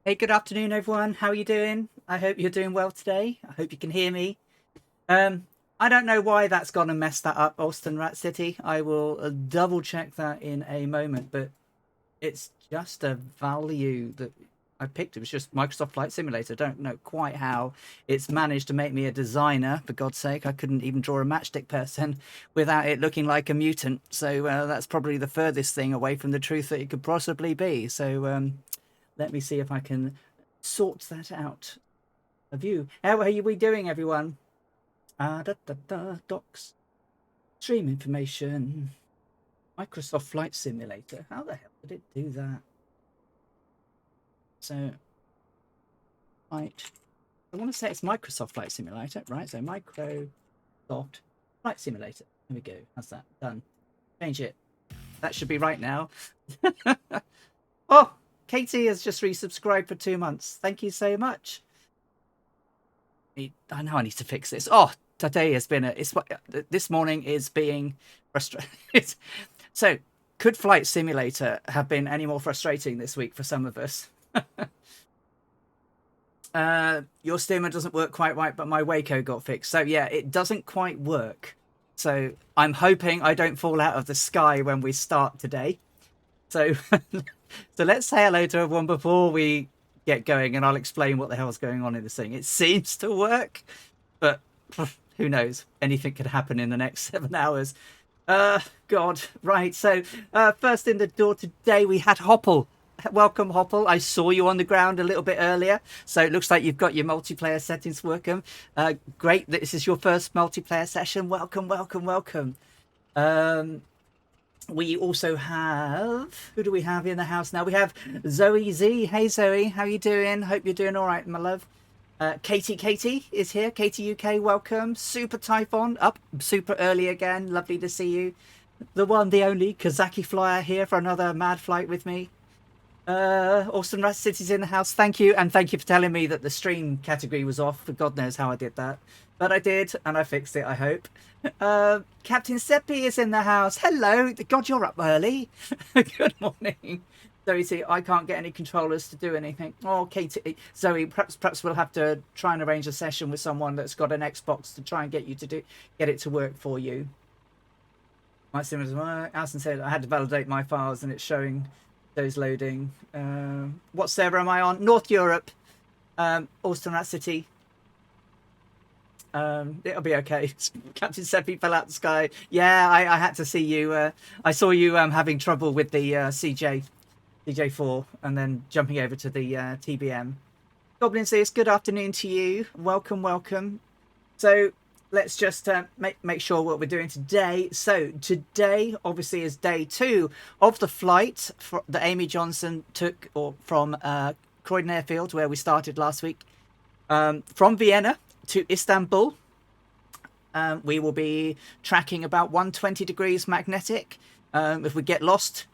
Hey, good afternoon, everyone. How are you doing? I hope you're doing well today. I hope you can hear me. Um, I don't know why that's gone and messed that up, Austin Rat City. I will double check that in a moment, but it's just a value that I picked. It was just Microsoft Flight Simulator. Don't know quite how it's managed to make me a designer. For God's sake, I couldn't even draw a matchstick person without it looking like a mutant. So that's probably the furthest thing away from the truth that it could possibly be. So let me see if I can sort that out of you. How are we doing, everyone? Docs, stream information, Microsoft Flight Simulator. How the hell did it do that? So, right, I want to say it's Microsoft Flight Simulator, right? So Microsoft Flight Simulator. There we go. How's that? Done. Change it. That should be right now. Oh, Katie has just resubscribed for 2 months. Thank you so much. I know I need to fix this. Oh, today has been this morning is being frustrating. So, could Flight Simulator have been any more frustrating this week for some of us? Your steamer doesn't work quite right, but my Waco got fixed. So yeah, it doesn't quite work. So I'm hoping I don't fall out of the sky when we start today. So, so let's say hello to everyone before we get going, and I'll explain what the hell's going on in this thing. It seems to work, but who knows? Anything could happen in the next 7 hours. God, right. So, first in the door today, we had Hopple. Welcome, Hopple. I saw you on the ground a little bit earlier, so it looks like you've got your multiplayer settings working. Great that this is your first multiplayer session. Welcome, welcome, welcome. We also have, who do we have in the house now? We have Zoe Z. Hey Zoe, how you doing? Hope you're doing all right, my love. Katie is here. Katie UK, welcome. Super Typhon up super early again. Lovely to see you. The one, the only Kazaki Flyer here for another mad flight with me. Austin Rat City's in the house. Thank you, and thank you for telling me that the stream category was off. God knows how I did that, but I did, and I fixed it, I hope. Captain Seppi is in the house. Hello. God, you're up early. Good morning. Zoe, see, I can't get any controllers to do anything. Oh, Katie, Zoe, perhaps we'll have to try and arrange a session with someone that's got an Xbox to try and get it to work for you. My sim as well. Alison said I had to validate my files, and it's showing those loading. What server am I on? North Europe. Austin Rat City. It'll be okay. Captain Seppi fell out the sky. Yeah, I had to see you. I saw you having trouble with the CJ4 and then jumping over to the TBM. Goblin says, good afternoon to you. Welcome, welcome. So let's just make sure what we're doing today. So today, obviously, is day 2 of the flight that Amy Johnson took from Croydon Airfield, where we started last week, from Vienna to Istanbul. We will be tracking about 120 degrees magnetic. If we get lost,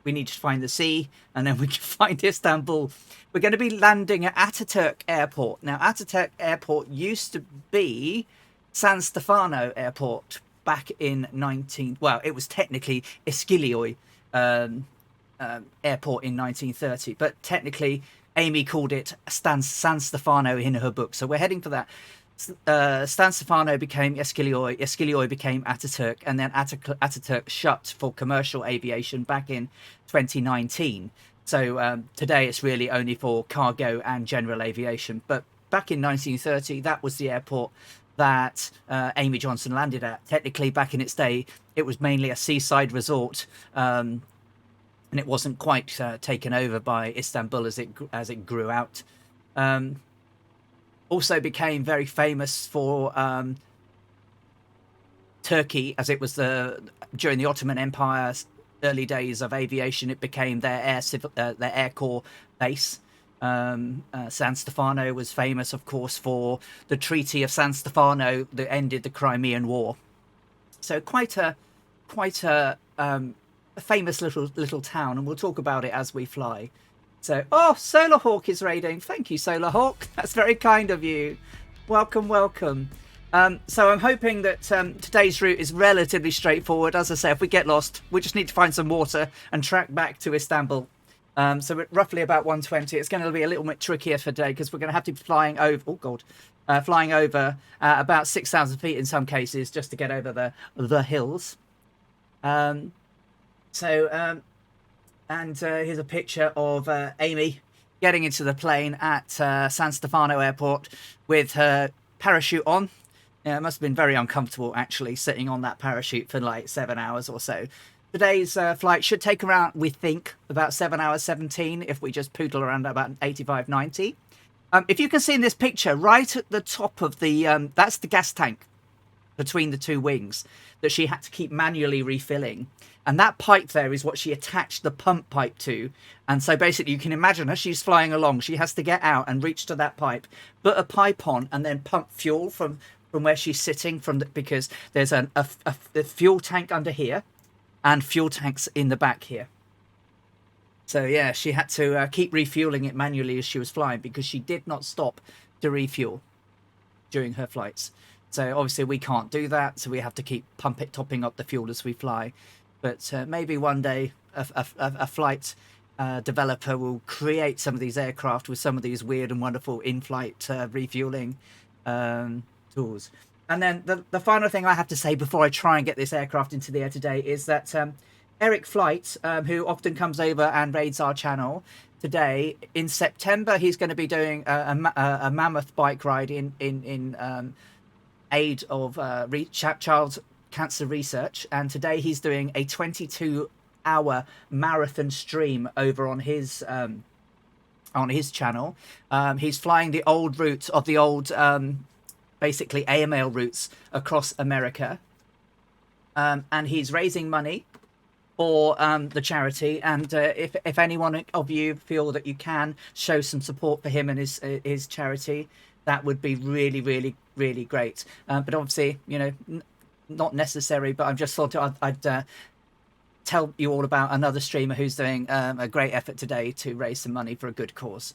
we need to find the sea, and then we can find Istanbul. We're going to be landing at Ataturk Airport. Now, Ataturk Airport used to be San Stefano Airport back in it was technically Iskilioi Airport in 1930, but technically Amy called it San Stefano in her book. So we're heading for that. San Stefano became Iskilioi, Iskilioi became Ataturk, and then Ataturk shut for commercial aviation back in 2019. So today it's really only for cargo and general aviation. But back in 1930, that was the airport that Amy Johnson landed at. Technically, back in its day, it was mainly a seaside resort, and it wasn't quite taken over by Istanbul as it grew out. Also became very famous for Turkey, as it was during the Ottoman Empire's early days of aviation. It became their air corps base. San Stefano was famous, of course, for the Treaty of San Stefano that ended the Crimean War. So quite a famous little town, and we'll talk about it as we fly. So, Solar Hawk is raiding. Thank you, Solar Hawk. That's very kind of you. Welcome, welcome. So I'm hoping that today's route is relatively straightforward. As I say, if we get lost, we just need to find some water and track back to Istanbul. So we're roughly about 120. It's going to be a little bit trickier for today because we're going to have to be flying over. Oh God, flying over about 6,000 feet in some cases just to get over the hills. And here's a picture of Amy getting into the plane at San Stefano Airport with her parachute on. Yeah, it must have been very uncomfortable actually sitting on that parachute for like 7 hours or so. Today's flight should take around, we think, about 7 hours 17 if we just poodle around about 85, 90. If you can see in this picture, right at the top of the, that's the gas tank between the two wings that she had to keep manually refilling. And that pipe there is what she attached the pump pipe to. And so basically you can imagine as she's flying along, she has to get out and reach to that pipe, put a pipe on and then pump fuel from where she's sitting because there's a fuel tank under here and fuel tanks in the back here. So yeah, she had to keep refueling it manually as she was flying because she did not stop to refuel during her flights. So obviously we can't do that, so we have to keep topping up the fuel as we fly. But maybe one day a flight developer will create some of these aircraft with some of these weird and wonderful in-flight refueling tools. And then the final thing I have to say before I try and get this aircraft into the air today is that Eric Flight, who often comes over and raids our channel, today in September he's going to be doing a mammoth bike ride in aid of child cancer research, and today he's doing a 22-hour marathon stream over on his channel. He's flying the old route of the old basically AML routes across America, and he's raising money for the charity. And if anyone of you feel that you can show some support for him and his charity, that would be really, really, really great. But obviously, you know, not necessary. But I just thought I'd tell you all about another streamer who's doing a great effort today to raise some money for a good cause.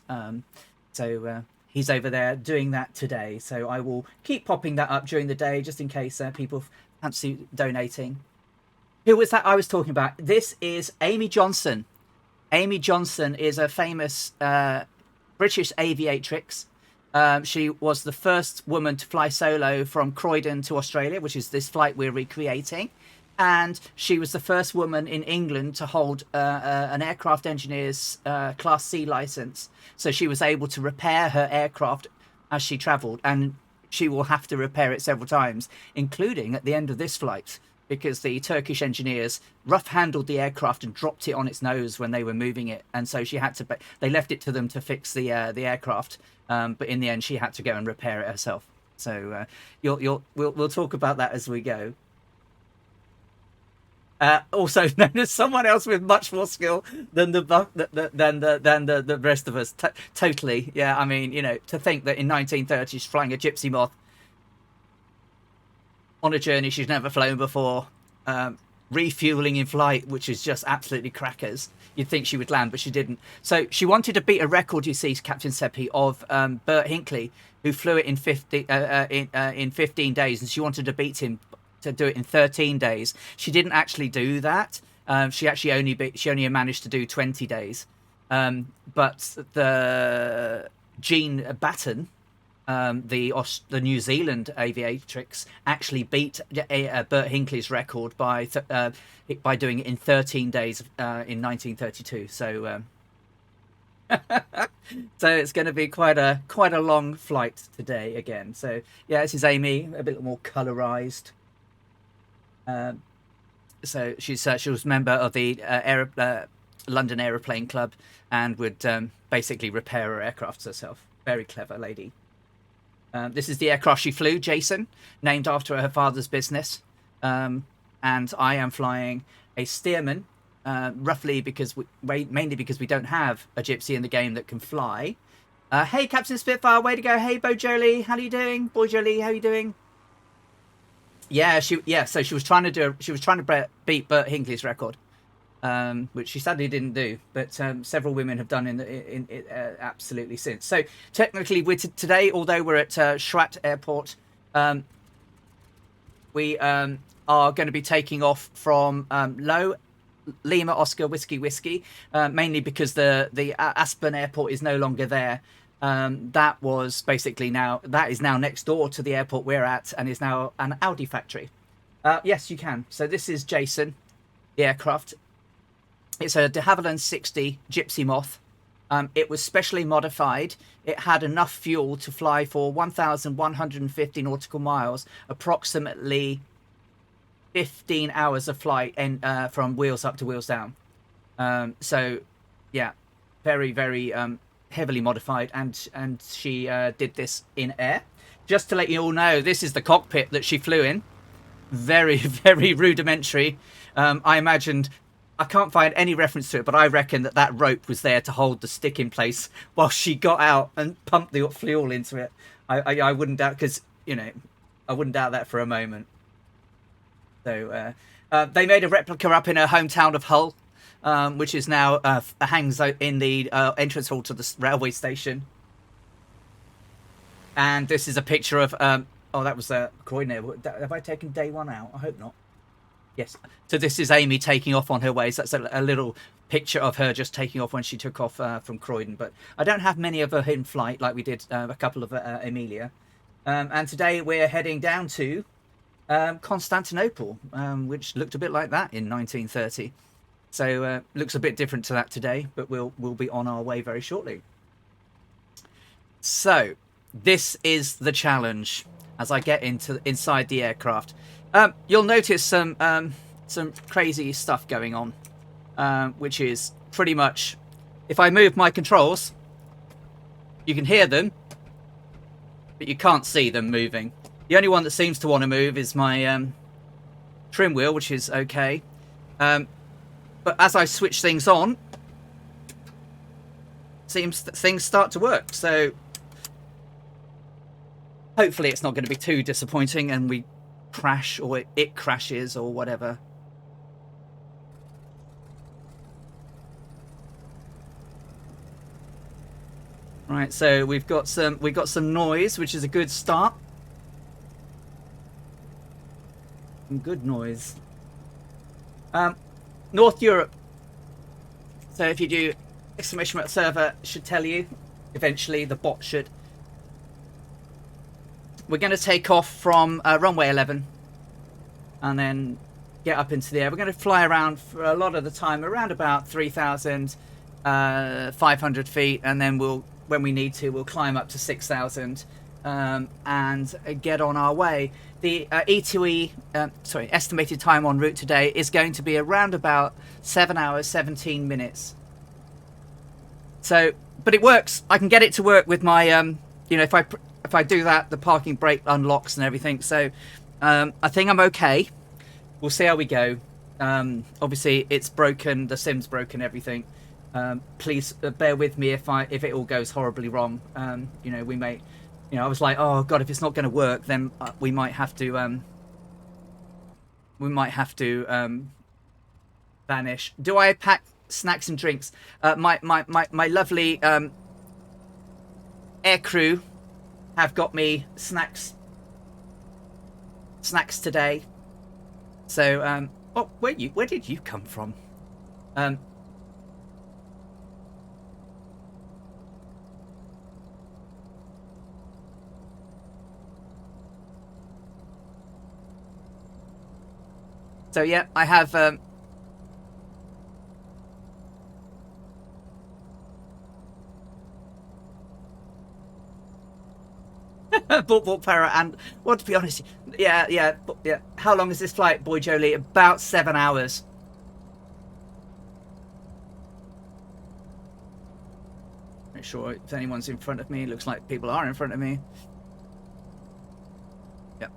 So he's over there doing that today. So I will keep popping that up during the day just in case people fancy donating. Who was that I was talking about? This is Amy Johnson. Amy Johnson is a famous British aviatrix. She was the first woman to fly solo from Croydon to Australia, which is this flight we're recreating. And she was the first woman in England to hold an aircraft engineer's Class C license. So she was able to repair her aircraft as she travelled. And she will have to repair it several times, including at the end of this flight, because the Turkish engineers rough-handled the aircraft and dropped it on its nose when they were moving it. And so she had to... They left it to them to fix the aircraft. But in the end, she had to go and repair it herself. So we'll talk about that as we go. Also known as someone else with much more skill than the rest of us. Totally, yeah. I mean, you know, to think that in 1930s flying a Gypsy Moth on a journey she's never flown before, refueling in flight, which is just absolutely crackers. You'd think she would land, but she didn't. So she wanted to beat a record, you see, Captain Seppi, of Bert Hinckley, who flew it in 15 days, and she wanted to beat him to do it in 13 days. She didn't actually do that. She only managed to do 20 days. But the Jean Batten, the New Zealand aviatrix, actually beat Bert Hinckley's record by doing it in 13 days in 1932. So so it's going to be quite a long flight today again. So yeah, this is Amy, a bit more colorized. So she was a member of the London Aeroplane Club and would basically repair her aircraft herself. Very clever lady. This is the aircraft she flew, Jason, named after her father's business. And I am flying a Stearman, roughly mainly because we don't have a Gypsy in the game that can fly. Hey, Captain Spitfire, way to go. Hey, Bo Jolie, how are you doing? Boy Jolie, how are you doing? Yeah, so she was trying to beat Bert Hinckley's record, which she sadly didn't do, but several women have done in absolutely since. So technically, today, although we're at Schwat Airport, we are going to be taking off from Low Lima Oscar Whiskey Whiskey, mainly because the Aspen Airport is no longer there. That is now next door to the airport we're at, and is now an Audi factory. Yes, you can. So this is Jason, the aircraft. It's a de Havilland 60 Gypsy Moth. It was specially modified. It had enough fuel to fly for 1,150 nautical miles, approximately 15 hours of flight, and from wheels up to wheels down. So, yeah, very, very heavily modified, and she did this in air. Just to let you all know, this is the cockpit that she flew in. Very, very rudimentary. I imagined. I can't find any reference to it, but I reckon that rope was there to hold the stick in place while she got out and pumped the fuel into it. I wouldn't doubt, because, you know, I wouldn't doubt that for a moment. So they made a replica up in her hometown of Hull, which is now hangs out in the entrance hall to the railway station. And this is a picture of oh, that was Croydon. Have I taken day one out? I hope not. Yes. So this is Amy taking off on her way. So that's a little picture of her just taking off when she took off from Croydon. But I don't have many of her in flight like we did a couple of Emilia. And today we're heading down to Constantinople, which looked a bit like that in 1930. So looks a bit different to that today, but we'll be on our way very shortly. So this is the challenge as I get inside the aircraft. You'll notice some crazy stuff going on, which is pretty much, if I move my controls, you can hear them, but you can't see them moving. The only one that seems to want to move is my trim wheel, which is okay. But as I switch things on, seems that things start to work. So hopefully it's not going to be too disappointing and we crash, or it crashes, or whatever. Right, so we've got some noise, which is a good start. Some good noise. North Europe. So if you do exclamation mark server, it should tell you eventually. The bot should. We're going to take off from runway 11 and then get up into the air. We're going to fly around for a lot of the time, around about 3,500 feet, and then when we need to, we'll climb up to 6,000 and get on our way. The E2E, estimated time en route today is going to be around about 7 hours, 17 minutes. So, but it works. I can get it to work with my, you know, if I do that, the parking brake unlocks and everything. So I think I'm okay. We'll see how we go. Obviously, it's broken. The sim's broken, everything. Please bear with me if it all goes horribly wrong. You know, we may... You know, I was like, oh, God, if it's not going to work, then we might have to... vanish. Do I pack snacks and drinks? My lovely air crew have got me snacks today. So oh, where did you come from? So yeah, I have bought para, and well, to be honest, yeah. How long is this flight, Boy Jolie? About 7 hours. Not sure if anyone's in front of me. Looks like people are in front of me. Yep.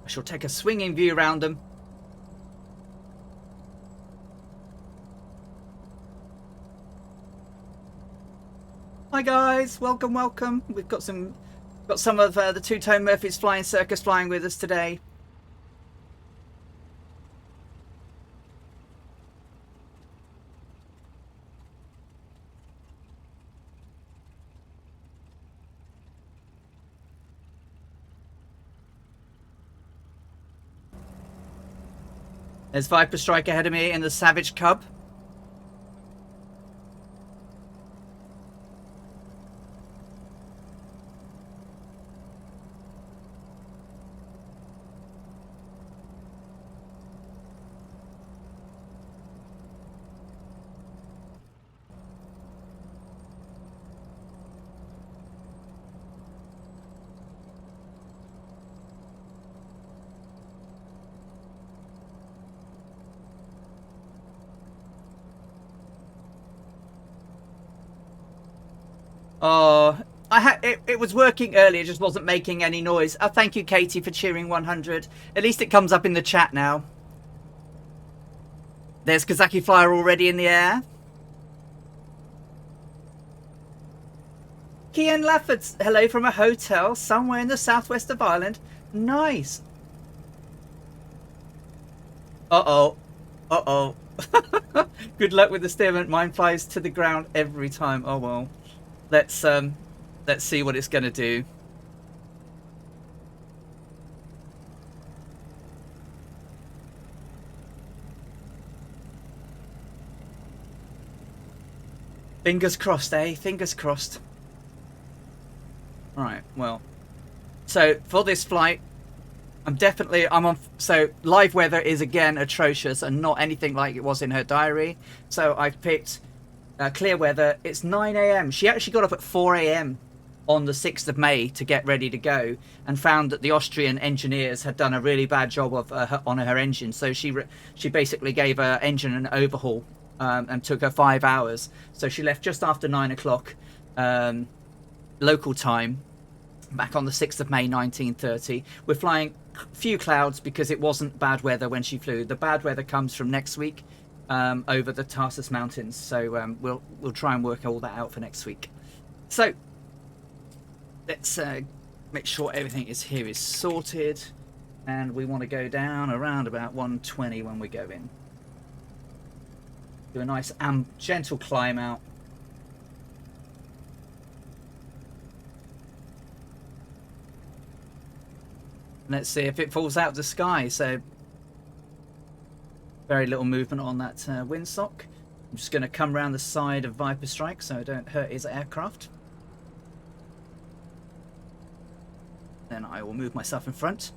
I shall take a swinging view around them. Hi guys, welcome. We've got some of the Two-Tone Murphys Flying Circus flying with us today. There's Viper Strike ahead of me in the Savage Cub. Oh, it was working earlier, it just wasn't making any noise. Oh, thank you, Katie, for cheering 100. At least it comes up in the chat now. There's Kazaki Flyer already in the air. Kian Lafford, hello from a hotel somewhere in the southwest of Ireland. Nice. Uh-oh. Uh-oh. Good luck with the steerment. Mine flies to the ground every time. Oh, well. Let's see what it's going to do. Fingers crossed, eh? Fingers crossed. All right, well. So, for this flight, I'm on... So, live weather is, again, atrocious and not anything like it was in her diary. So, I've picked clear weather. It's 9 a.m. She actually got up at 4 a.m. on the 6th of May to get ready to go and found that the Austrian engineers had done a really bad job of on her engine. So, she basically gave her engine an overhaul and took her 5 hours. So, she left just after 9 o'clock local time. Back on the 6th of May 1930. We're flying few clouds because it wasn't bad weather when she flew. The bad weather comes from next week over the Tarsus Mountains. So we'll try and work all that out for next week. So let's make sure everything is sorted, and we want to go down around about 120 when we go in. Do a nice gentle climb out. Let's see if it falls out of the sky. So very little movement on that windsock. I'm just going to come around the side of Viper Strike so I don't hurt his aircraft. Then I will move myself in front.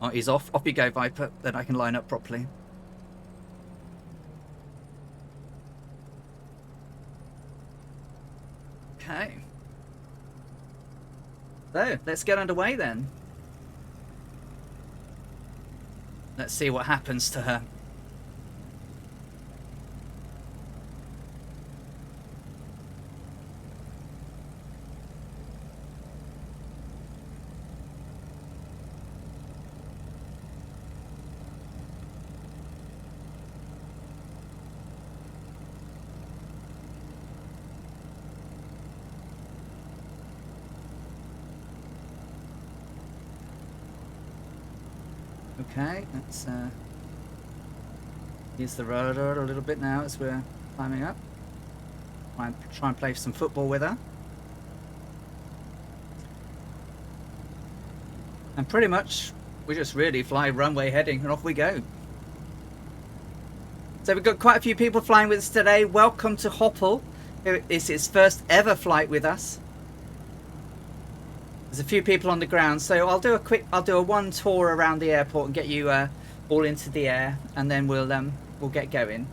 Oh, he's off. Off you go, Viper. Then I can line up properly. Okay. So let's get underway then. Let's see what happens to her. Okay, let's use the rudder a little bit now as we're climbing up. Try and play some football with her. And pretty much we just really fly runway heading and off we go. So we've got quite a few people flying with us today. Welcome to Hoppel. It's his first ever flight with us. There's a few people on the ground, so I'll do a one tour around the airport and get you all into the air, and then we'll get going.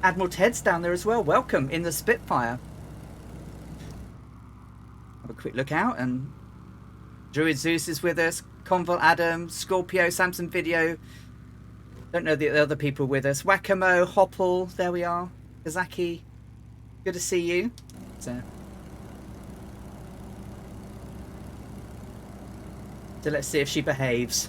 Admiral Ted's down there as well. Welcome in the Spitfire. Have a quick look out, and Druid Zeus is with us. Convol Adam, Scorpio, Samson Video. Don't know the other people with us. Wakamo, Hoppel, there we are. Kazaki, good to see you. So let's see if she behaves.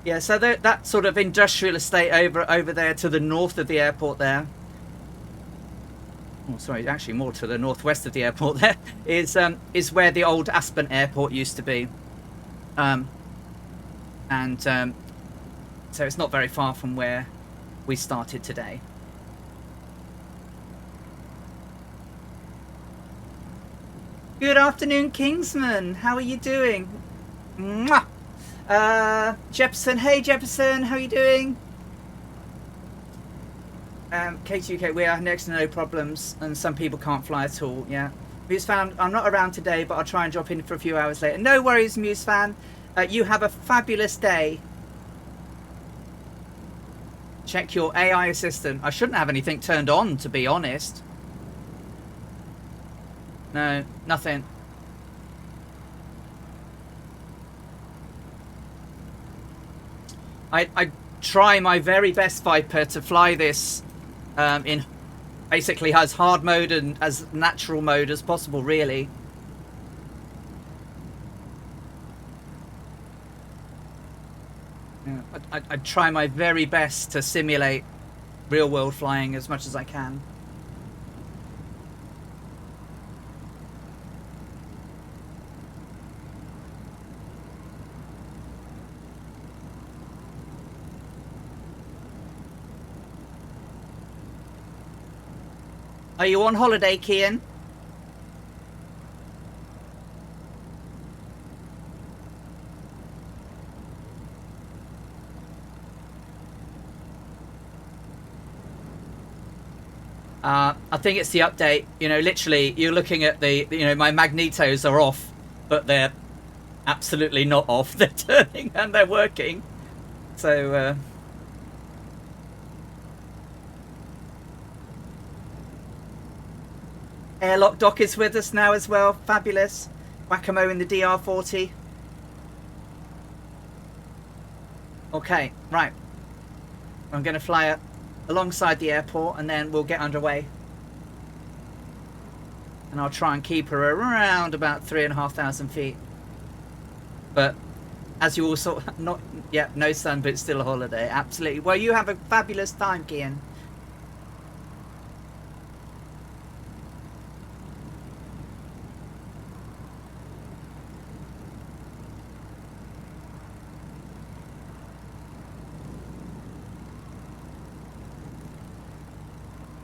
Yeah, so that sort of industrial estate over there to the north of the airport there. Oh, sorry, actually more to the northwest of the airport there is where the old Aspen Airport used to be. So it's not very far from where we started today. Good afternoon, Kingsman. How are you doing? Mwah! Jefferson. Hey, Jefferson. How are you doing? KTUK, we are next to no problems, and some people can't fly at all. Yeah. Muse fan, I'm not around today, but I'll try and drop in for a few hours later. No worries, Muse fan. You have a fabulous day. Check your AI assistant. I shouldn't have anything turned on, to be honest. No, nothing. I try my very best, Viper, to fly this in basically as hard mode and as natural mode as possible, really. Yeah, I try my very best to simulate real world flying as much as I can. Are you on holiday, Kian? I think it's the update. You know, literally, you're looking at the, you know, my magnetos are off, but they're absolutely not off. They're turning and they're working. So, Airlock Doc is with us now as well. Fabulous. Whack-a-mo in the DR40. Okay, right. I'm going to fly up alongside the airport and then we'll get underway. And I'll try and keep her around about 3,500 feet. But as you also not yet, no sun, but it's still a holiday. Absolutely. Well, you have a fabulous time, Kian.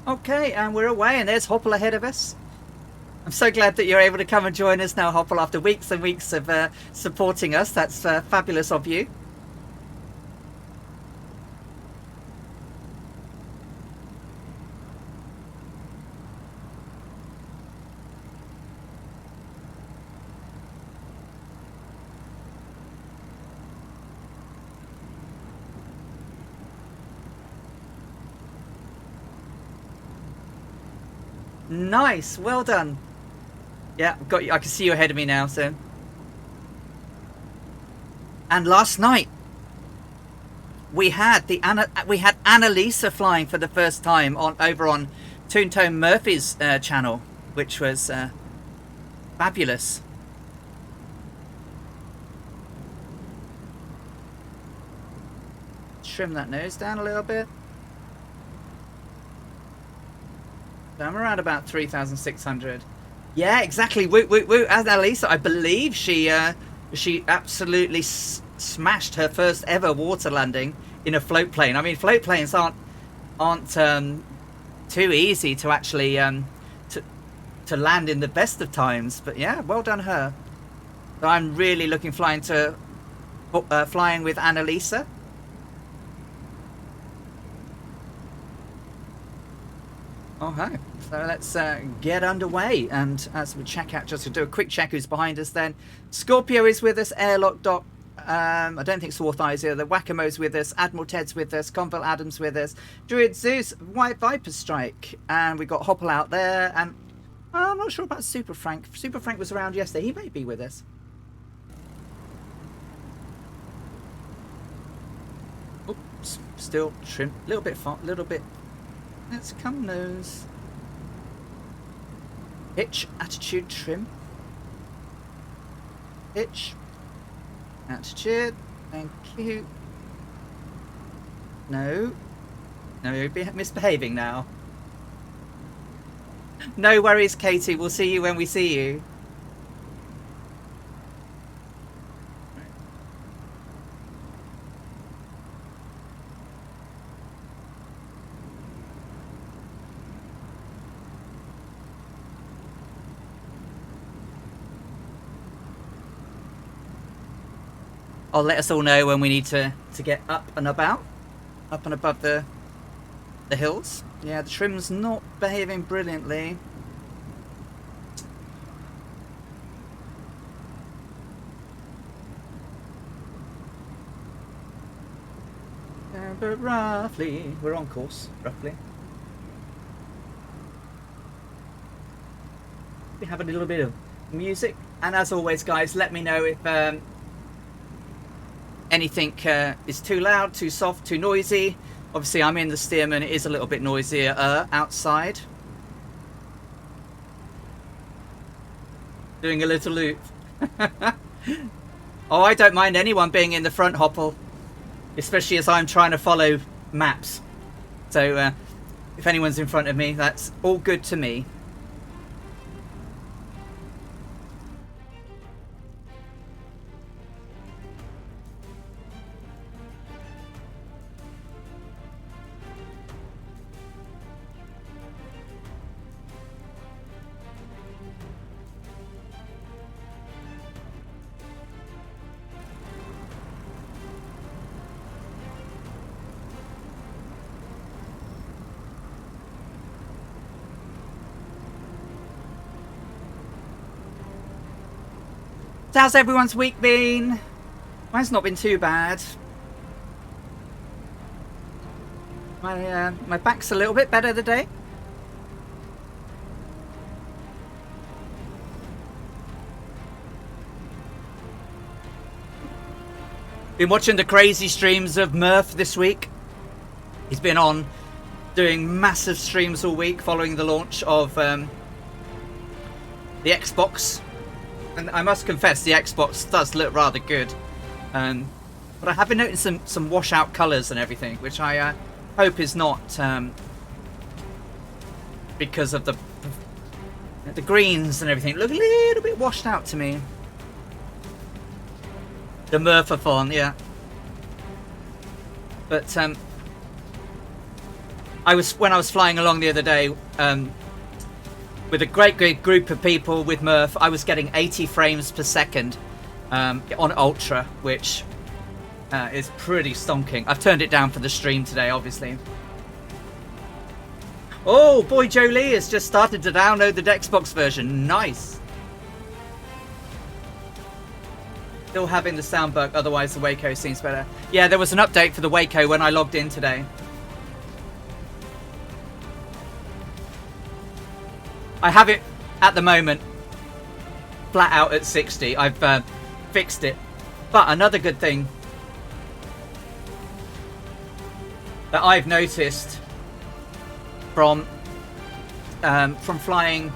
Okay, and we're away, and there's Hopple ahead of us. I'm so glad that you're able to come and join us now, Hopple, after weeks and weeks of supporting us. That's fabulous of you. Nice, well done. Yeah, got you. I can see you ahead of me now. So, and last night we had Annalisa flying for the first time over on Toontown Murphy's channel, which was fabulous. Trim that nose down a little bit. I'm around about 3,600. Yeah, exactly. Woo, woo, woo. As Annalisa, I believe she absolutely smashed her first ever water landing in a float plane. I mean, float planes aren't too easy to actually to land in the best of times. But yeah, well done her. So I'm really looking flying with Annalisa. Okay, so let's get underway, and as we check out, just to do a quick check who's behind us then. Scorpio is with us, Airlock Doc, I don't think Swarth Eyes here, the Whack-A-Mo's with us, Admiral Ted's with us, Conville Adams with us, Druid Zeus, White Viper Strike, and we got Hopple out there, and I'm not sure about Super Frank. Super Frank was around yesterday, he may be with us. Oops, still trim, a little bit far, little bit. Let's come nose. Pitch, attitude, trim. Pitch, attitude, thank you. No. No, you're misbehaving now. No worries, Katie. We'll see you when we see you. I'll let us all know when we need to get up and about, up and above the hills. Yeah, the trim's not behaving brilliantly. But roughly, we're on course, roughly. We have a little bit of music, and as always, guys, let me know if anything is too loud, too soft, too noisy. Obviously, I'm in the Stearman. It is a little bit noisier outside. Doing a little loop. Oh, I don't mind anyone being in the front, Hopple. Especially as I'm trying to follow maps. So, if anyone's in front of me, that's all good to me. How's everyone's week been? Mine's not been too bad. My back's a little bit better today. Been watching the crazy streams of Murph this week. He's been on doing massive streams all week following the launch of the Xbox. And I must confess, the Xbox does look rather good. But I have been noticing some washout colours and everything, which I hope is not because of the greens and everything. Look a little bit washed out to me. The Murphathon, yeah. But when I was flying along the other day, with a great group of people with Murph, I was getting 80 frames per second on Ultra, which is pretty stonking. I've turned it down for the stream today, obviously. Oh, boy, Jolie has just started to download the Xbox version. Nice. Still having the sound bug, otherwise the Waco seems better. Yeah, there was an update for the Waco when I logged in today. I have it at the moment flat out at 60. I've fixed it. But another good thing that I've noticed from flying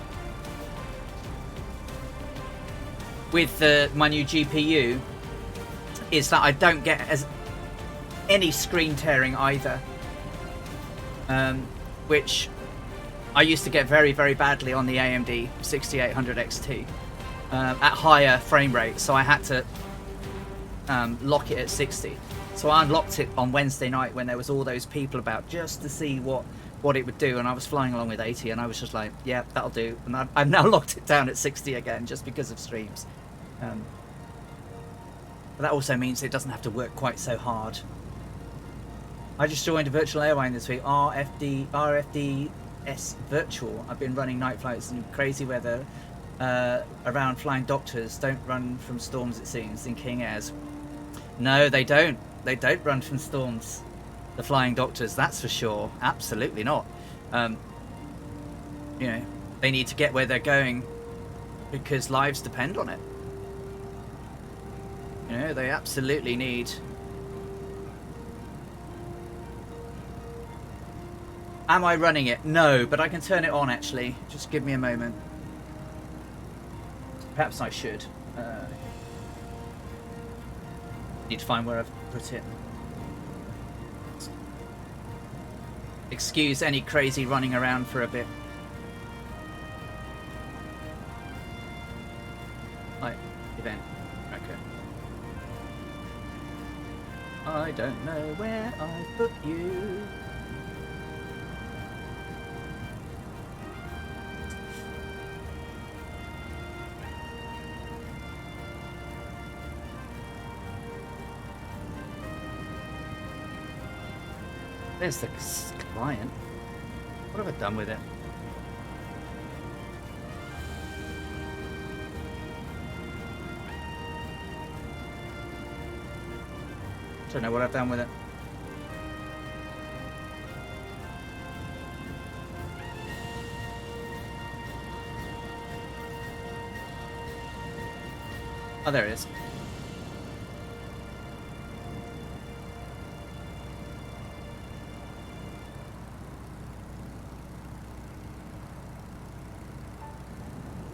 with my new GPU is that I don't get any screen tearing either, which I used to get very, very badly on the AMD 6800 XT at higher frame rates, so I had to lock it at 60. So I unlocked it on Wednesday night when there was all those people about, just to see what it would do, and I was flying along with 80, and I was just like, yeah, that'll do. And I've now locked it down at 60 again, just because of streams. But that also means it doesn't have to work quite so hard. I just joined a virtual airline this week, RFDS Virtual. I've been running night flights in crazy weather around flying doctors. Don't run from storms, it seems, in King Airs. No, they don't. They don't run from storms. The flying doctors, that's for sure. Absolutely not. You know, they need to get where they're going because lives depend on it. You know, they absolutely need. Am I running it? No, but I can turn it on actually. Just give me a moment. Perhaps I should. Need to find where I've put it. Excuse any crazy running around for a bit. Like, event. Okay. I don't know where I put you. There's the client. What have I done with it? Don't know what I've done with it. Oh, there it is.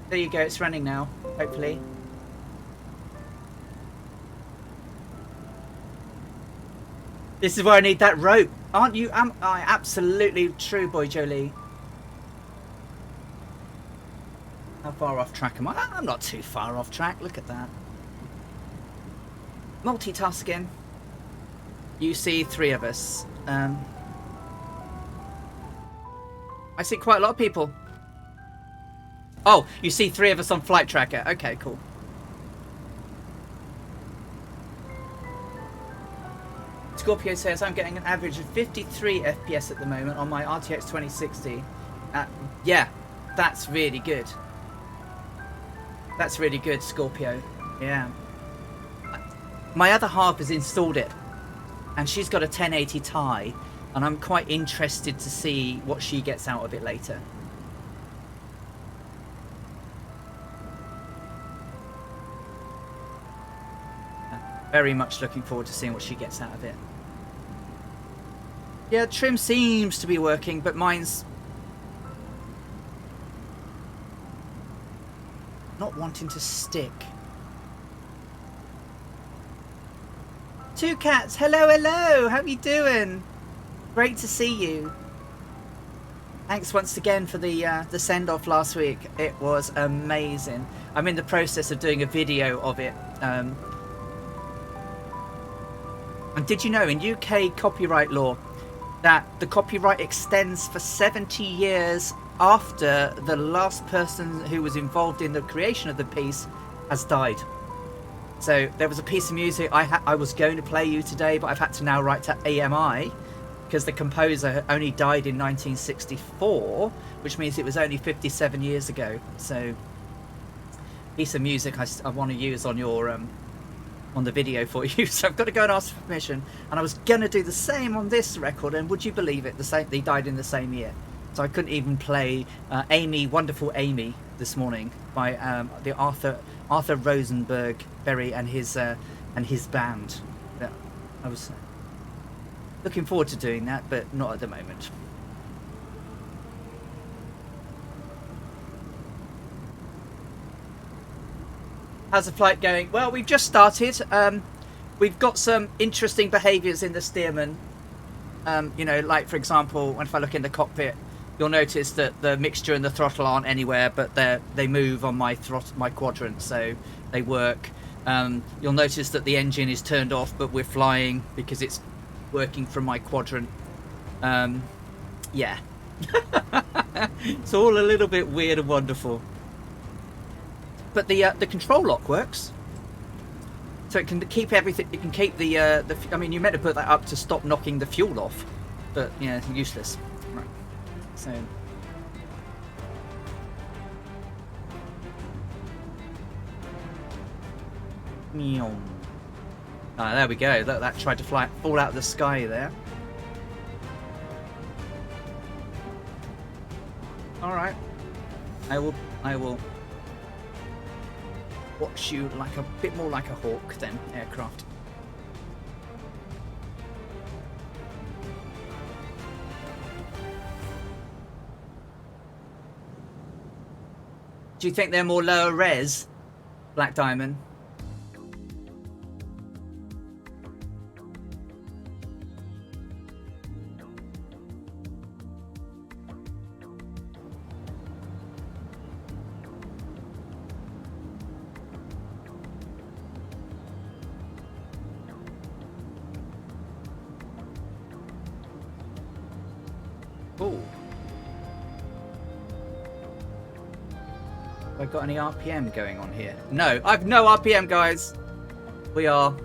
There you go, it's running now, hopefully. This is where I need that rope. Aren't you? Am I absolutely true, boy Jolie? How far off track am I? I'm not too far off track, look at that. Multitasking. You see 3 of us. I see quite a lot of people. Oh, you see 3 of us on Flight Tracker. Okay, cool. Scorpio says, I'm getting an average of 53 FPS at the moment on my RTX 2060. Yeah, that's really good. That's really good, Scorpio. Yeah. My other half has installed it, and she's got a 1080 Ti, and I'm quite interested to see what she gets out of it later. Very much looking forward to seeing what she gets out of it. Yeah, trim seems to be working, but mine's not wanting to stick. 2 cats, hello, hello, how you doing? Great to see you. Thanks once again for the send-off last week. It was amazing. I'm in the process of doing a video of it. And did you know in UK copyright law that the copyright extends for 70 years after the last person who was involved in the creation of the piece has died? So there was a piece of music I was going to play you today, but I've had to now write to AMI because the composer only died in 1964, which means it was only 57 years ago. So piece of music I want to use on your on the video for you, so I've got to go and ask for permission. And I was gonna do the same on this record, and would you believe it, they died in the same year, so I couldn't even play Amy, Wonderful Amy this morning by the Arthur Rosenberg Berry and his band. Yeah, I was looking forward to doing that, but not at the moment. How's the flight going? Well, we've just started. We've got some interesting behaviours in the Stearman. You know, like for example, if I look in the cockpit, you'll notice that the mixture and the throttle aren't anywhere, but they move on my quadrant, so they work. You'll notice that the engine is turned off, but we're flying because it's working from my quadrant. Yeah. It's all a little bit weird and wonderful. But the control lock works, so it can keep everything. It can keep the. I mean, you meant to put that up to stop knocking the fuel off, but yeah, useless. Right. So. Ah, there we go. Look, that tried to fall out of the sky there. All right. I will. Watch you like a bit more like a hawk than aircraft. Do you think they're more lower res, Black Diamond? got any RPM going on here? No, I've no RPM, guys. We are...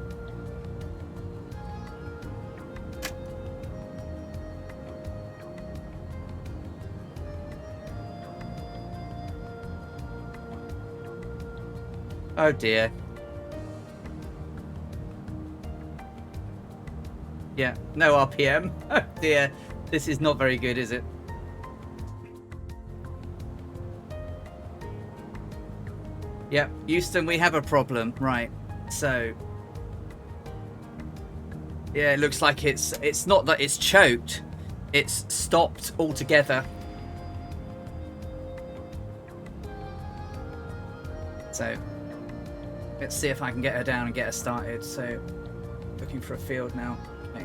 Oh dear. Yeah, no RPM. Oh dear. This is not very good, is it? Yep, Houston, we have a problem. Right. So... yeah, it looks like it's not that it's choked. It's stopped altogether. So... let's see if I can get her down and get her started. So, looking for a field now. Okay.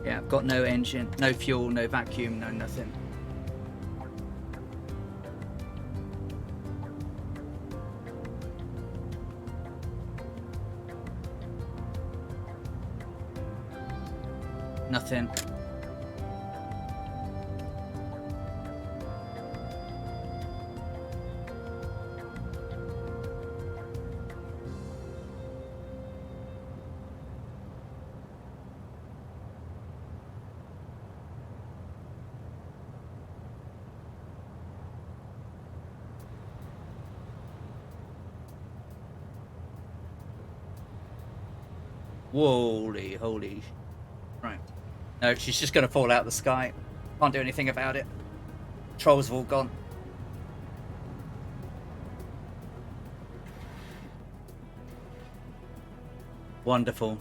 Yeah, I've got no engine, no fuel, no vacuum, no nothing. Nothing. Holy. Right. No, she's just going to fall out of the sky. Can't do anything about it. Trolls have all gone. Wonderful.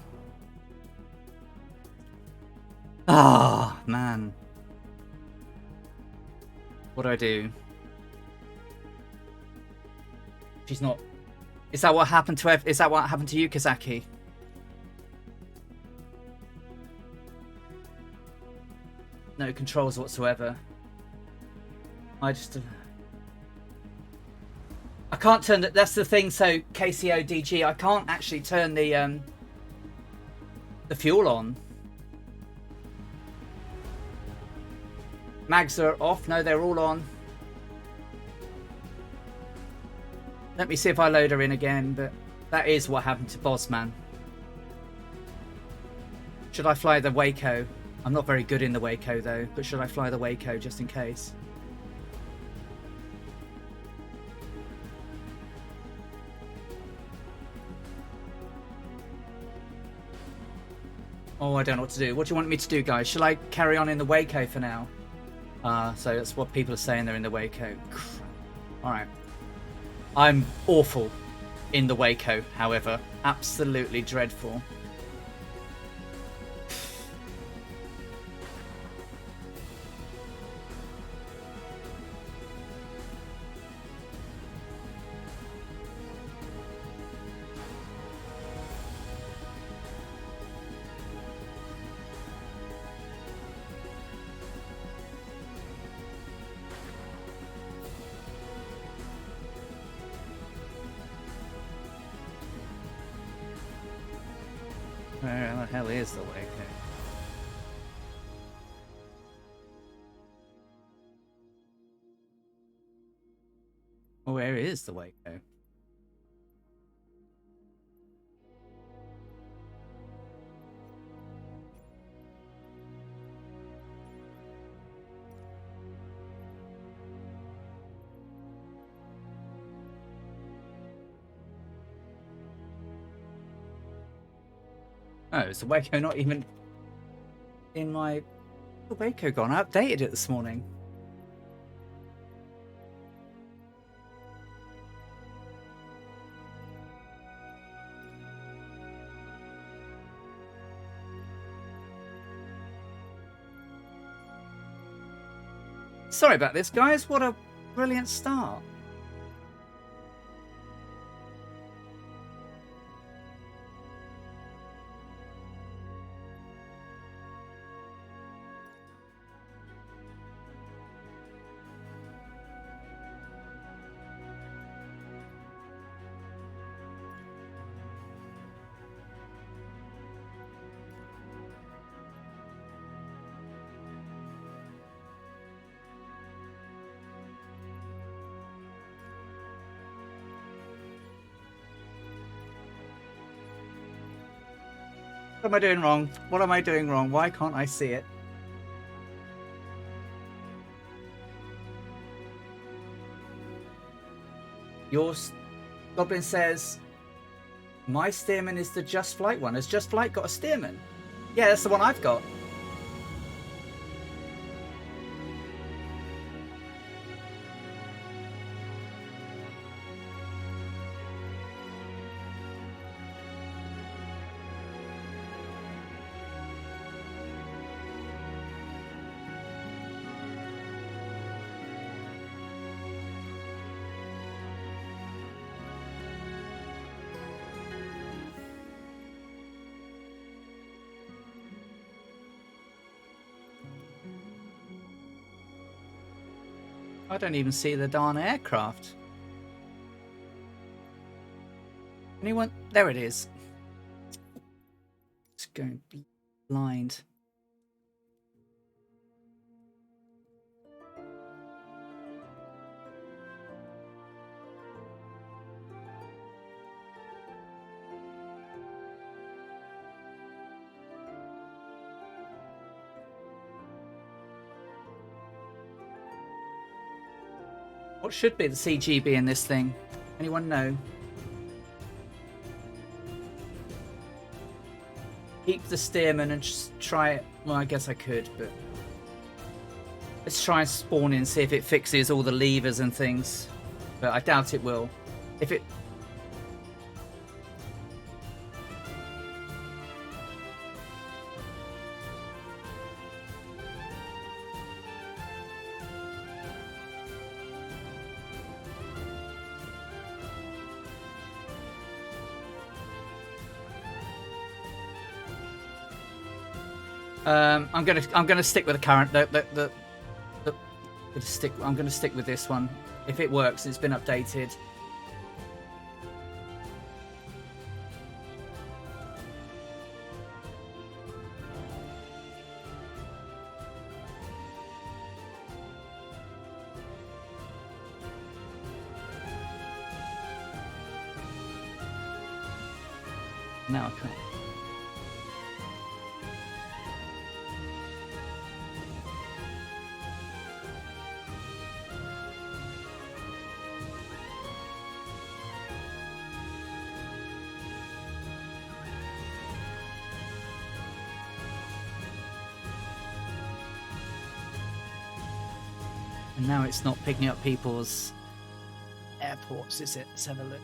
Ah, man. What do I do? She's not... Is that what happened to Is that what happened to you, Kazaki? No controls whatsoever. I can't turn the... That's the thing, so KCODG, I can't actually turn the fuel on. Mags are off. No, they're all on. Let me see if I load her in again, but that is what happened to Bossman. Should I fly the Waco? I'm not very good in the Waco though, but should I fly the Waco just in case? Oh, I don't know what to do. What do you want me to do, guys? Shall I carry on in the Waco for now? So that's what people are saying, they're in the Waco. Alright. I'm awful in the Waco, however. Absolutely dreadful. Where the hell is the Waco? Where is the Waco? Oh, is the Waco not even in my... The Waco gone? I updated it this morning. Sorry about this, guys. What a brilliant start. What am I doing wrong? What am I doing wrong? Why can't I see it? Yours, Goblin says, my Stearman is the Just Flight one. Has Just Flight got a Stearman? Yeah, that's the one I've got. I don't even see the darn aircraft. Anyone? There it is. It's going blind. What should be the CGB in this thing? Anyone know? Keep the Stearman and just try it. Well, I guess I could, but let's try and spawn in, see if it fixes all the levers and things. But I doubt it will. If it... I'm gonna stick with the current. I'm gonna stick with this one. If it works, it's been updated. Now I can't. And now it's not picking up people's airports, is it? Let's have a look.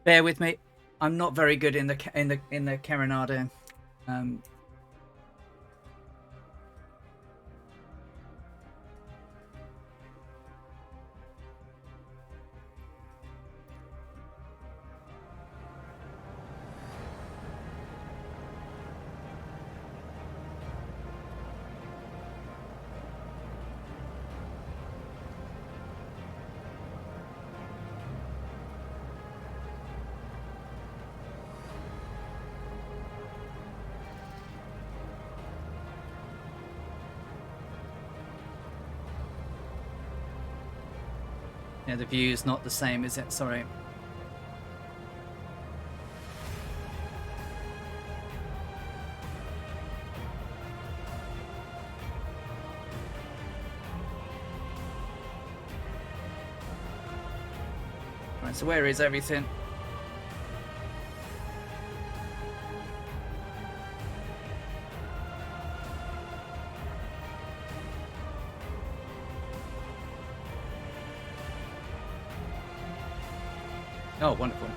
Bear with me. I'm not very good in the Carinado. Yeah, the view's not the same, is it? Sorry. Right, so where is everything? Oh, wonderful.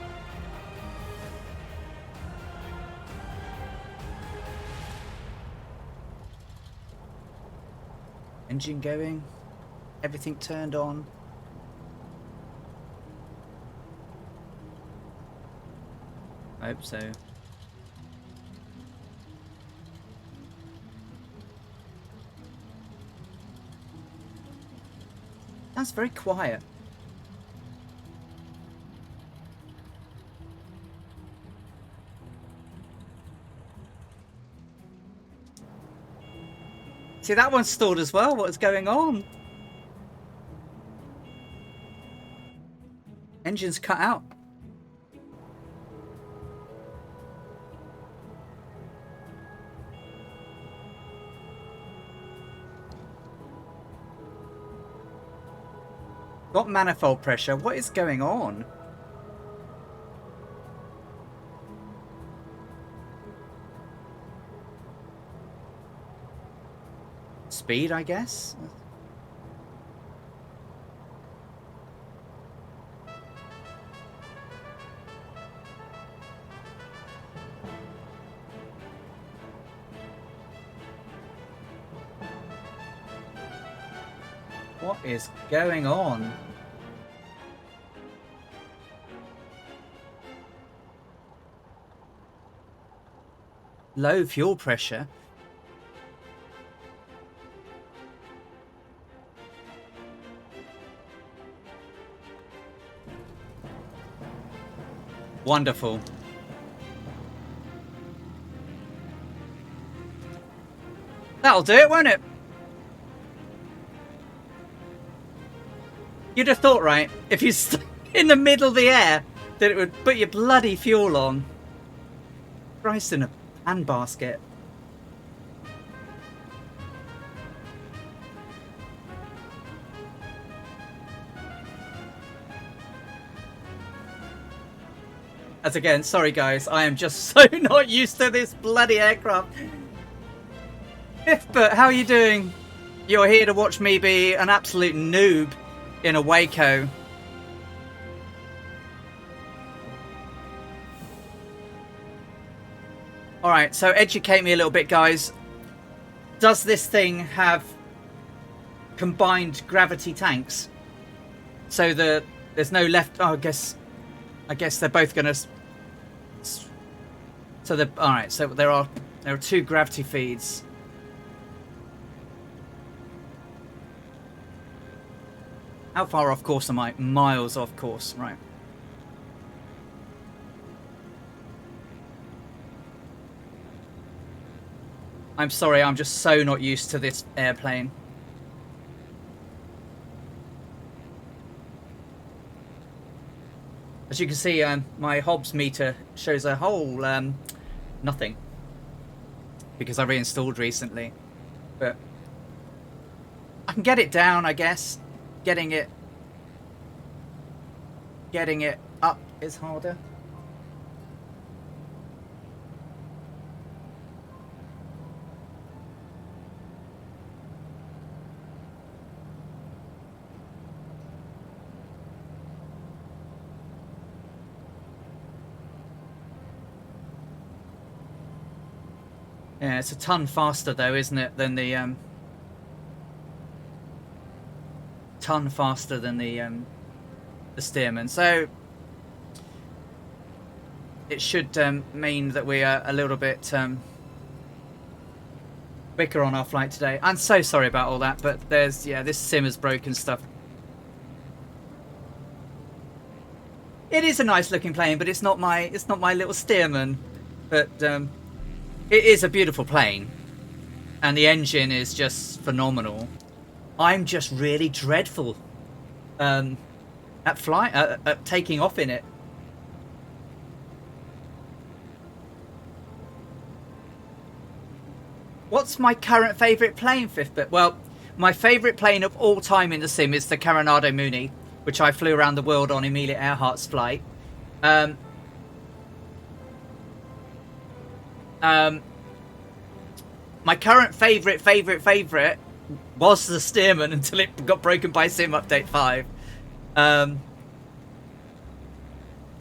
Engine going. Everything turned on. I hope so. That's very quiet. See, that one's stalled as well. What's going on? Engine's cut out. Got manifold pressure. What is going on? Speed, I guess. What is going on? Low fuel pressure. Wonderful. That'll do it, won't it? You'd have thought, right, if you in the middle of the air, that it would put your bloody fuel on. Christ in a handbasket. As again, sorry guys, I am just so not used to this bloody aircraft. But how are you doing? You're here to watch me be an absolute noob in a Waco. Alright, so educate me a little bit, guys. Does this thing have combined gravity tanks? So there's no left... Oh, I guess they're both going to... So they're... Alright, so there are two gravity feeds. How far off course am I? Miles off course, right. I'm sorry, I'm just so not used to this airplane. As you can see, my Hobbs meter shows a whole nothing. Because I reinstalled recently. But I can get it down, I guess. Getting it up is harder. Yeah, it's a ton faster though, isn't it, than the ton faster than the Stearman. So it should mean that we are a little bit quicker on our flight today. I'm so sorry about all that, but this sim has broken stuff. It is a nice looking plane, but it's not my little Stearman. But it is a beautiful plane, and the engine is just phenomenal. I'm just really dreadful at taking off in it. What's my current favourite plane, Fifthbit? Well, my favourite plane of all time in the sim is the Coronado Mooney, which I flew around the world on Amelia Earhart's flight. My current favourite was the Stearman until it got broken by Sim Update 5. But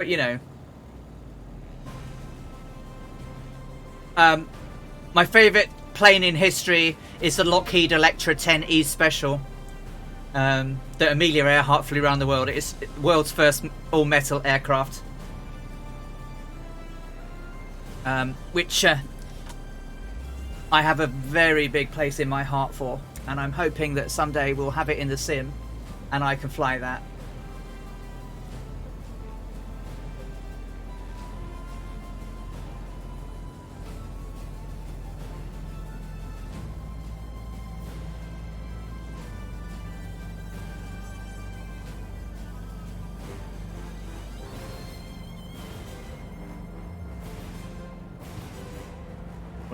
you know. My favourite plane in history is the Lockheed Electra 10E Special. That Amelia Earhart flew around the world. It is the world's first all-metal aircraft. Which I have a very big place in my heart for. And I'm hoping that someday we'll have it in the sim and I can fly that.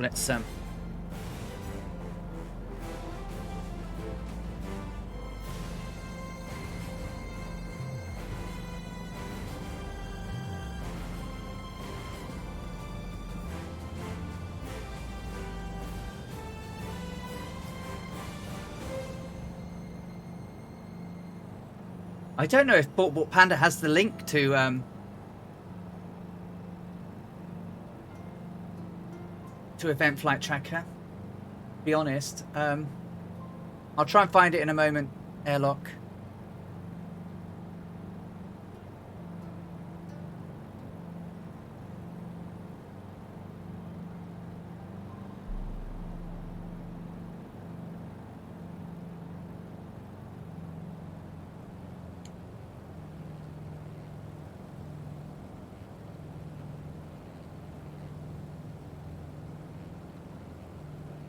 Well, let's I don't know if Portable Panda has the link to Event Flight Tracker. To be honest, I'll try and find it in a moment. Airlock.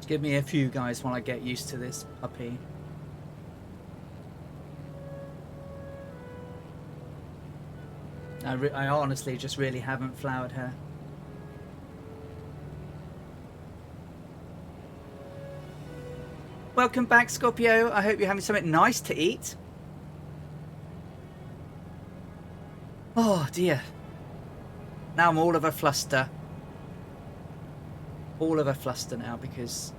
Give me a few, guys, while I get used to this puppy. I honestly just really haven't flowered her. Welcome back, Scorpio. I hope you're having something nice to eat. Oh dear. Now I'm all of a fluster. All of a fluster now because...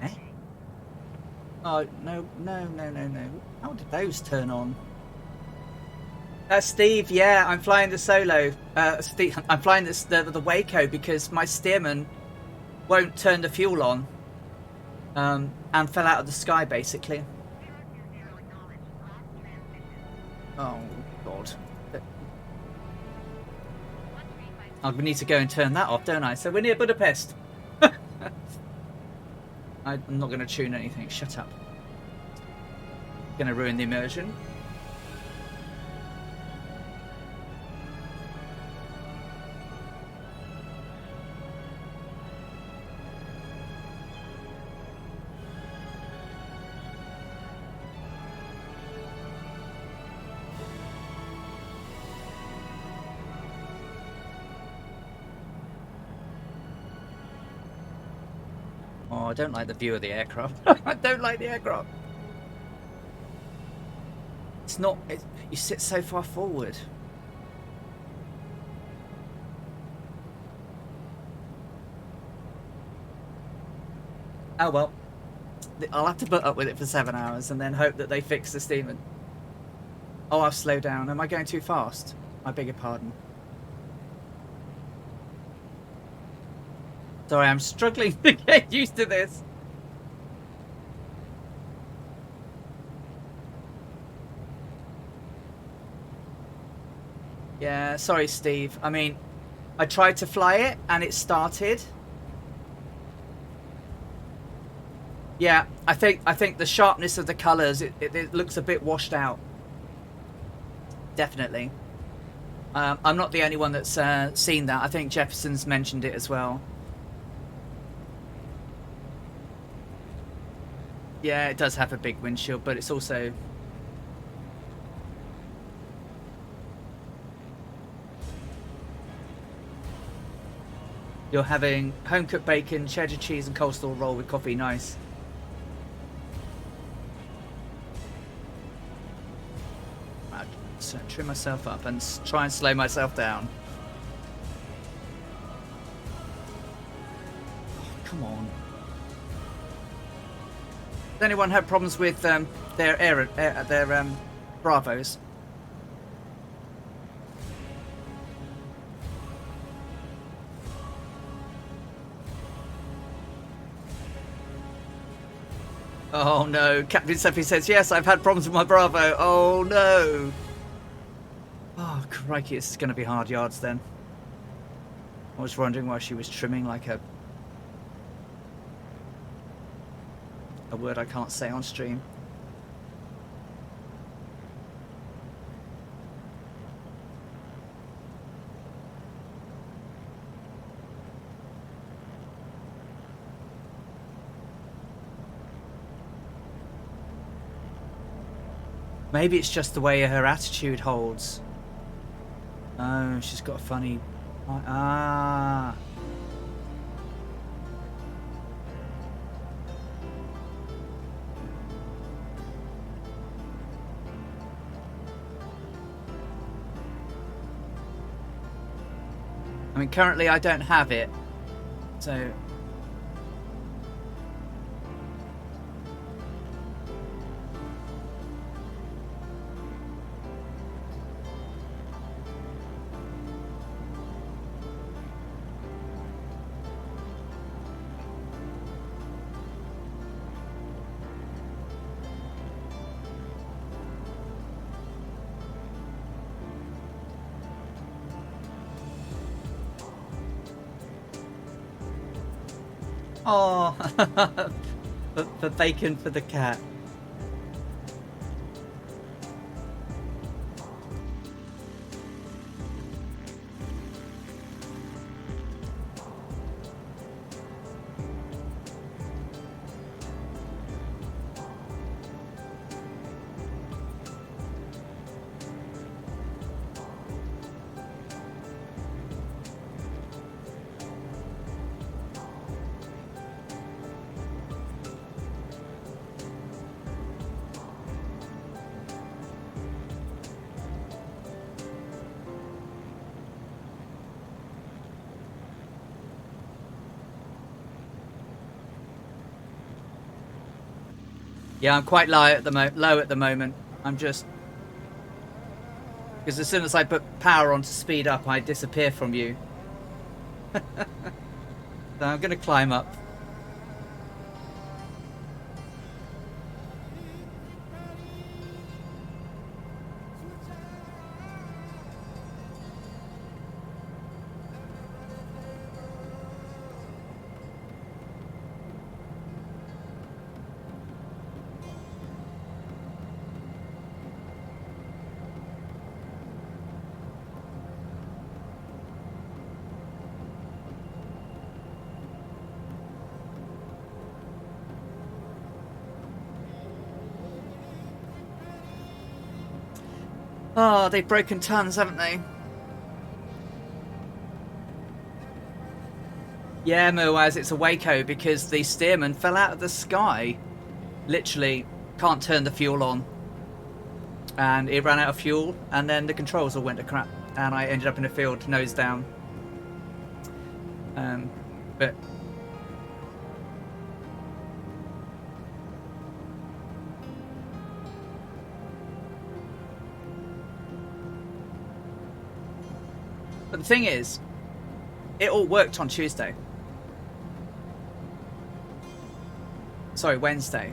Eh? Oh, no. How did those turn on? Steve, yeah, I'm flying the Solo. Steve, I'm flying the Waco because my steerman won't turn the fuel on. And fell out of the sky, basically. Oh, God. I need to go and turn that off, don't I? So we're near Budapest. I'm not going to tune anything. Shut up. Going to ruin the immersion. Oh, I don't like the view of the aircraft. I don't like the aircraft. It's not... you sit so far forward. Oh, well. I'll have to put up with it for 7 hours and then hope that they fix the steaming. Oh, I've slowed down. Am I going too fast? I beg your pardon. Sorry, I'm struggling to get used to this. Yeah, sorry, Steve. I mean, I tried to fly it and it started. Yeah, I think the sharpness of the colours, it looks a bit washed out. Definitely. I'm not the only one that's seen that. I think Jefferson's mentioned it as well. Yeah, it does have a big windshield, but it's also... You're having home-cooked bacon, cheddar cheese and coleslaw roll with coffee. Nice. Right, so trim myself up and try and slow myself down. Oh, come on. Has anyone had problems with their Bravos? Oh no, Captain Seffy says, yes, I've had problems with my Bravo. Oh no. Oh crikey, it's going to be hard yards then. I was wondering why she was trimming like a word I can't say on stream. Maybe it's just the way her attitude holds. Oh, she's got a funny... Ah. I mean, currently I don't have it, so... Oh, the bacon for the cat. Yeah, I'm quite low at the moment. I'm just... Because as soon as I put power on to speed up, I disappear from you. So I'm going to climb up. Oh, they've broken tons, haven't they? Yeah, Moaz, it's a Waco because the steerman fell out of the sky. Literally, can't turn the fuel on. And it ran out of fuel, and then the controls all went to crap. And I ended up in a field, nose down. But... But the thing is, it all worked on Tuesday. Sorry, Wednesday.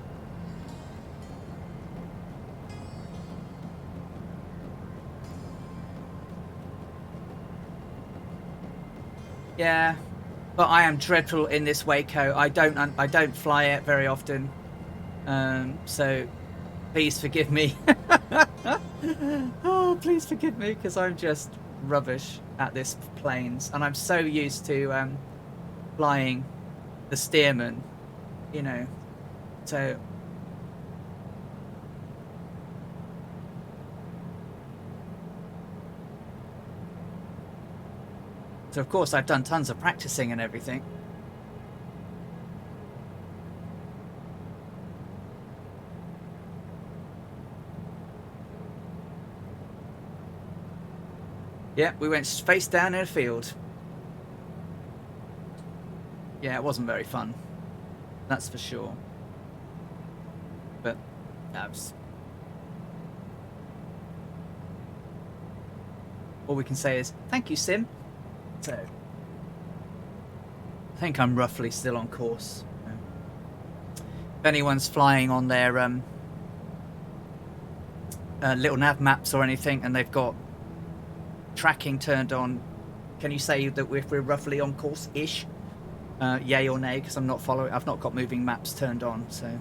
Yeah, but I am dreadful in this Waco. I don't fly it very often. So please forgive me. Oh, please forgive me, because I'm just rubbish at this planes, and I'm so used to flying the steerman, you know. So of course I've done tons of practicing and everything. Yeah, we went face down in a field. Yeah, it wasn't very fun. That's for sure. But all we can say is thank you, Sim. So I think I'm roughly still on course. If anyone's flying on their little nav maps or anything, and they've got tracking turned on, can you say that if we're roughly on course-ish? Yay or nay? Because I'm not following. I've not got moving maps turned on, so.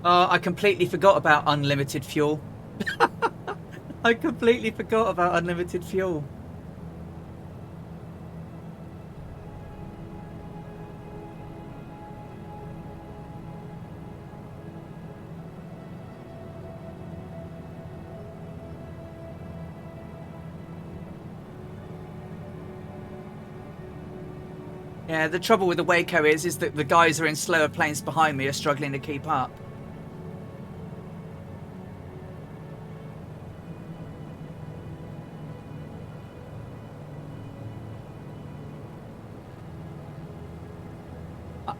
I completely forgot about unlimited fuel. I completely forgot about unlimited fuel. Yeah, the trouble with the Waco is that the guys who are in slower planes behind me are struggling to keep up.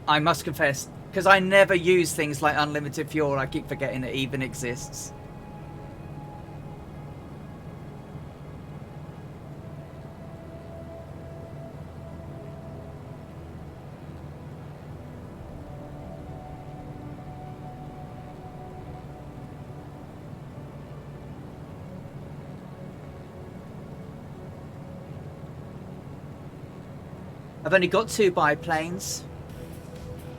I must confess, because I never use things like unlimited fuel, I keep forgetting it even exists. I've only got 2 biplanes.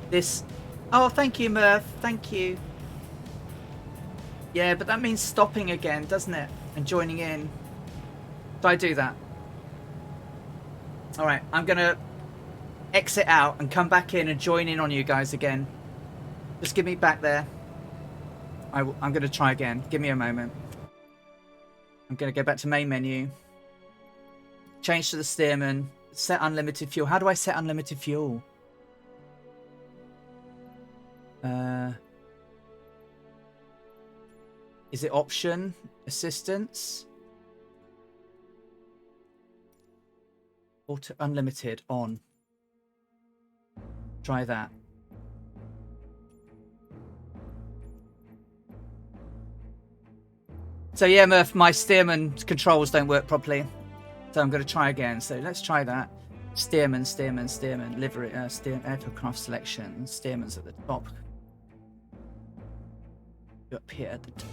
This... Oh, thank you, Murph. Thank you. Yeah, but that means stopping again, doesn't it? And joining in. Do I do that? Alright, I'm going to exit out and come back in and join in on you guys again. Just give me back there. I'm going to try again. Give me a moment. I'm going to go back to main menu. Change to the steerman. Set unlimited fuel. How do I set unlimited fuel? Is it option? Assistance? Auto unlimited on. Try that. So yeah, Murph, my steerman controls don't work properly. So I'm going to try again. So let's try that. Steerman, steerman, steerman, livery, aircraft selection. Steerman's at the top. Up here at the top.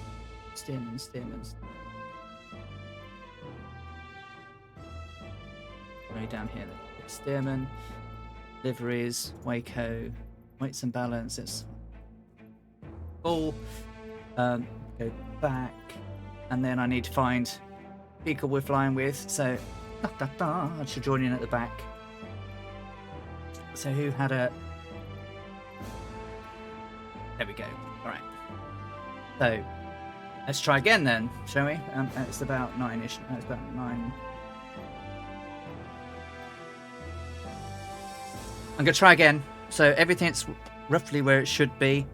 Steerman, steerman. Way down here. Steerman, liveries, Waco, weights and balances. Full. Go back, and then I need to find vehicle we're flying with. So I should join in at the back. So who had a... There we go. All right. So let's try again then, shall we? It's about 9-ish. It's about 9. I'm going to try again. So everything's roughly where it should be.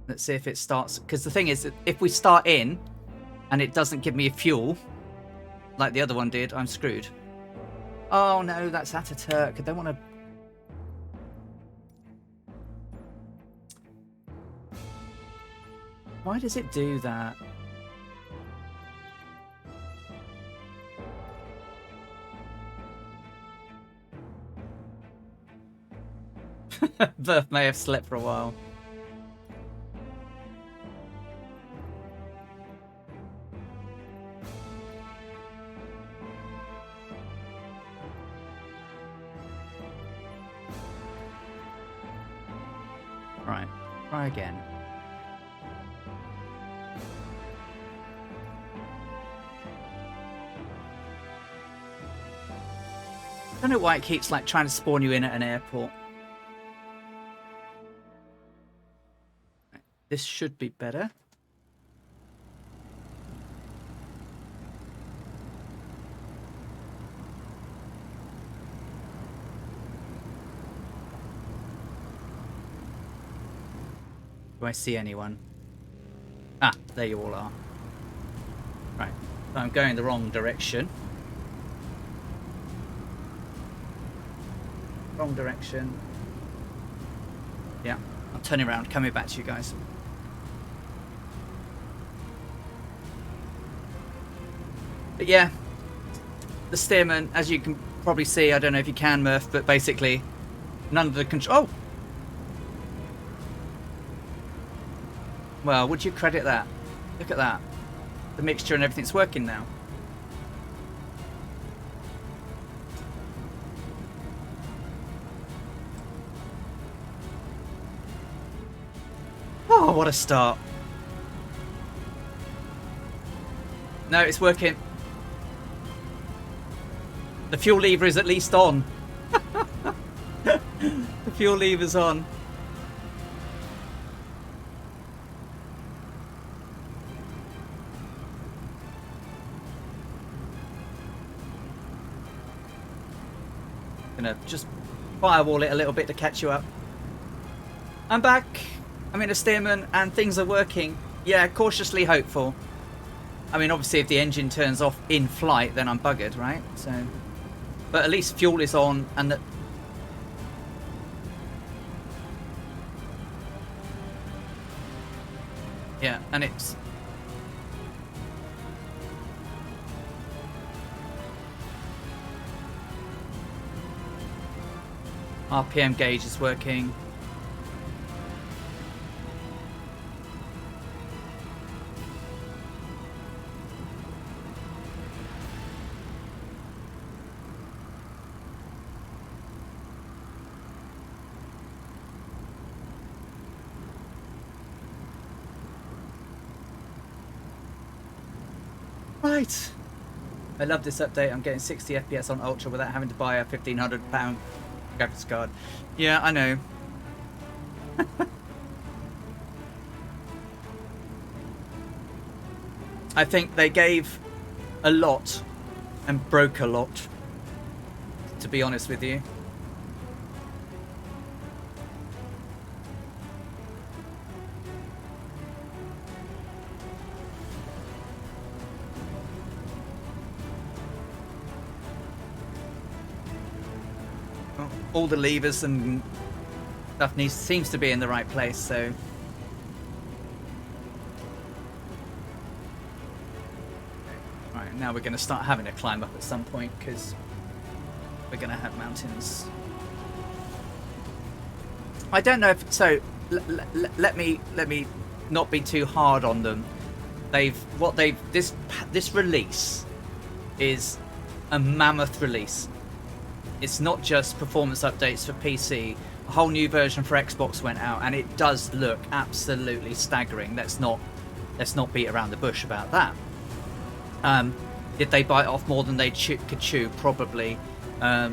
Let's see if it starts. Because the thing is, that if we start in and it doesn't give me a fuel, like the other one did, I'm screwed. Oh no, that's Ataturk. I don't want to... Why does it do that? Birth may have slept for a while. Right, try again. I don't know why it keeps like trying to spawn you in at an airport. This should be better. Do I see anyone? Ah, there you all are. Right, so I'm going the wrong direction. Wrong direction. Yeah, I'm turning around, coming back to you guys. But yeah, the steerman, as you can probably see, I don't know if you can, Murph, but basically none of the control... Oh! Well, would you credit that? Look at that. The mixture and everything's working now. Oh, what a start. No, it's working. The fuel lever is at least on. The fuel lever's on. Gonna just firewall it a little bit to catch you up. I'm back. I'm in a Stearman and things are working. Yeah, cautiously hopeful. I mean, obviously, if the engine turns off in flight, then I'm buggered, right? So, but at least fuel is on, and that. Yeah, and it's. RPM gauge is working. Right. I love this update. I'm getting 60 FPS on Ultra without having to buy a £1,500 graphics card. Yeah, I know. I think they gave a lot and broke a lot, to be honest with you. All the levers and stuff seems to be in the right place, so right, now we're going to start having to climb up at some point because we're going to have mountains. I don't know if so. Let me not be too hard on them. This release is a mammoth release. It's not just performance updates for PC. A whole new version for Xbox went out, and it does look absolutely staggering. Let's not beat around the bush about that. Did they bite off more than they could chew? Probably. I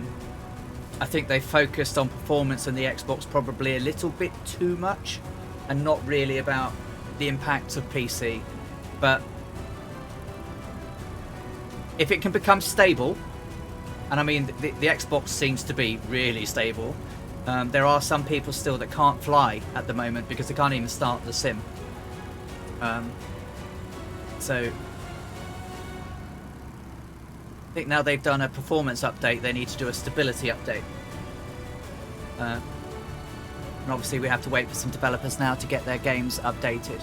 think they focused on performance and the Xbox probably a little bit too much, and not really about the impact of PC. But if it can become stable. And I mean, the Xbox seems to be really stable. There are some people still that can't fly at the moment because they can't even start the sim. So I think now they've done a performance update, they need to do a stability update. And obviously we have to wait for some developers now to get their games updated.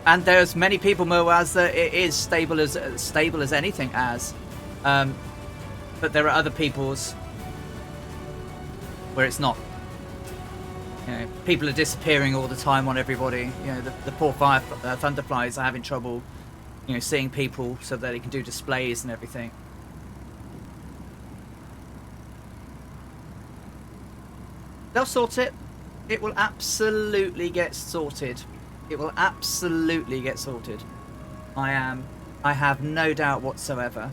And there's many people, Moaz, that it is stable as anything as, but there are other people's where it's not. You know, people are disappearing all the time on everybody. You know, the poor Thunderflies are having trouble, you know, seeing people so that they can do displays and everything. They'll sort it. It will absolutely get sorted. It will absolutely get sorted. I have no doubt whatsoever.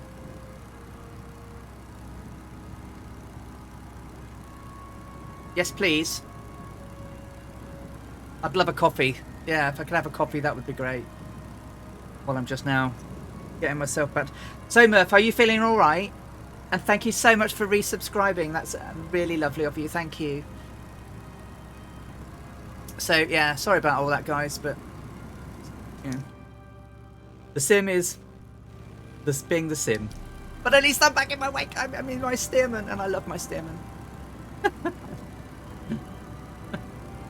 Yes, please. I'd love a coffee. Yeah, if I could have a coffee, that would be great. Well, I'm just now getting myself back. So, Murph, are you feeling all right? And thank you so much for resubscribing. That's really lovely of you. Thank you. So, yeah, sorry about all that, guys, but, you know, the sim is being the sim. But at least I'm back in my wake. I'm in my Stearman, and I love my Stearman.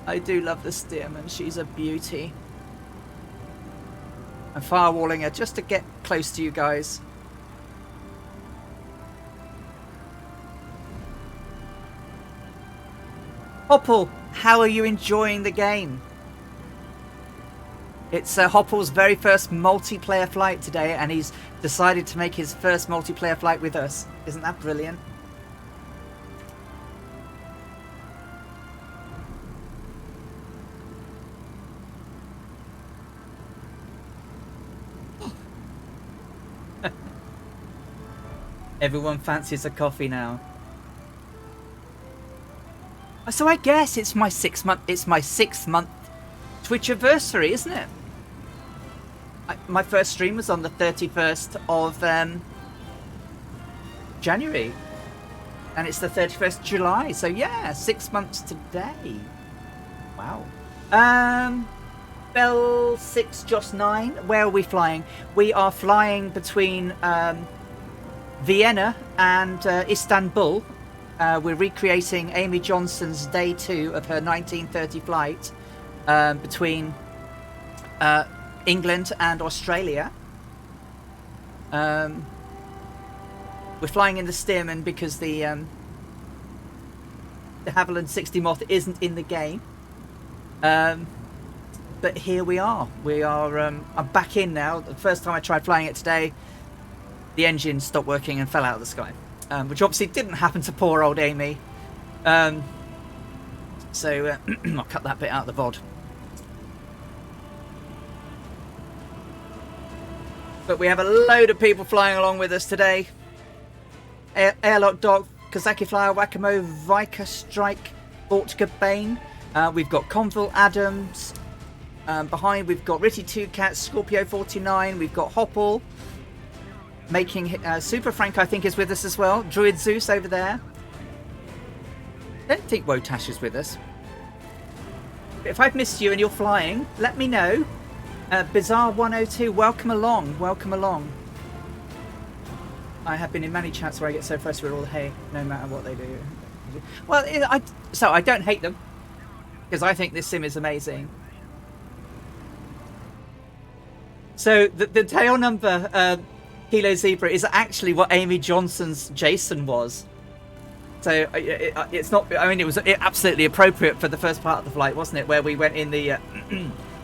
I do love the Stearman. She's a beauty. I'm firewalling her just to get close to you guys. Hopple, how are you enjoying the game? It's Hopple's very first multiplayer flight today, and he's decided to make his first multiplayer flight with us. Isn't that brilliant? Everyone fancies a coffee now. So I guess it's my 6 month. It's my 6 month Twitch anniversary, isn't it? My first stream was on the 31st of January, and it's the 31st July. So yeah, 6 months today. Wow. Bell 6 Joss 9. Where are we flying? We are flying between Vienna and Istanbul. We're recreating Amy Johnson's day 2 of her 1930 flight between England and Australia. We're flying in the Stearman because the de Havilland 60 Moth isn't in the game. But here we are. I'm back in now. The first time I tried flying it today, the engine stopped working and fell out of the sky, which obviously didn't happen to poor old Amy. So I'll cut that bit out of the VOD. But we have a load of people flying along with us today. Airlock Doc, Kazaki Flyer, Wakamo, Viker Strike, Vortica Bane. We've got Conville Adams. Behind we've got Ritty Two Cats, Scorpio 49. We've got Hopple. Making Super Frank, I think, is with us as well. Druid Zeus over there. Don't think Wotash is with us. If I've missed you and you're flying, let me know. Bizarre 102, welcome along, welcome along. I have been in many chats where I get so frustrated with all the hate, no matter what they do. Well, I don't hate them, because I think this sim is amazing. So the tail number Kilo Zebra is actually what Amy Johnson's Jason was. So it's not. I mean, it was absolutely appropriate for the first part of the flight, wasn't it? Where we went in the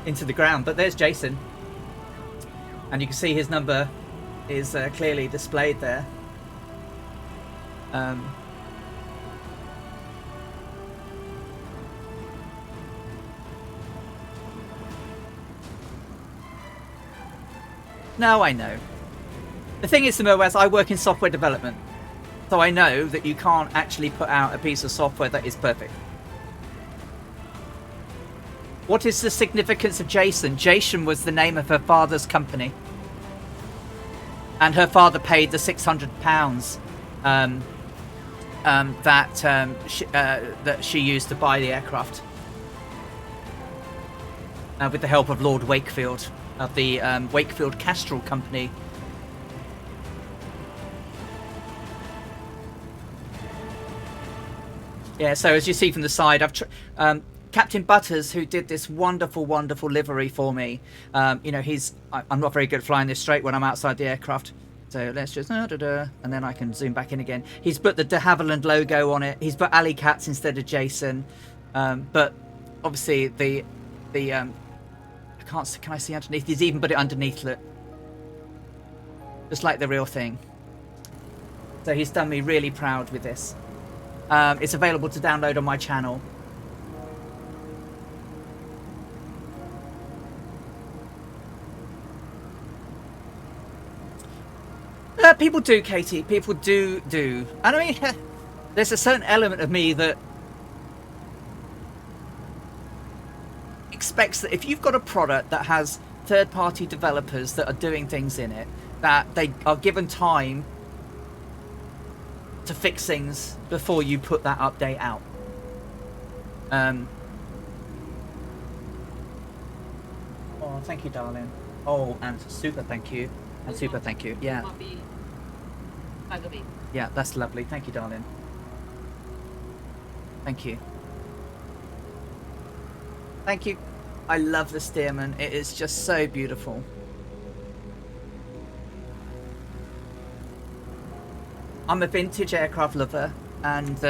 into the ground. But there's Jason, and you can see his number is clearly displayed there. No, I know. The thing is, Samuel West, I work in software development, so I know that you can't actually put out a piece of software that is perfect. What is the significance of Jason? Jason was the name of her father's company, and her father paid the £600 that she used to buy the aircraft, with the help of Lord Wakefield of the Wakefield Castrol Company. Yeah, so as you see from the side, I've Captain Butters, who did this wonderful, wonderful livery for me. You know, I'm not very good at flying this straight when I'm outside the aircraft. So let's just and then I can zoom back in again. He's put the de Havilland logo on it. He's put Alley Cats instead of Jason. But obviously can I see underneath? He's even put it underneath it, just like the real thing. So he's done me really proud with this. It's available to download on my channel. People do, Katie. People do. And I mean, there's a certain element of me that expects that if you've got a product that has third-party developers that are doing things in it, that they are given time to fix things before you put that update out. Oh, thank you, darling. Oh, and super thank you. And super thank you. Yeah. Yeah, that's lovely. Thank you, darling. Thank you. Thank you. I love the Stearman. It is just so beautiful. I'm a vintage aircraft lover, and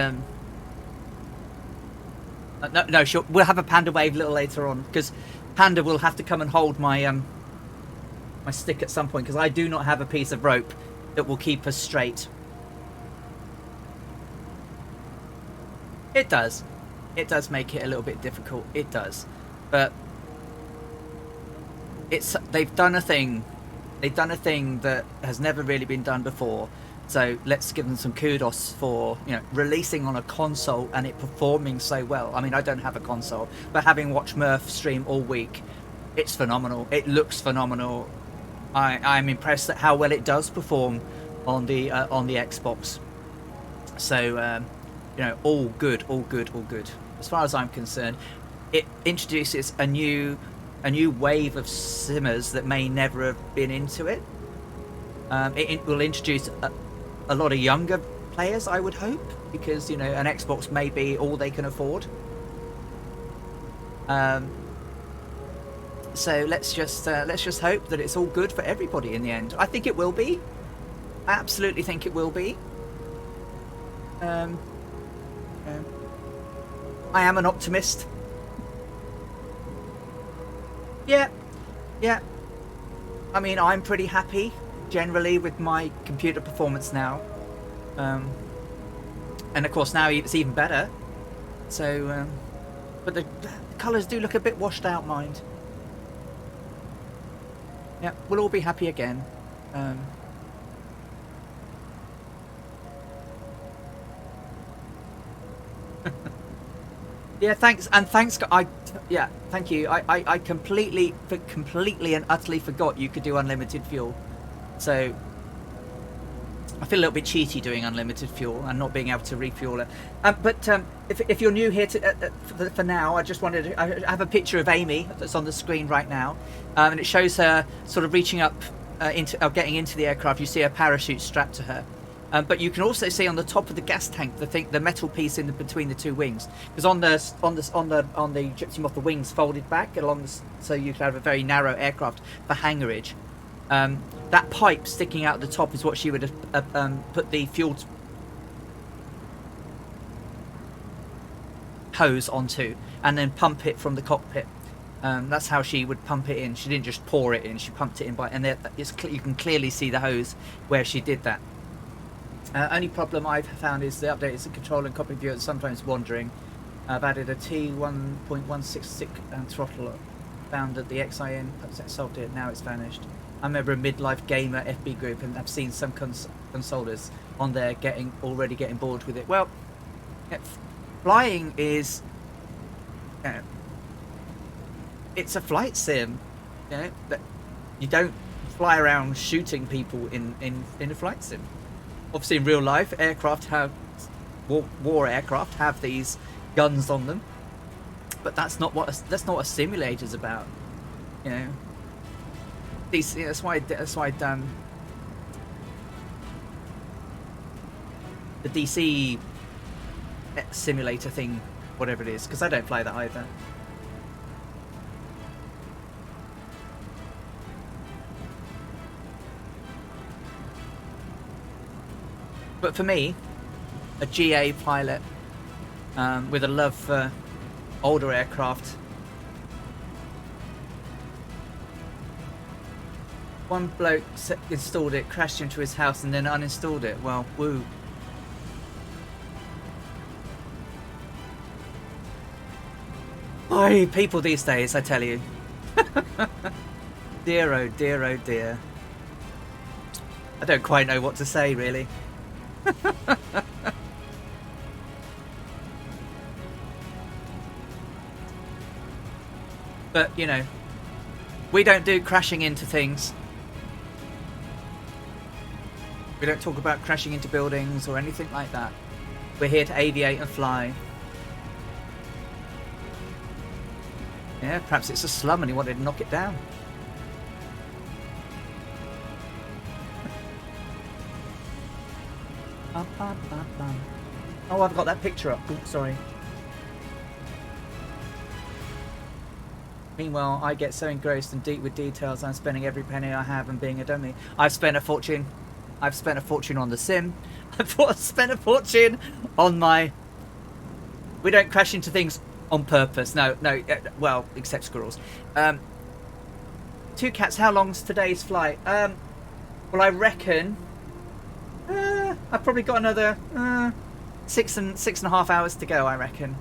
no, sure, we'll have a Panda wave a little later on, because Panda will have to come and hold my my stick at some point, because I do not have a piece of rope that will keep us straight. It does make it a little bit difficult. It does, but they've done a thing that has never really been done before. So let's give them some kudos for, you know, releasing on a console and it performing so well. I mean, I don't have a console, but having watched Murph stream all week, it's phenomenal. It looks phenomenal. I'm impressed at how well it does perform on the Xbox. So you know, all good, all good, all good. As far as I'm concerned, it introduces a new wave of simmers that may never have been into it. It will introduce a lot of younger players, I would hope, because you know an Xbox may be all they can afford. So let's just hope that it's all good for everybody in the end. I think it will be. I absolutely think it will be. I am an optimist. Yeah, yeah. I mean, I'm pretty happy generally with my computer performance now. And of course now it's even better. So, but the colours do look a bit washed out, mind. Yeah, we'll all be happy again. Yeah, thanks, and thanks. Yeah, thank you. I completely and utterly forgot you could do unlimited fuel. So I feel a little bit cheaty doing unlimited fuel and not being able to refuel it. But if you're new here for now, I just wanted to. I have a picture of Amy that's on the screen right now, and it shows her sort of reaching up getting into the aircraft. You see her parachute strapped to her. But you can also see on the top of the gas tank the metal piece in between the two wings, because on the Gypsy Moth the wings folded back along so you could have a very narrow aircraft for hangarage. That pipe sticking out the top is what she would have put the fuel hose onto, and then pump it from the cockpit. That's how she would pump it in. She didn't just pour it in; she pumped it in you can clearly see the hose where she did that. Only problem I've found is the update is the control and cockpit view is sometimes wandering. I've added a T1.166 throttle. Found that the XIN solved it. Now it's vanished. I remember a midlife gamer FB group, and I've seen some consolers on there already getting bored with it. Well, flying is, it's a flight sim. That you don't fly around shooting people in a flight sim. Obviously, in real life, war aircraft have these guns on them, but that's not what a simulator's about. You know, that's why the DC simulator thing, whatever it is, because I don't fly that either. But for me, a GA pilot with a love for older aircraft. One bloke installed it, crashed into his house, and then uninstalled it. Well, woo. Oi, people these days, I tell you. Dear, oh dear, oh dear. I don't quite know what to say, really. But, you know, we don't do crashing into things. We don't talk about crashing into buildings or anything like that. We're here to aviate and fly. Yeah, perhaps it's a slum and he wanted to knock it down. Oh, I've got that picture up. Oops, sorry. Meanwhile, I get so engrossed and deep with details, I'm spending every penny I have and being a dummy. I've spent a fortune. I've spent a fortune on the sim. I've spent a fortune on my... We don't crash into things on purpose. No, well, except squirrels. Two cats, how long's today's flight? Well, I reckon... I've probably got another 6.5 hours to go, I reckon.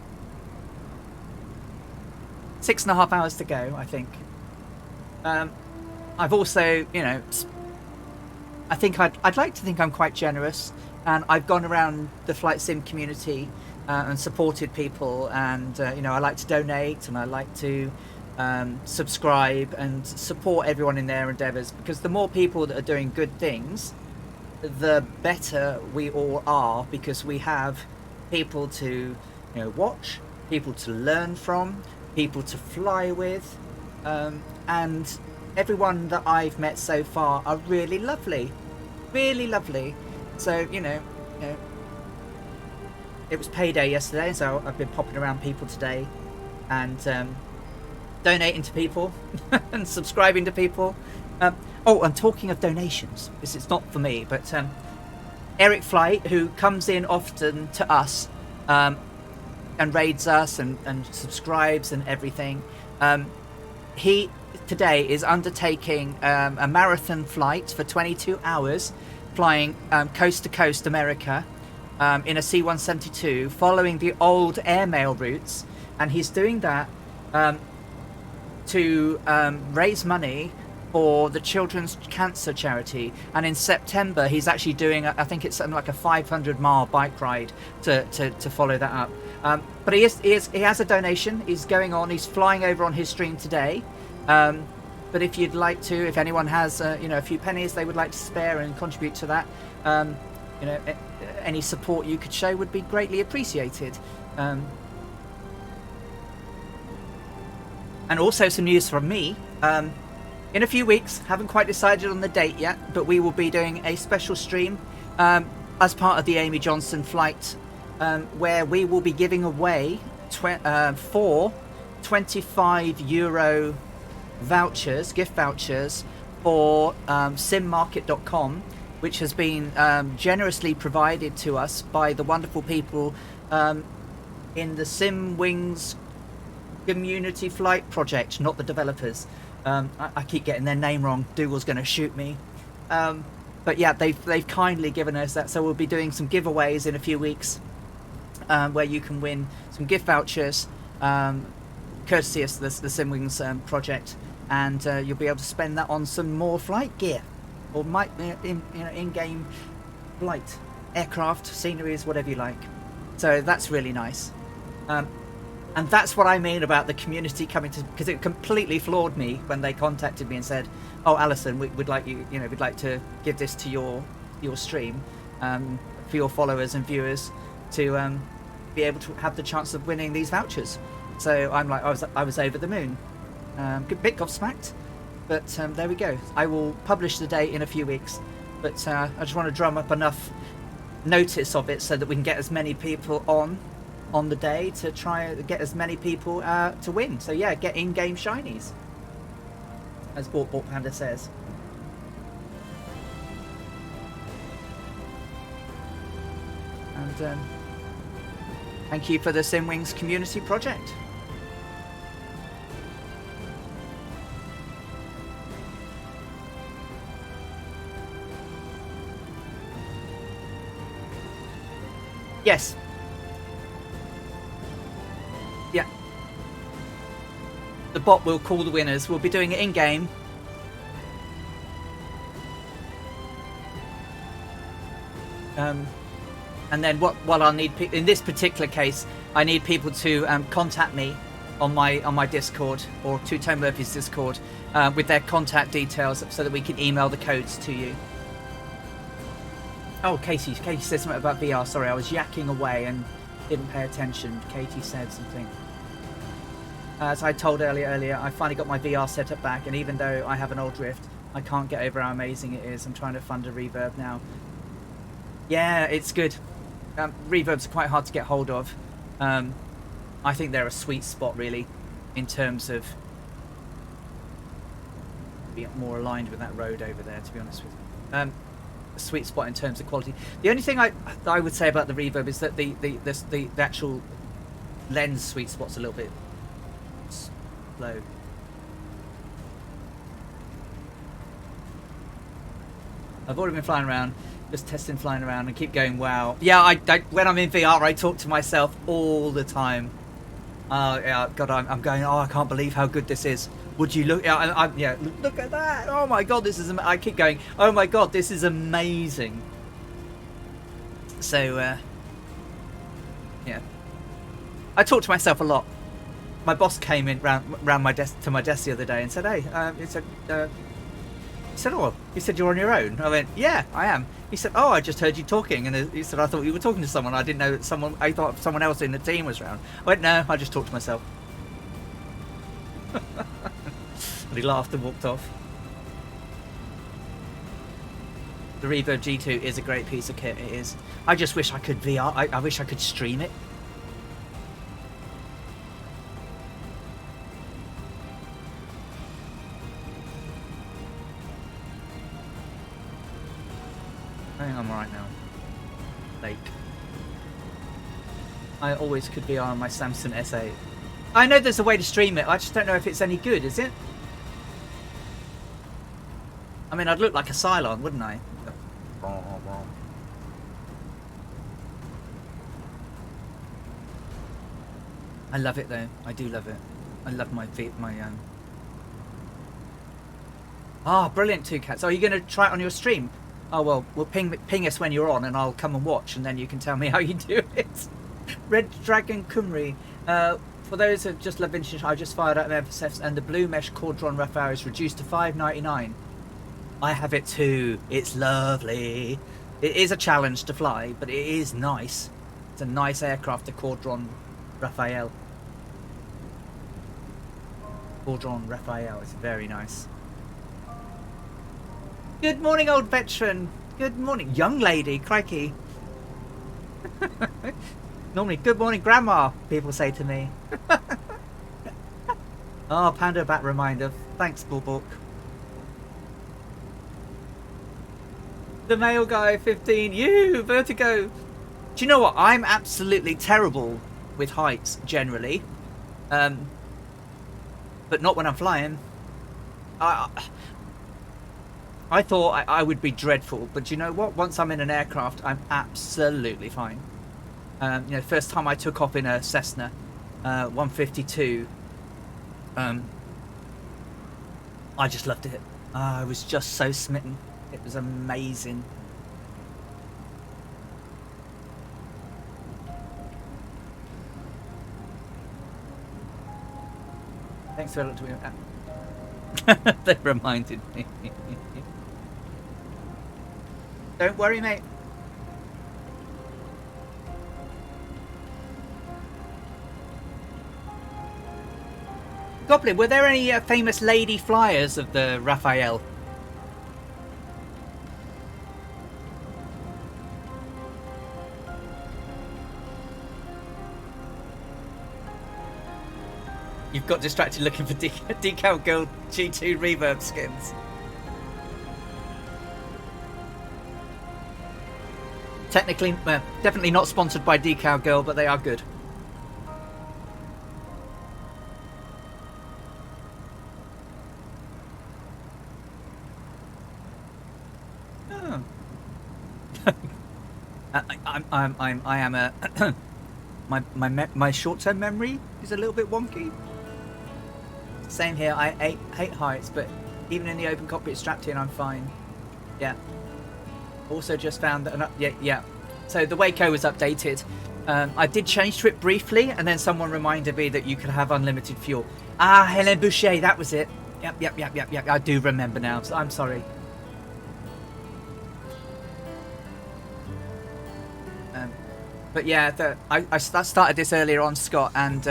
6.5 hours to go, I think. I've also, you know, I think I'd like to think I'm quite generous, and I've gone around the flight sim community and supported people, and you know, I like to donate, and I like to subscribe and support everyone in their endeavors, because the more people that are doing good things, the better we all are, because we have people to watch, people to learn from, people to fly with, and everyone that I've met so far are really lovely, really lovely. So it was payday yesterday, so I've been popping around people today and donating to people and subscribing to people. Oh, and talking of donations, this is not for me, but Eric Flight, who comes in often to us and raids us and subscribes and everything, he today is undertaking a marathon flight for 22 hours, flying coast to coast America in a C-172, following the old airmail routes, and he's doing that to raise money for the Children's Cancer Charity. And in September he's actually doing I think it's something like a 500-mile bike ride to follow that up. But he has a donation. He's going on. He's flying over on his stream today. But if you'd like to, if anyone has a few pennies they would like to spare and contribute to that, any support you could show would be greatly appreciated. And also some news from me. In a few weeks, haven't quite decided on the date yet, but we will be doing a special stream as part of the Amy Johnson flight, where we will be giving away 4 €25 vouchers, gift vouchers for simmarket.com, which has been generously provided to us by the wonderful people in the Sim Wings Community Flight Project, not the developers. I keep getting their name wrong. Dougal's going to shoot me. But yeah, they've kindly given us that, so we'll be doing some giveaways in a few weeks, where you can win some gift vouchers, courtesy of the Simwings project, and you'll be able to spend that on some more flight gear, or in-game flight, aircraft, sceneries, whatever you like. So that's really nice. And that's what I mean about the community coming to, because it completely floored me when they contacted me and said, "Oh, Alison, we'd like we'd like to give this to your stream, for your followers and viewers to be able to have the chance of winning these vouchers." So I'm like, I was over the moon, bit gobsmacked, but there we go. I will publish the date in a few weeks, but I just want to drum up enough notice of it so that we can get as many people on the day to try and get as many people to win. So yeah, get in-game shinies, as Bort Panda says. And thank you for the Simwings Community Project. Yes. Yeah. The bot will call the winners. We'll be doing it in-game. And then what I'll need, in this particular case, I need people to contact me on my Discord, or to Tone Murphy's Discord, with their contact details, so that we can email the codes to you. Oh, Katie said something about VR. Sorry, I was yakking away and didn't pay attention. Katie said something. As I told earlier, I finally got my VR setup back, and even though I have an old Rift, I can't get over how amazing it is. I'm trying to fund a reverb now. Yeah, it's good. Reverbs are quite hard to get hold of. I think they're a sweet spot, really, in terms of being more aligned with that road over there, to be honest with you. A sweet spot in terms of quality. The only thing I would say about the reverb is that the actual lens sweet spot's a little bit slow. I've already been flying around, just testing flying around, and keep going, wow. Yeah, I when I'm in VR, I talk to myself all the time. Yeah, God, I'm going, oh, I can't believe how good this is. Would you look? Yeah, look at that! Oh my God, this is. I keep going. Oh my God, this is amazing. So, yeah, I talk to myself a lot. My boss came in round my desk to my desk the other day and said, "Hey," he said, "Oh," he said, "You're on your own." I went, "Yeah, I am." He said, "Oh, I just heard you talking," and he said, "I thought you were talking to someone. I didn't know that someone. I thought someone else in the team was around." I went, "No, I just talked to myself." And he laughed and walked off. The Reverb G2 is a great piece of kit. It is. I just wish I could VR. I wish I could stream it. I think I'm alright now. Lake. I always could VR on my Samsung S8. I know there's a way to stream it. I just don't know if it's any good, is it? I mean, I'd look like a Cylon, wouldn't I? I love it though. I do love it. I love my Ah, brilliant, Two Cats. Are you going to try it on your stream? Oh well, ping us when you're on, and I'll come and watch, and then you can tell me how you do it. Red Dragon Cymru. For those who just love vintage, I just fired up MFSFs, and the blue mesh Cordron Raphael is reduced to $5.99. I have it too. It's lovely. It is a challenge to fly, but it is nice. It's a nice aircraft, the Cordron Raphael. Cordron Raphael is very nice. Good morning, old veteran. Good morning, young lady. Crikey. Normally, good morning, grandma, people say to me. Oh, Panda Bat reminder. Thanks, Bulbok. The male guy, 15. You, vertigo. Do you know what? I'm absolutely terrible with heights, generally. But not when I'm flying. I thought I would be dreadful, but you know what? Once I'm in an aircraft, I'm absolutely fine. You know, first time I took off in a Cessna 152, I just loved it. I was just so smitten. It was amazing. Thanks for looking at me. They reminded me. Don't worry, mate. Goblin, were there any famous lady flyers of the Raphael? You've got distracted looking for Decal Girl G2 reverb skins. Technically, definitely not sponsored by Decal Girl, but they are good. Oh. I am a my short-term memory is a little bit wonky. Same here. I hate heights, but even in the open cockpit strapped in, I'm fine. Yeah. Also just found that, yeah. So the Waco was updated. I did change to it briefly, and then someone reminded me that you could have unlimited fuel. Ah, Hélène Boucher, that was it. Yep. I do remember now. So I'm sorry. But yeah, I started this earlier on, Scott, and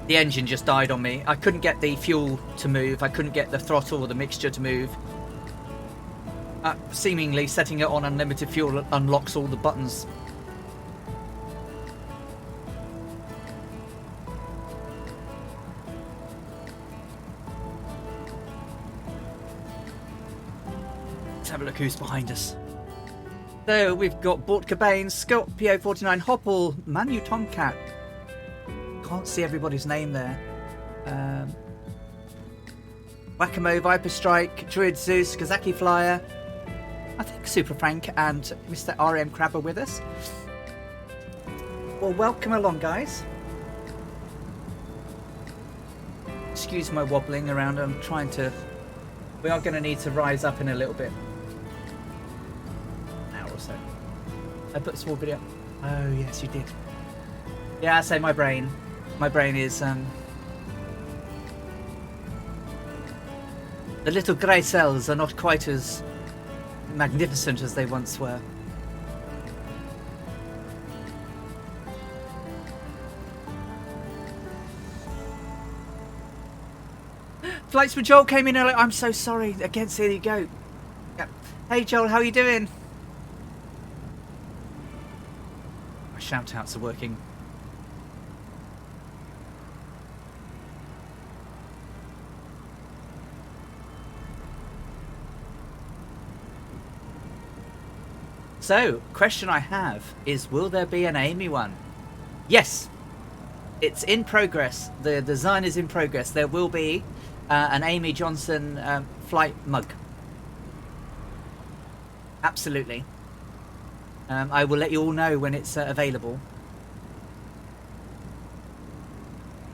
the engine just died on me. I couldn't get the fuel to move. I couldn't get the throttle or the mixture to move. Seemingly setting it on unlimited fuel unlocks all the buttons. Let's have a look who's behind us. So we've got Bort Cobain, Scott PO49, Hopple, Manu Tomcat. Can't see everybody's name there. Whack-A-Mo, Viper Strike, Druid Zeus, Kazaki Flyer. I think Super Frank and Mr. RM Crab are with us. Well, welcome along, guys. Excuse my wobbling around. I'm trying to... We are going to need to rise up in a little bit. So I put a small video. Oh yes, you did. Yeah, I say my brain. My brain is the little grey cells are not quite as magnificent as they once were. Flights with Joel came in early. I'm so sorry. Again, here you go. Yep. Hey Joel, how are you doing? My shout outs are working. So, question I have is, will there be an Amy one? Yes, it's in progress. The design is in progress. There will be an Amy Johnson flight mug. Absolutely. I will let you all know when it's available.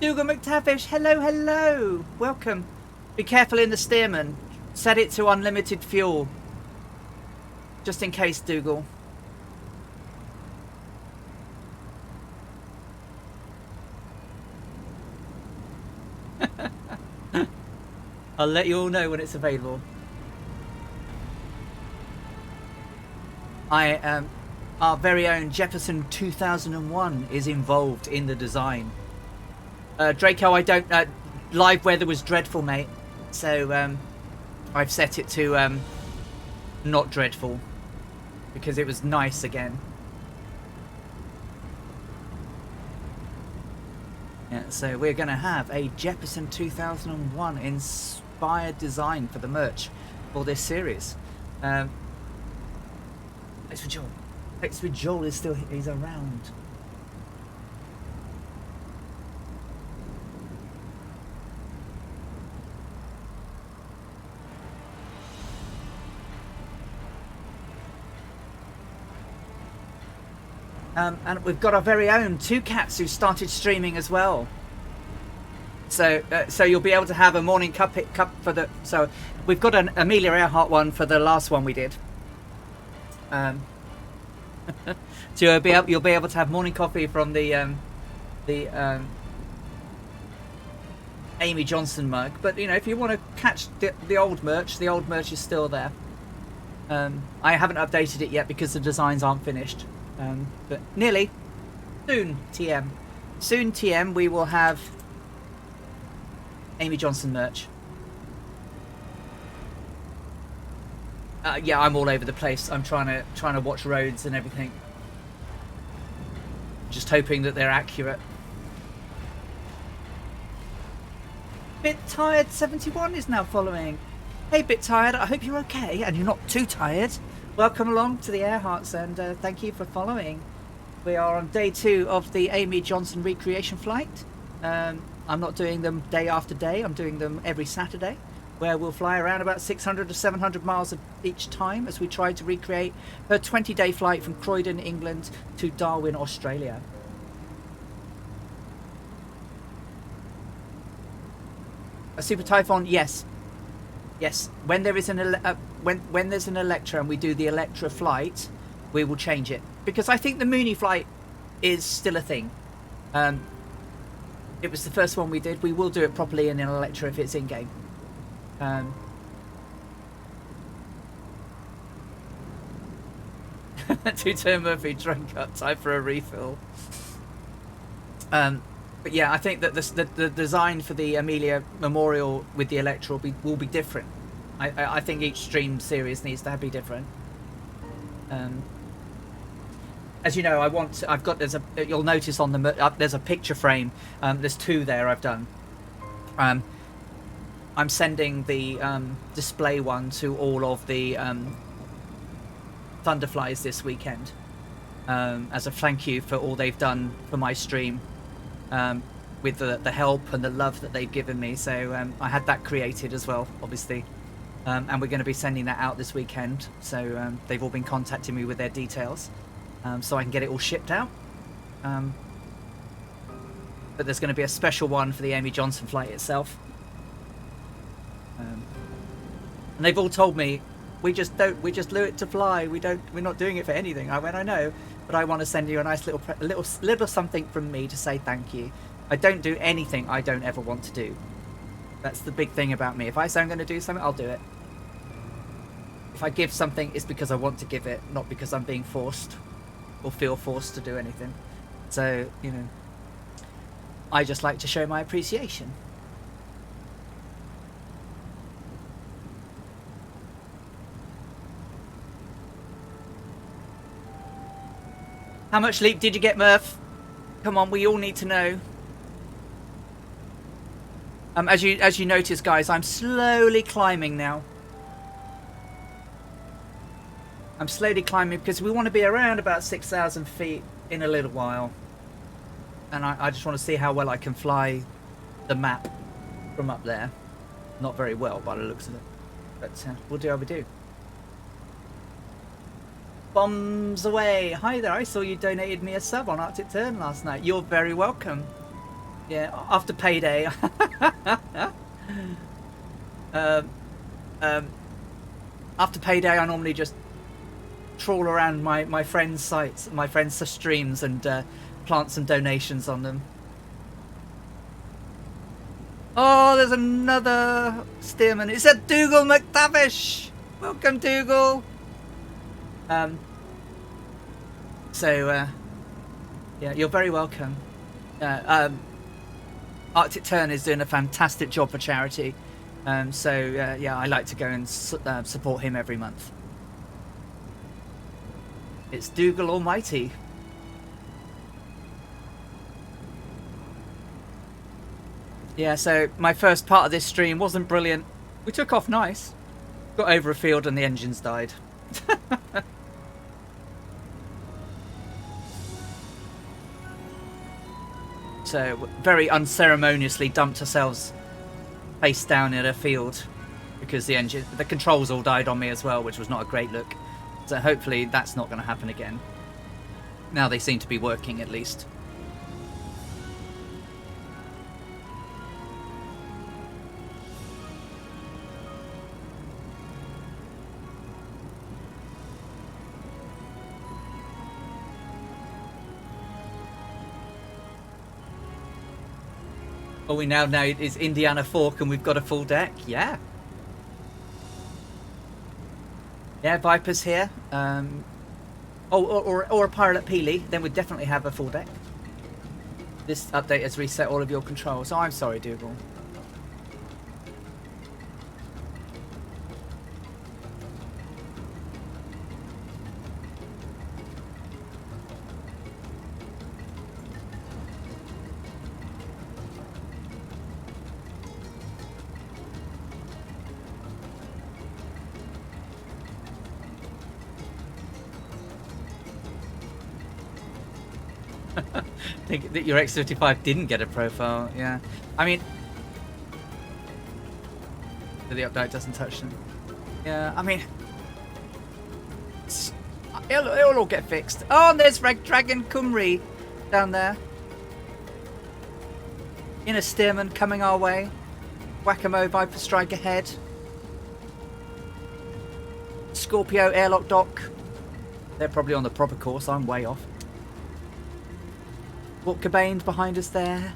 Dougal McTavish, hello, hello. Welcome. Be careful in the Stearman. Set it to unlimited fuel. Just in case, Dougal. I'll let you all know when it's available. Our very own Jefferson 2001 is involved in the design. Draco, I don't... live weather was dreadful, mate. So I've set it to not dreadful. Because it was nice again. Yeah, so we're going to have a Jefferson 2001 inspired design for the merch for this series. Thanks for Joel. Thanks for Joel is still he's around. And we've got our very own Two Cats who started streaming as well. So you'll be able to have a morning cup for the. So we've got an Amelia Earhart one for the last one we did. So you'll be able to have morning coffee from the Amy Johnson mug. But you know, if you want to catch the old merch is still there. I haven't updated it yet because the designs aren't finished. But nearly. Soon, TM. Soon, TM, we will have Amy Johnson merch. Yeah, I'm all over the place. I'm trying to watch roads and everything. Just hoping that they're accurate. Bit Tired 71 is now following. Hey, Bit Tired, I hope you're okay and you're not too tired. Welcome along to the Earharts and thank you for following. We are on day 2 of the Amy Johnson recreation flight. I'm not doing them day after day, I'm doing them every Saturday, where we'll fly around about 600 to 700 miles each time as we try to recreate her 20-day flight from Croydon, England to Darwin, Australia. A Super Typhon, yes. Yes, when there is when there's an Electra and we do the Electra flight, we will change it because I think the Mooney flight is still a thing. It was the first one we did. We will do it properly in an Electra if it's in game. Two-turn Murphy drunk up, time for a refill. But yeah, I think that the design for the Amelia Memorial with the Electra will be different. I think each stream series needs to be different. As you know, you'll notice on the there's a picture frame. There's 2 there I've done. I'm sending the display one to all of the Thunderflies this weekend as a thank you for all they've done for my stream. With the help and the love that they've given me. So I had that created as well, obviously. And we're going to be sending that out this weekend. So they've all been contacting me with their details. So I can get it all shipped out. But there's going to be a special one for the Amy Johnson flight itself. And they've all told me, we just do it to fly. We're not doing it for anything. I know. But I want to send you a nice little something from me to say thank you. I don't do anything I don't ever want to do. That's the big thing about me. If I say I'm going to do something, I'll do it. If I give something, it's because I want to give it, not because I'm being forced or feel forced to do anything. So, you know, I just like to show my appreciation. How much sleep did you get, Murph? Come on, we all need to know. As you notice, guys, I'm slowly climbing now. I'm slowly climbing because we want to be around about 6,000 feet in a little while. And I just want to see how well I can fly the map from up there. Not very well by the looks of it. But we'll do how we do. Bombs away. Hi there, I saw you donated me a sub on Arctic Turn last night. You're very welcome. Yeah, after payday. After payday, I normally just trawl around my friends' sites, my friends' streams, and plant some donations on them. Oh, there's another Stearman. It's a Dougal McTavish. Welcome, Dougal. Yeah, you're very welcome. Arctic Turn is doing a fantastic job for charity. Yeah, I like to go and support him every month. It's Dougal Almighty. Yeah, so my first part of this stream wasn't brilliant. We took off nice. Got over a field and the engines died. So very unceremoniously dumped ourselves face down in a field because the controls all died on me as well, which was not a great look. So hopefully that's not going to happen again. Now they seem to be working at least. All we now know is Indiana Fork and we've got a full deck. Yeah. Yeah, Viper's here. Or a Pirate at Peely. Then we'd definitely have a full deck. This update has reset all of your controls. Oh, I'm sorry, Dougal. I think that your X55 didn't get a profile. Yeah, I mean, the update doesn't touch them. Yeah, I mean, it'll all get fixed. Oh, and there's Red Dragon Cymru down there. In a Stearman coming our way. Whack-a-mo Viper Strike ahead. Scorpio airlock dock. They're probably on the proper course. I'm way off. What Cobain's behind us there?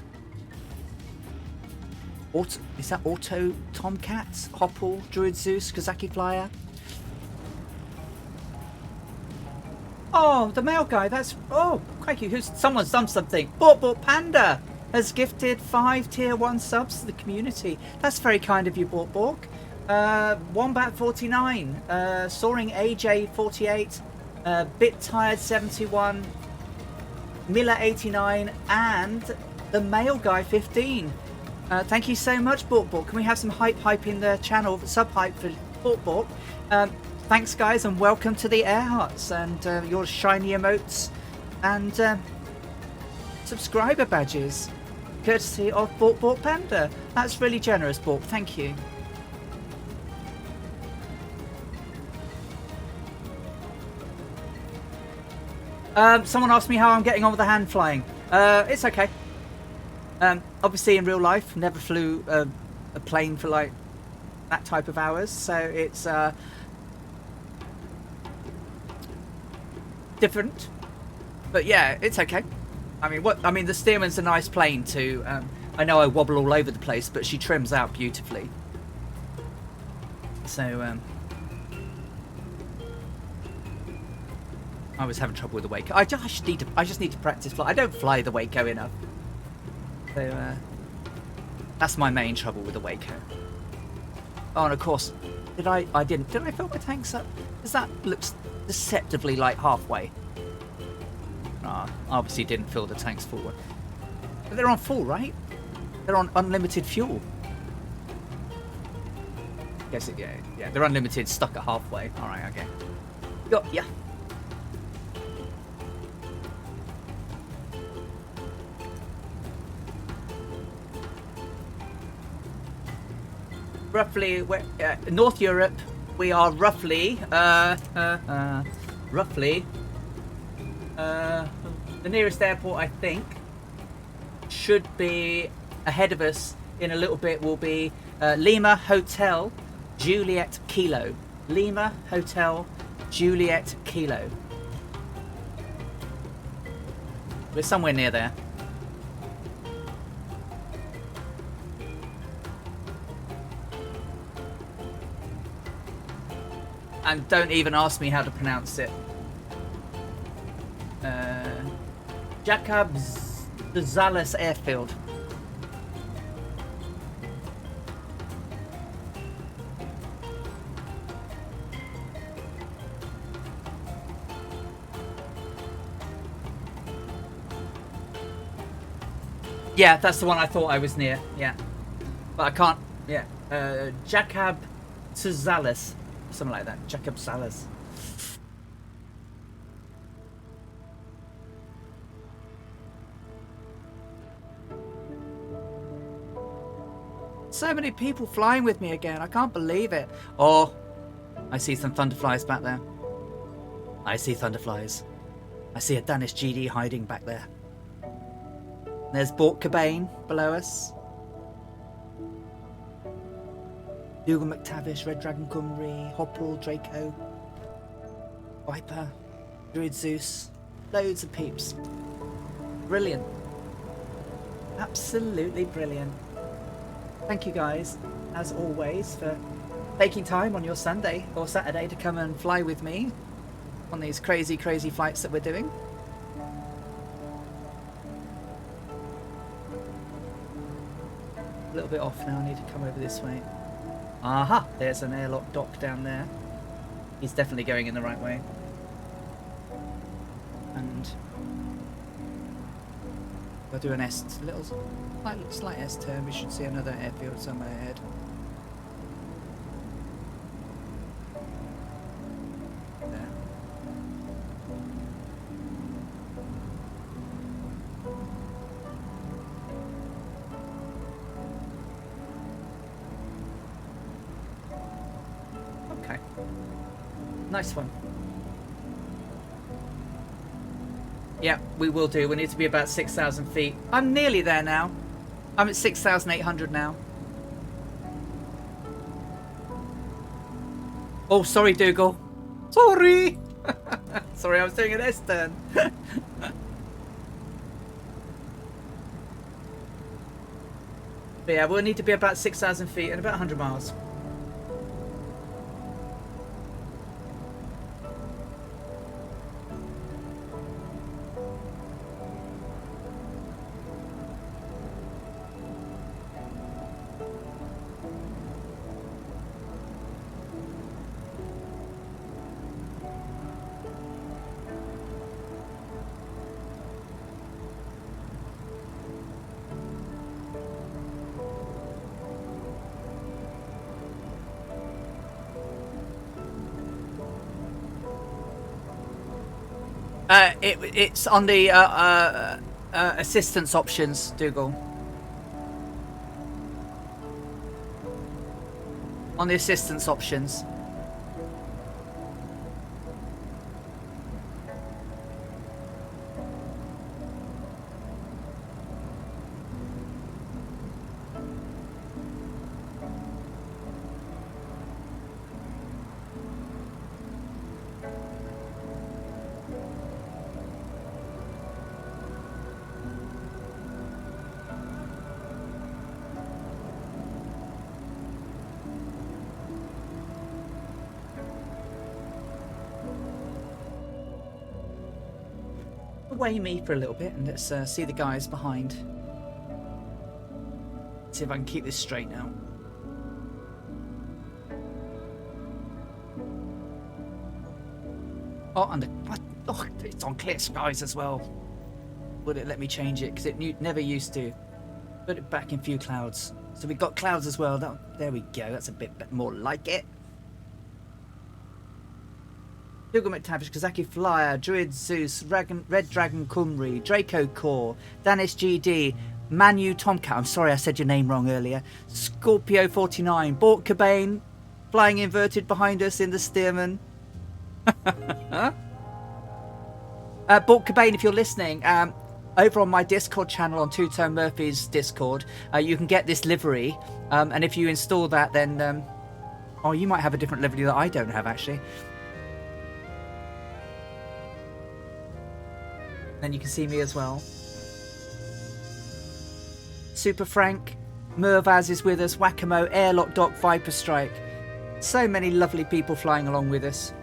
Is that Auto Tomcats? Hopple, Druid Zeus, Kazaki Flyer? Oh, the mail guy. That's crikey! Someone's done something. Bort Panda has gifted 5 tier 1 subs to the community. That's very kind of you, Bort. Wombat 49, Soaring AJ 48, Bit Tired 71. Miller 89 and the Mail Guy 15. Thank you so much, Bort. Can we have some hype in the channel, sub hype for Bort? Thanks, guys, and welcome to the Air Hearts and your shiny emotes and subscriber badges, courtesy of Bort Panda. That's really generous, Bort. Thank you. Someone asked me how I'm getting on with the hand flying. It's okay. Obviously, in real life, never flew a plane for like that type of hours, so it's different. But yeah, it's okay. I mean, what? I mean, the Stearman's a nice plane too. I know I wobble all over the place, but she trims out beautifully. So, I was having trouble with the Waco. I just need to practice fly. I don't fly the Waco enough. So, that's my main trouble with the Waco. Oh, and of course, did I fill my tanks up? Because that looks deceptively like halfway. I obviously didn't fill the tanks full. But they're on full, right? They're on unlimited fuel. Yes, yeah. They're unlimited, stuck at halfway. All right, okay. Got ya. Roughly, North Europe, we are roughly, the nearest airport, I think, should be ahead of us in a little bit, will be Lima Hotel Juliet Kilo. Lima Hotel Juliet Kilo. We're somewhere near there. And don't even ask me how to pronounce it. Jakobs Airfield. Yeah, that's the one I thought I was near. Yeah, but I can't. Yeah, Jakob Suzalis, something like that. Jakob Salas. So many people flying with me again. I can't believe it. Oh, I see some thunderflies back there. I see thunderflies. I see a Danish GD hiding back there. There's Bort Cobain below us. Dougal McTavish, Red Dragon Cymru, Hopple, Draco, Viper, Druid Zeus. Loads of peeps. Brilliant. Absolutely brilliant. Thank you guys, as always, for taking time on your Sunday or Saturday to come and fly with me on these crazy, crazy flights that we're doing. A little bit off now, I need to come over this way. Aha! There's an airlock dock down there. He's definitely going in the right way. And I'll do an slight S turn. We should see another airfield somewhere ahead. There. Okay. Nice one. Yeah, we will do. We need to be about 6,000 feet. I'm nearly there now. I'm at 6,800 now. Oh, sorry, Dougal. Sorry. Sorry, I was doing an S turn. But yeah, we'll need to be about 6,000 feet and about 100 miles. It's on the assistance options, Dougal. On the assistance options. away me for a little bit and let's see the guys behind. See if I can keep this straight now. Oh, and what? Oh, it's on clear skies as well. Would it let me change it? Because it never used to. Put it back in few clouds. So we've got clouds as well. There we go. That's a bit more like it. Gilgamesh Tavish, Kazaki Flyer, Druid Zeus, Red Dragon Kumri, Draco Core, Danish GD, Manu Tomcat. I'm sorry I said your name wrong earlier. Scorpio 49, Bort Cabane, flying inverted behind us in the Stearman. Bort Cabane, if you're listening, over on my Discord channel on Two Tone Murphy's Discord, you can get this livery, and if you install that, then oh, you might have a different livery that I don't have actually. Then you can see me as well. Super Frank, Mervaz is with us, Whack-A-Mo, Airlock Doc, Viper Strike. So many lovely people flying along with us.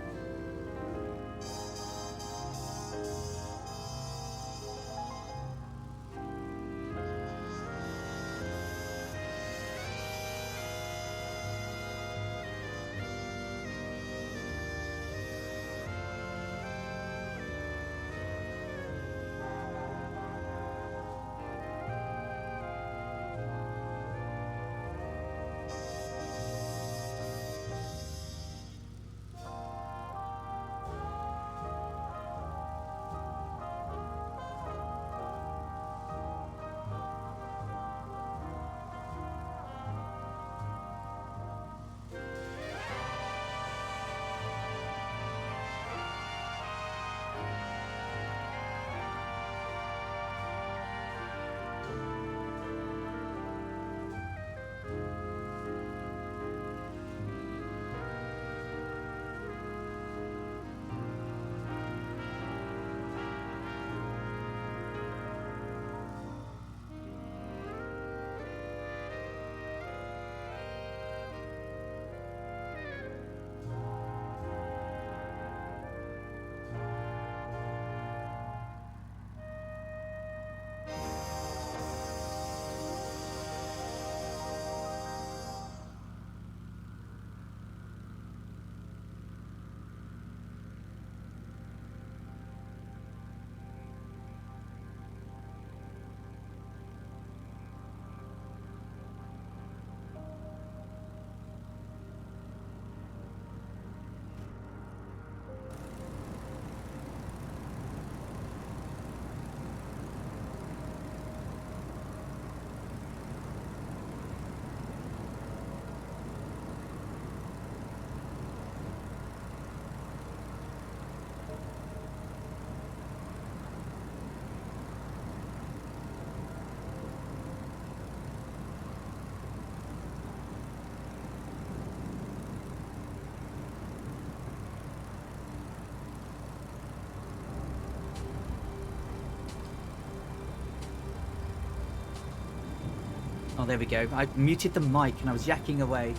Oh, there we go. I muted the mic and I was yakking away.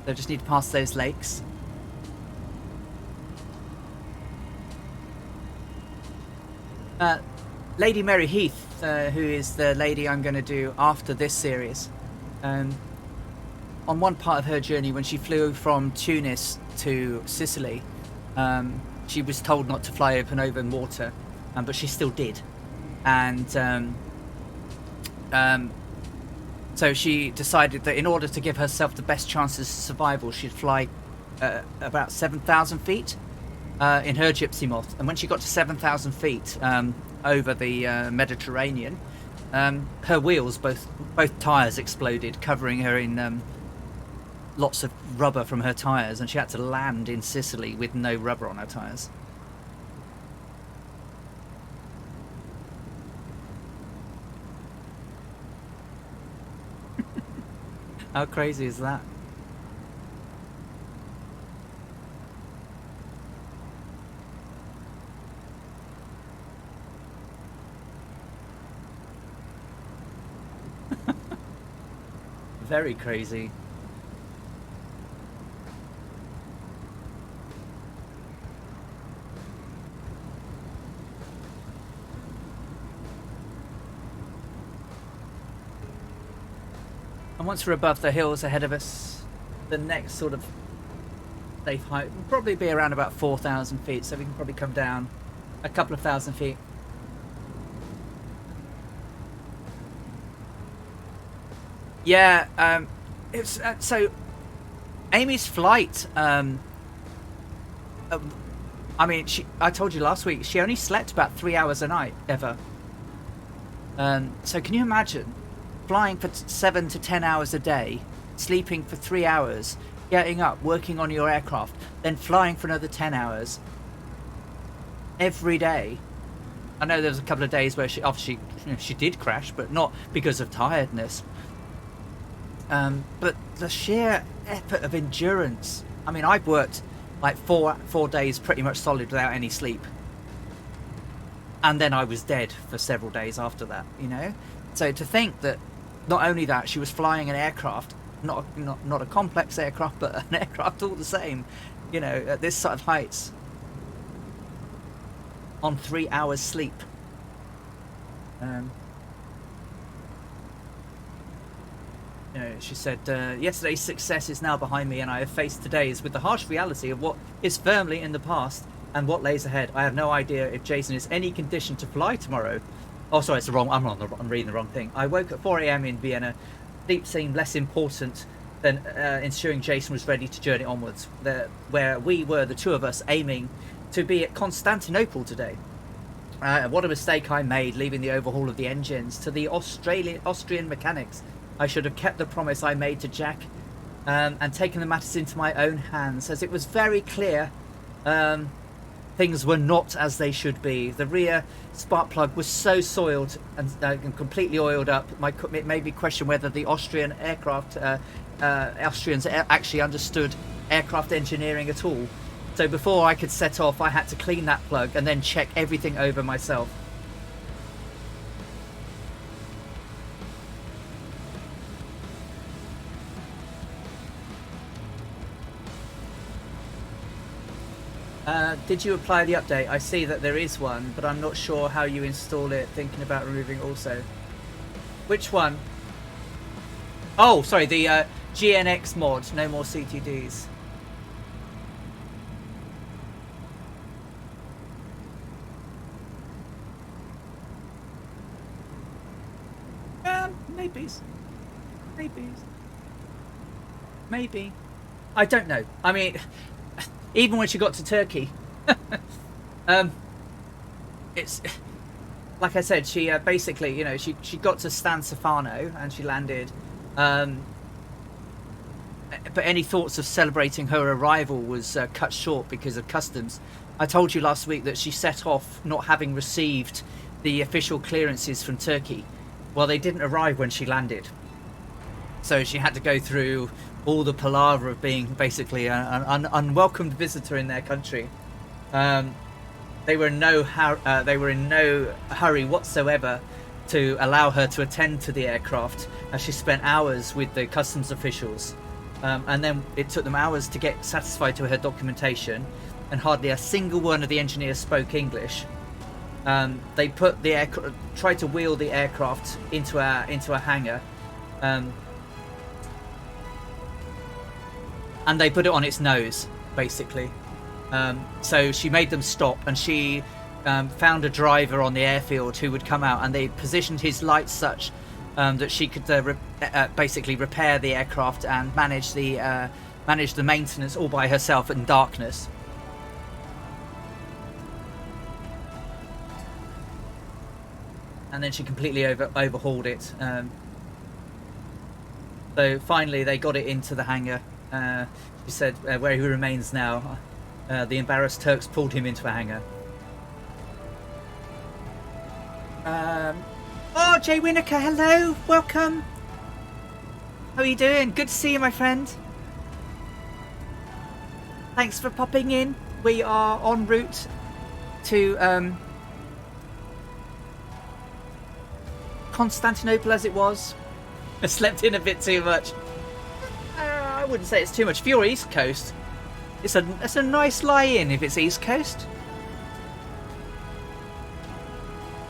So I just need to pass those lakes. Lady Mary Heath, who is the lady I'm going to do after this series, on one part of her journey when she flew from Tunis to Sicily, she was told not to fly open water, but she still did. And so she decided that in order to give herself the best chances of survival, she'd fly about 7,000 feet in her Gypsy Moth. And when she got to 7,000 feet over the Mediterranean, her wheels, both tyres exploded, covering her in lots of rubber from her tyres, and she had to land in Sicily with no rubber on her tyres. How crazy is that? Very crazy. And once we're above the hills ahead of us, the next sort of safe height will probably be around about 4,000 feet, so we can probably come down a couple of thousand feet. Yeah, it's so Amy's flight. I mean, I told you last week she only slept about 3 hours a night ever. So can you imagine flying for 7 to 10 hours a day, sleeping for 3 hours, getting up, working on your aircraft, then flying for another 10 hours every day? I know there was a couple of days where she obviously, she did crash, but not because of tiredness. But the sheer effort of endurance. I mean, I've worked like four days pretty much solid without any sleep, and then I was dead for several days after that, so to think that not only that she was flying an aircraft, not a complex aircraft, but an aircraft all the same, at this sort of heights, on 3 hours sleep. She said, yesterday's success is now behind me, and I have faced today's with the harsh reality of what is firmly in the past and what lays ahead. I have no idea if Jason is any condition to fly tomorrow. Oh, sorry, it's the wrong. I'm reading the wrong thing. I woke at 4 a.m. in Vienna. Sleep seemed less important than ensuring Jason was ready to journey onwards, where we were, the two of us, aiming to be at Constantinople today. What a mistake I made, leaving the overhaul of the engines to the Austrian mechanics. I should have kept the promise I made to Jack, and taken the matters into my own hands, as it was very clear things were not as they should be. The rear spark plug was so soiled and completely oiled up. It made me question whether the Austrians actually understood aircraft engineering at all. So before I could set off, I had to clean that plug and then check everything over myself. Did you apply the update? I see that there is one, but I'm not sure how you install it. Thinking about removing also. Which one? Oh, sorry, the GNX mod. No more CTDs. Maybe. I don't know. I mean, even when she got to Turkey, it's like I said. She basically, she got to San Stefano and she landed. But any thoughts of celebrating her arrival was cut short because of customs. I told you last week that she set off not having received the official clearances from Turkey. Well, they didn't arrive when she landed, so she had to go through all the palaver of being basically an unwelcomed visitor in their country. They were in no hurry whatsoever to allow her to attend to the aircraft, as she spent hours with the customs officials, and then it took them hours to get satisfied to her documentation, and hardly a single one of the engineers spoke English. They put the tried to wheel the aircraft into a hangar, and they put it on its nose, basically. So she made them stop, and she found a driver on the airfield who would come out, and they positioned his lights such that she could basically repair the aircraft and manage the maintenance all by herself in darkness. And then she completely overhauled it. So finally they got it into the hangar. She said where he remains now. The embarrassed Turks pulled him into a hangar. Oh, Jay Winokur, hello, welcome. How are you doing? Good to see you, my friend. Thanks for popping in. We are en route to Constantinople, as it was. I slept in a bit too much. I wouldn't say it's too much. If you're East Coast, it's a nice lie-in if it's East Coast.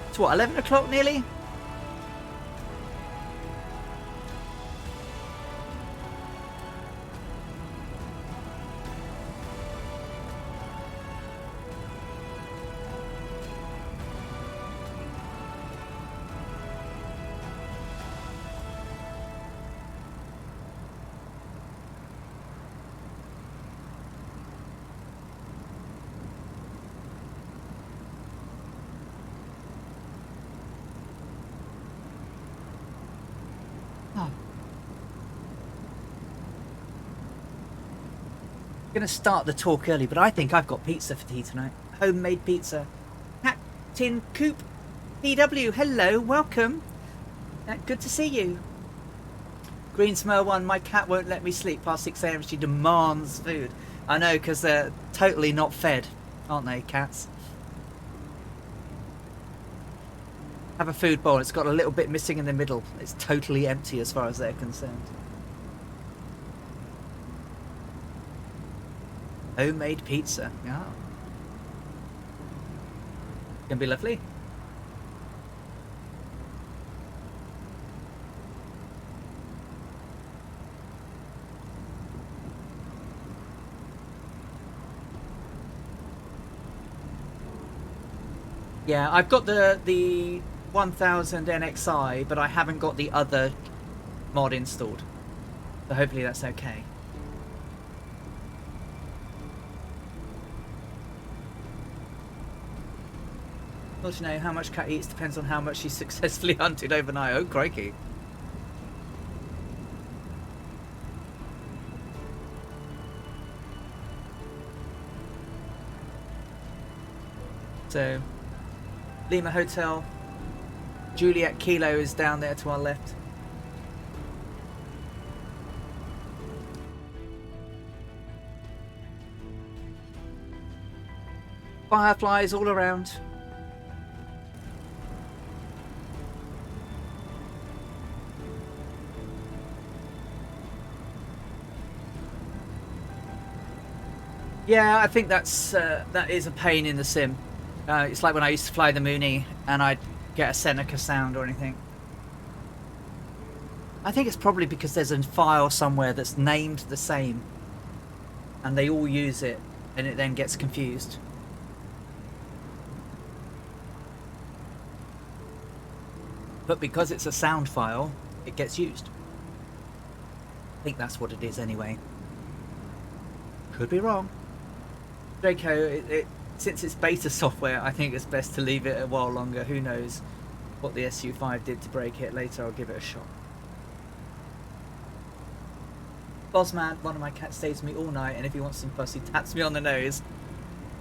It's what, 11 o'clock nearly? Gonna start the talk early, but I think I've got pizza for tea tonight. Homemade pizza. Captain Coop PW, hello, welcome. Good to see you. Green Smell 1, my cat won't let me sleep past 6 AM. She demands food. I know, because they're totally not fed, aren't they, cats? Have a food bowl. It's got a little bit missing in the middle. It's totally empty as far as they're concerned. Homemade pizza. Yeah. Gonna be lovely. Yeah, I've got the 1000 NXI, but I haven't got the other mod installed. So hopefully that's okay. Well, you know, how much cat eats depends on how much she's successfully hunted overnight. Oh, crikey. So, Lima Hotel. Juliet Kilo is down there to our left. Fireflies all around. Yeah, I think that is a pain in the sim. It's like when I used to fly the Mooney and I'd get a Seneca sound or anything. I think it's probably because there's a file somewhere that's named the same and they all use it and it then gets confused. But because it's a sound file, it gets used. I think that's what it is anyway. Could be wrong. Draco, since it's beta software, I think it's best to leave it a while longer. Who knows what the SU5 did to break it. Later I'll give it a shot. Bosman, one of my cats stays with me all night, and if he wants some fuss, he taps me on the nose.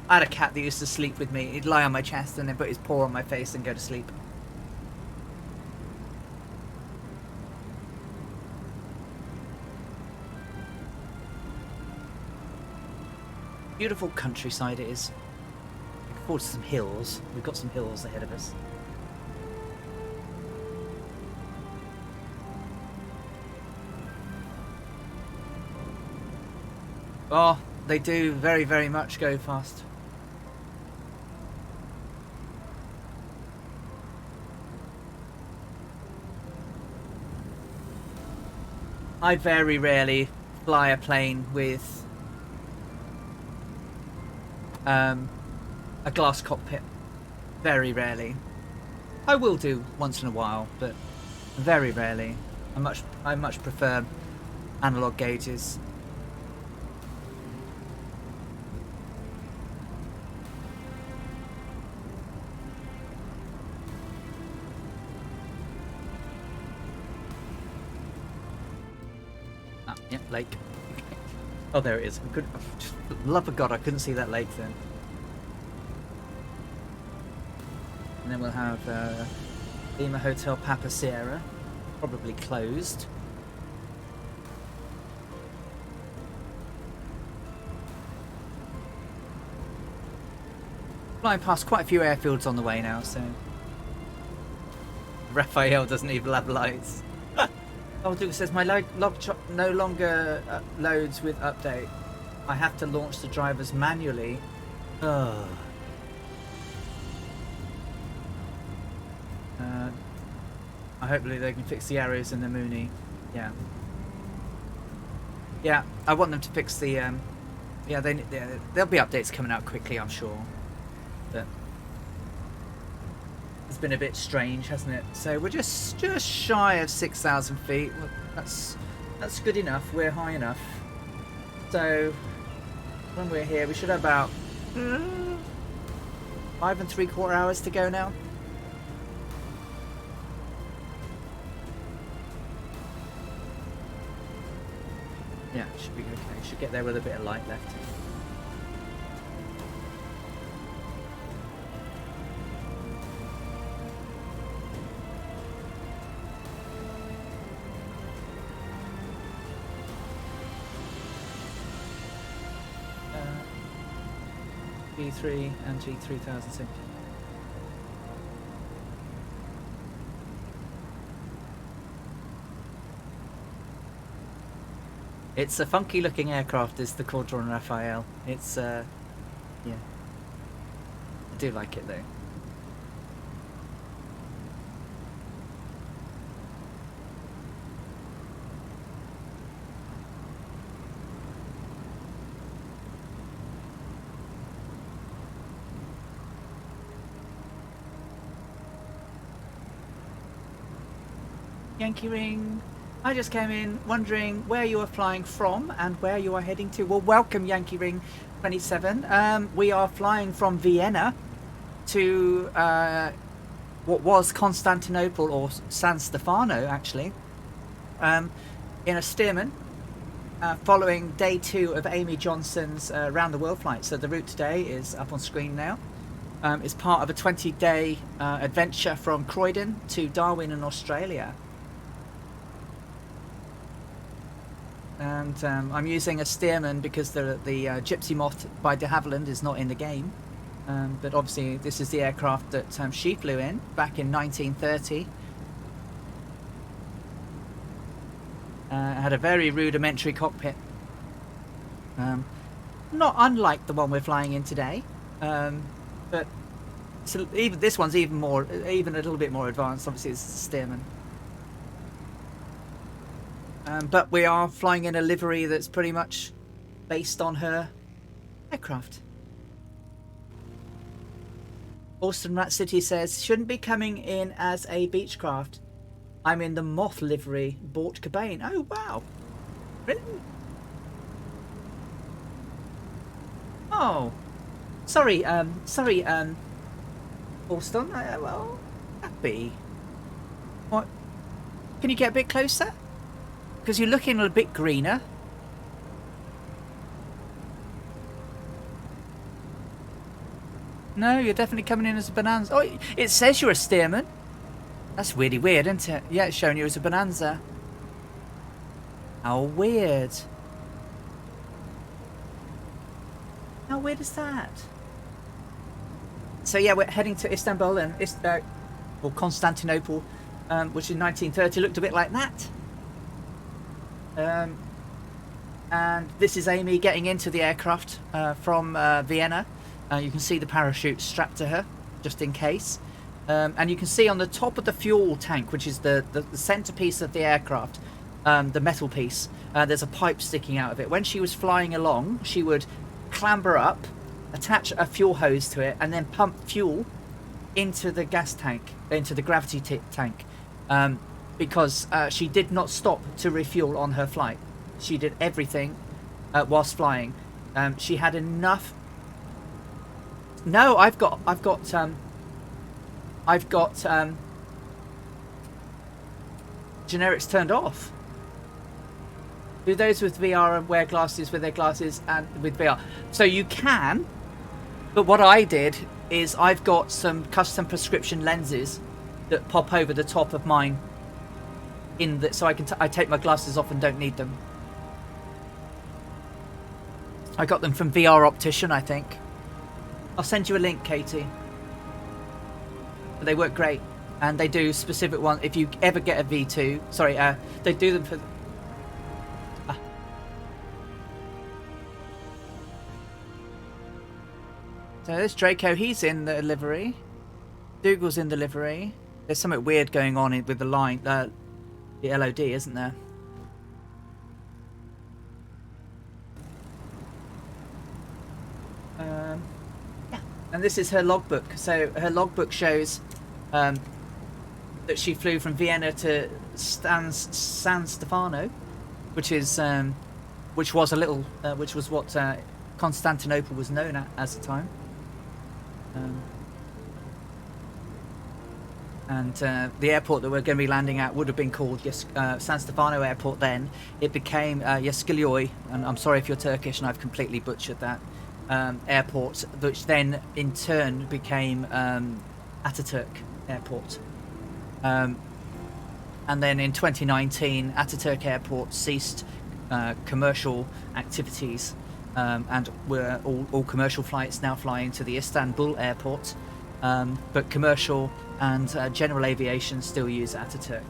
I had a cat that used to sleep with me. He'd lie on my chest and then put his paw on my face and go to sleep. Beautiful countryside it is. Looking forward to some hills. We've got some hills ahead of us. Oh, they do very, very much go fast. I very rarely fly a plane with a glass cockpit. Very rarely. I will do once in a while, but very rarely. I much prefer analog gauges. Ah, yeah, lake. Oh, there it is. Good. Love of God, I couldn't see that lake then. And then we'll have Lima Hotel Papa Sierra, probably closed. Flying past quite a few airfields on the way now, so Raphael doesn't even have lights. Oh, Duke says my log no longer loads with update. I have to launch the drivers manually. Oh. Hopefully they can fix the arrows in the Mooney. Yeah. Yeah, I want them to fix the. Yeah, there'll be updates coming out quickly, I'm sure. But it's been a bit strange, hasn't it? So we're just shy of 6,000 feet. That's good enough. We're high enough. So when we're here, we should have about 5 3/4 hours to go now. Yeah, Should be okay. Should get there with a bit of light left. G3 and G3070. It's a funky looking aircraft, is the Caudron Raphael. It's yeah. I do like it though. Yankee Ring. I just came in wondering where you are flying from and where you are heading to. Well, welcome Yankee Ring 27. We are flying from Vienna to what was Constantinople, or San Stefano actually, in a Stearman, following day 2 of Amy Johnson's round the world flight. So the route today is up on screen now. It's part of a 20-day adventure from Croydon to Darwin in Australia. And I'm using a Stearman because the Gypsy Moth by de Havilland is not in the game. But obviously this is the aircraft that she flew in back in 1930. Had a very rudimentary cockpit. Not unlike the one we're flying in today. But so even this one's even a little bit more advanced. Obviously it's a Stearman. But we are flying in a livery that's pretty much based on her aircraft. Austin Rat City says, shouldn't be coming in as a Beechcraft. I'm in the Moth livery, bought Cobain. Oh, wow. Really? Oh. Sorry, Austin. Well, happy. What? Can you get a bit closer? Because you're looking a bit greener. No, you're definitely coming in as a Bonanza. Oh, it says you're a Stearman. That's really weird, isn't it? Yeah, it's showing you as a Bonanza. How weird. How weird is that? So yeah, we're heading to Istanbul and or Constantinople, which in 1930 looked a bit like that. And this is Amy getting into the aircraft from Vienna. You can see the parachute strapped to her, just in case. And you can see on the top of the fuel tank, which is the centerpiece of the aircraft, the metal piece, there's a pipe sticking out of it. When she was flying along, she would clamber up, attach a fuel hose to it, and then pump fuel into the gas tank, into the gravity tank. Because she did not stop to refuel on her flight. She did everything whilst flying. She had enough. No, I've got generics turned off. Do those with VR and wear glasses with their glasses and with VR. So you can, but what I did is I've got some custom prescription lenses that pop over the top of mine. So I take my glasses off and don't need them. I got them from VR Optician, I think. I'll send you a link, Katie. But they work great, and they do specific ones. If you ever get a V2, sorry, they do them for. So this Draco, he's in the livery. Dougal's in the livery. There's something weird going on with the line. The LOD, isn't there? Yeah, and this is her logbook. So her logbook shows that she flew from Vienna to San Stefano, which was what Constantinople was known as the time. And the airport that we're going to be landing at would have been called San Stefano Airport then. It became Yeskilioi, and I'm sorry if you're Turkish and I've completely butchered that, airport, which then in turn became Ataturk Airport. And then in 2019, Ataturk Airport ceased commercial activities, and we're all commercial flights now flying to the Istanbul Airport, but commercial and general aviation still use Ataturk.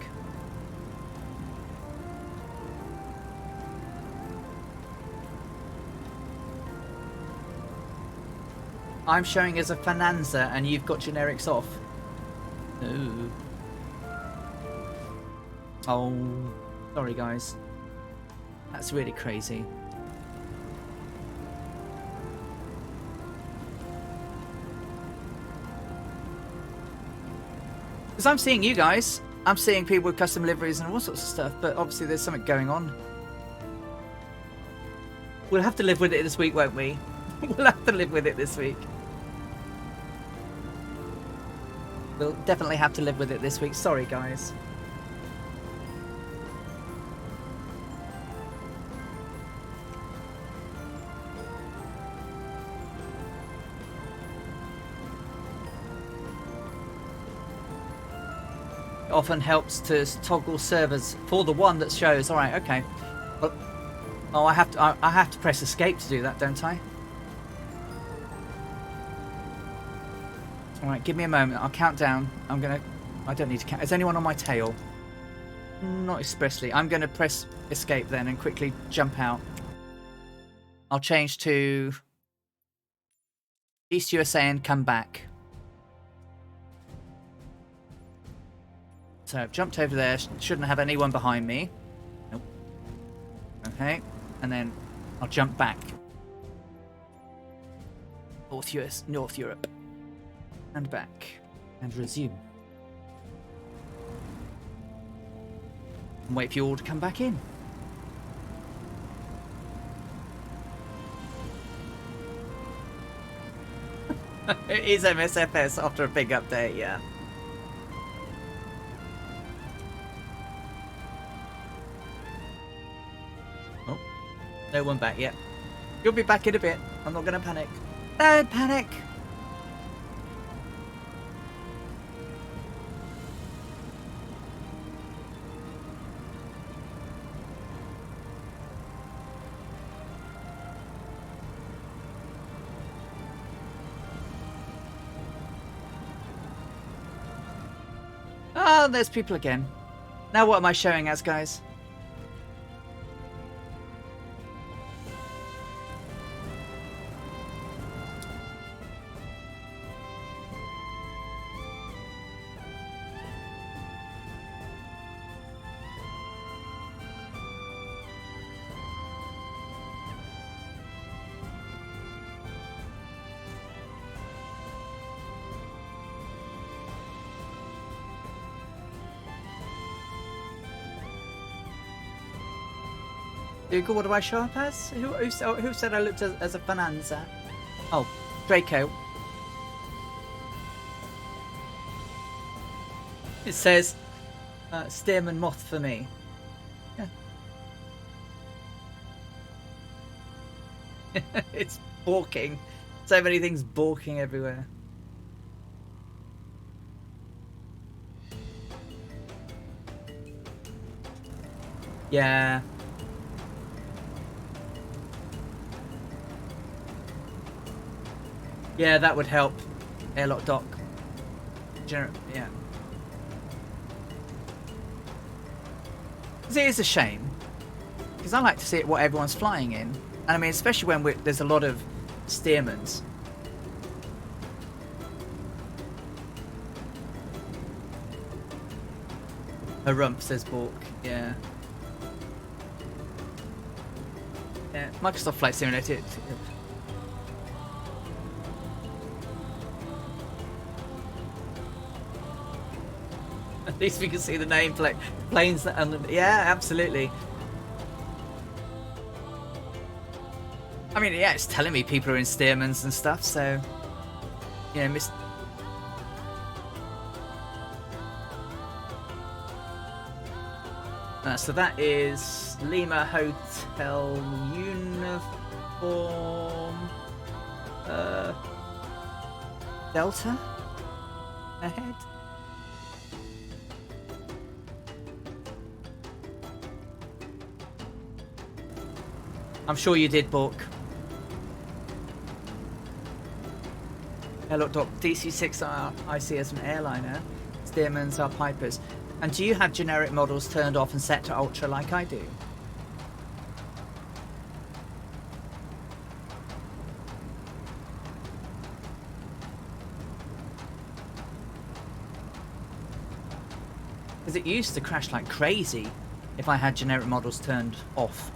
I'm showing as a Finanza and you've got generics off. Ooh. Oh, sorry guys. That's really crazy. Because I'm seeing you guys. I'm seeing people with custom liveries and all sorts of stuff, but obviously there's something going on. We'll have to live with it this week, won't we? We'll have to live with it this week. We'll definitely have to live with it this week. Sorry, guys. It often helps to toggle servers for the one that shows. All right, okay. Well, oh, I have to press escape to do that, don't I? Alright, give me a moment. I'll count down. I don't need to count. Is anyone on my tail? Not expressly. I'm going to press escape then and quickly jump out. I'll change to East USA and come back. So I've jumped over there. Shouldn't have anyone behind me. Nope. Okay. And then I'll jump back. North Europe. And back. And resume. And wait for you all to come back in. It is MSFS after a big update, yeah. Oh, no one back yet. You'll be back in a bit. I'm not going to panic. Don't panic! Oh, there's people again. Now what am I showing as, guys? Google, what do I show up as? Who said I looked as a Finanza? Oh, Draco. It says Stearman Moth for me. Yeah. It's balking. So many things balking everywhere. Yeah. Yeah, that would help. Airlock dock. Yeah. It is a shame. Because I like to see what everyone's flying in. And I mean, especially when there's a lot of Stearmans. A rump, says Bork. Yeah. Yeah, Microsoft Flight Simulator. At least we can see the nameplate. Planes that... Yeah, absolutely. I mean, yeah, it's telling me people are in Stearmans and stuff, so... You know, So that is Lima Hotel Uniform Delta ahead. I'm sure you did, Bork. Hello, Doc. DC-6 I see as an airliner. Stearmans are Pipers. And do you have generic models turned off and set to ultra like I do? Because it used to crash like crazy if I had generic models turned off.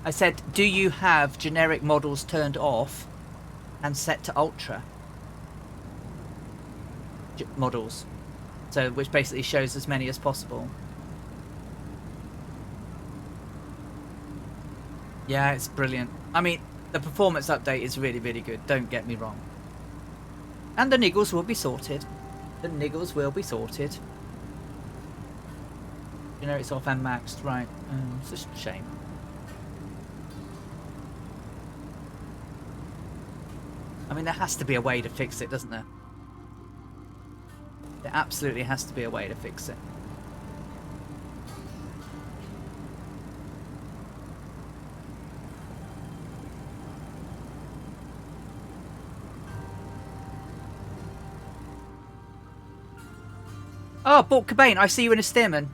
I said, do you have generic models turned off and set to ultra models? So, which basically shows as many as possible. Yeah, it's brilliant. I mean, the performance update is really, really good. Don't get me wrong. And the niggles will be sorted. The niggles will be sorted. You know, it's off and maxed, right? It's just a shame. I mean, there has to be a way to fix it, doesn't there? There absolutely has to be a way to fix it. Oh, Bort Cobain, I see you in a Stearman.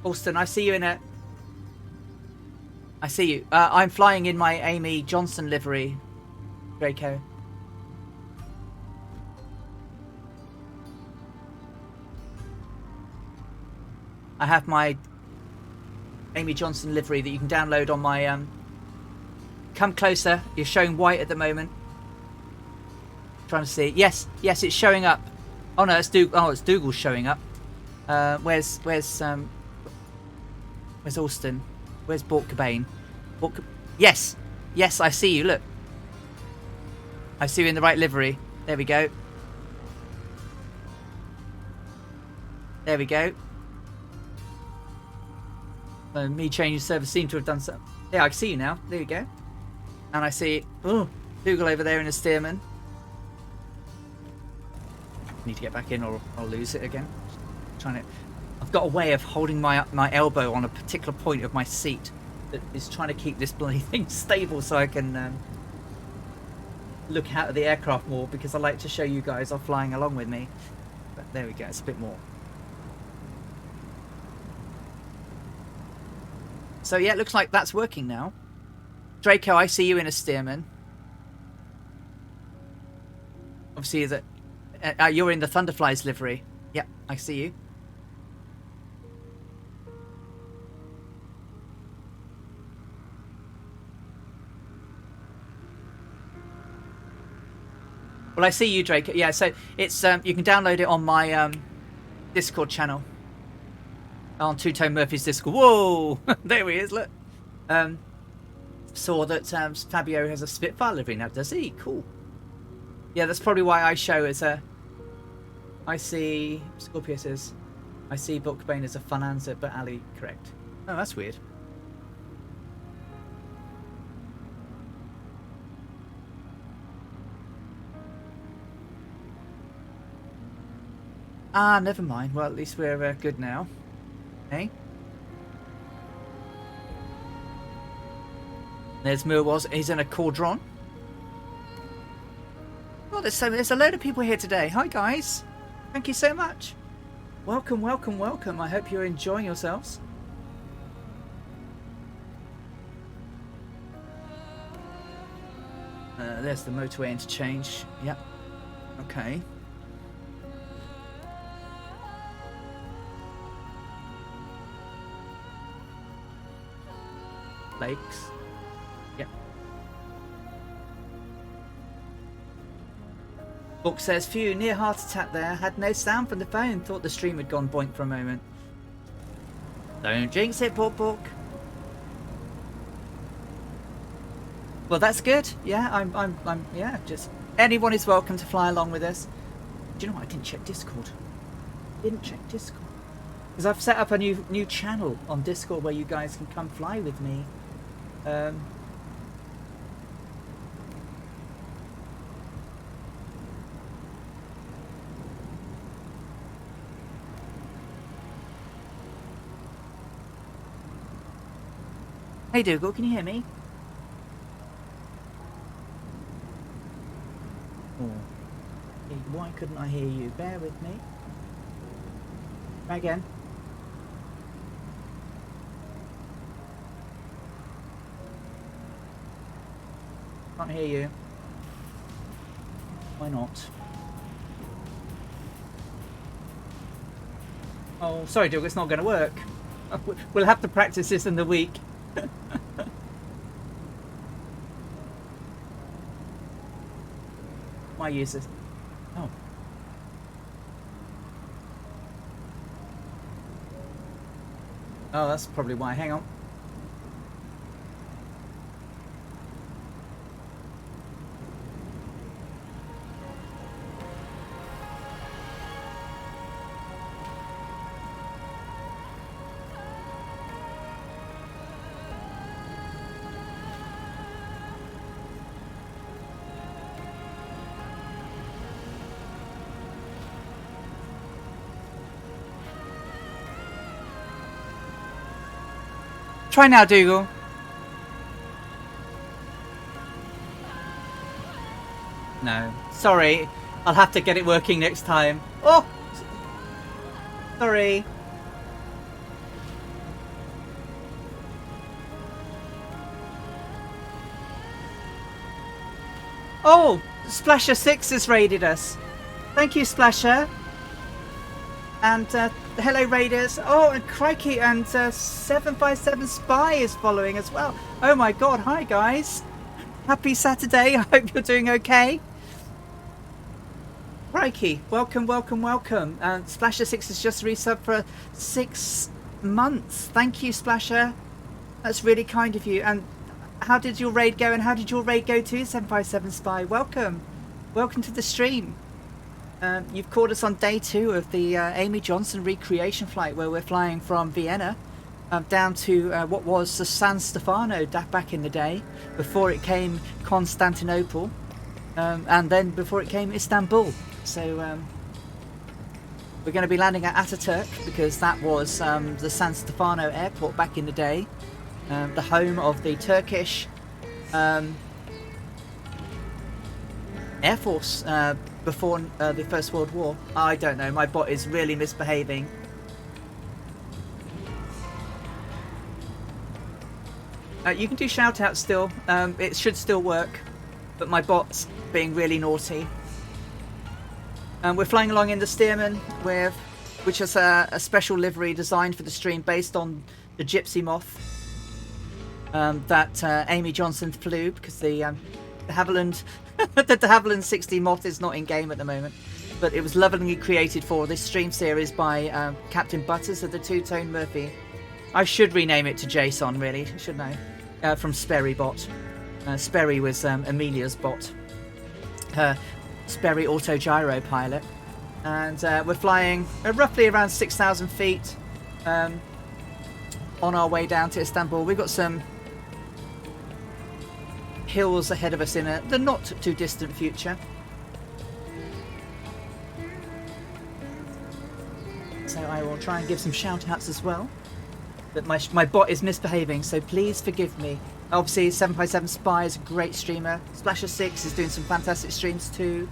Alston, I see you in a... I see you. I'm flying in my Amy Johnson livery, Draco. I have my Amy Johnson livery that you can download on my... Come closer. You're showing white at the moment. Trying to see. Yes, yes, it's showing up. Oh no, it's it's Dougal's showing up. Where's Alston? Where's Bort Cobain? Yes, yes, I see you. Look, I see you in the right livery. There we go. There we go. Me changing server seemed to have done something. Yeah, I can see you now. There you go. And I see Dougal over there in a Stearman. Need to get back in or I'll lose it again. I've got a way of holding my elbow on a particular point of my seat that is trying to keep this bloody thing stable so I can look out at the aircraft more, because I like to show you guys are flying along with me. But there we go, it's a bit more. So yeah, it looks like that's working now. Draco, I see you in a Stearman. Obviously, that you're in the Thunderflies livery. Yep, I see you. Well, I see you, Draco. Yeah, so it's you can download it on my Discord channel. On Two Tone Murphy's Discord. Whoa! There he is, look. Saw that Fabio has a Spitfire livery now, does he? Cool. Yeah, that's probably why I show as a... I see... Scorpio says... I see Bort Cobain as a fun answer, but Ali correct. Oh, that's weird. Ah, never mind. Well, at least we're good now. Hey? There's Mirwaz. He's in a Caudron. Oh, there's a load of people here today. Hi, guys. Thank you so much. Welcome, welcome, welcome. I hope you're enjoying yourselves. There's the motorway interchange. Yep. Okay. Lakes. Yep. Book says, phew, near heart attack there. Had no sound from the phone. Thought the stream had gone boink for a moment. Don't jinx it, Book. Well, that's good. Yeah, I'm yeah, just anyone is welcome to fly along with us. Do you know what? I didn't check Discord. Because I've set up a new channel on Discord where you guys can come fly with me. Hey Dougal, can you hear me? Oh. Why couldn't I hear you? Bear with me. Try again. Can't hear you. Why not? Oh, sorry Dougal, it's not going to work. We'll have to practice this in the week. My users. Oh. Oh, that's probably why. Hang on. Try now, Dougal. No. Sorry. I'll have to get it working next time. Oh! Sorry. Oh! Splasher6 has raided us. Thank you, Splasher. And hello Raiders. Oh, and crikey, and 757 Spy is following as well. Oh my god, hi guys. Happy Saturday. I hope you're doing okay. Crikey, welcome, welcome, welcome. Splasher6 has just resubbed for 6 months. Thank you, Splasher. That's really kind of you. And how did your raid go? And how did your raid go too, 757 Spy? Welcome. Welcome to the stream. You've caught us on day 2 of the Amy Johnson recreation flight, where we're flying from Vienna down to what was the San Stefano back in the day, before it came Constantinople, and then before it came Istanbul. So we're going to be landing at Ataturk, because that was the San Stefano airport back in the day, the home of the Turkish Air Force before the First World War. I don't know, my bot is really misbehaving. You can do shout outs still, it should still work, but my bot's being really naughty. We're flying along in the Stearman, which is a special livery designed for the stream based on the Gypsy Moth that Amy Johnson flew, because the Havilland the de Havilland 60 Moth is not in game at the moment, but it was lovingly created for this stream series by Captain Butters of the Two-Tone Murphy. I should rename it to Jason, really, shouldn't I? From Sperry Bot. Sperry was Amelia's bot, her Sperry Auto Gyro pilot, and we're flying roughly around 6,000 feet on our way down to Istanbul. We've got some hills ahead of us in the not too distant future. So I will try and give some shout outs as well. But my bot is misbehaving, so please forgive me. Obviously 757 Spy is a great streamer. Splasher6 is doing some fantastic streams too.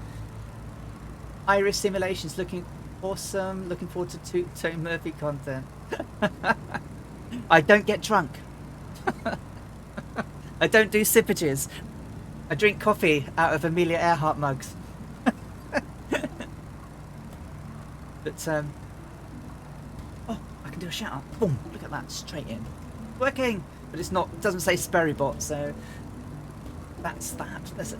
Iris Simulations looking awesome. Looking forward to Two-Tone Murphy content. I don't get drunk. I don't do sippages. I drink coffee out of Amelia Earhart mugs. But oh, I can do a shout out. Boom! Look at that, straight in. Working, but it's not. It doesn't say Sperry Bot, so that's that. That's it.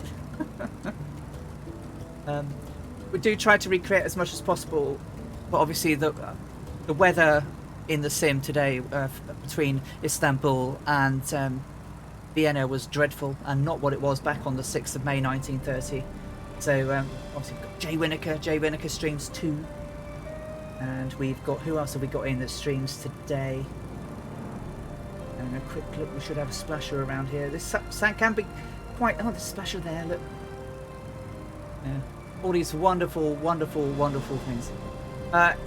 We do try to recreate as much as possible, but obviously the weather in the sim today between Istanbul and Vienna was dreadful, and not what it was back on the 6th of May 1930. So obviously we've got Jay Winnaker streams too. And we've got, who else have we got in that streams today? And a quick look, we should have a splasher around here. This sand can be quite, oh, the splasher there, look. Yeah. All these wonderful, wonderful, wonderful things.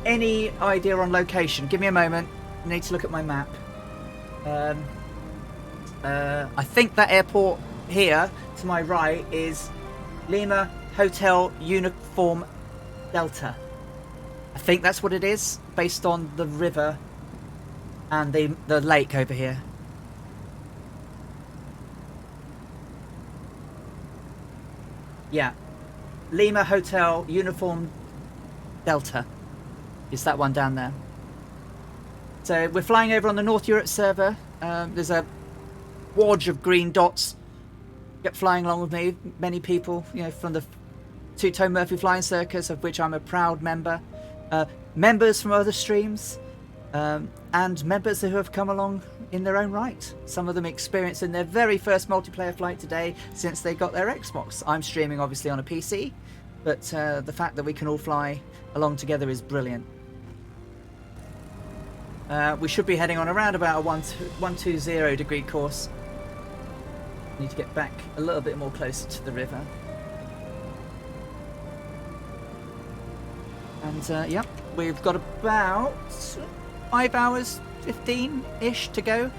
Any idea on location? Give me a moment. I need to look at my map. I think that airport here to my right is Lima Hotel Uniform Delta. I think that's what it is, based on the river and the lake over here. Yeah. Lima Hotel Uniform Delta is that one down there. So we're flying over on the North Europe server. There's a wodge of green dots get flying along with me. Many people, you know, from the Two-Tone Murphy Flying Circus, of which I'm a proud member. Members from other streams, and members who have come along in their own right. Some of them experiencing their very first multiplayer flight today since they got their Xbox. I'm streaming obviously on a PC, but the fact that we can all fly along together is brilliant. We should be heading on around about a 120 degree course. Need to get back a little bit more closer to the river. And yep, we've got about 5 hours 15-ish to go.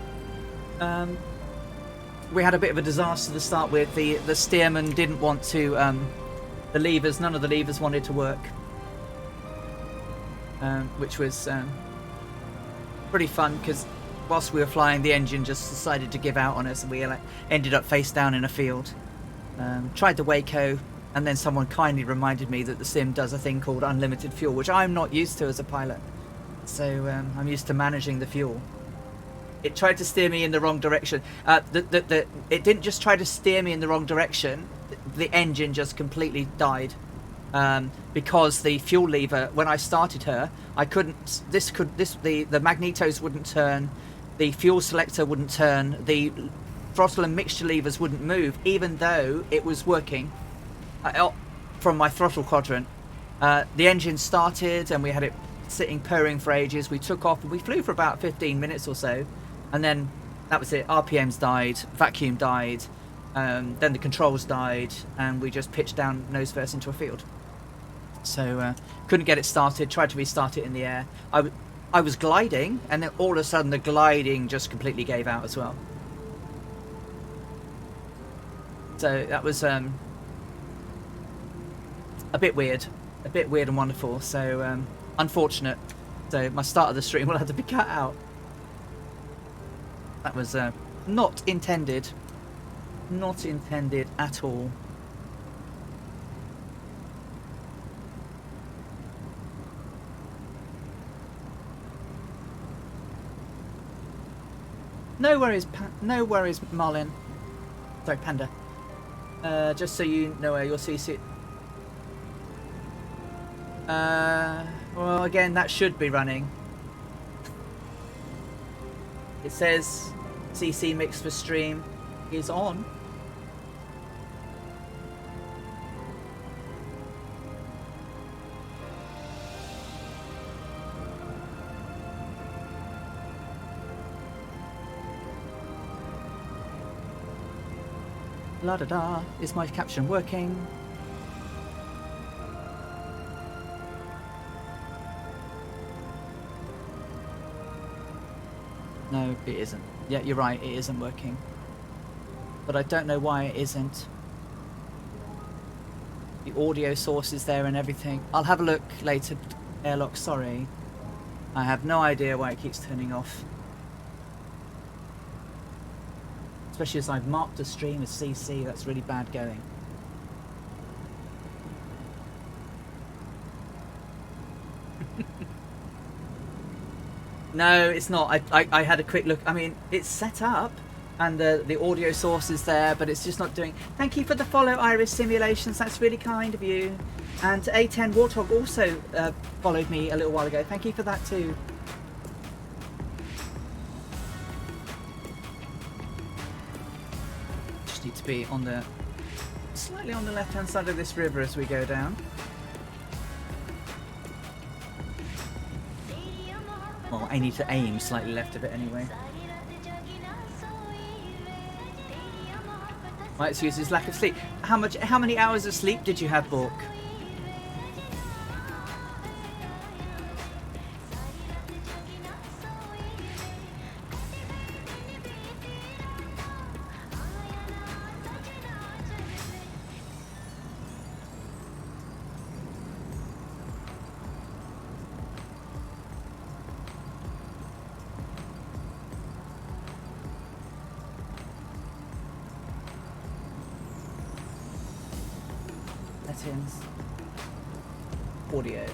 We had a bit of a disaster to start with. The steerman didn't want to, the levers, none of the levers wanted to work, which was pretty fun, because whilst we were flying, the engine just decided to give out on us, and we ended up face down in a field. Tried the Waco, and then someone kindly reminded me that the sim does a thing called unlimited fuel, which I'm not used to as a pilot. So I'm used to managing the fuel. It tried to steer me in the wrong direction. It didn't just try to steer me in the wrong direction. The engine just completely died. Because the fuel lever, when I started her, I couldn't. The magnetos wouldn't turn, the fuel selector wouldn't turn, the throttle and mixture levers wouldn't move, even though it was working from my throttle quadrant. The engine started, and we had it sitting purring for ages. We took off and we flew for about 15 minutes or so, and then that was it. RPMs died, vacuum died, then the controls died, and we just pitched down nose first into a field. So couldn't get it started, tried to restart it in the air. I was gliding, and then all of a sudden the gliding just completely gave out as well. So that was a bit weird and wonderful. So unfortunate. So my start of the stream will have to be cut out. That was not intended at all. No worries, Marlin. Sorry, Panda. Just so you know where your CC... well, again, that should be running. It says CC mix for stream is on. La da da. Is my caption working? No, it isn't. Yeah, you're right, it isn't working. But I don't know why it isn't. The audio source is there and everything. I'll have a look later. Airlock, sorry. I have no idea why it keeps turning off. Especially as I've marked the stream as CC, that's really bad going. No, it's not. I had a quick look. I mean, it's set up and the audio source is there, but it's just not doing... Thank you for the follow, Iris Simulations. That's really kind of you. And A10 Warthog also followed me a little while ago. Thank you for that too. Just need to be on the... slightly on the left-hand side of this river as we go down. Well, I need to aim slightly left of it anyway. My excuse is lack of sleep. How many hours of sleep did you have, Bork? Settings. Audio.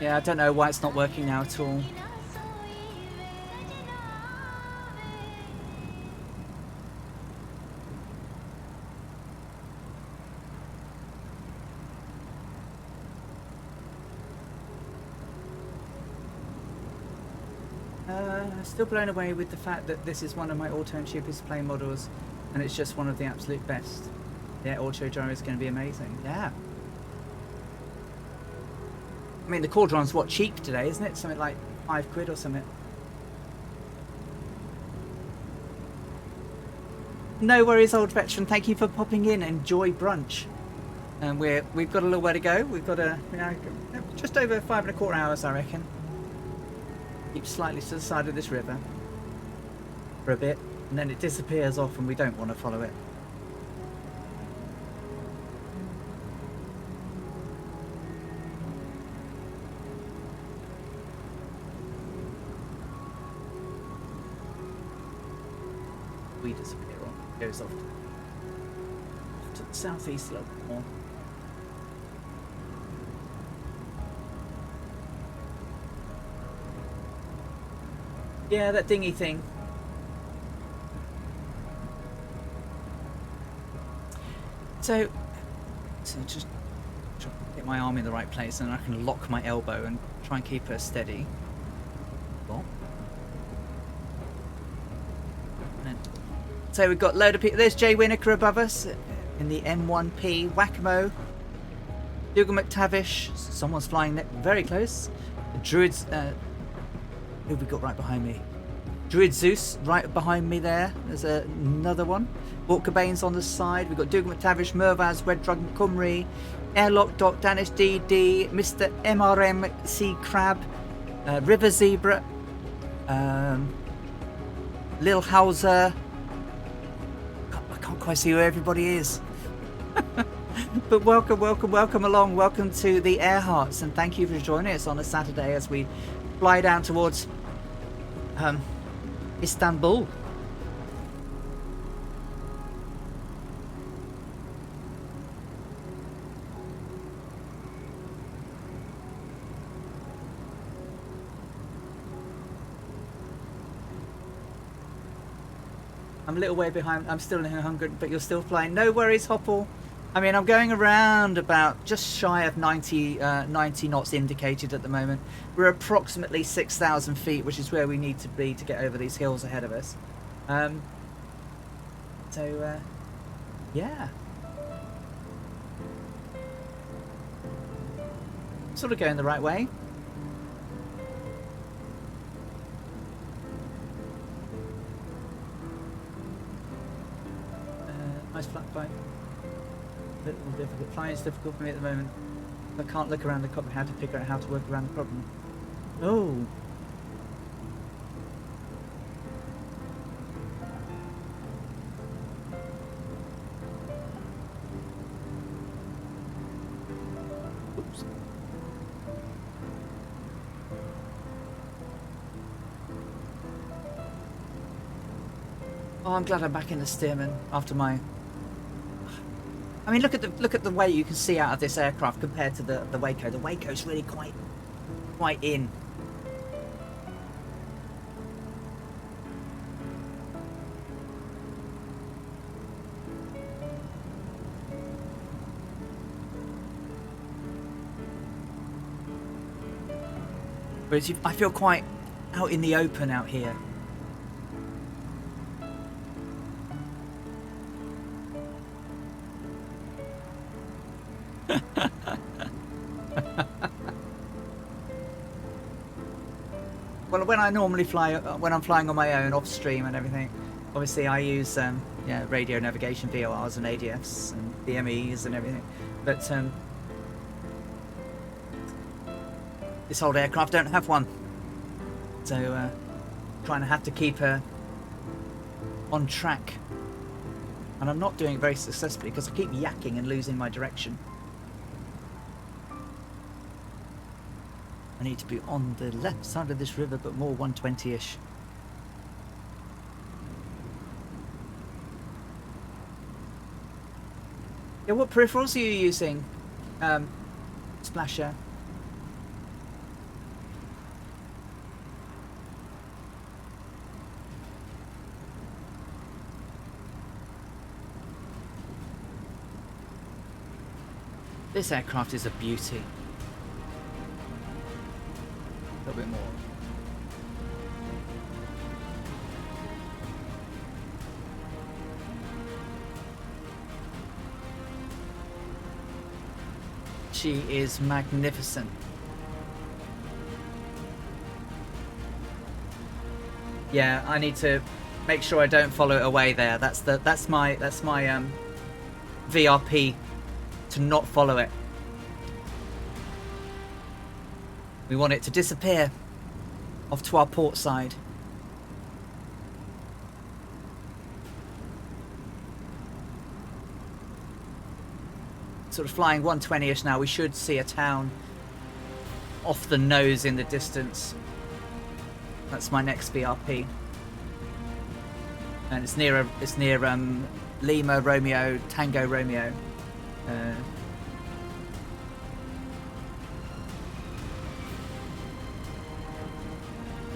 Yeah, I don't know why it's not working now at all. Still blown away with the fact that this is one of my all-time cheapest plane models, and it's just one of the absolute best. Yeah, Auto Gyro is going to be amazing. Yeah. I mean, the Caudron's what, cheap today, isn't it? Something like £5 or something. No worries, old veteran. Thank you for popping in. Enjoy brunch. And we've got a little way to go. We've got just over 5¼ hours, I reckon. Keep slightly to the side of this river for a bit, and then it disappears off, and we don't want to follow it. We disappear off. Goes off to the southeast a little bit more. Yeah, that dinghy thing. So just try to get my arm in the right place, and I can lock my elbow and try and keep her steady. Oh. So we've got a load of people. There's Jay Winokur above us in the M1P. Whack-a-mo. Dougal McTavish. Someone's flying very close. Druids. Who have we got right behind me? Druid Zeus right behind me there. There's another one. Walker Baines on the side. We've got Dougal McTavish, Mervaz, Red Dragon Cymru, Airlock Doc, Danish DD, Mr. MRM Sea Crab, River Zebra, Lil Hauser. I can't quite see who everybody is. But welcome along. Welcome to the Airhearts, and thank you for joining us on a Saturday as we fly down towards Istanbul. I'm a little way behind. I'm still in 100, but you're still flying. No worries, Hopple. I mean, I'm going around about just shy of 90 knots indicated at the moment. We're approximately 6,000 feet, which is where we need to be to get over these hills ahead of us. Yeah. Sort of going the right way. Nice flat bike. A little difficult. Flying is difficult for me at the moment. I can't look around the cockpit how to figure out how to work around the problem. Oh. Oops. Oh, I'm glad I'm back in the Stearman after my... I mean, look at the way you can see out of this aircraft compared to the Waco. The Waco's really quite in. Whereas I feel quite out in the open out here. Well, when I normally fly, when I'm flying on my own off stream and everything, obviously I use yeah, radio navigation, VORs and ADFs and BMEs and everything. But this old aircraft don't have one, so trying to have to keep her on track, and I'm not doing it very successfully because I keep yakking and losing my direction. I need to be on the left side of this river, but more 120-ish. Yeah, what peripherals are you using, Splasher? This aircraft is a beauty. A little bit more. She is magnificent. Yeah, I need to make sure I don't follow it away there. That's my VRP, to not follow it. We want it to disappear off to our port side. Sort of flying 120-ish now. We should see a town off the nose in the distance. That's my next VRP, and it's near Lima Romeo Tango Romeo.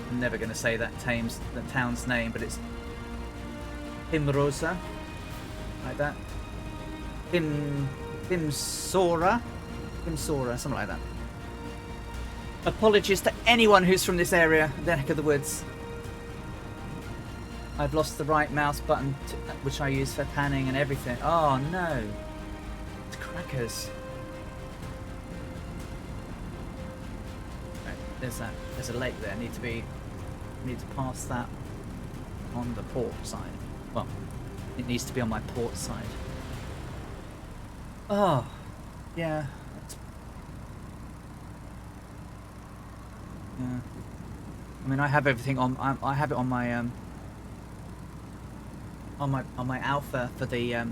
I'm never going to say the town's name, but it's Himrosa, like that. Himsora, something like that. Apologies to anyone who's from this area, the neck of the woods. I've lost the right mouse button, which I use for panning and everything. Oh no, it's crackers. Right, there's a lake there. Need to pass that on the port side. Well, it needs to be on my port side. Oh, yeah. Yeah. I mean, I have everything on. I have it on my on my alpha for the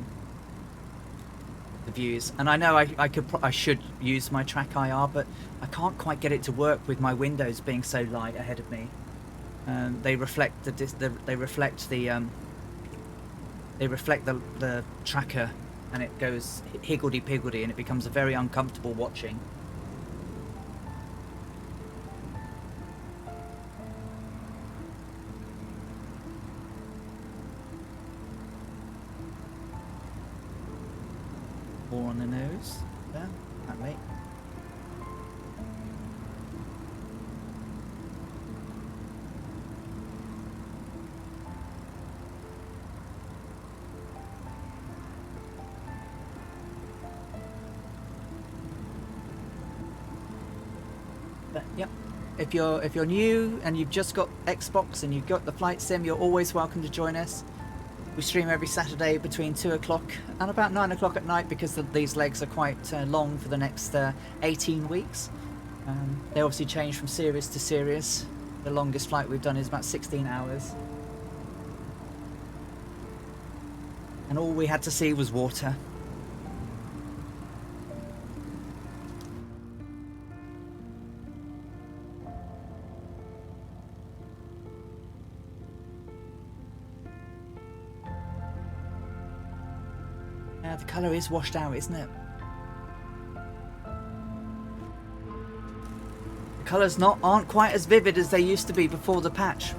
views, and I know I should use my track IR, but I can't quite get it to work with my windows being so light ahead of me. They reflect they reflect the tracker, and it goes higgledy-piggledy, and it becomes very uncomfortable watching. More on the nose. There, that mate. Yep. If you're new and you've just got Xbox and you've got the flight sim, you're always welcome to join us. We stream every Saturday between 2 o'clock and about 9 o'clock at night, because these legs are quite long for the next 18 weeks. They obviously change from series to series. The longest flight we've done is about 16 hours. And all we had to see was water. the colour is washed out, isn't it? The colours aren't quite as vivid as they used to be before the patch.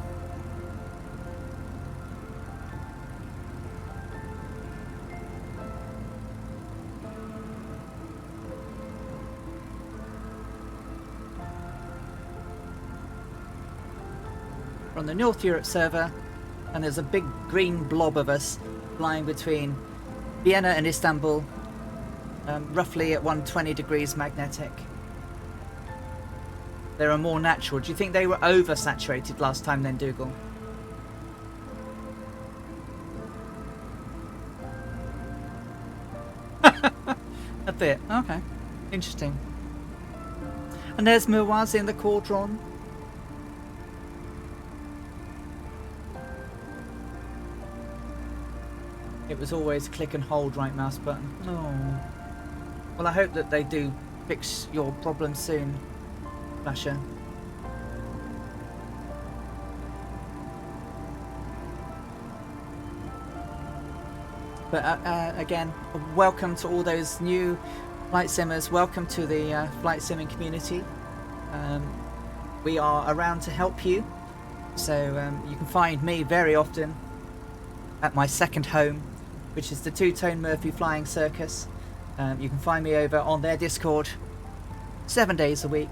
We're on the North Europe server, and there's a big green blob of us flying between Vienna and Istanbul, roughly at 120 degrees magnetic. They are more natural. Do you think they were oversaturated last time then, Dougal? A bit. Okay. Interesting. And there's Mirwaz in the cauldron. It was always click and hold right mouse button. Oh. Well, I hope that they do fix your problem soon, Flasher. But again, welcome to all those new flight simmers. Welcome to the flight simming community. We are around to help you. So you can find me very often at my second home, which is the Two-Tone Murphy Flying Circus. You can find me over on their Discord 7 days a week.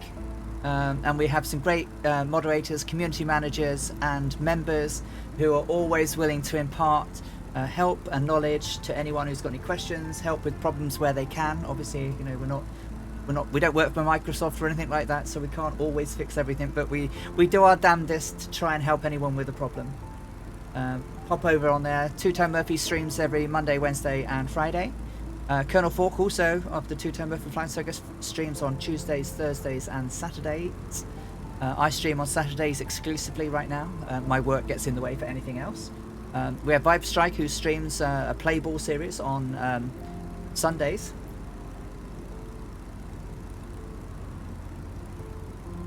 And we have some great moderators, community managers and members who are always willing to impart help and knowledge to anyone who's got any questions, help with problems where they can. Obviously, you know, we don't work for Microsoft or anything like that, so we can't always fix everything, but we do our damnedest to try and help anyone with a problem. Pop over on there. Two-Tone Murphy streams every Monday, Wednesday and Friday. Colonel Falk also of the Two-Tone Murphy Flying Circus streams on Tuesdays, Thursdays and Saturdays. I stream on Saturdays exclusively right now. My work gets in the way for anything else. We have Vibe Strike, who streams a play ball series on Sundays.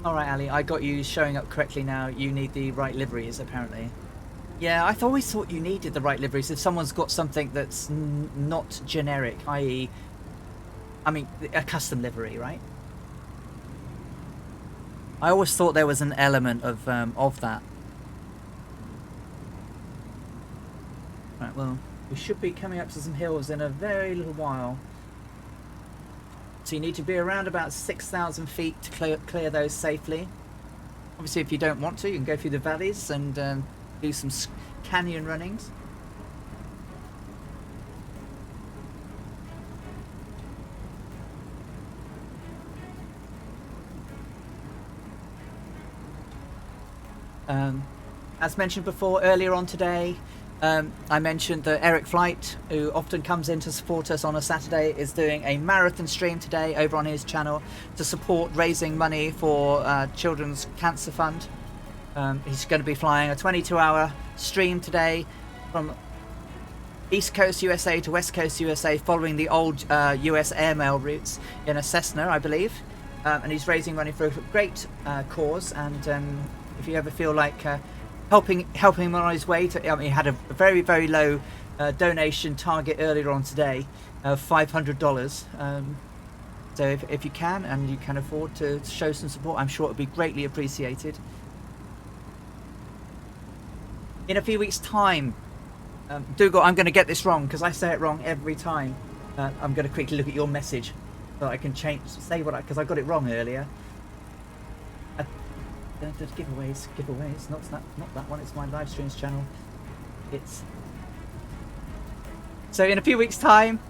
Alright Ali, I got you showing up correctly now. You need the right liveries apparently. Yeah, I always thought you needed the right liveries if someone's got something that's not generic, i.e. I mean, a custom livery, right? I always thought there was an element of that. Right, well, we should be coming up to some hills in a very little while. So you need to be around about 6,000 feet to clear those safely. Obviously, if you don't want to, you can go through the valleys and do some canyon runnings. As mentioned before, earlier on today, I mentioned that Eric Flight, who often comes in to support us on a Saturday, is doing a marathon stream today over on his channel to support raising money for Children's Cancer Fund. He's going to be flying a 22-hour stream today from East Coast USA to West Coast USA, following the old US airmail routes in a Cessna, I believe. And he's raising money for a great cause. And if you ever feel like helping him on his way to, I mean, he had a very, very low donation target earlier on today of $500. So if you can and you can afford to show some support, I'm sure it would be greatly appreciated. In a few weeks' time, Dougal, I'm going to get this wrong because I say it wrong every time. I'm going to quickly look at your message so I can say what because I got it wrong earlier. Giveaways, not that one. It's my live streams channel. So in a few weeks' time,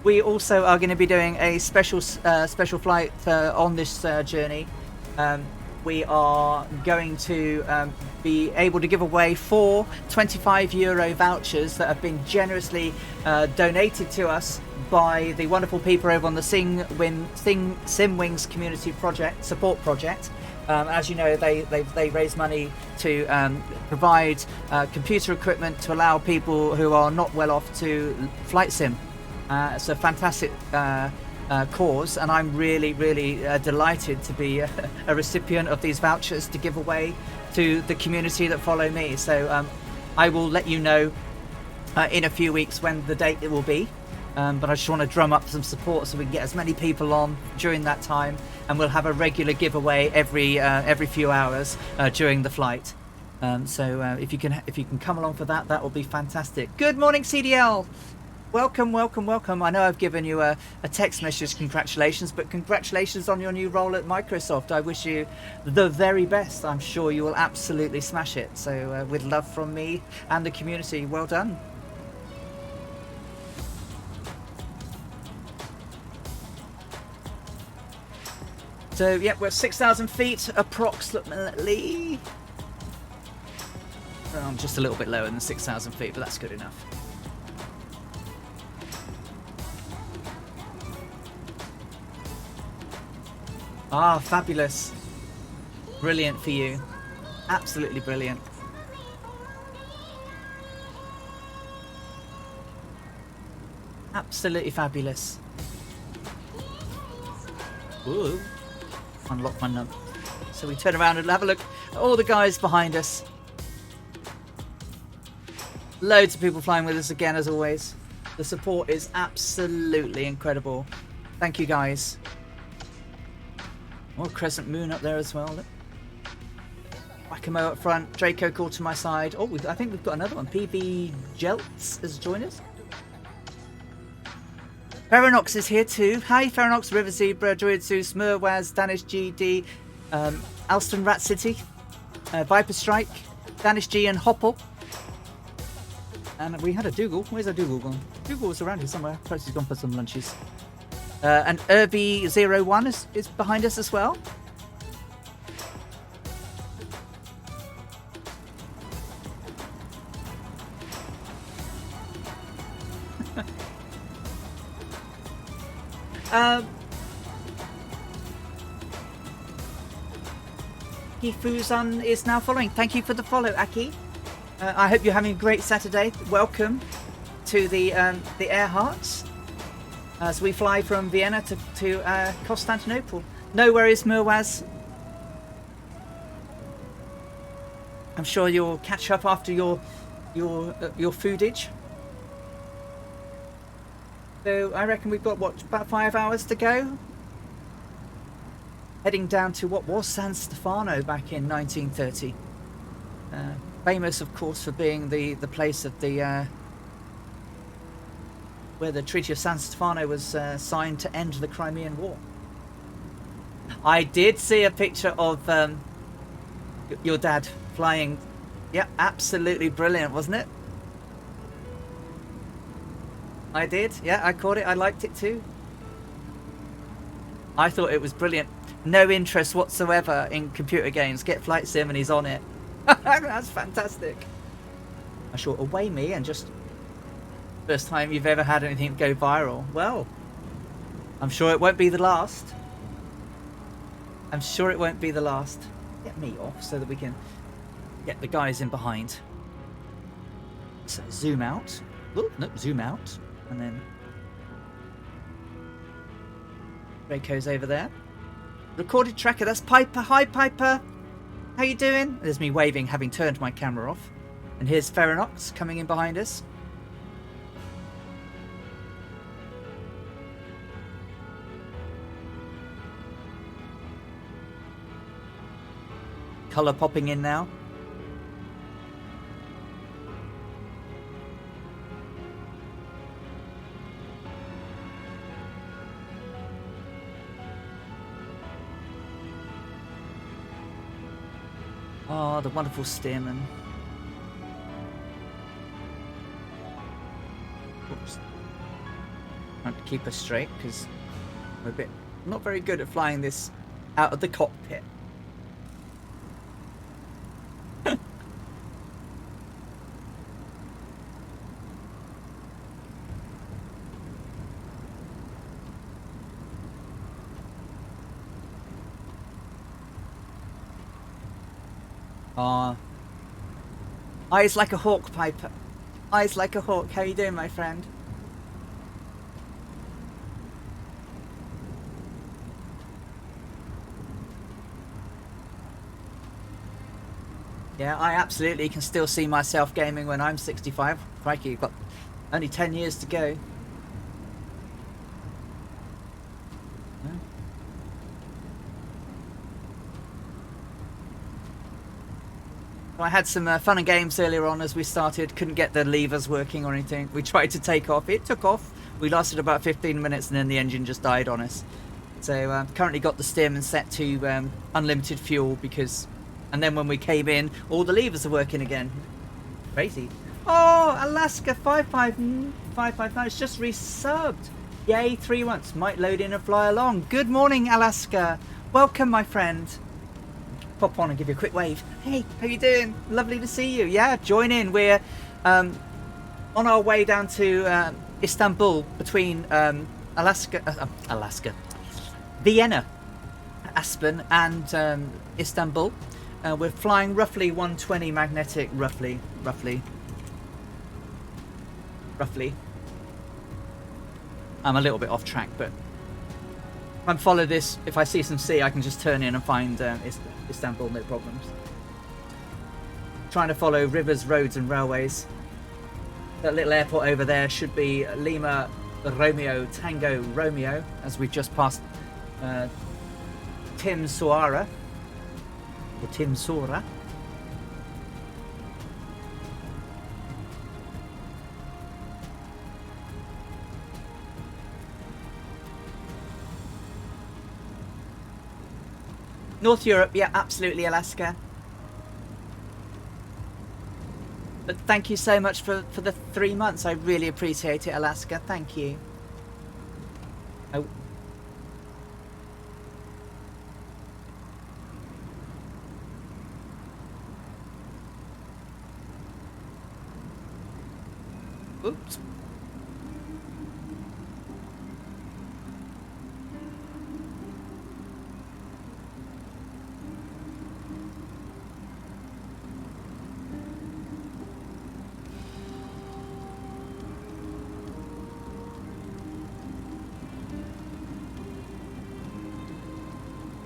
we also are going to be doing a special flight on this journey. We are going to be able to give away 4 €25 vouchers that have been generously donated to us by the wonderful people over on the Simwings Community Support Project. As you know, they raise money to provide computer equipment to allow people who are not well off to flight sim. It's a fantastic cause, and I'm really delighted to be a recipient of these vouchers to give away to the community that follow me. So I will let you know in a few weeks when the date it will be. But I just want to drum up some support so we can get as many people on during that time, and we'll have a regular giveaway every few hours during the flight. So if you can come along for that, that will be fantastic. Good morning, CDL. Welcome, welcome, welcome. I know I've given you a text message, congratulations, but congratulations on your new role at Microsoft. I wish you the very best. I'm sure you will absolutely smash it. So with love from me and the community, well done. So, yeah, we're 6,000 feet approximately. Well, I'm just a little bit lower than 6,000 feet, but that's good enough. Ah, fabulous. Brilliant for you. Absolutely brilliant. Absolutely fabulous. Ooh. Unlock my nub. So we turn around and have a look at all the guys behind us. Loads of people flying with us again, as always. The support is absolutely incredible. Thank you, guys. Oh, crescent moon up there as well. Look. Whack-a-mo up front. Draco called to my side. Oh, I think we've got another one. PB Jelts has joined us. Ferronox is here too. Hi, Ferronox, River Zebra, Druid Zeus, Murwaz, Danish GD, Alston Rat City, Viper Strike, Danish G and Hopple. And we had a Dougal. Where's our Dougal gone? Dougal was around here somewhere. Perhaps he's gone for some lunches. And Irby01 is behind us as well. Kifuzan is now following. Thank you for the follow, Aki. I hope you're having a great Saturday. Welcome to the Earharts as we fly from Vienna to Constantinople. No worries, Murwaz. I'm sure you'll catch up after your foodage. So I reckon we've got, what, about 5 hours to go? Heading down to what was San Stefano back in 1930. Famous, of course, for being the place of the... where the Treaty of San Stefano was signed to end the Crimean War. I did see a picture of your dad flying. Yeah, absolutely brilliant, wasn't it? I did, yeah, I caught it. I liked it too. I thought it was brilliant. No interest whatsoever in computer games. Get Flight Sim and he's on it. That's fantastic. I shot away me and just... First time you've ever had anything go viral. Well, I'm sure it won't be the last. I'm sure it won't be the last. Get me off so that we can get the guys in behind. So zoom out. Oh, no, zoom out. And then Draco's over there. Recorded tracker, that's Piper. Hi, Piper. How you doing? There's me waving, having turned my camera off. And here's Ferronox coming in behind us. Colour popping in now. Oh, the wonderful Stearman. Oops. Trying to keep us straight because I'm not very good at flying this out of the cockpit. Eyes like a hawk, Piper. Eyes like a hawk. How you doing, my friend? Yeah, I absolutely can still see myself gaming when I'm 65. Crikey, you've got only 10 years to go. I had some fun and games earlier on as we started. Couldn't get the levers working or anything. We tried to take off. It took off. We lasted about 15 minutes and then the engine just died on us. So currently got the steerman set to unlimited fuel because... And then when we came in, all the levers are working again. Crazy. Oh, Alaska 55559. It's just resubbed. Yay, 3 months. Might load in and fly along. Good morning, Alaska. Welcome, my friend. Pop on and give you a quick wave. Hey, how you doing? Lovely to see you. Yeah, join in. We're on our way down to Istanbul between Vienna, Aspen and Istanbul. We're flying roughly 120 magnetic, roughly. I'm a little bit off track, but if I follow this, if I see some sea, I can just turn in and find Istanbul, no problems. Trying to follow rivers, roads and railways. That little airport over there should be Lima Romeo Tango Romeo, as we've just passed Timisoara. Or Timisoara. North Europe, yeah, absolutely, Alaska. But thank you so much for the 3 months. I really appreciate it, Alaska. Thank you. Oh. Oops.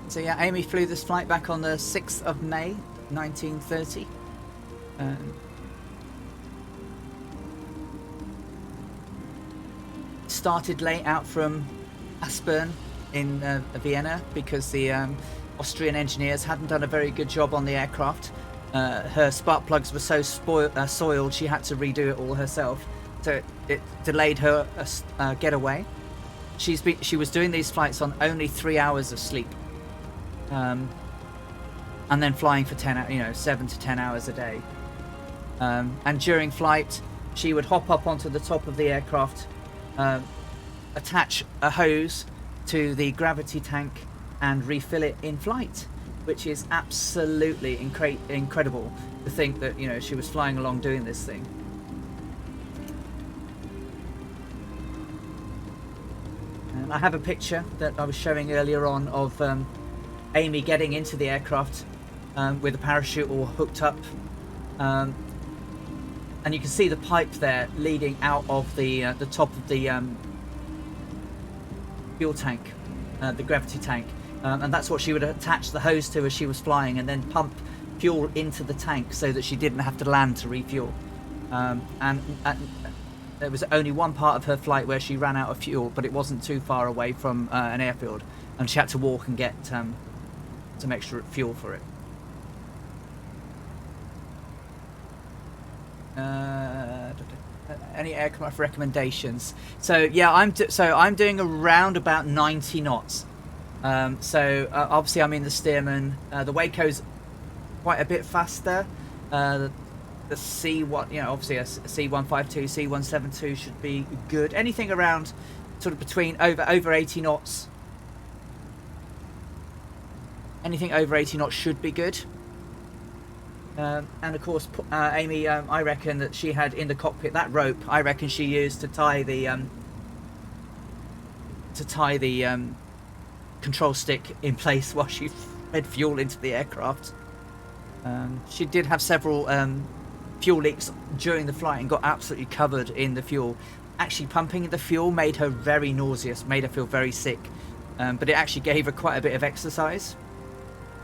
So yeah, Amy flew this flight back on the 6th of May, 1930. Started late out from Aspen in Vienna because the Austrian engineers hadn't done a very good job on the aircraft. Her spark plugs were so soiled she had to redo it all herself. So it delayed her getaway. She was doing these flights on only 3 hours of sleep. And then flying for 7 to 10 hours a day. And during flight, she would hop up onto the top of the aircraft, attach a hose to the gravity tank and refill it in flight, which is absolutely incredible to think that, she was flying along doing this thing. And I have a picture that I was showing earlier on of Amy getting into the aircraft with a parachute all hooked up, and you can see the pipe there leading out of the top of the fuel tank, the gravity tank, and that's what she would attach the hose to as she was flying, and then pump fuel into the tank so that she didn't have to land to refuel. And there was only one part of her flight where she ran out of fuel, but it wasn't too far away from an airfield, and she had to walk and get some extra fuel for it. Any aircraft recommendations? So yeah, I'm doing around about 90 knots. Obviously I'm in the Stearman. The Waco's quite a bit faster. The C1, obviously a C152, C172 should be good. Anything around sort of between over 80 knots. Anything over 80 knots should be good. And of course, Amy, I reckon that she had in the cockpit that rope. I reckon she used to tie the control stick in place while she fed fuel into the aircraft. She did have several fuel leaks during the flight and got absolutely covered in the fuel. Actually, pumping the fuel made her very nauseous, made her feel very sick, but it actually gave her quite a bit of exercise.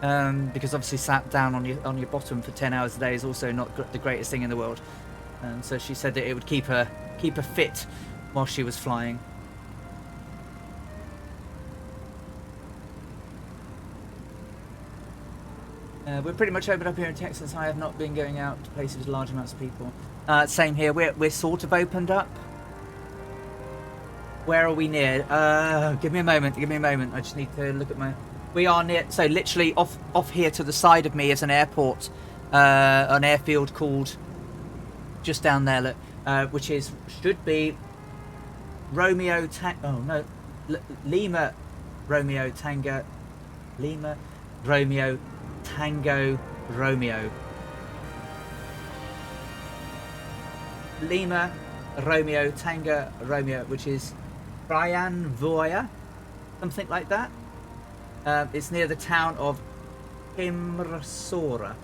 because obviously sat down on your bottom for 10 hours a day is also not the greatest thing in the world. So she said that it would keep her fit while she was flying. We're pretty much opened up here in Texas. I have not been going out to places with large amounts of people. Same here. We're sort of opened up. Where are we near? Give me a moment. Give me a moment. I just need to look at my... We are near... So literally off here to the side of me is an airport. An airfield called... Just down there, look. Which should be... Romeo... Oh, no. Lima... Romeo... Tango... Lima... Romeo... Tango... Romeo. Lima... Romeo... Tango... Romeo, which is... Brian Voya, something like that. It's near the town of Himsora.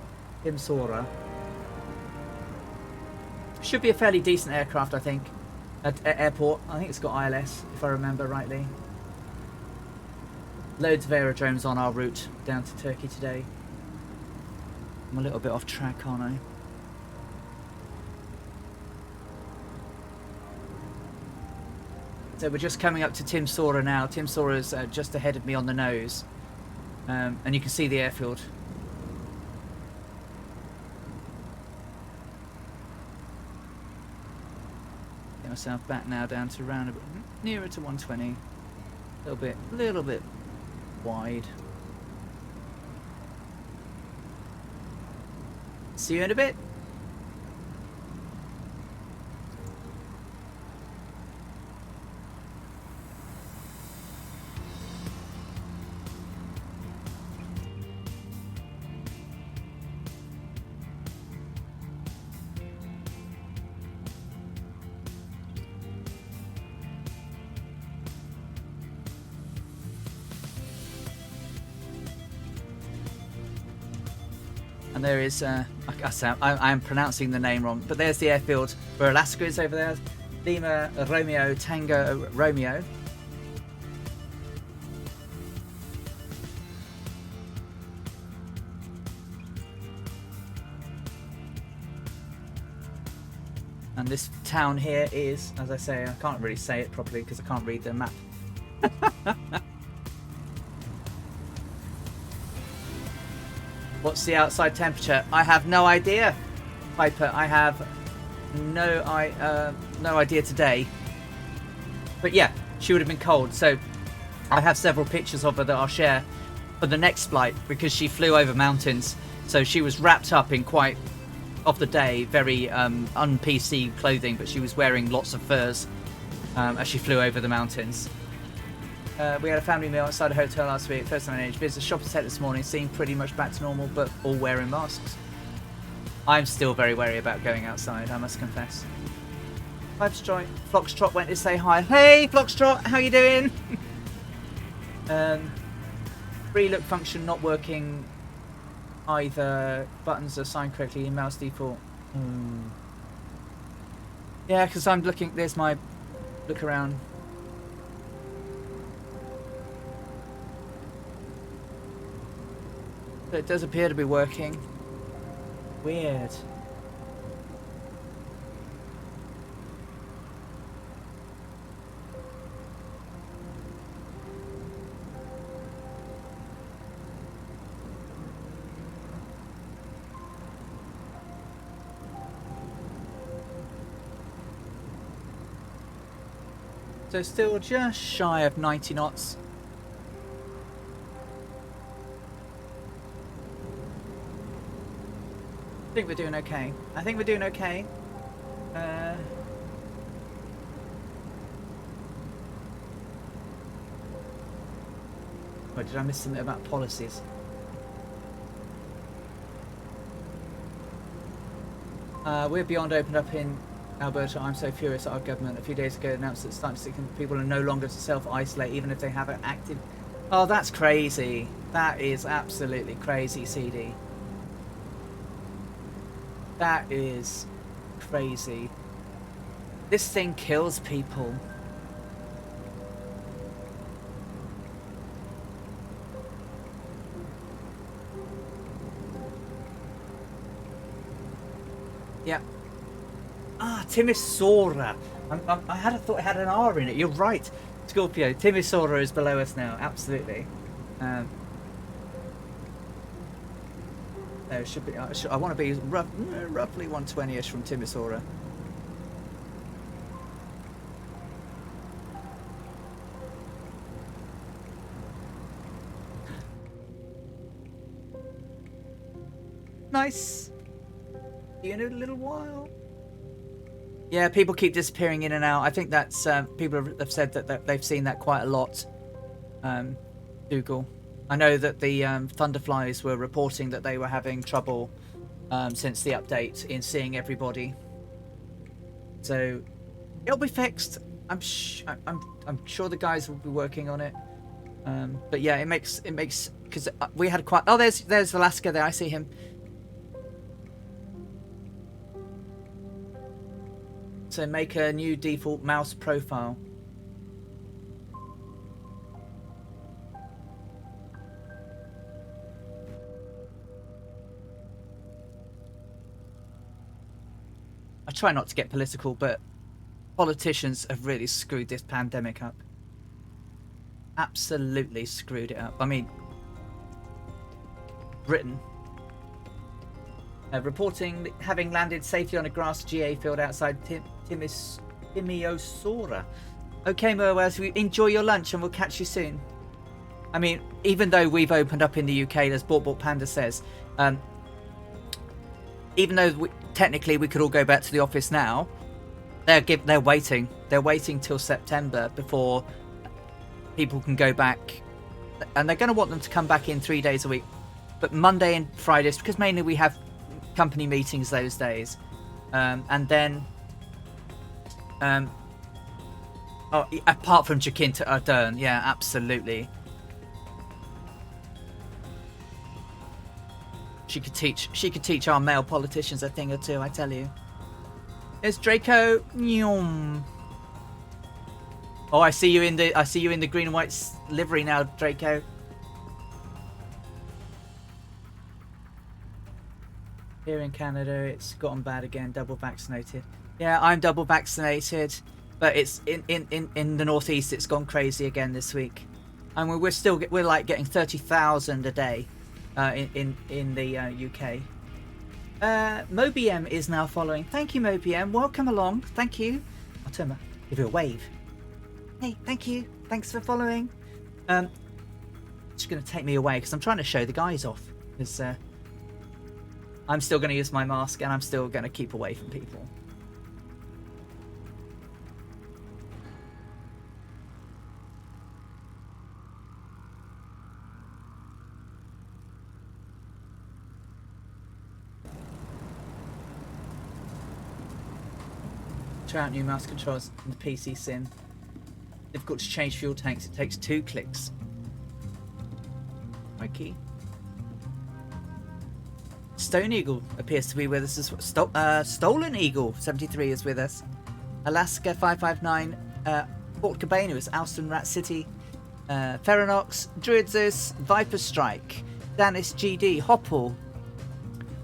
Should be a fairly decent aircraft, I think. Airport. I think it's got ILS, if I remember rightly. Loads of aerodromes on our route down to Turkey today. I'm a little bit off track, aren't I? So we're just coming up to Timsora now. Timsora's just ahead of me on the nose. And you can see the airfield. Get myself back now down to around a bit nearer to 120. A little bit wide. See you in a bit. And there is, I am pronouncing the name wrong, but there's the airfield where Alaska is over there. Lima, Romeo, Tango, Romeo. And this town here is, as I say, I can't really say it properly because I can't read the map. What's the outside temperature? I have no idea, Piper. I have no idea today. But yeah, she would have been cold. So I have several pictures of her that I'll share for the next flight because she flew over mountains. So she was wrapped up in quite, of the day, very un-PC clothing, but she was wearing lots of furs as she flew over the mountains. We had a family meal outside a hotel last week. First time in age. Visited a shopping centre this morning. Seemed pretty much back to normal, but all wearing masks. I'm still very wary about going outside, I must confess. Foxtrot went to say hi. Hey, Foxtrot, how you doing? Free look function not working either. Buttons are assigned correctly in mouse default. Yeah, because I'm looking. There's my look around. But it does appear to be working. Weird. So still just shy of 90 knots. I think we're doing okay. I think we're doing okay. Wait, did I miss something about policies? We're beyond opened up in Alberta. I'm so furious at our government. A few days ago announced that statistics people are no longer to self-isolate even if they have an active... Oh, that's crazy. That is absolutely crazy, CD. That is crazy. This thing kills people. Yeah. Ah, Timisoara. I had a thought it had an R in it. You're right, Scorpio. Timisoara is below us now. Absolutely. No, it should be. I want to be roughly 120ish from Timisoara. Nice. See you in a little while. Yeah, people keep disappearing in and out. I think that's people have said that they've seen that quite a lot. Google. I know that the Thunderflies were reporting that they were having trouble since the update in seeing everybody. So it'll be fixed. I'm sure the guys will be working on it. But yeah, it makes because we had quite. Oh, there's Alaska there. I see him. So make a new default mouse profile. I try not to get political, but politicians have really screwed this pandemic up. Absolutely screwed it up. I mean, Britain. Reporting having landed safely on a grass GA field outside Timisoara. Okay, Merwaz, we enjoy your lunch and we'll catch you soon. I mean, even though we've opened up in the UK, as Bort Panda says, even though technically we could all go back to the office now, they're waiting. They're waiting till September before people can go back, and they're going to want them to come back in 3 days a week, but Monday and Fridays, because mainly we have company meetings those days, and then apart from Jacinta Ardern, yeah, absolutely. She could teach our male politicians a thing or two, I tell you. There's Draco. Oh, I see you in the green and white livery now, Draco. Here in Canada, it's gotten bad again. Double vaccinated. Yeah, I'm double vaccinated, but it's in the northeast. It's gone crazy again this week, and we're like getting 30,000 a day in the UK. MoBM is now following. Thank you, MoBM. Welcome along. Thank you. I'll give you a wave. Hey, thank you. Thanks for following. It's going to take me away because I'm trying to show the guys off. Because I'm still going to use my mask and I'm still going to keep away from people. Try out new mouse controls in the PC sim. Difficult to change fuel tanks. It takes 2 clicks. Okay. Stone Eagle appears to be with us as well. Stolen Eagle 73 is with us. Alaska 559. Port Cabana is Alston Rat City. Ferronox, Druidzus, Viper Strike, Danis GD, Hopple,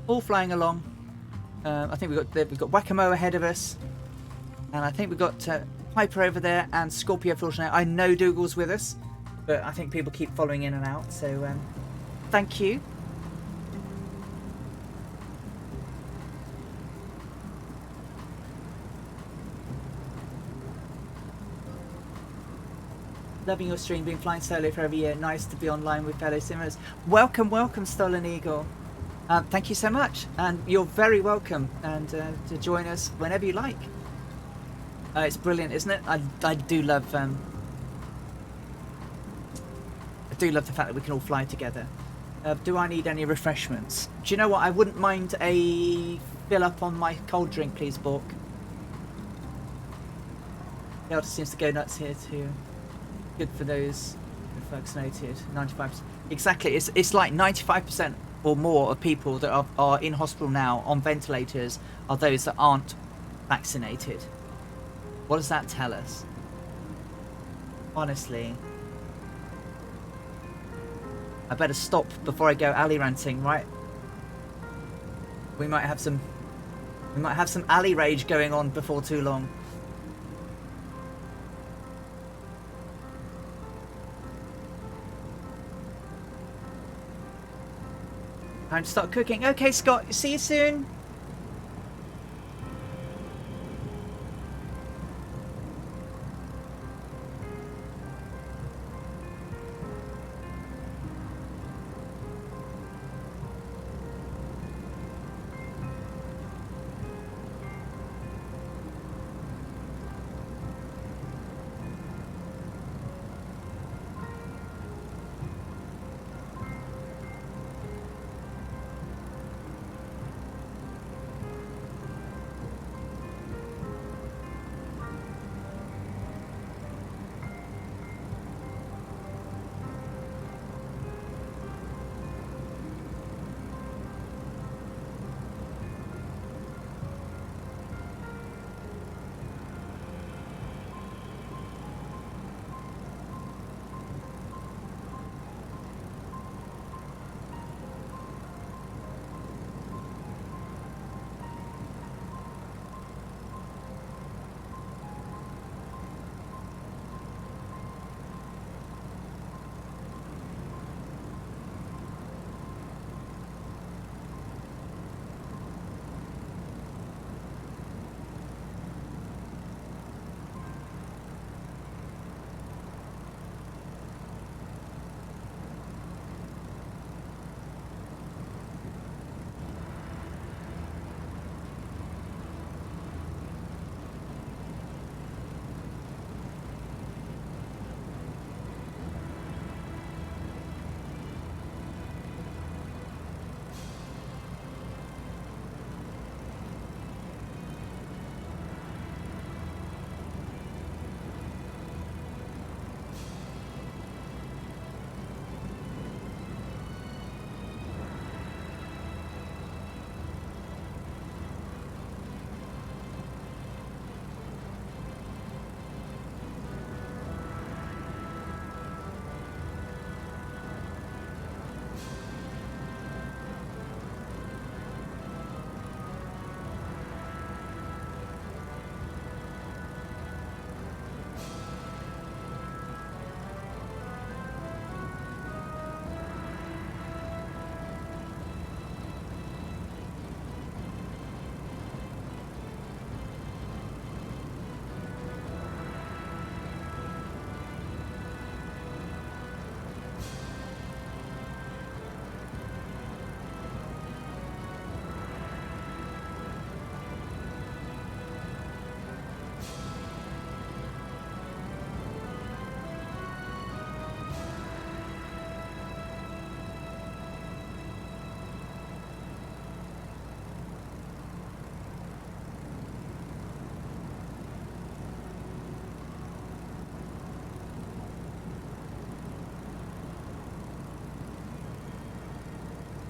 all flying along. I think we've got Whack-A-Mo ahead of us. And I think we've got Piper over there and Scorpio Fortunato. I know Dougal's with us, but I think people keep following in and out. So thank you. Loving your stream, been flying solo for over a year. Nice to be online with fellow simmers. Welcome, welcome, Stolen Eagle. Thank you so much, and you're very welcome, and to join us whenever you like. It's brilliant, isn't it? I do love the fact that we can all fly together. Do I need any refreshments? Do you know what? I wouldn't mind a fill up on my cold drink, please, Bork. Delta seems to go nuts here too. Good for those vaccinated. 95%. Exactly. It's like 95% or more of people that are in hospital now on ventilators are those that aren't vaccinated. What does that tell us? Honestly. I better stop before I go alley ranting, right? We might have some We might have some alley rage going on before too long. Time to start cooking. Okay, Scott, see you soon.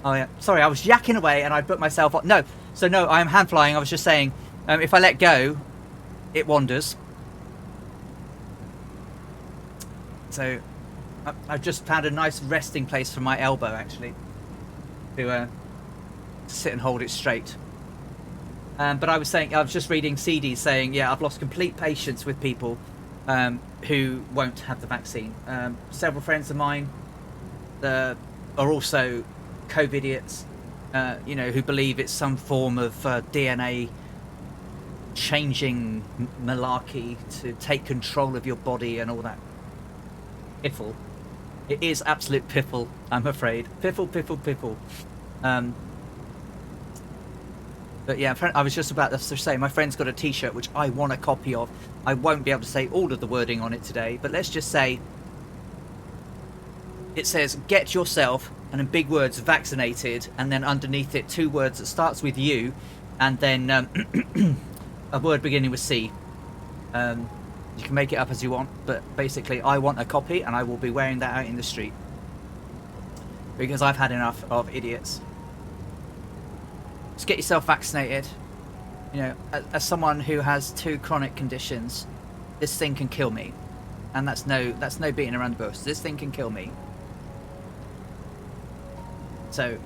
Oh yeah, sorry, I was yakking away and I put myself on. No, so no, I'm hand flying. I was just saying, if I let go, it wanders. So I've just found a nice resting place for my elbow, actually, to sit and hold it straight. But I was saying, I was just reading CDs saying, yeah, I've lost complete patience with people who won't have the vaccine. Several friends of mine are also COVIDiots, you know, who believe it's some form of DNA changing malarkey to take control of your body and all that piffle. It is absolute piffle, I'm afraid. Piffle, piffle, piffle. But yeah, I was just about to say, my friend's got a t-shirt which I want a copy of. I won't be able to say all of the wording on it today, but let's just say it says, get yourself, and in big words, vaccinated, and then underneath it, 2 words that starts with U, and then a word beginning with C. You can make it up as you want, but basically I want a copy, and I will be wearing that out in the street. Because I've had enough of idiots. Just get yourself vaccinated. You know, as someone who has 2 chronic conditions, this thing can kill me. And that's no beating around the bush. This thing can kill me. So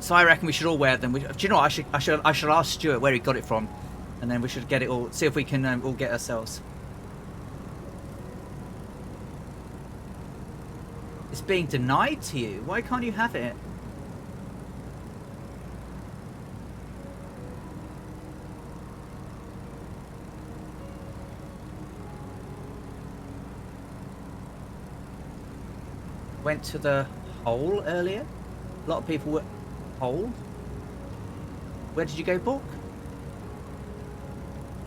So I reckon we should all wear them. Do you know what? I should ask Stuart where he got it from, and then we should get it all. See if we can all get ourselves. It's being denied to you. Why can't you have it? Went to the hole earlier. A lot of people were hole. Where did you go, book?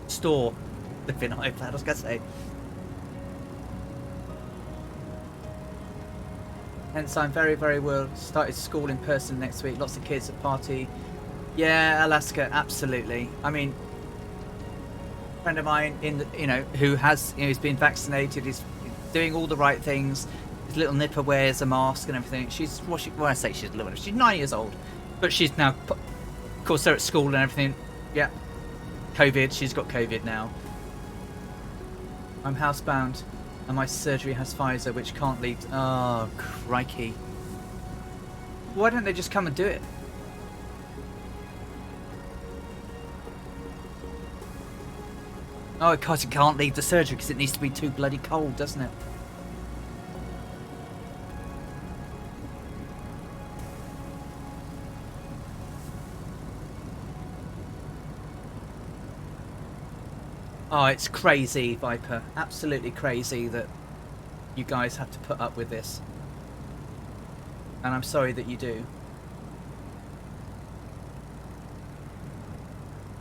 Store. Living iPad, I was gonna say. Hence, I'm very, very well. Started school in person next week. Lots of kids at party. Yeah, Alaska, absolutely. I mean, a friend of mine in the, who has, he's been vaccinated. He's doing all the right things. His little nipper wears a mask and everything. She's well, I say she's little. She's 9 years old, but she's now, of course, they're at school and everything. Yeah, COVID. She's got COVID now. I'm housebound, and my surgery has Pfizer, which can't leave. Oh, crikey! Why don't they just come and do it? Oh, because it can't leave the surgery because it needs to be too bloody cold, doesn't it? Oh, it's crazy, Viper. Absolutely crazy that you guys have to put up with this. And I'm sorry that you do.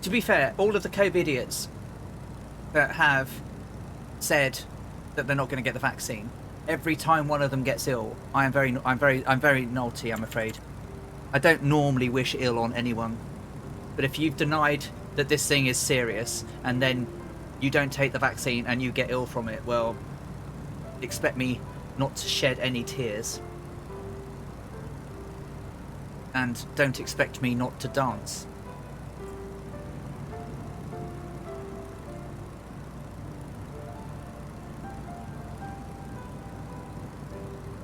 To be fair, all of the COVID idiots that have said that they're not going to get the vaccine, every time one of them gets ill, I'm very naughty, I'm afraid. I don't normally wish ill on anyone. But if you've denied that this thing is serious and then you don't take the vaccine and you get ill from it, well, expect me not to shed any tears. And don't expect me not to dance.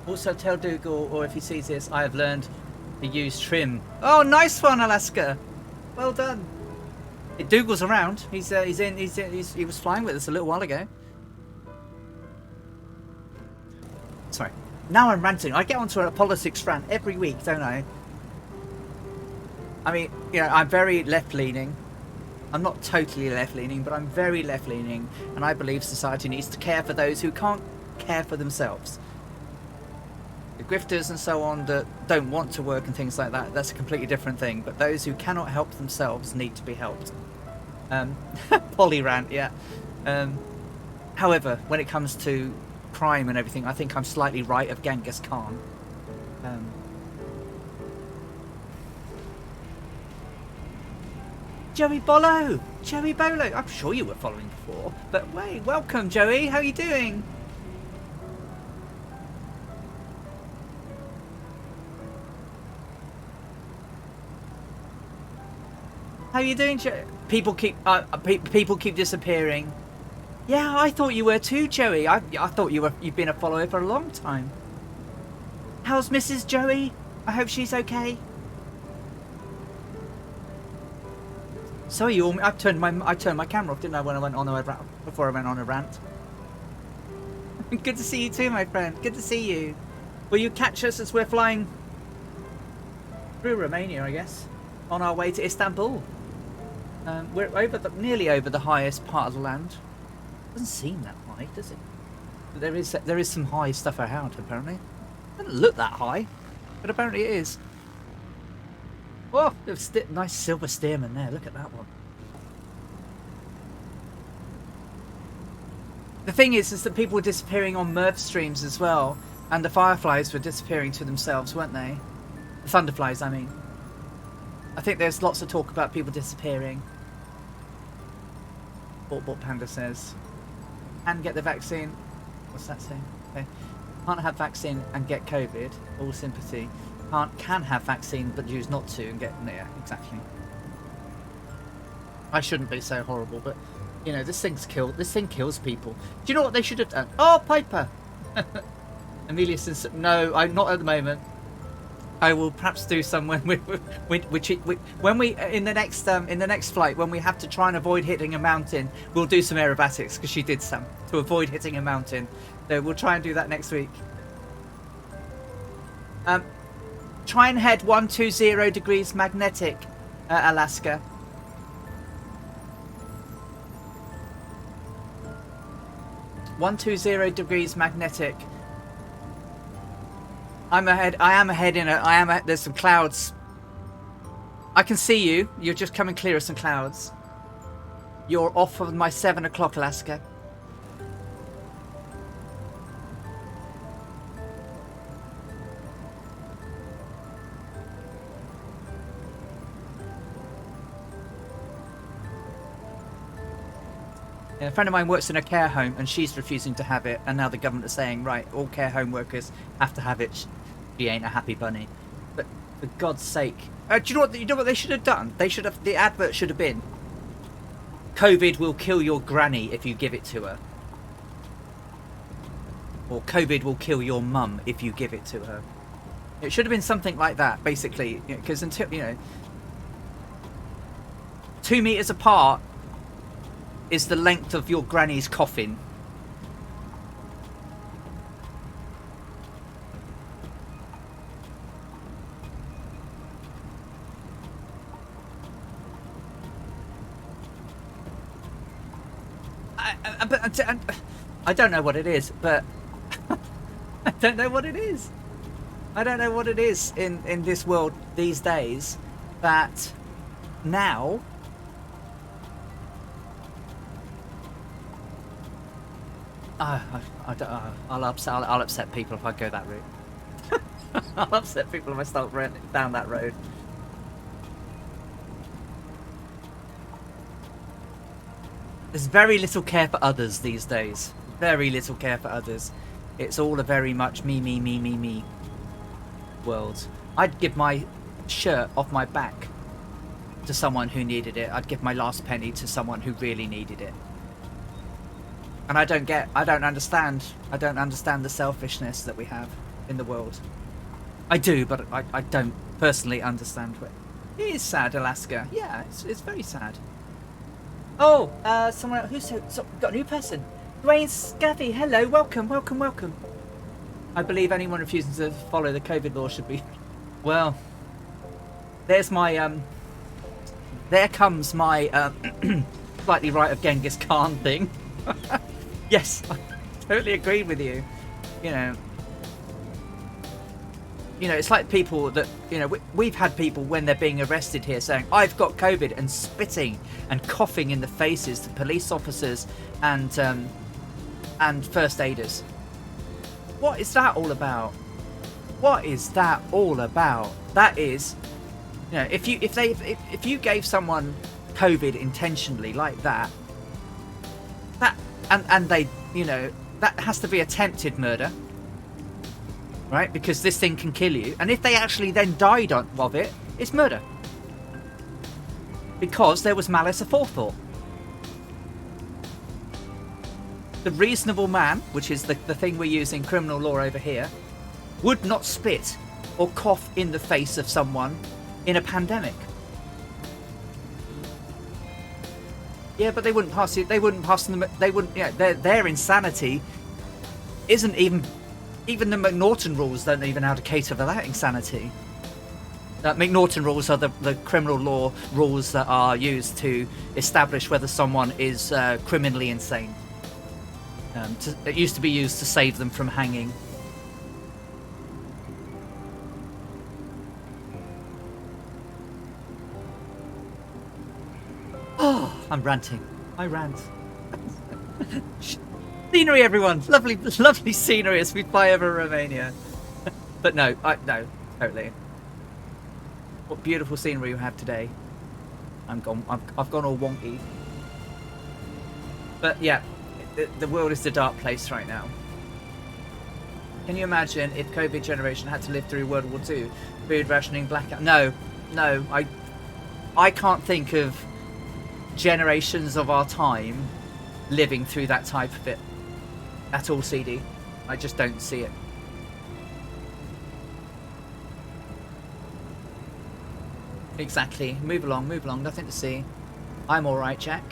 Also tell Dougal, or if he sees this, I have learned to use trim. Oh, nice one, Alaska. Well done. Dougal's around. He was flying with us a little while ago. Sorry. Now I'm ranting. I get onto a politics rant every week, don't I? I mean, I'm very left-leaning. I'm not totally left-leaning, but I'm very left-leaning, and I believe society needs to care for those who can't care for themselves. The grifters and so on that don't want to work and things like that, that's a completely different thing. But those who cannot help themselves need to be helped. Poly rant, yeah. However, when it comes to crime and everything, I think I'm slightly right of Genghis Khan. Joey Bolo! Joey Bolo! I'm sure you were following before. But wait, welcome Joey, how are you doing? How are you doing, Joey? People keep disappearing. Yeah, I thought you were too, Joey. I thought you've been a follower for a long time. How's Mrs. Joey? I hope she's okay. Sorry, I turned my camera off, didn't I, when I went on a rant, before I went on a rant. Good to see you too, my friend. Good to see you. Will you catch us as we're flying through Romania, I guess, on our way to Istanbul? We're nearly over the highest part of the land. Doesn't seem that high, does it? But there is some high stuff around, apparently. Doesn't look that high, but apparently it is. Oh, there's nice silver steerman there. Look at that one. The thing is that people were disappearing on Mirth streams as well, and the fireflies were disappearing to themselves, weren't they? The thunderflies, I mean. I think there's lots of talk about people disappearing. What Panda says. And get the vaccine. What's that saying? Okay. Can't have vaccine and get COVID. All sympathy. Can have vaccine but choose not to and get... Yeah, exactly. I shouldn't be so horrible, but this thing kills people. Do you know what they should have done? Oh, Piper! Amelia says no, I'm not at the moment. I will perhaps do some when when we in the next flight, when we have to try and avoid hitting a mountain, we'll do some aerobatics, because she did some to avoid hitting a mountain. So we'll try and do that next week. Try and head 120 degrees magnetic, Alaska. $120 magnetic. I'm ahead. I am ahead in a. There's some clouds. I can see you. You're just coming clear of some clouds. You're off of my 7 o'clock, Alaska. A friend of mine works in a care home and she's refusing to have it, and now the government is saying, right, all care home workers have to have it. She ain't a happy bunny. But for God's sake, do you know what they should have done? They should have, the advert should have been, COVID will kill your granny if you give it to her, or COVID will kill your mum if you give it to her. It should have been something like that, basically, because until 2 meters apart is the length of your granny's coffin. I don't know what it is, but I don't know what it is. I don't know what it is in this world these days that now I'll upset people if I go that route. I'll upset people if I start down that road. There's very little care for others these days. Very little care for others. It's all a very much me world. I'd give my shirt off my back to someone who needed it. I'd give my last penny to someone who really needed it. And I don't understand the selfishness that we have in the world. I do, but I don't personally understand it. It is sad, Alaska. Yeah, it's very sad. Oh, someone else. Who's got a new person? Dwayne Scaffy, hello, welcome. I believe anyone refusing to follow the COVID law should be... Well, there's my, there comes my, slightly right of Genghis Khan thing. Yes, I totally agree with you. It's like people that, we've had people when they're being arrested here saying, I've got COVID, and spitting and coughing in the faces to police officers and first aiders. What is that all about? What is that all about? That is, if you gave someone COVID intentionally like that, and they, that has to be attempted murder. Right, because this thing can kill you, and if they actually then died of it, it's murder. Because there was malice aforethought. The reasonable man, which is the thing we use in criminal law over here, would not spit or cough in the face of someone in a pandemic. Yeah, but they wouldn't pass it. They wouldn't pass them. They wouldn't. Their insanity isn't even the McNaughton rules don't even know how to cater for that insanity. McNaughton rules are the criminal law rules that are used to establish whether someone is criminally insane. It used to be used to save them from hanging. Oh, I'm ranting. I rant. Scenery, everyone. Lovely scenery as we fly over Romania. But no, totally. What beautiful scenery you have today. I've gone all wonky. But yeah, the world is a dark place right now. Can you imagine if COVID generation had to live through World War II? Food rationing, blackout. No, I can't think of generations of our time living through that type of it at all, CD. I just don't see it. Exactly. Move along, move along. Nothing to see. I'm all right, Jack.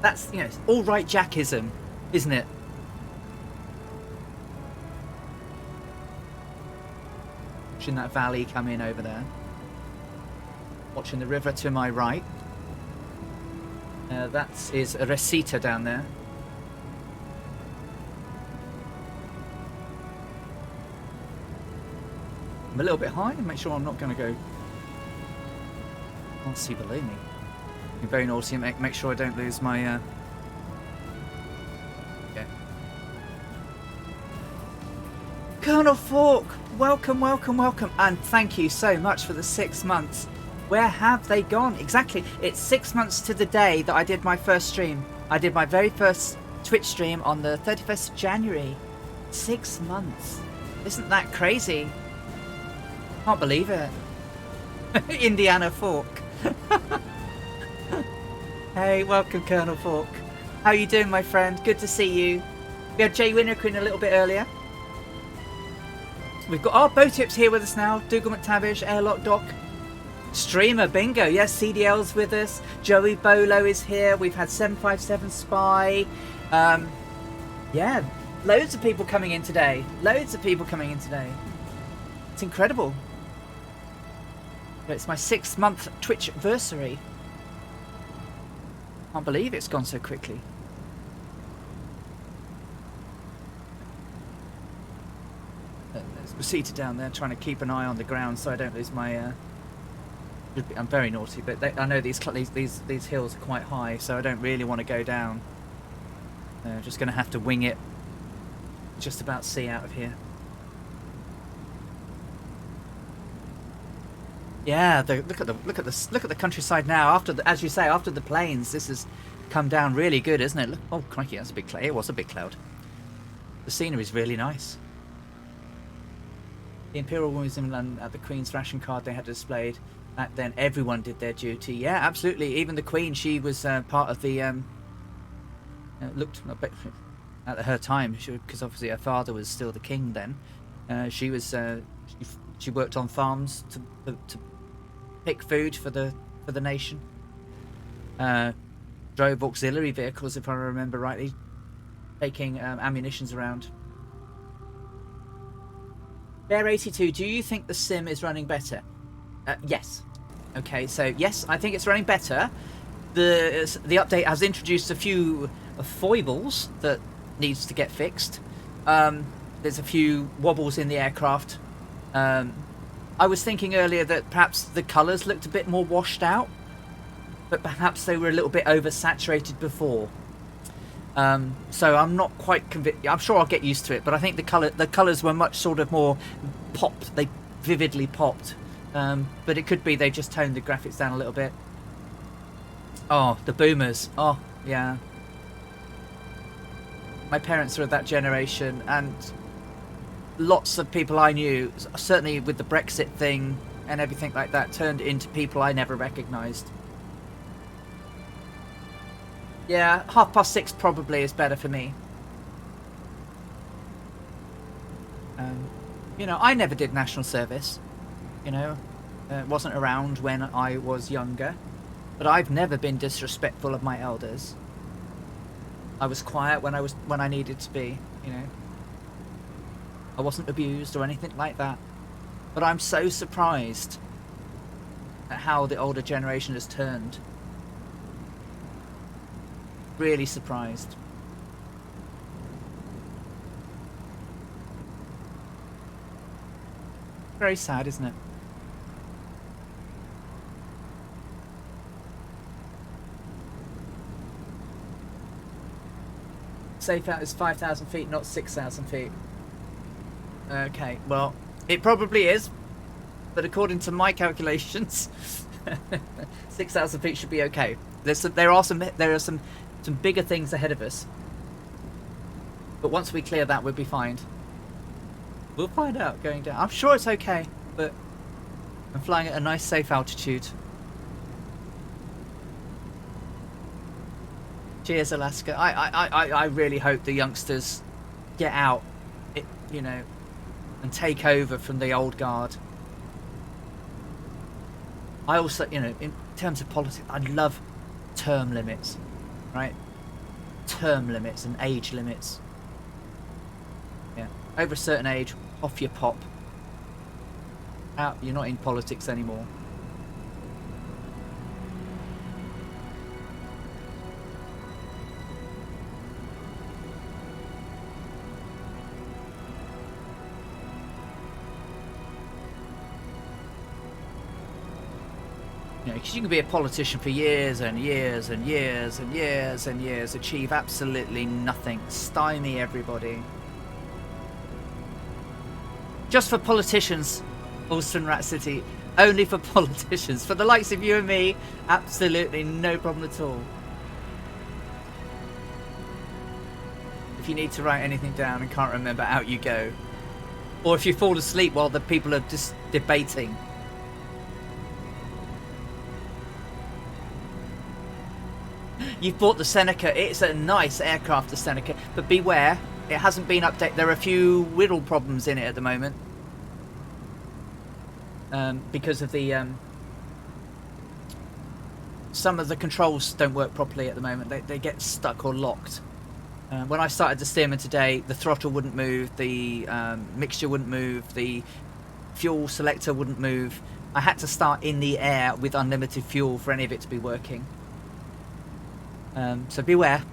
That's, you know, all right Jackism, isn't it? Watching that valley come in over there. Watching the river to my right. That is a Resita down there. I'm a little bit high. Make sure I'm not going to go. Can't see below me. Be very naughty. Make sure I don't lose my. Okay. Colonel Falk, welcome, welcome, welcome, and thank you so much for the 6 months. Where have they gone? Exactly. It's 6 months to the day that I did my first stream. I did my very first Twitch stream on the 31st of January. 6 months. Isn't that crazy? Can't believe it. Indiana Falk. Hey, welcome, Colonel Falk. How you doing, my friend? Good to see you. We had Jay Winnerquin a little bit earlier. We've got our Bo Tips here with us now. Dougal McTavish, Airlock Doc. Streamer Bingo, yes, CDL's with us. Joey Bolo is here. We've had 757 Spy. Yeah, loads of people coming in today. Loads of people coming in today. It's incredible. It's my 6 month Twitch anniversary. Can't believe it's gone so quickly. There's Rosita down there trying to keep an eye on the ground so I don't lose my. I'm very naughty, but I know these hills are quite high, so I don't really want to go down. Just going to have to wing it. Just about see out of here. Yeah, look at the countryside now. As you say, after the plains, this has come down really good, isn't it? Look, oh crikey, that's a big cloud. It was a big cloud. The scenery is really nice. The Imperial Museum and at the Queen's ration card they had displayed. Back then, everyone did their duty. Yeah, absolutely. Even the Queen, she was part of the. Looked a bit at her time, because obviously her father was still the king then. She was. She worked on farms to pick food for the nation. Drove auxiliary vehicles, if I remember rightly, taking ammunitions around. Bear 82, do you think the sim is running better? Yes. Okay, so yes, I think it's running better. The update has introduced a few foibles that needs to get fixed. There's a few wobbles in the aircraft. I was thinking earlier that perhaps the colours looked a bit more washed out, but perhaps they were a little bit oversaturated before. So I'm not quite convinced. I'm sure I'll get used to it, but I think the colours were much sort of more popped. They vividly popped. But it could be they just toned the graphics down a little bit. Oh, the boomers. Oh, yeah. My parents are of that generation, and lots of people I knew, certainly with the Brexit thing and everything like that, turned into people I never recognised. Yeah, 6:30 probably is better for me. You know, I never did national service. You know, wasn't around when I was younger, but I've never been disrespectful of my elders. I was quiet when I needed to be. You know, I wasn't abused or anything like that. But I'm so surprised at how the older generation has turned. Really surprised. Very sad, isn't it? Safe out is 5,000 feet, not 6,000 feet. Okay, well, it probably is, but according to my calculations, 6,000 feet should be okay. There are some bigger things ahead of us, but once we clear that, we'll be fine. We'll find out going down. I'm sure it's okay, but I'm flying at a nice, safe altitude. Cheers, Alaska. I really hope the youngsters get out, you know, and take over from the old guard. I also, you know, in terms of politics, I love term limits, right? Term limits and age limits. Yeah, over a certain age, off your pop. Out, you're not in politics anymore. You know, because you can be a politician for years and years and years and years and years, achieve absolutely nothing, stymie everybody. Just for politicians, Alston Rat City, only for politicians. For the likes of you and me, absolutely no problem at all. If you need to write anything down and can't remember, out you go. Or if you fall asleep while the people are just debating. You've bought the Seneca. It's a nice aircraft, the Seneca, but beware, it hasn't been updated. There are a few whittle problems in it at the moment because of the some of the controls don't work properly at the moment. They get stuck or locked. When I started the steerman today, the throttle wouldn't move, the mixture wouldn't move, the fuel selector wouldn't move. I had to start in the air with unlimited fuel for any of it to be working. So beware.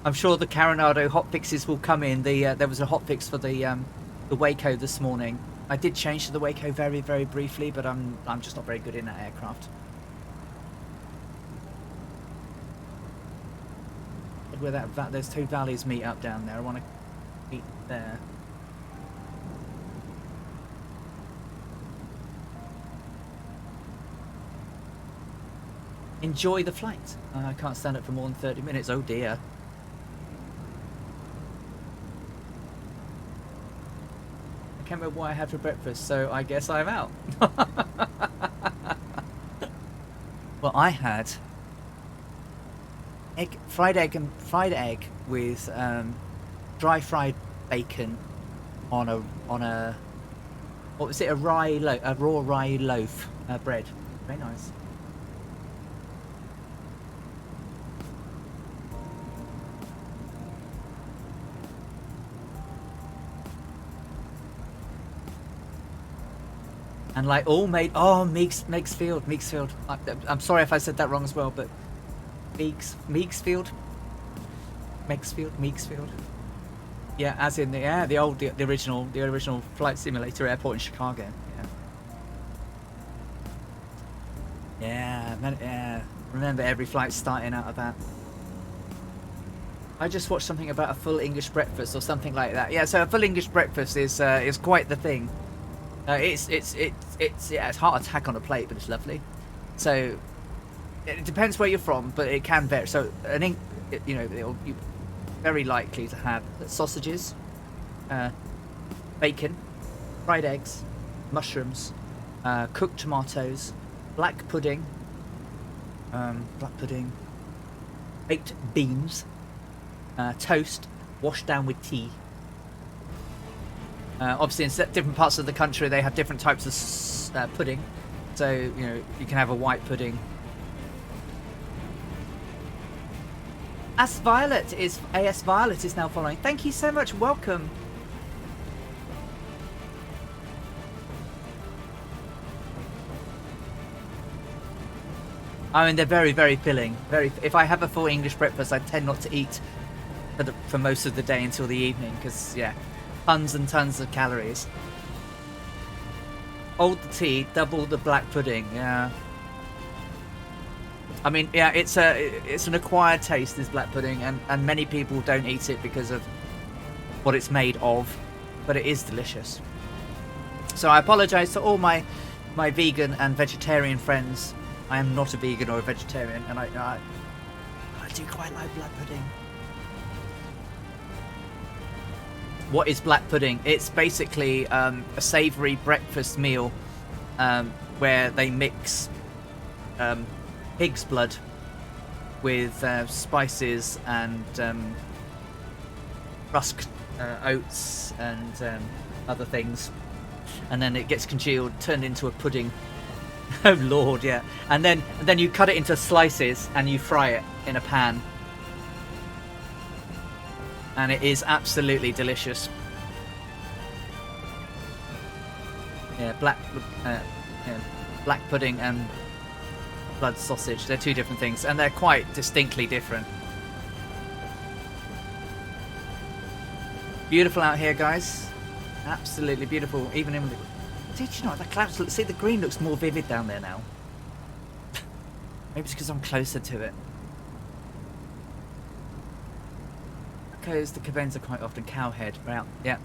I'm sure the Carenado hotfixes will come in. There was a hotfix for the Waco this morning. I did change to the Waco very, very briefly, but I'm just not very good in that aircraft. Where those two valleys meet up down there. I want to meet there. Enjoy the flight. I can't stand up for more than 30 minutes. Oh dear. I can't remember what I had for breakfast, so I guess I'm out. Well, I had fried egg with dry fried bacon on a what was it, a raw rye loaf bread. Very nice. And like all made, Meeksfield. I'm sorry if I said that wrong as well, but Meeksfield. Yeah, as in the original flight simulator airport in Chicago. Yeah, remember every flight starting out of that. I just watched something about a full English breakfast or something like that. Yeah, so a full English breakfast is quite the thing. It's heart attack on a plate, but it's lovely. So it depends where you're from, but it can vary. So you're very likely to have sausages, bacon, fried eggs, mushrooms, cooked tomatoes, black pudding, baked beans, toast, washed down with tea. Obviously, in different parts of the country, they have different types of pudding. So, you can have a white pudding. AS Violet is now following. Thank you so much. Welcome. I mean, they're very, very filling. If I have a full English breakfast, I tend not to eat for most of the day until the evening, because tons and tons of calories. Hold the tea, double the black pudding. Yeah. I mean, it's an acquired taste, this black pudding, and many people don't eat it because of what it's made of, but it is delicious. So I apologise to all my vegan and vegetarian friends. I am not a vegan or a vegetarian, and I do quite like black pudding. What is black pudding? It's basically a savoury breakfast meal where they mix pig's blood with spices and rusked oats and other things, and then it gets congealed, turned into a pudding, Oh Lord, yeah. And then you cut it into slices and you fry it in a pan. And it is absolutely delicious. Yeah, black pudding and blood sausage. They're two different things, and they're quite distinctly different. Beautiful out here, guys. Absolutely beautiful. Even in the... Did you know what? The clouds look... See, the green looks more vivid down there now. Maybe it's because I'm closer to it. Because the cabenza quite often cowhead. Right. Yeah.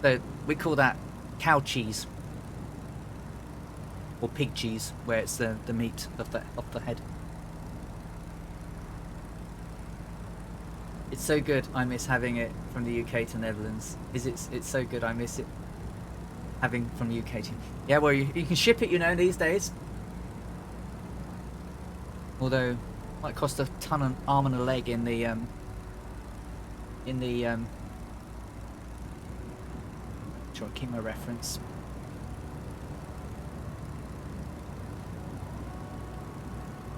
So we call that cow cheese. Or pig cheese, where it's the meat of the head. It's so good. I miss having it from the UK to Netherlands. It's so good. I miss it having from the UK to... Yeah, well, you can ship it, you know, these days. Although it might cost a ton of arm and a leg in the sure, keep my reference.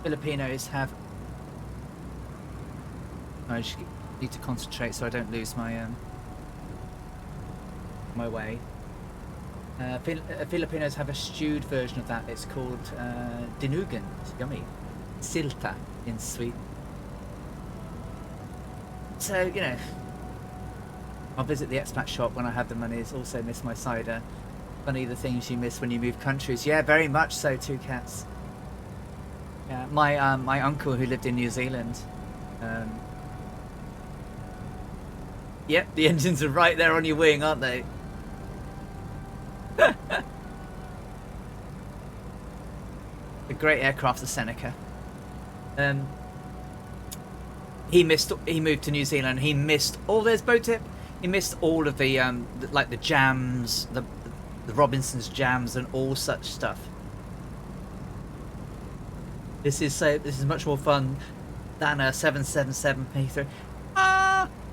Filipinos have... I just need to concentrate so I don't lose my my way. Filipinos have a stewed version of that. It's called dinugan. It's yummy. Silta in Sweden. So, you know, I'll visit the expat shop when I have the money. It's also miss my cider. Funny the things you miss when you move countries. Yeah, very much so, two cats. Yeah, my uncle who lived in New Zealand. Yep, the engines are right there on your wing, aren't they? A great aircraft, the Seneca. He moved to New Zealand. He missed all... There's boat tip. He missed all of the like the jams, the Robinson's jams, and all such stuff. This is much more fun than a 777 P3.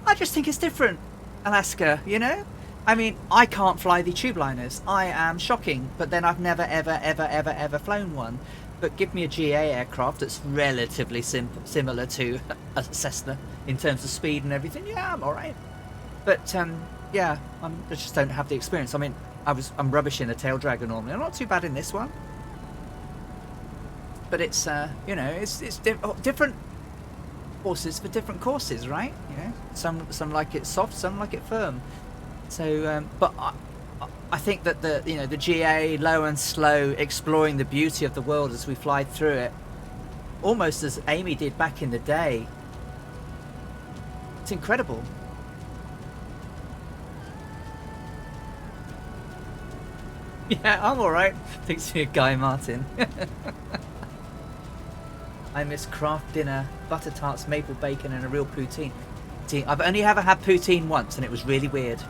I just think it's different, Alaska. You know, I mean, I can't fly the tube liners. I am shocking, but then I've never ever flown one. But give me a GA aircraft that's relatively similar to a Cessna in terms of speed and everything. Yeah, I'm all right. But yeah, I just don't have the experience. I mean, I'm rubbish in a tail dragger normally. I'm not too bad in this one. But it's you know, it's different horses for different courses, right? You know, some like it soft, some like it firm. So, but I think that the GA low and slow, exploring the beauty of the world as we fly through it, almost as Amy did back in the day. It's incredible. Yeah, I'm all right. Thanks to Guy Martin. I miss craft dinner, butter tarts, maple bacon, and a real poutine. I've only ever had poutine once, and it was really weird.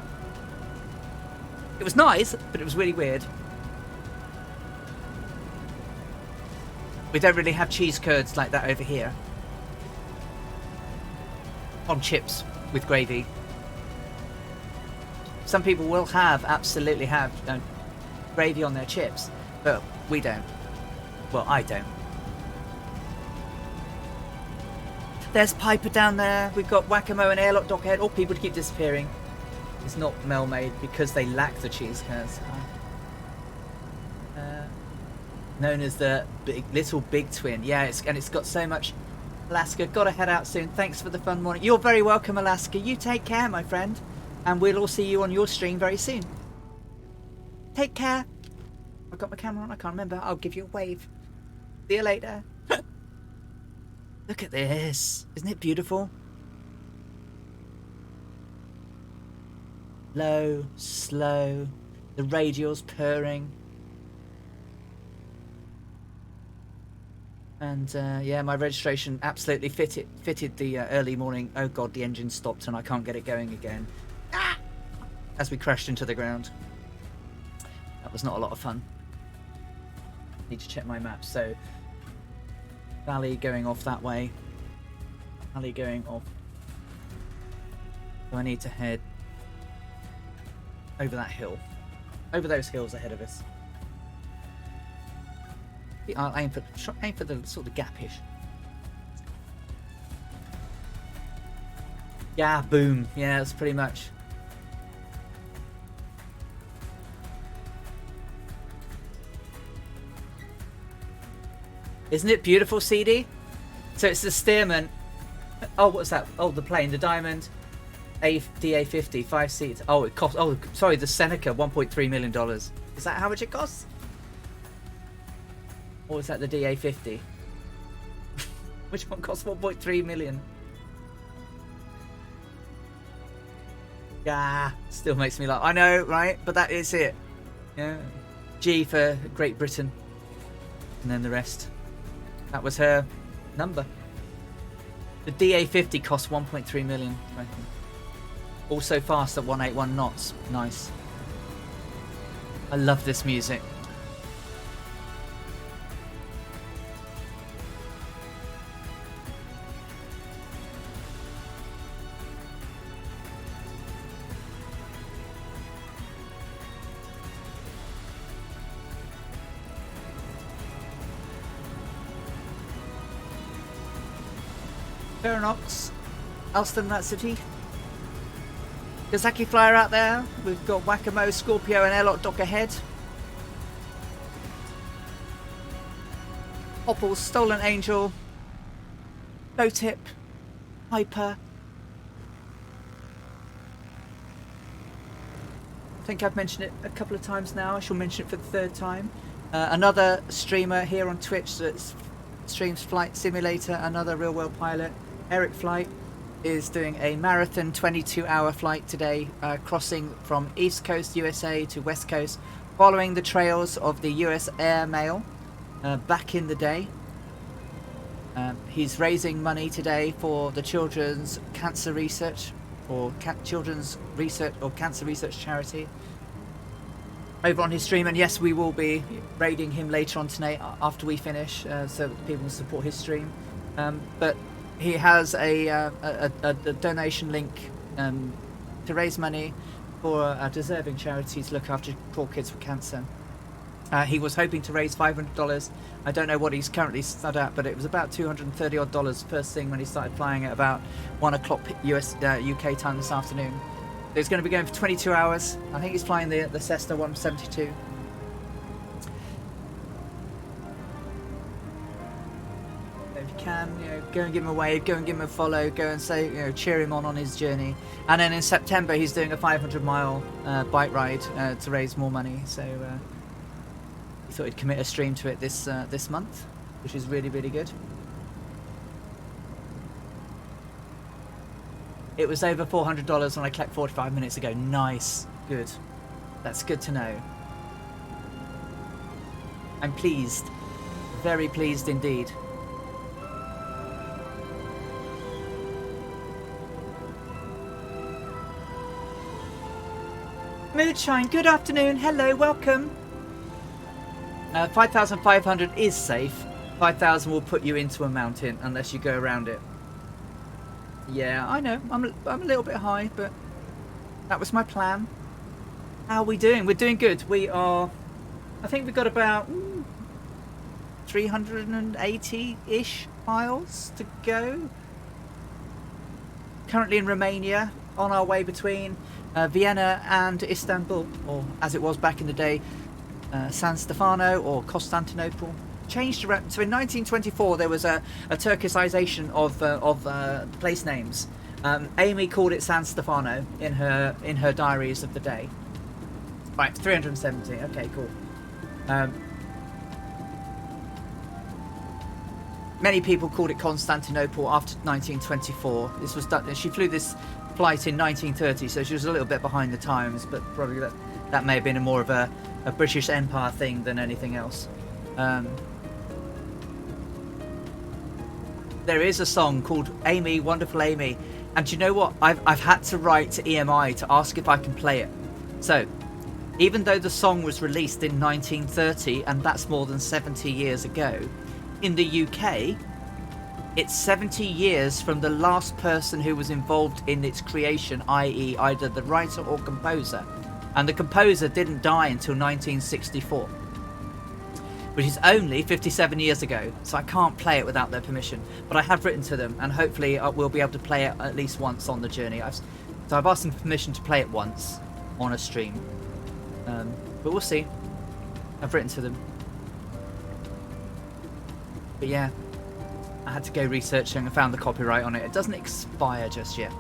It was nice, but it was really weird. We don't really have cheese curds like that over here. On chips with gravy. Some people will absolutely have gravy on their chips, but we don't. Well, I don't. There's Piper down there. We've got Whack-A-Mo and Airlock Dockhead. All people keep disappearing. It's not Mel made because they lack the cheese curds. Known as the little big twin. Yeah, it's got so much. Alaska, gotta head out soon. Thanks for the fun morning. You're very welcome, Alaska. You take care, my friend, and we'll all see you on your stream very soon. Take care. I've got my camera on. I can't remember. I'll give you a wave. See you later. Look at this. Isn't it beautiful? Low, slow, the radials purring. And yeah, my registration absolutely fitted the early morning. Oh god, the engine stopped and I can't get it going again. Ah! As we crashed into the ground. That was not a lot of fun. Need to check my map. So valley going off that way. Valley going off. So I need to head over that hill. Over those hills ahead of us. I'll aim for the sort of gapish. Yeah, boom. Yeah, that's pretty much. Isn't it beautiful, CD? So it's the Stearman. Oh, what's that? Oh, the plane, the Diamond DA50, 5 seats. Oh, it cost. Oh, sorry, the Seneca, $1.3 million. Is that how much it costs? Or is that the DA50? Which one costs 1.3 million? Yeah, still makes me laugh. I know, right? But that is it. Yeah. G for Great Britain. And then the rest. That was her number. The DA50 cost 1.3 million. Also fast at 181 knots. Nice. I love this music. Ferronox, Alston, that city. Gazaki Flyer out there. We've got Whack-A-Mo, Scorpio and Airlock Dock ahead. Opal, Stolen Angel, Bowtip, Hyper. I think I've mentioned it a couple of times now. I shall mention it for the third time. Another streamer here on Twitch that streams Flight Simulator, another real-world pilot. Eric Flight is doing a marathon 22-hour flight today, crossing from East Coast USA to West Coast, following the trails of the US Air Mail back in the day. He's raising money today for the Children's Cancer Research or Children's Research or Cancer Research Charity over on his stream, and yes, we will be raiding him later on tonight after we finish, so that people can support his stream. But he has a donation link to raise money for a deserving charity to look after poor kids with cancer. He was hoping to raise $500. I don't know what he's currently stood at, but it was about $230 odd first thing when he started flying at about 1 o'clock UK time this afternoon. He's going to be going for 22 hours. I think he's flying the Cessna 172. If you can, go and give him a wave, go and give him a follow, go and say, cheer him on his journey. And then in September, he's doing a 500-mile bike ride to raise more money. So he thought he'd commit a stream to it this month, which is really, really good. It was over $400 when I clicked 45 minutes ago. Nice. Good. That's good to know. I'm pleased. Very pleased indeed. Moonshine, good afternoon. Hello, welcome. 5,500 is safe. 5,000 will put you into a mountain unless you go around it. Yeah, I know. I'm a little bit high, but that was my plan. How are we doing? We're doing good. We are... I think we've got about 380-ish miles to go. Currently in Romania, on our way between Vienna and Istanbul, or as it was back in the day, San Stefano or Constantinople. Changed around. So in 1924 there was a Turkicization of place names. Amy called it San Stefano in her diaries of the day. Right, 370. Okay, cool. Many people called it Constantinople after 1924. This was done. She flew this flight in 1930, so she was a little bit behind the times, but probably that may have been more of a British Empire thing than anything else. There is a song called Amy, Wonderful Amy, and do you know what? I've had to write to EMI to ask if I can play it. So, even though the song was released in 1930, and that's more than 70 years ago, in the UK, it's 70 years from the last person who was involved in its creation, i.e. either the writer or composer. And the composer didn't die until 1964. which is only 57 years ago, so I can't play it without their permission. But I have written to them, and hopefully we'll be able to play it at least once on the journey. So I've asked them permission to play it once on a stream, but we'll see. I've written to them. But yeah, I had to go researching and found the copyright on it. It doesn't expire just yet.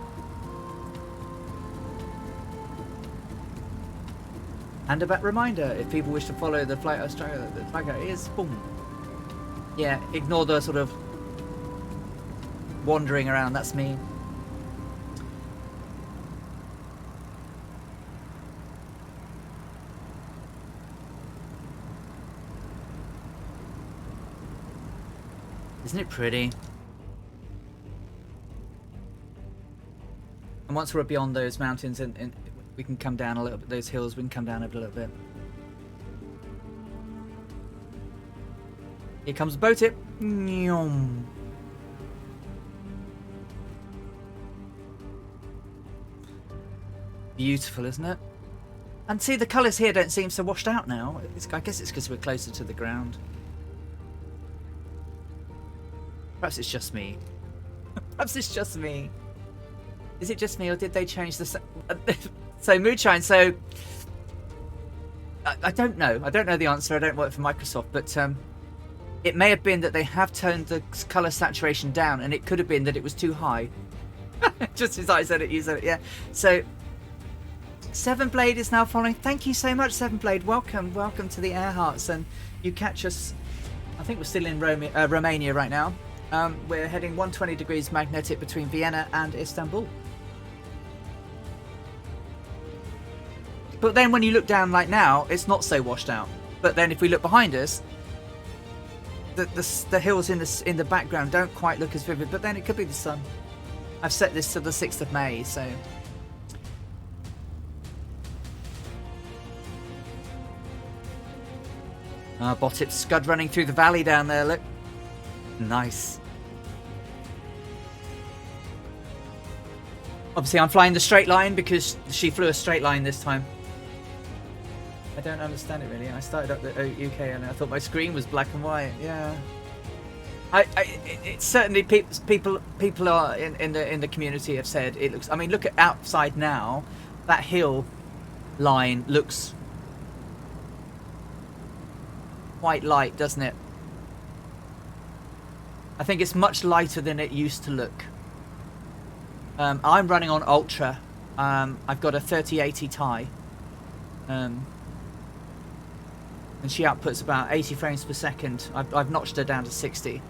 And a reminder, if people wish to follow the Flight Australia, the flagger is boom. Yeah, ignore the sort of wandering around, that's me. Isn't it pretty? And once we're beyond those mountains and we can come down a little bit, those hills, we can come down a little bit. Here comes the boat tip. Beautiful, isn't it? And see, the colours here don't seem so washed out now. I guess it's because we're closer to the ground. Perhaps it's just me. Perhaps it's just me. Is it just me, or did they change the... So, Moonshine, so... I don't know. I don't know the answer. I don't work for Microsoft, but it may have been that they have toned the colour saturation down, and it could have been that it was too high. Just as I said it, you said it, yeah. So, Seven Blade is now following. Thank you so much, Seven Blade. Welcome. Welcome to the Air Hearts, and you catch us... I think we're still in Romania right now. We're heading 120 degrees magnetic between Vienna and Istanbul. But then when you look down like now, it's not so washed out. But then if we look behind us, the hills in the background don't quite look as vivid. But then it could be the sun. I've set this to the 6th of May, so... Botip scud running through the valley down there, look. Nice. Obviously I'm flying the straight line because she flew a straight line this time. I don't understand it really. I started up the UK and I thought my screen was black and white. Yeah. It's certainly people are in the community have said it looks... I mean, look at outside now. That hill line looks quite light, doesn't it? I think it's much lighter than it used to look. I'm running on Ultra. I've got a 3080 Ti. And she outputs about 80 frames per second. I've notched her down to 60.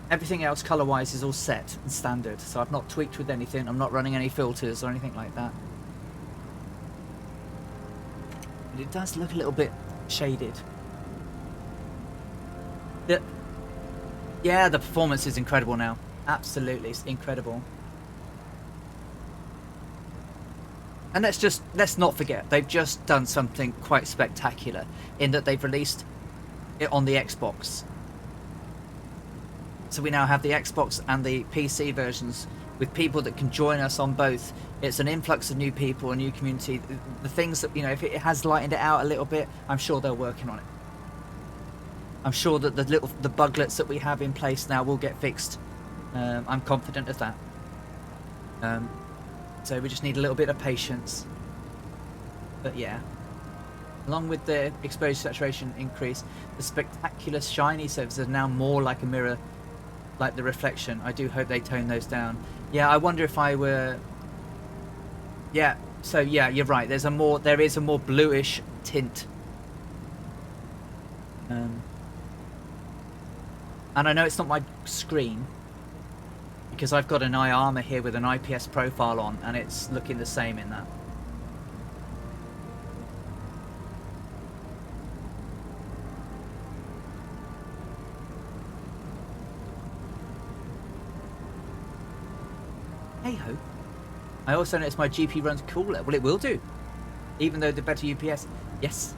Everything else color-wise is all set and standard, so I've not tweaked with anything. I'm not running any filters or anything like that. But it does look a little bit shaded. Yeah, the performance is incredible now. Absolutely, it's incredible. And let's not forget, they've just done something quite spectacular in that they've released it on the Xbox. So we now have the Xbox and the PC versions with people that can join us on both. It's an influx of new people, a new community. The things that, you know, if it has lightened it out a little bit, I'm sure they're working on it. I'm sure that the buglets that we have in place now will get fixed. I'm confident of that. So we just need a little bit of patience. But yeah, along with the exposure saturation increase, the spectacular shiny surfaces are now more like a mirror, like the reflection. I do hope they tone those down. Yeah, I wonder if I were... Yeah, so yeah, you're right. There is a more bluish tint. And I know it's not my screen, because I've got an eye armor here with an IPS profile on, and it's looking the same in that. Hey ho. I also noticed my GP runs cooler. Well, it will do, even though the better UPS. Yes.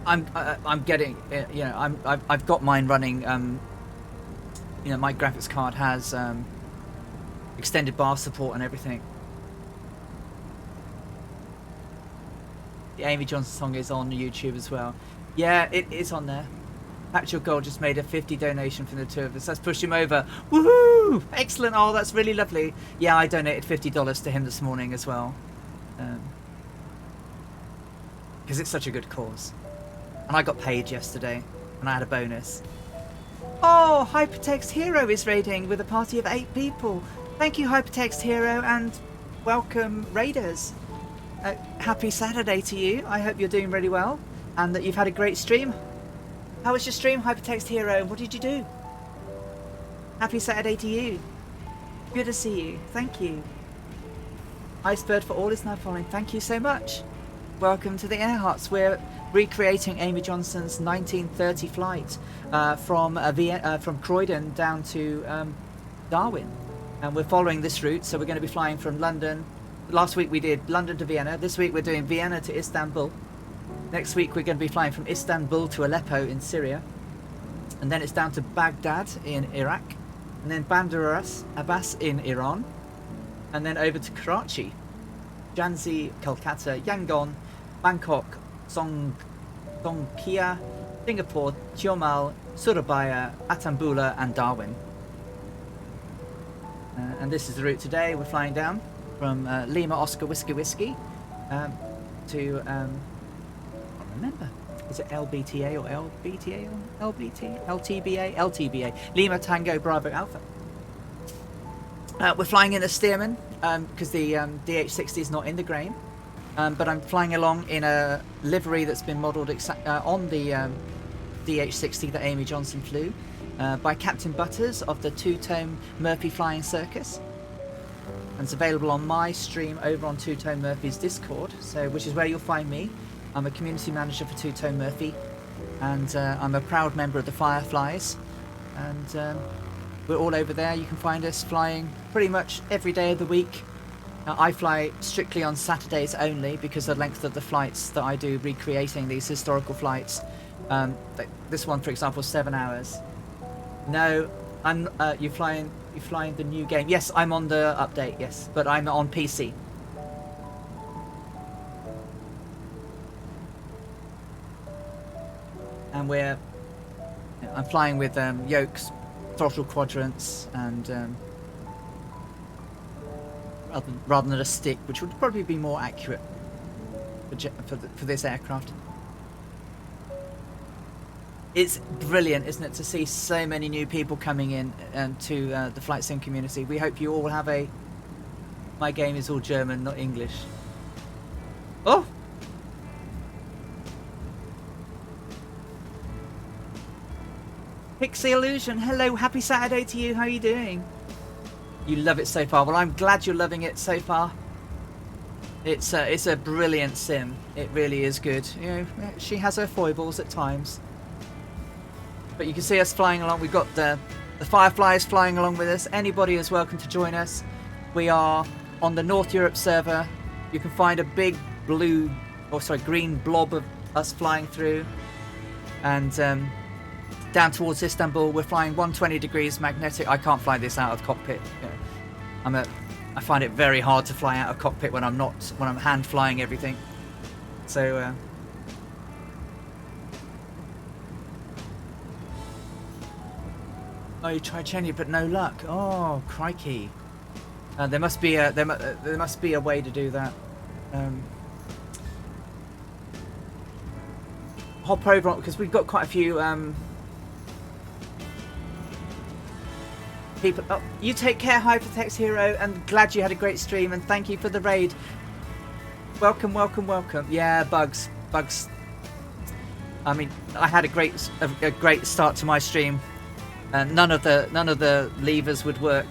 I'm getting, you know, I've got mine running. You know, my graphics card has extended bar support and everything. The Amy Johnson song is on YouTube as well. Yeah, it is on there. Actual Gold just made a 50 donation from the two of us. Let's push him over. Woohoo! Excellent. Oh, that's really lovely. Yeah, I donated $50 to him this morning as well. Because it's such a good cause. And I got paid yesterday. And I had a bonus. Oh, Hypertext Hero is raiding with a party of 8 people. Thank you, Hypertext Hero, and welcome, raiders. Happy Saturday to you. I hope you're doing really well and that you've had a great stream. How was your stream, Hypertext Hero? What did you do? Happy Saturday to you. Good to see you. Thank you. Icebird for All is now following. Thank you so much. Welcome to the Air Huts. We're recreating Amy Johnson's 1930 flight from Croydon down to Darwin. And we're following this route, so we're going to be flying from London. Last week we did London to Vienna. This week we're doing Vienna to Istanbul. Next week we're going to be flying from Istanbul to Aleppo in Syria. And then it's down to Baghdad in Iraq. And then Bandar Abbas in Iran. And then over to Karachi, Jhansi, Kolkata, Yangon, Bangkok, Songkhla, Singapore, Chiomal, Surabaya, Atambula and Darwin. And this is the route today. We're flying down from Lima Oscar Whiskey Whiskey to, I can't remember, is it LBTA or LBTA or LBT? LTBA? LTBA. Lima Tango Bravo Alpha. We're flying in a Stearman because the DH60 is not in the grain. But I'm flying along in a livery that's been modelled on the DH60 that Amy Johnson flew by Captain Butters of the Two-Tone Murphy Flying Circus. And it's available on my stream over on Two-Tone Murphy's Discord, which is where you'll find me. I'm a community manager for Two-Tone Murphy, and I'm a proud member of the Fireflies. And we're all over there. You can find us flying pretty much every day of the week. I fly strictly on Saturdays only because of the length of the flights that I do recreating these historical flights. This one, for example, 7 hours. No, I'm. You're flying the new game. Yes, I'm on the update. Yes, but I'm on PC. And I'm flying with yokes, throttle quadrants, and rather than a stick, which would probably be more accurate for this aircraft. It's brilliant, isn't it, to see so many new people coming in to the flight sim community. We hope you all have a... My game is all German, not English. Oh! Pixie Illusion, hello, happy Saturday to you. How are you doing? You love it so far. Well, I'm glad you're loving it so far. It's a brilliant sim. It really is good. You know, she has her foibles at times. But you can see us flying along. We've got the Fireflies flying along with us. Anybody is welcome to join us. We are on the North Europe server. You can find a big green blob of us flying through. And down towards Istanbul, we're flying 120 degrees magnetic. I can't fly this out of cockpit. You know, I find it very hard to fly out of cockpit when I'm hand flying everything. So. Oh, you tried Chenya, but no luck. Oh, crikey! There must be a way to do that. Hop over on, because we've got quite a few people. Oh, you take care, Hypertext Hero, and glad you had a great stream, and thank you for the raid. Welcome, welcome, welcome. Yeah, bugs. I mean, I had a great start to my stream. None of the levers would work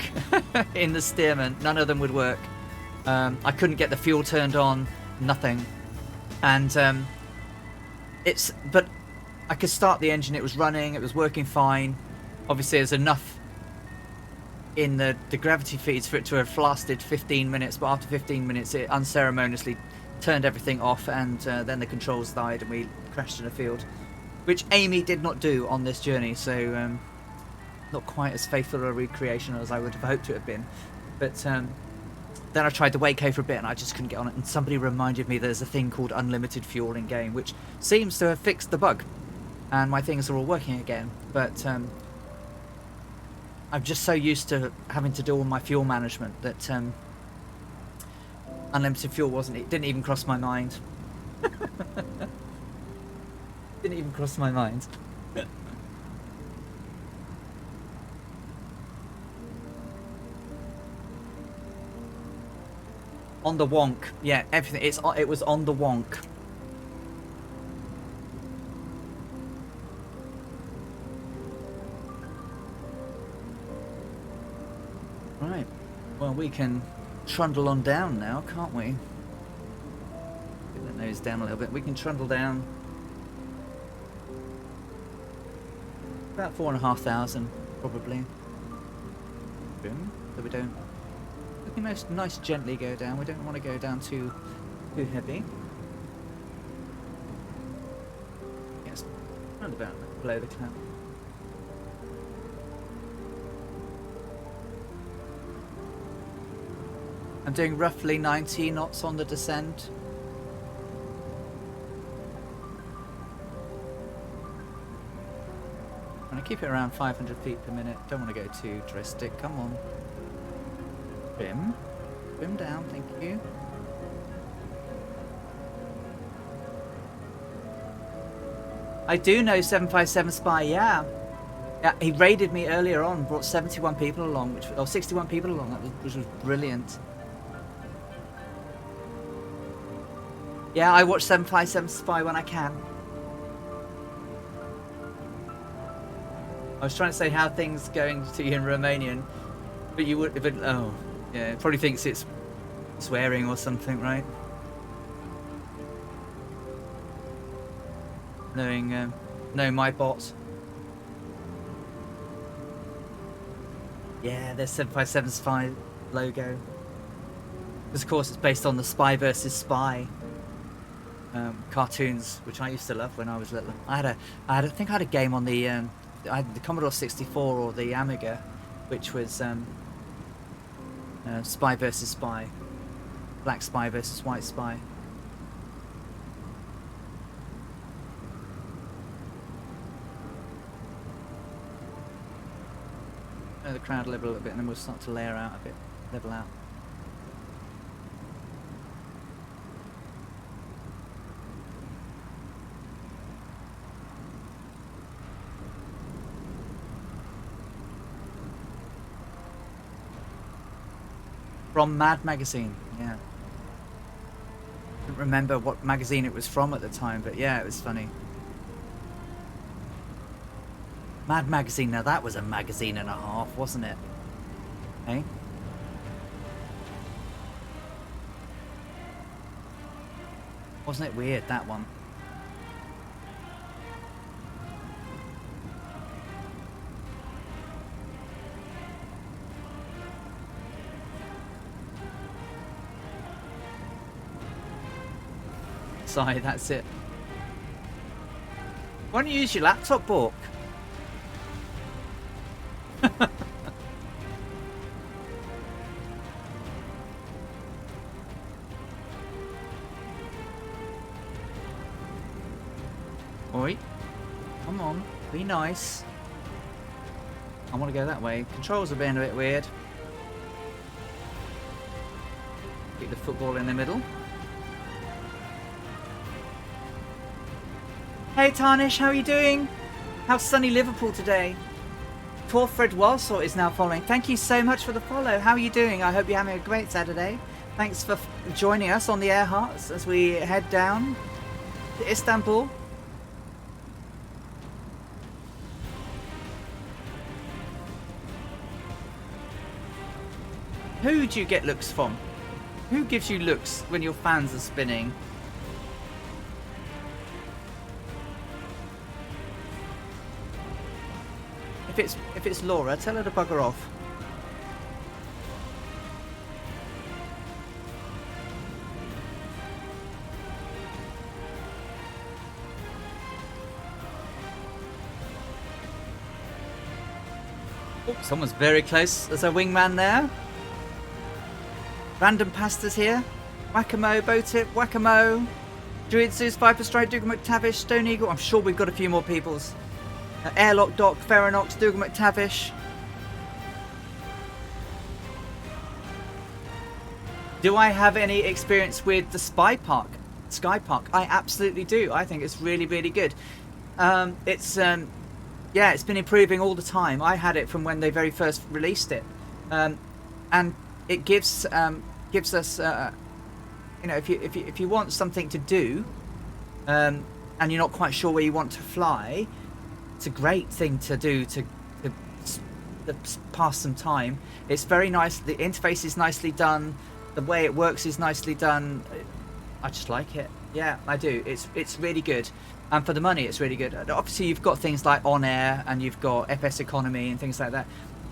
in the Stearman. None of them would work. I couldn't get the fuel turned on. Nothing. And but I could start the engine. It was running. It was working fine. Obviously, there's enough in the gravity feeds for it to have lasted 15 minutes. But after 15 minutes, it unceremoniously turned everything off, and then the controls died, and we crashed in a field, which Amy did not do on this journey. So. Not quite as faithful a recreation as I would have hoped to have been, but then I tried the Waco for a bit and I just couldn't get on it. And somebody reminded me there's a thing called unlimited fuel in game, which seems to have fixed the bug, and my things are all working again. But I'm just so used to having to do all my fuel management that unlimited fuel it didn't even cross my mind. Didn't even cross my mind. On the wonk. Yeah, everything. It was on the wonk. Right. Well, we can trundle on down now, can't we? Get that nose down a little bit. We can trundle down. About 4,500, probably. Boom. So we don't. We can nice gently go down. We don't want to go down too heavy. Yes, round about below the cloud. I'm doing roughly 90 knots on the descent. I'm going to keep it around 500 feet per minute. Don't want to go too drastic. Come on. Trim. Trim down, thank you. I do know 757 Spy, yeah. Yeah, he raided me earlier on, brought 71 people along, or 61 people along, which was brilliant. Yeah, I watch 757 Spy when I can. I was trying to say how things going to you in Romanian, but you would, oh, yeah, it probably thinks it's swearing or something, right? Knowing my bot. Yeah, there's 757 Spy logo. Because of course it's based on the Spy versus Spy cartoons, which I used to love when I was little. I think I had a game on the Commodore 64 or the Amiga, which was Spy versus Spy, Black Spy versus White Spy. The crowd level a little bit, and then we'll start to layer out a bit, level out. From Mad Magazine, yeah. I don't remember what magazine it was from at the time, but yeah, it was funny. Mad Magazine, now that was a magazine and a half, wasn't it? Hey? Wasn't it weird, that one? Sorry, that's it. Why don't you use your laptop, Bork? Oi, come on, be nice. I want to go that way. Controls are being a bit weird. Keep the football in the middle. Hey Tarnish, how are you doing? How's sunny Liverpool today? Poor Fred Walsall is now following. Thank you so much for the follow. How are you doing? I hope you're having a great Saturday. Thanks for joining us on the Air Hearts as we head down to Istanbul. Who do you get looks from? Who gives you looks when your fans are spinning? If it's Laura, tell her to bugger off. Oh, someone's very close. There's a wingman there. Random Pastas here. Whack-a-mo, Botip, Whack-a-mo. Druid Zeus, Viper Strike, Dougal McTavish, Stone Eagle. I'm sure we've got a few more peoples. Airlock Doc, Ferronox, Dougal McTavish. Do I have any experience with the Sky Park? I absolutely do. I think it's really, really good. Yeah, it's been improving all the time. I had it from when they very first released it, and it gives us, you know, if you want something to do, and you're not quite sure where you want to fly, it's a great thing to do to pass some time. It's very nice. The interface is nicely done. The way it works is nicely done. I just like it. Yeah, I do. It's really good. And for the money, it's really good. Obviously, you've got things like On Air and you've got FS Economy and things like that.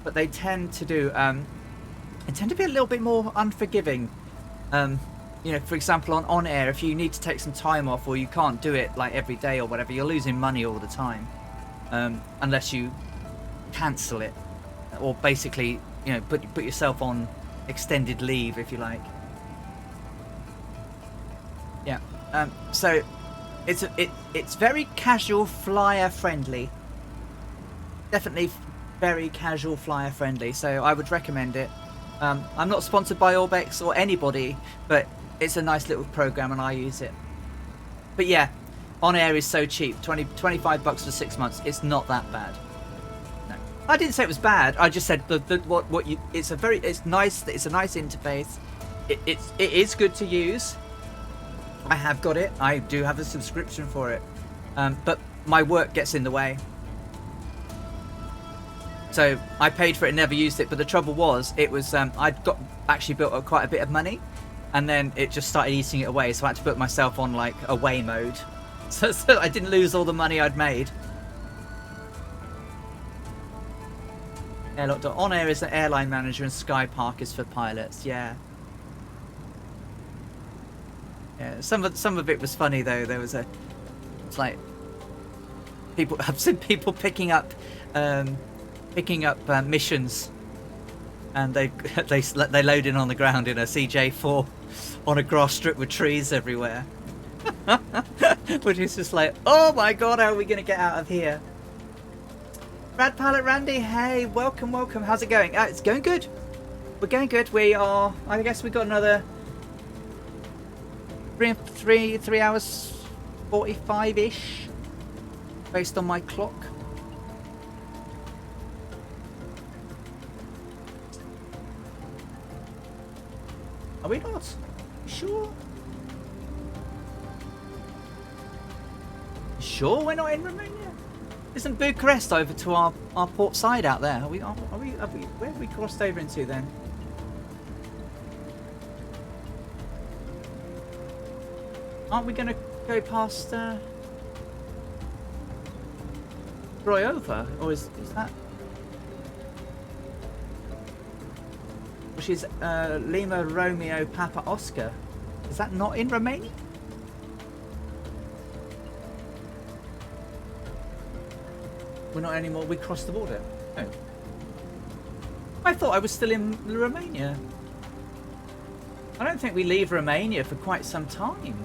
But they tend to do, they tend to be a little bit more unforgiving. You know, for example, on Air, if you need to take some time off or you can't do it like every day or whatever, you're losing money all the time. Unless you cancel it. Or basically, you know, put yourself on extended leave, if you like. Yeah. So it's very casual flyer friendly. Definitely very casual flyer friendly. So I would recommend it. I'm not sponsored by Orbex or anybody, but it's a nice little program and I use it. But yeah, On Air is so cheap. $25 for 6 months. It's not that bad. No, I didn't say it was bad. I just said it's nice. It's a nice interface. It is good to use. I have got it. I do have a subscription for it, but my work gets in the way. So I paid for it and never used it. But the trouble was, it was I'd actually built up quite a bit of money, and then it just started eating it away. So I had to put myself on like away mode, so I didn't lose all the money I'd made. Airlock. On Air is the airline manager, and Sky Park is for pilots. Yeah. Yeah, some of it was funny though. There was it's like people. I've seen people picking up missions, and they load in on the ground in a CJ4 on a grass strip with trees everywhere, which is just like, oh my god, how are we gonna get out of here? Rad Pilot Randy, hey, welcome. How's it going? It's going good. We're going good. We are. I guess we got another. 3 hours 45-ish based on my clock. Are we not? Sure? Sure we're not in Romania? Isn't Bucharest over to our port side out there? Are we where have we crossed over into then? Aren't we going to go past Broyova? Or is that... Which is Lima Romeo Papa Oscar. Is that not in Romania? We're not anymore. We crossed the border. Oh. I thought I was still in Romania. I don't think we leave Romania for quite some time.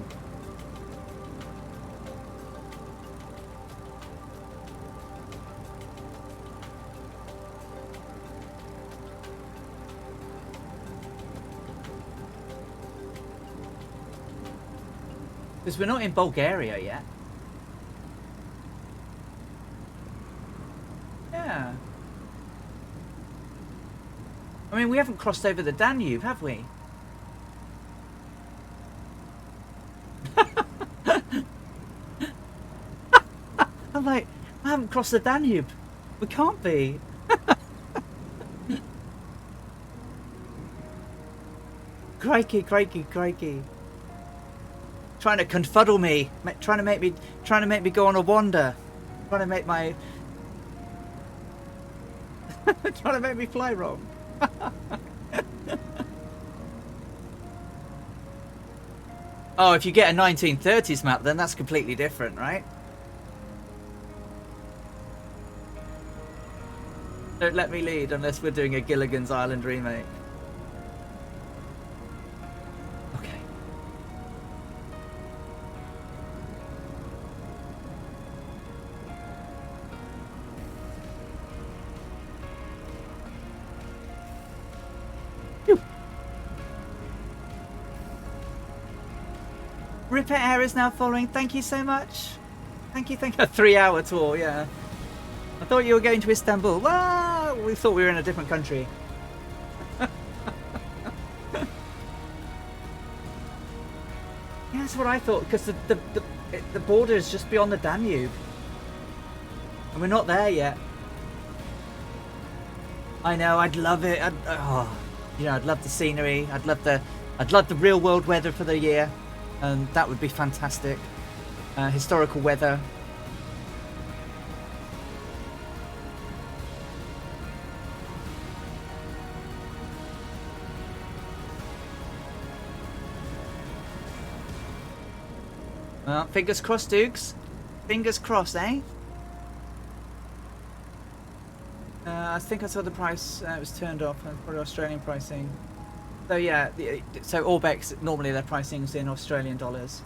Because we're not in Bulgaria yet. Yeah. I mean, we haven't crossed over the Danube, have we? I'm like, I haven't crossed the Danube. We can't be. Crikey, crikey, crikey. Trying to confuddle me, trying to make me go on a wander, trying to make my, trying to make me fly wrong. Oh, if you get a 1930s map, then that's completely different, right? Don't let me lead unless we're doing a Gilligan's Island remake. Phew. Ripper Air is now following. Thank you so much. Thank you, thank you. A 3-hour tour, yeah. I thought you were going to Istanbul. Well, we thought we were in a different country. Yeah, that's what I thought, because the border is just beyond the Danube. And we're not there yet. I know, I'd love it. I'd love the scenery. I'd love the real world weather for the year. And that would be fantastic. Historical weather. Well, fingers crossed, Dukes. Fingers crossed, eh? I think I saw the price. It was turned off for Australian pricing. So yeah, so Orbex, normally their pricing is in Australian dollars.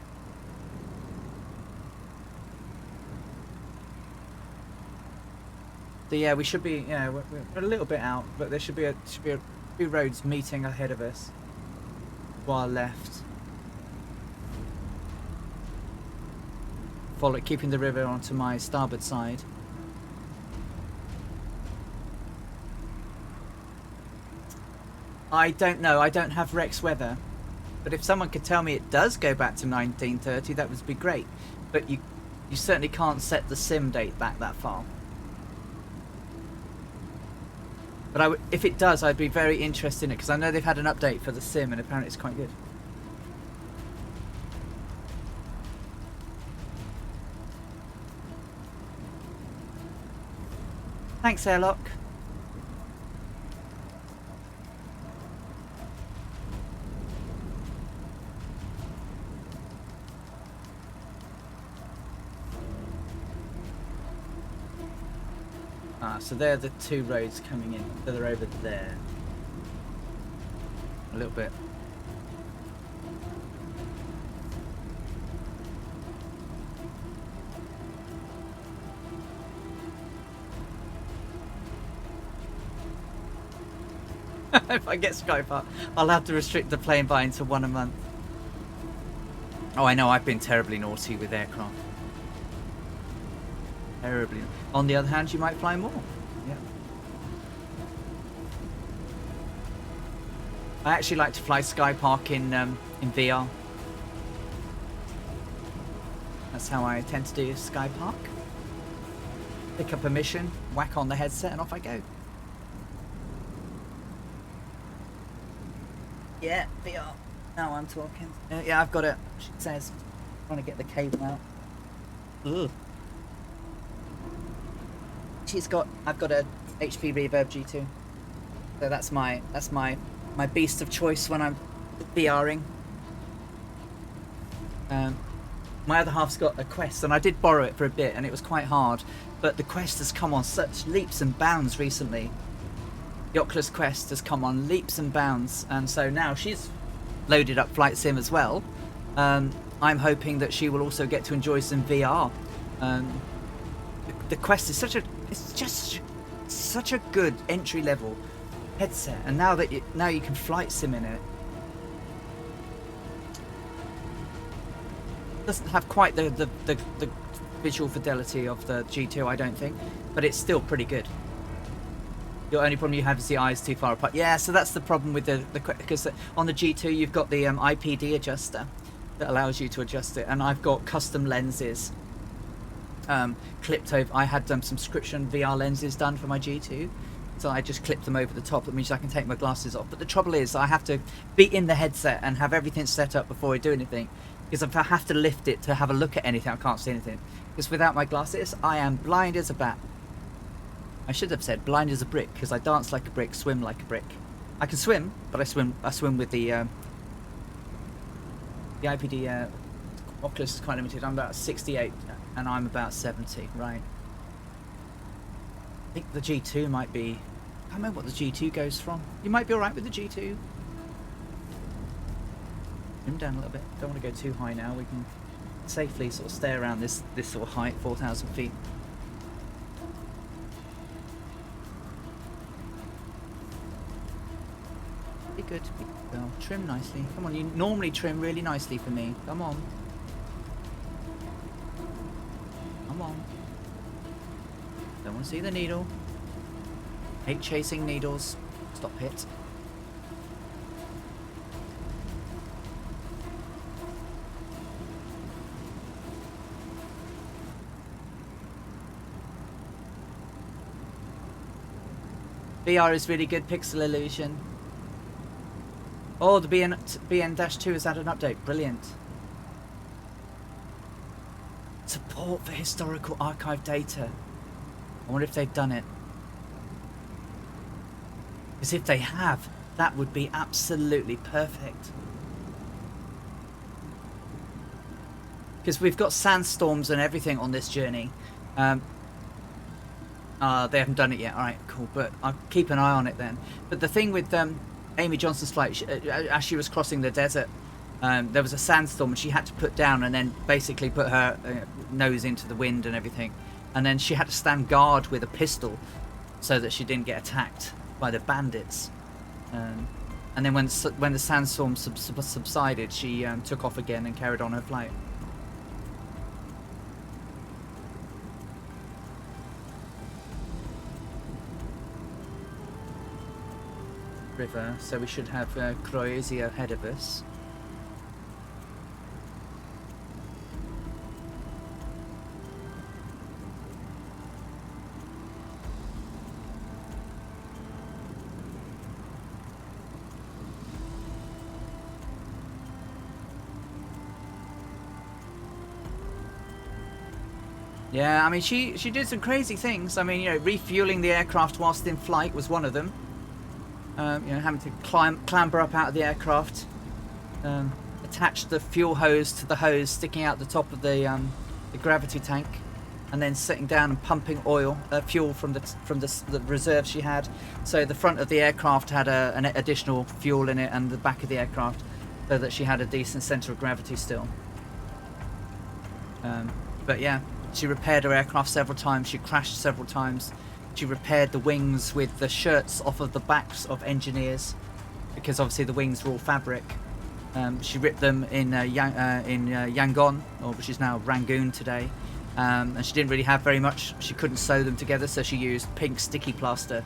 So yeah, we should be, yeah, we're a little bit out, but there should be a few roads meeting ahead of us. While left. Follow, keeping the river onto my starboard side. I don't know. I don't have Rex weather, but if someone could tell me it does go back to 1930, that would be great. But you certainly can't set the sim date back that far. But if it does, I'd be very interested in it, because I know they've had an update for the sim, and apparently it's quite good. Thanks, Airlock. So they're the two roads coming in. So they're over there. A little bit. If I get Skype, I'll have to restrict the plane buying to 1 a month. Oh, I know, I've been terribly naughty with aircraft. Terribly. On the other hand, you might fly more. Yeah. I actually like to fly Sky Park in VR. That's how I tend to do Sky Park. Pick up a mission, whack on the headset, and off I go. Yeah, VR. Now I'm talking. Yeah, I've got it. She says, trying to get the cable out. Ugh. I've got a HP Reverb G2. So that's my beast of choice when I'm VRing. My other half's got a Quest, and I did borrow it for a bit, and it was quite hard. But the Quest has come on such leaps and bounds recently. The Oculus Quest has come on leaps and bounds, and so now she's loaded up Flight Sim as well. I'm hoping that she will also get to enjoy some VR. The Quest is just such a good entry level headset, and now you can Flight Sim in it. Doesn't have quite the visual fidelity of the G2, I don't think, but it's still pretty good. The only problem you have is the eyes too far apart. Yeah, so that's the problem with because on the G2 you've got the IPD adjuster that allows you to adjust it, and I've got custom lenses clipped over. I had some subscription VR lenses done for my G2, so I just clipped them over the top. That means I can take my glasses off. But the trouble is I have to be in the headset and have everything set up before I do anything, because if I have to lift it to have a look at anything, I can't see anything. Because without my glasses, I am blind as a bat. I should have said blind as a brick, because I dance like a brick, swim like a brick. I can swim, but I swim with the IPD. Oculus is quite limited. I'm about 68, and I'm about 70, right? I think the G2 might be... I can't remember what the G2 goes from. You might be alright with the G2. Trim down a little bit. Don't want to go too high now. We can safely sort of stay around this sort of height, 4,000 feet. Be good, girl. Trim nicely. Come on, you normally trim really nicely for me. Come on. Come on. Don't want to see the needle. Hate chasing needles. Stop it. VR is really good. Pixel illusion. Oh, the BN-2 has had an update. Brilliant. Support for historical archive data. I wonder if they've done it. Because if they have, that would be absolutely perfect. Because we've got sandstorms and everything on this journey. They haven't done it yet. All right, cool. But I'll keep an eye on it then. But the thing with Amy Johnson's flight, as she was crossing the desert, there was a sandstorm and she had to put down and then basically put her nose into the wind and everything. And then she had to stand guard with a pistol so that she didn't get attacked by the bandits. And then when the sandstorm subsided, she took off again and carried on her flight. River, so we should have Croatia ahead of us. Yeah, I mean, she did some crazy things. I mean, you know, refueling the aircraft whilst in flight was one of them. You know, having to clamber up out of the aircraft, attach the fuel hose to the hose sticking out the top of the gravity tank, and then sitting down and pumping fuel from the reserves she had. So the front of the aircraft had an additional fuel in it, and the back of the aircraft, so that she had a decent centre of gravity still. But yeah, she repaired her aircraft several times. She crashed several times. She repaired the wings with the shirts off of the backs of engineers, because obviously the wings were all fabric. She ripped them in Yangon, which is now Rangoon today, and she didn't really have very much. She couldn't sew them together, so she used pink sticky plaster.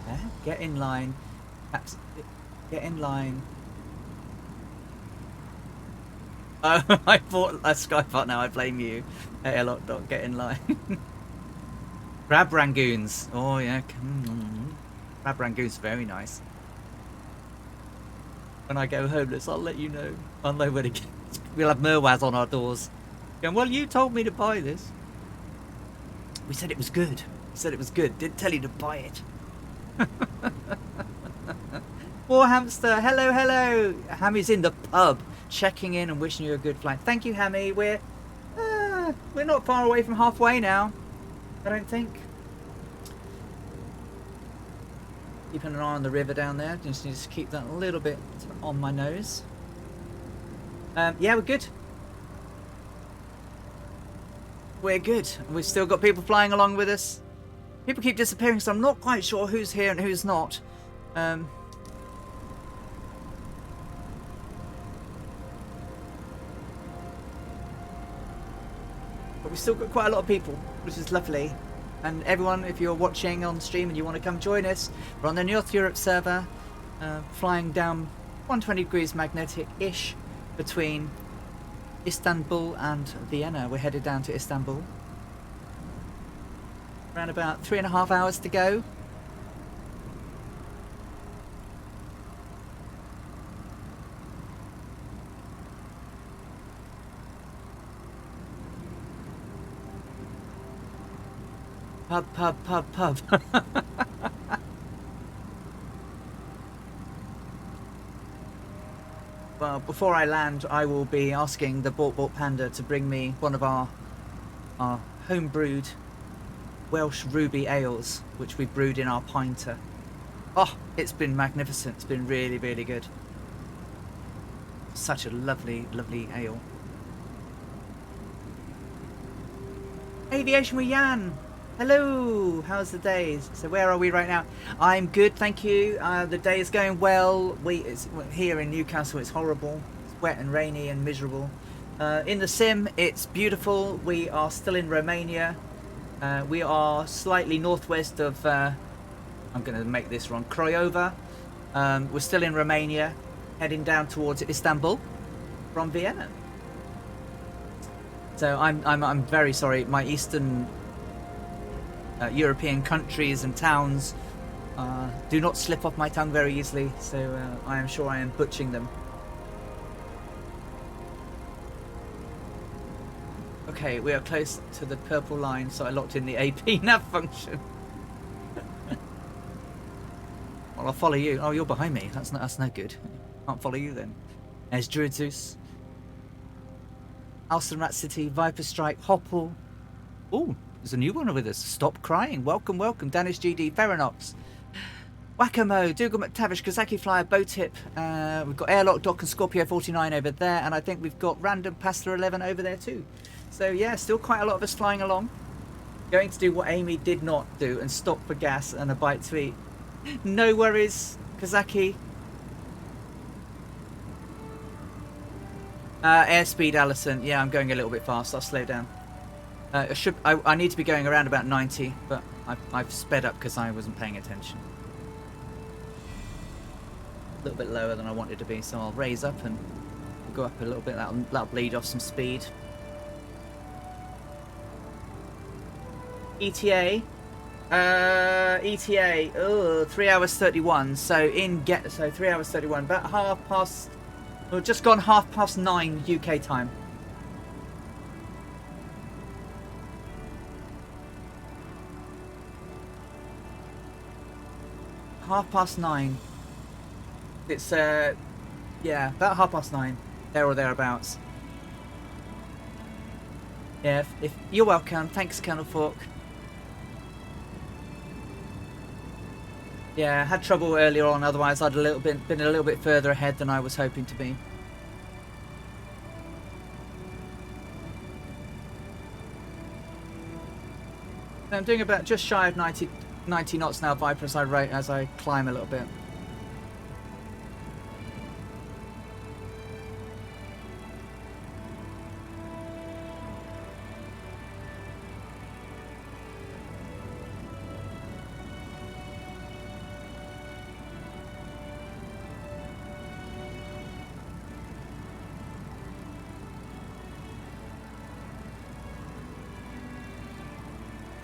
Yeah, get in line. Get in line. Oh, I bought a Skypot now, I blame you. Hey, a lot, dog, get in line. Crab Rangoons. Oh, yeah. Crab Rangoons, very nice. When I go homeless, I'll let you know. I'll know where to get. We'll have Merwaz on our doors. Going, well, you told me to buy this. We said it was good. We said it was good. Didn't tell you to buy it. War Hamster, hello, hello. Hammy's in the pub, checking in and wishing you a good flight. Thank you, Hammy. We're not far away from halfway now, I don't think. Keeping an eye on the river down there. Just need to keep that a little bit on my nose. Yeah, we're good. We're good. We've still got people flying along with us. People keep disappearing, so I'm not quite sure who's here and who's not. But we've still got quite a lot of people, which is lovely. And everyone, if you're watching on stream and you want to come join us, we're on the North Europe server, flying down 120 degrees magnetic-ish between Istanbul and Vienna. We're headed down to Istanbul. Around about 3.5 hours to go. Pub, pub, pub, pub. Well, before I land, I will be asking the Bort Panda to bring me one of our home-brewed Welsh ruby ales, which we brewed in our pinter. Oh, it's been magnificent. It's been really, really good. Such a lovely, lovely ale. Aviation with Jan. Hello, how's the day? So where are we right now? I'm good, thank you. The day is going well. Here in Newcastle, it's horrible. It's wet and rainy and miserable. In the sim, it's beautiful. We are still in Romania. We are slightly northwest of, I'm going to make this wrong, Craiova. We're still in Romania, heading down towards Istanbul from Vienna. So I'm very sorry. My Eastern European countries and towns do not slip off my tongue very easily, so I am sure I am butchering them. Okay, we are close to the purple line, so I locked in the AP nav function. Well, I'll follow you. Oh, you're behind me. That's no good. Can't follow you then. There's Druidzeus, Alston City, Viper Strike, Hopple. Oh, there's a new one with us. Stop crying. Welcome, welcome. Danish GD, Ferronox, Wacamo, Dougal McTavish, Kazaki Flyer, Bowtip. We've got Airlock, Dock and Scorpio 49 over there, and I think we've got Random Pasta 11 over there too. So yeah, still quite a lot of us flying along. Going to do what Amy did not do and stop for gas and a bite to eat. No worries, Kazaki. Airspeed, Allison. Yeah, I'm going a little bit fast. I'll slow down. I need to be going around about 90, but I've sped up because I wasn't paying attention. A little bit lower than I wanted to be, so I'll raise up and go up a little bit. That'll bleed off some speed. ETA. ETA. Oh, 3 hours 31. So 3 hours 31. About half past. Well, just gone 9:30 UK time. Half past 9. It's yeah, about 9:30, there or thereabouts. Yeah, if you're welcome. Thanks, Colonel Fork. Yeah, I had trouble earlier on. Otherwise, I'd been a little bit further ahead than I was hoping to be. I'm doing about just shy of 90 knots now, Viper, as I climb a little bit.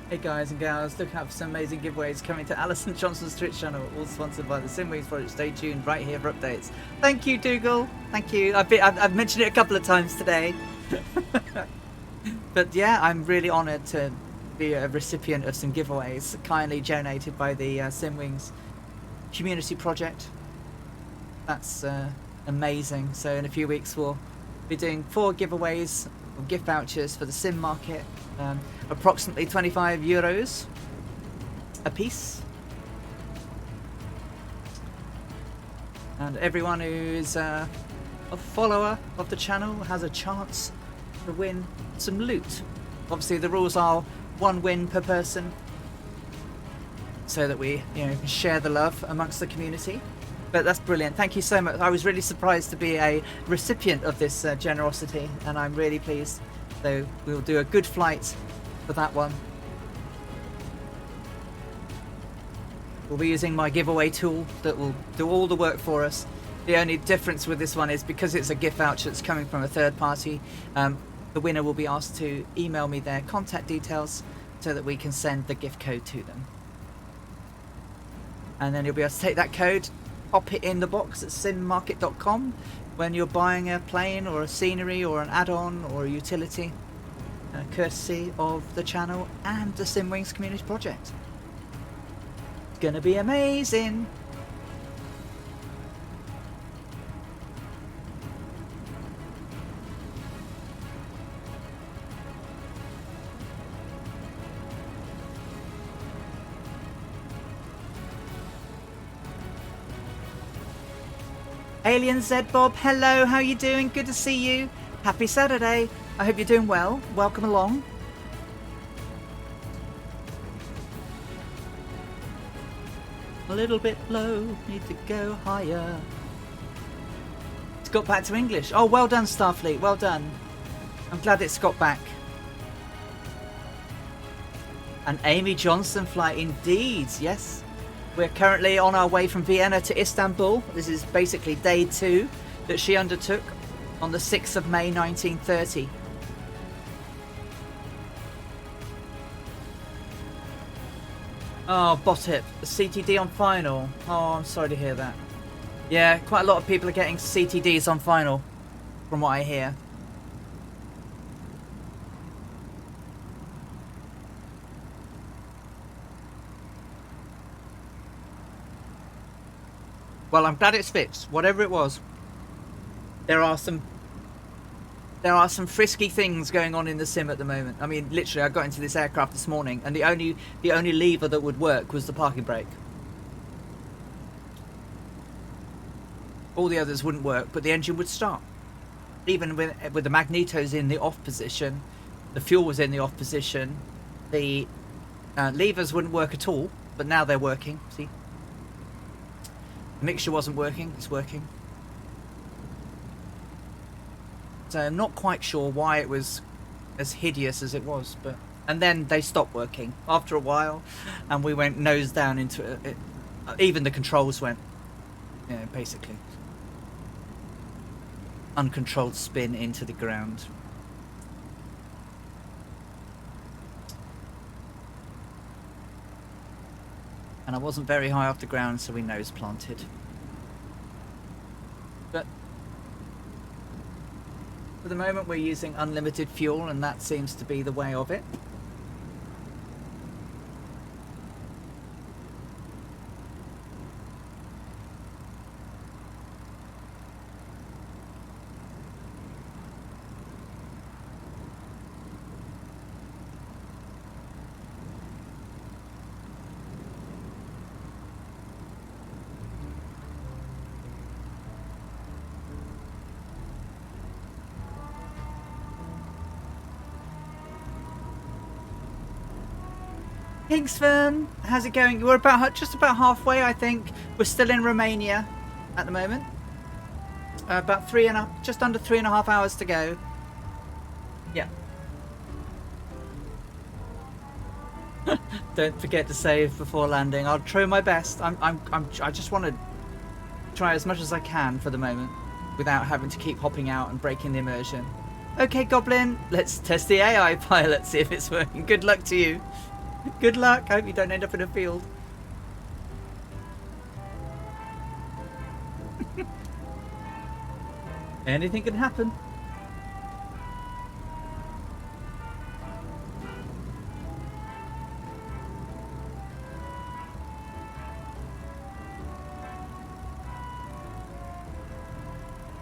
Hey guys and gals, look out for some amazing giveaways coming to Alison Johnson's Twitch channel, all sponsored by the Simwings Project. Stay tuned right here for updates. Thank you, Dougal. Thank you. I've mentioned it a couple of times today. But yeah, I'm really honoured to be a recipient of some giveaways kindly donated by the Simwings Community Project. That's amazing. So in a few weeks we'll be doing 4 giveaways of gift vouchers for the Sim Market. Approximately €25 a piece, and everyone who's a follower of the channel has a chance to win some loot. Obviously the rules are 1 win per person, so that we can share the love amongst the community. But that's brilliant. Thank you so much. I was really surprised to be a recipient of this generosity, and I'm really pleased. So we'll do a good flight for that one. We'll be using my giveaway tool that will do all the work for us. The only difference with this one is because it's a gift voucher that's coming from a third party, the winner will be asked to email me their contact details so that we can send the gift code to them. And then you'll be able to take that code, pop it in the box at simmarket.com when you're buying a plane or a scenery or an add-on or a utility, courtesy of the channel and the Simwings Community Project. It's gonna be amazing. Alien Z Bob, hello, how you doing? Good to see you. Happy Saturday. I hope you're doing well. Welcome along. A little bit low, need to go higher. It's got back to English. Oh, well done, Starfleet. Well done. I'm glad it's got back. An Amy Johnson flight indeed, yes. We're currently on our way from Vienna to Istanbul. This is basically day 2 that she undertook on the 6th of May 1930. Oh, Botip, CTD on final. Oh, I'm sorry to hear that. Yeah, quite a lot of people are getting CTDs on final, from what I hear. Well, I'm glad it's fixed. Whatever it was, there are some frisky things going on in the sim at the moment. I mean, literally, I got into this aircraft this morning, and the only lever that would work was the parking brake. All the others wouldn't work, but the engine would start. Even with the magnetos in the off position, the fuel was in the off position, the levers wouldn't work at all, but now they're working. See? The mixture wasn't working, it's working. So I'm not quite sure why it was as hideous as it was, but... And then they stopped working after a while, and we went nose down into it. Even the controls went, yeah, basically. Uncontrolled spin into the ground. And I wasn't very high off the ground, so we nose planted. But for the moment we're using unlimited fuel, and that seems to be the way of it. Kingsfern, how's it going? We're just about halfway, I think. We're still in Romania at the moment. Just under 3.5 hours to go. Yeah. Don't forget to save before landing. I'll try my best. I just want to try as much as I can for the moment, without having to keep hopping out and breaking the immersion. Okay, Goblin, let's test the AI pilot, see if it's working. Good luck to you. Good luck. I hope you don't end up in a field. Anything can happen.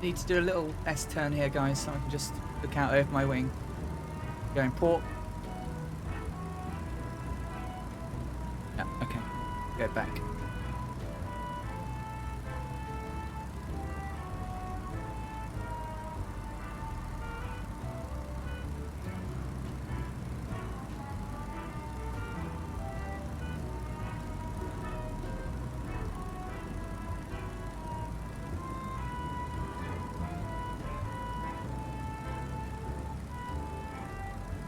Need to do a little S-turn here, guys, so I can just look out over my wing. Going port. Yeah, okay. Go back.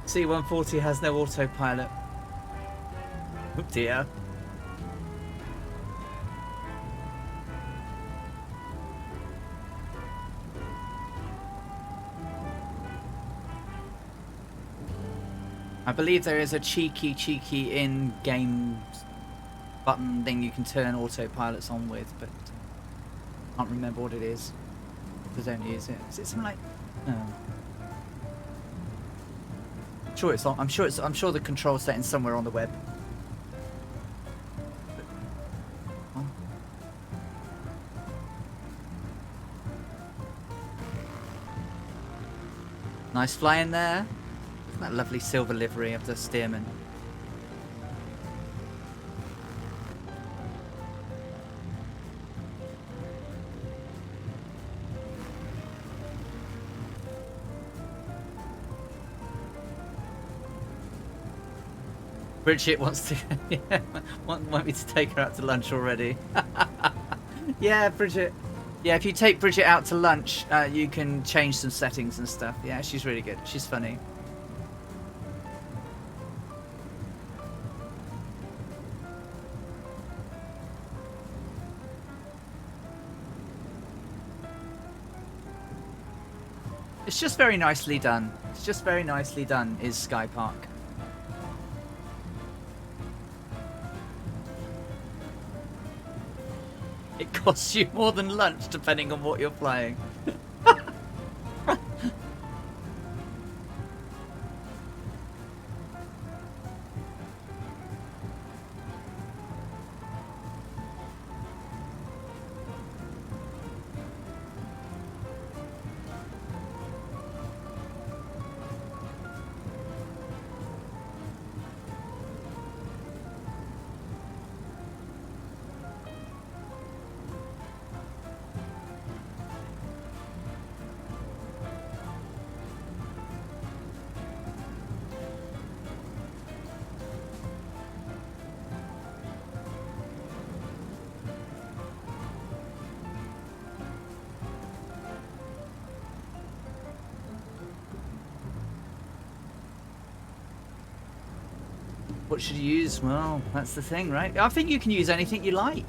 C-140 has no autopilot. Oh dear. I believe there is a cheeky in-game button thing you can turn autopilots on with, but I can't remember what it is. I don't use it. Is it something like... No. Sure it's on. I'm sure the control setting's somewhere on the web. Oh. Nice fly in there. That lovely silver livery of the steerman. Bridget wants to, yeah, want me to take her out to lunch already. Yeah, Bridget. Yeah, if you take Bridget out to lunch, you can change some settings and stuff. Yeah, she's really good. She's funny. It's just very nicely done. It's just very nicely done, is Sky Park. It costs you more than lunch depending on what you're playing. What should you use? Well, that's the thing, right? I think you can use anything you like.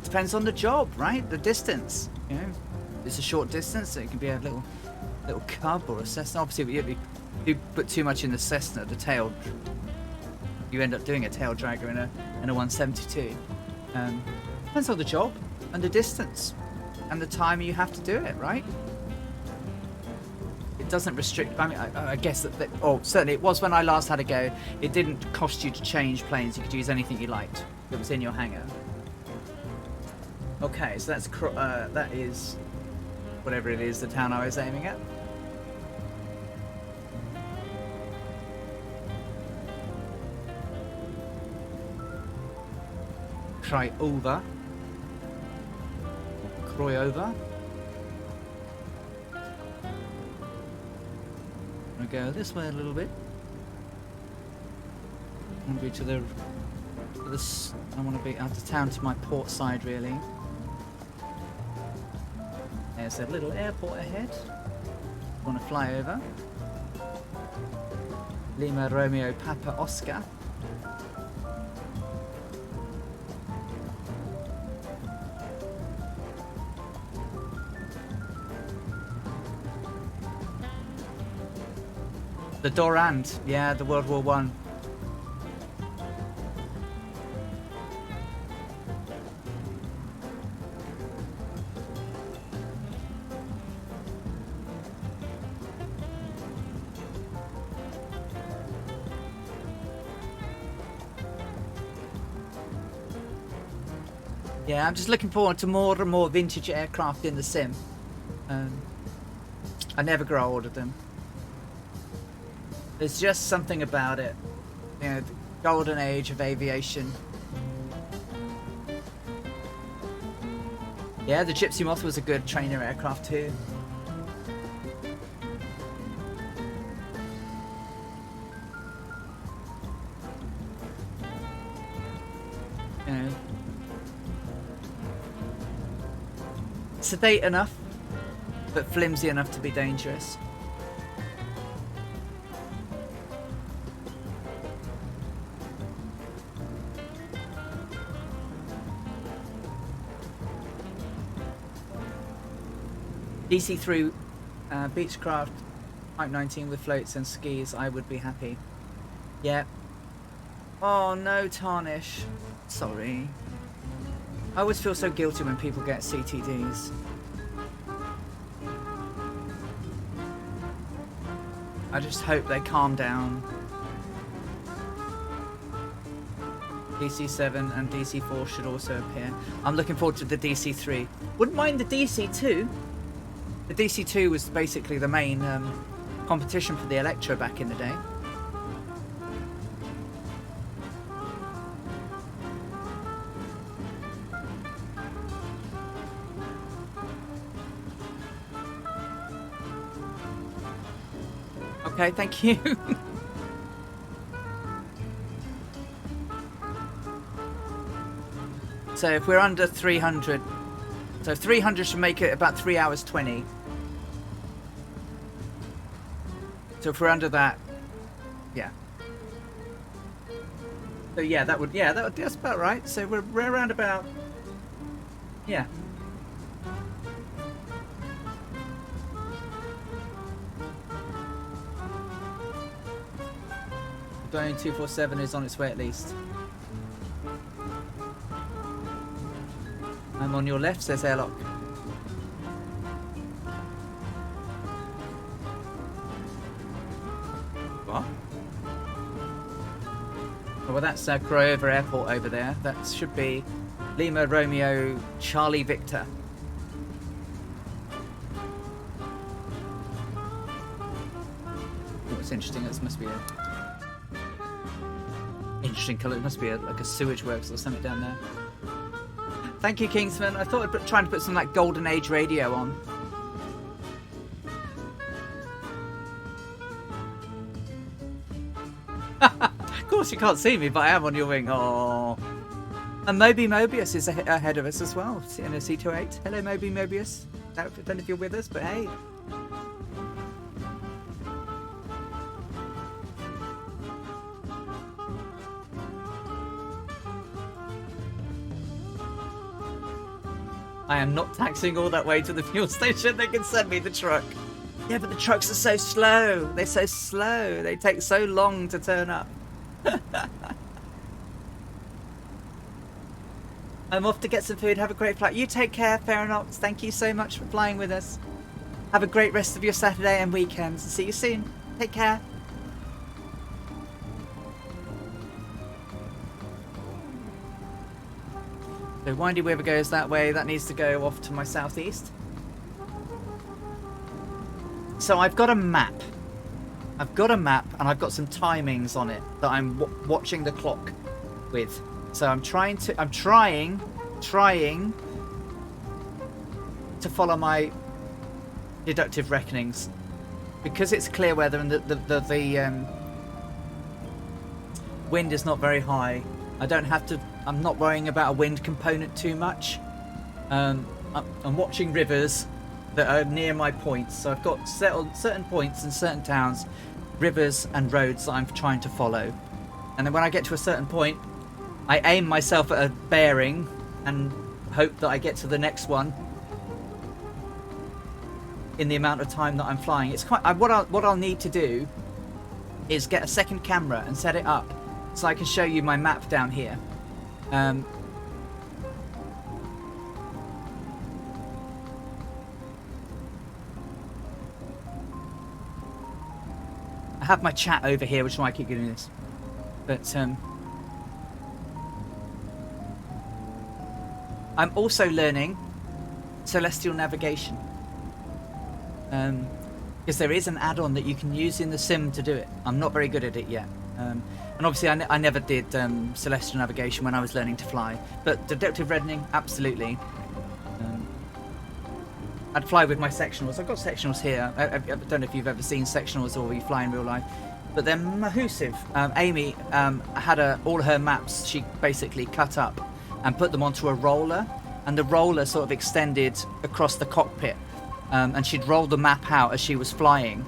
Depends on the job, right? The distance. You know, it's a short distance, so it can be a little cub or a Cessna. Obviously, if you put too much in the Cessna, the tail, you end up doing a tail dragger in a 172. Depends on the job and the distance and the time you have to do it, right? It doesn't restrict. I mean, I guess that. Oh, certainly it was when I last had a go. It didn't cost you to change planes. You could use anything you liked that was in your hangar. Okay, so that is whatever it is, the town I was aiming at. Craiova. I'm gonna go this way a little bit. I want to be to this. I want to be out of town to my port side, really. There's a little airport ahead. I want to fly over. Lima Romeo Papa Oscar. The Dorand, yeah, the World War One. Yeah, I'm just looking forward to more and more vintage aircraft in the sim. I never grow old of them. There's just something about it. You know, the golden age of aviation. Yeah, the Gypsy Moth was a good trainer aircraft too. You know, sedate enough, but flimsy enough to be dangerous. DC-3 Beechcraft Type 19 with floats and skis, I would be happy. Yeah. Oh no, Tarnish. Sorry. I always feel so guilty when people get CTDs. I just hope they calm down. DC-7 and DC-4 should also appear. I'm looking forward to the DC-3. Wouldn't mind the DC-2. The DC-2 was basically the main competition for the Electra back in the day. Okay, thank you. So if we're under 300, so 300 should make it about 3 hours 20. So if we're under that, yeah. So yeah, that's about right. So we're around about, yeah. Boeing 247 is on its way at least. I'm on your left, says Airlock. What? Oh, well, that's Craiova Airport over there. That should be Lima Romeo Charlie Victor. Oh, it's interesting. This must be a interesting colour. It must be like a sewage works or something down there. Thank you, Kingsman. I thought I'd try and put some like Golden Age radio on. Of course you can't see me, but I am on your wing. Oh. And Moby Mobius is ahead of us as well in a C28. Hello, Moby Mobius. I don't know if you're with us, but hey. I am not taxiing all that way to the fuel station. They can send me the truck. Yeah, but the trucks are so slow. They're so slow. They take so long to turn up. I'm off to get some food. Have a great flight. You take care, Ferronox. Thank you so much for flying with us. Have a great rest of your Saturday and weekends. See you soon. Take care. So Windy River goes that way. That needs to go off to my southeast. So I've got a map. I've got a map and I've got some timings on it that I'm watching the clock with. So I'm trying to follow my deductive reckonings. Because it's clear weather and the wind is not very high. I'm not worrying about a wind component too much. I'm watching rivers that are near my points. So I've got certain points in certain towns, rivers and roads that I'm trying to follow. And then when I get to a certain point, I aim myself at a bearing and hope that I get to the next one in the amount of time that I'm flying. It's quite what I'll need to do is get a second camera and set it up so I can show you my map down here. I have my chat over here, which is why I keep doing this. But I'm also learning celestial navigation. Because there is an add-on that you can use in the sim to do it. I'm not very good at it yet. And obviously I never did celestial navigation when I was learning to fly. But deductive reddening, absolutely. I'd fly with my sectionals. I've got sectionals here. I don't know if you've ever seen sectionals or you fly in real life. But they're massive. Amy had all her maps, she basically cut up and put them onto a roller. And the roller sort of extended across the cockpit. And she'd roll the map out as she was flying.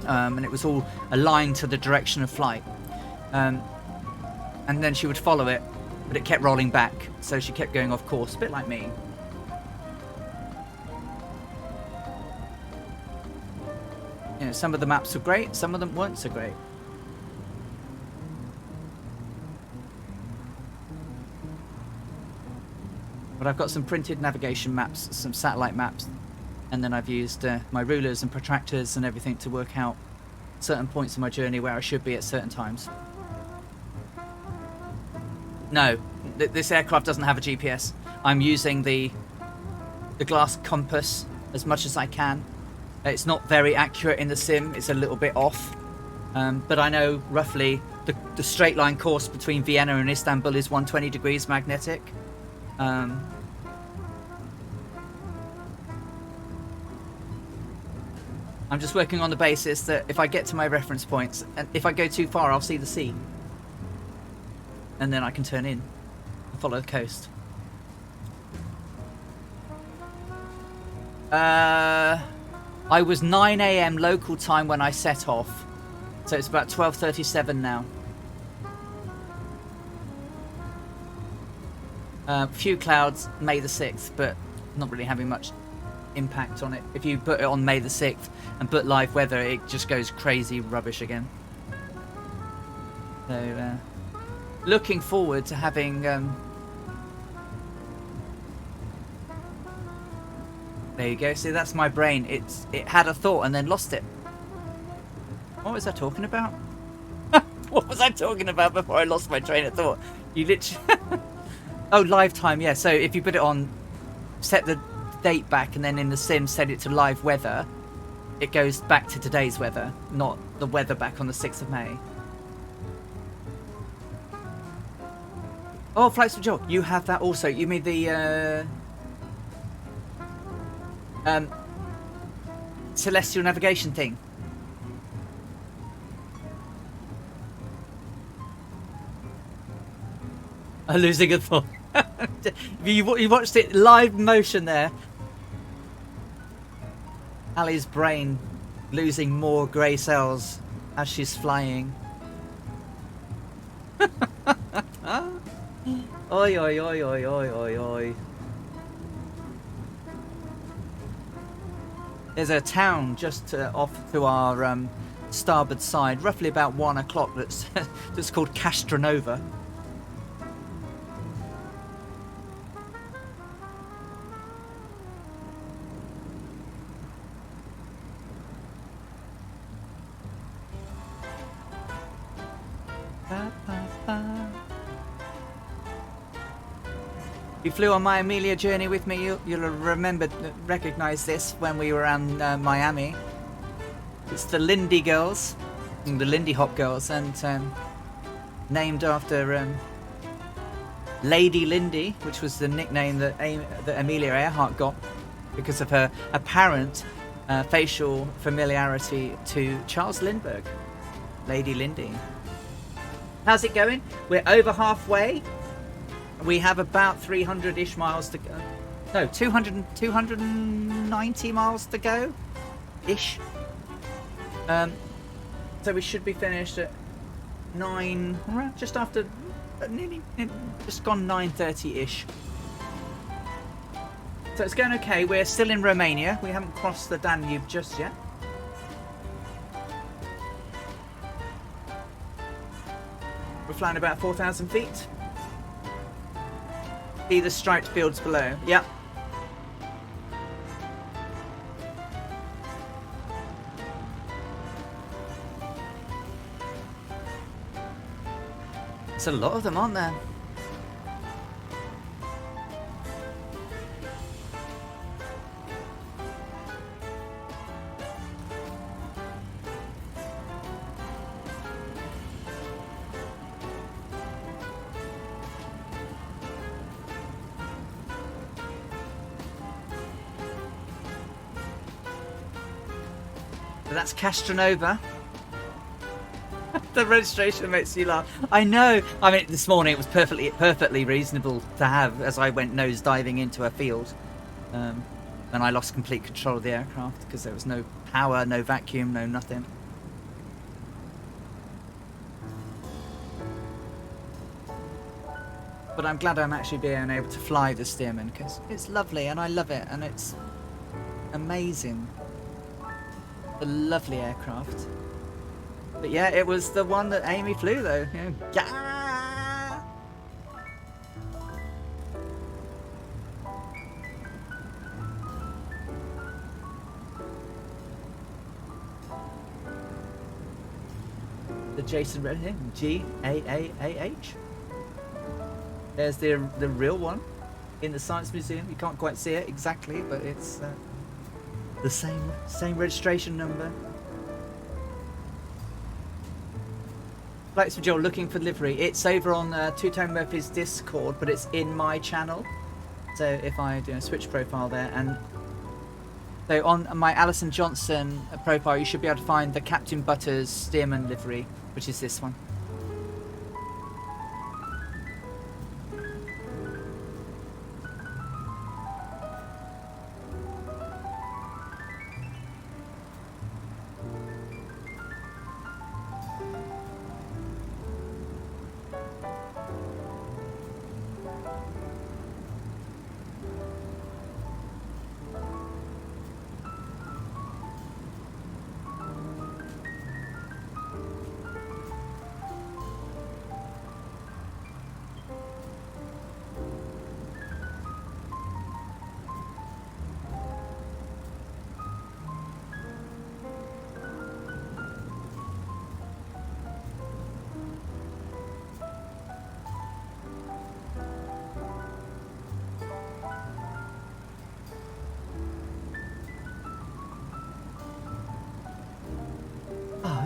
And it was all aligned to the direction of flight. And then she would follow it, but it kept rolling back. So she kept going off course, a bit like me. You know, some of the maps were great, some of them weren't so great. But I've got some printed navigation maps, some satellite maps, and then I've used my rulers and protractors and everything to work out certain points of my journey where I should be at certain times. No, this aircraft doesn't have a GPS. I'm using the glass compass as much as I can. It's not very accurate in the sim, it's a little bit off. But I know roughly the straight line course between Vienna and Istanbul is 120 degrees magnetic. I'm just working on the basis that if I get to my reference points, and if I go too far, I'll see the sea. And then I can turn in and follow the coast. I was 9 a.m. local time when I set off. So it's about 12:37 now. Few clouds, May the 6th, but not really having much impact on it. If you put it on May the 6th and put live weather, it just goes crazy rubbish again. So, looking forward to having... There you go. See, that's my brain. It had a thought and then lost it. What was I talking about? What was I talking about before I lost my train of thought? You literally... Oh, live time, yeah. So if you put it on, set the date back, and then in the sim set it to live weather, it goes back to today's weather, not the weather back on the 6th of May. Oh, Flights for Joy. You have that also. You mean the celestial navigation thing? I'm losing a thought. you watched it live motion there. Ali's brain losing more grey cells as she's flying. Oi, oi, oi, oi, oi, oi, oi. There's a town just off to our starboard side, roughly about 1 o'clock, that's called Castronova. You flew on my Amelia journey with me. You'll recognize this when we were around Miami. It's the Lindy girls, the Lindy Hop girls, and named after Lady Lindy, which was the nickname that Amelia Earhart got because of her apparent facial familiarity to Charles Lindbergh. Lady Lindy. How's it going? We're over halfway. We have about 300-ish miles to go. No, 290 miles to go. Ish. So we should be finished at 9, just after, nearly, just gone 9:30-ish. So it's going okay. We're still in Romania. We haven't crossed the Danube just yet. We're flying about 4,000 feet. See the striped fields below. Yep. There's a lot of them, aren't there? So that's Castronova. The registration makes you laugh. I know. I mean, this morning it was perfectly reasonable to have as I went nose diving into a field, and I lost complete control of the aircraft because there was no power, no vacuum, no nothing. But I'm glad I'm actually being able to fly the Stearman because it's lovely and I love it and it's amazing. A lovely aircraft. But yeah, it was the one that Amy flew though. Yeah. The Jason Red here, G-A-A-A-H. There's the real one in the Science Museum. You can't quite see it exactly, but it's the same registration number. Flights for Joel looking for livery. It's over on Two-Tone Murphy's Discord, but it's in my channel. So if I do a switch profile there, and so on my Alison Johnson profile, you should be able to find the Captain Butters Stearman livery, which is this one.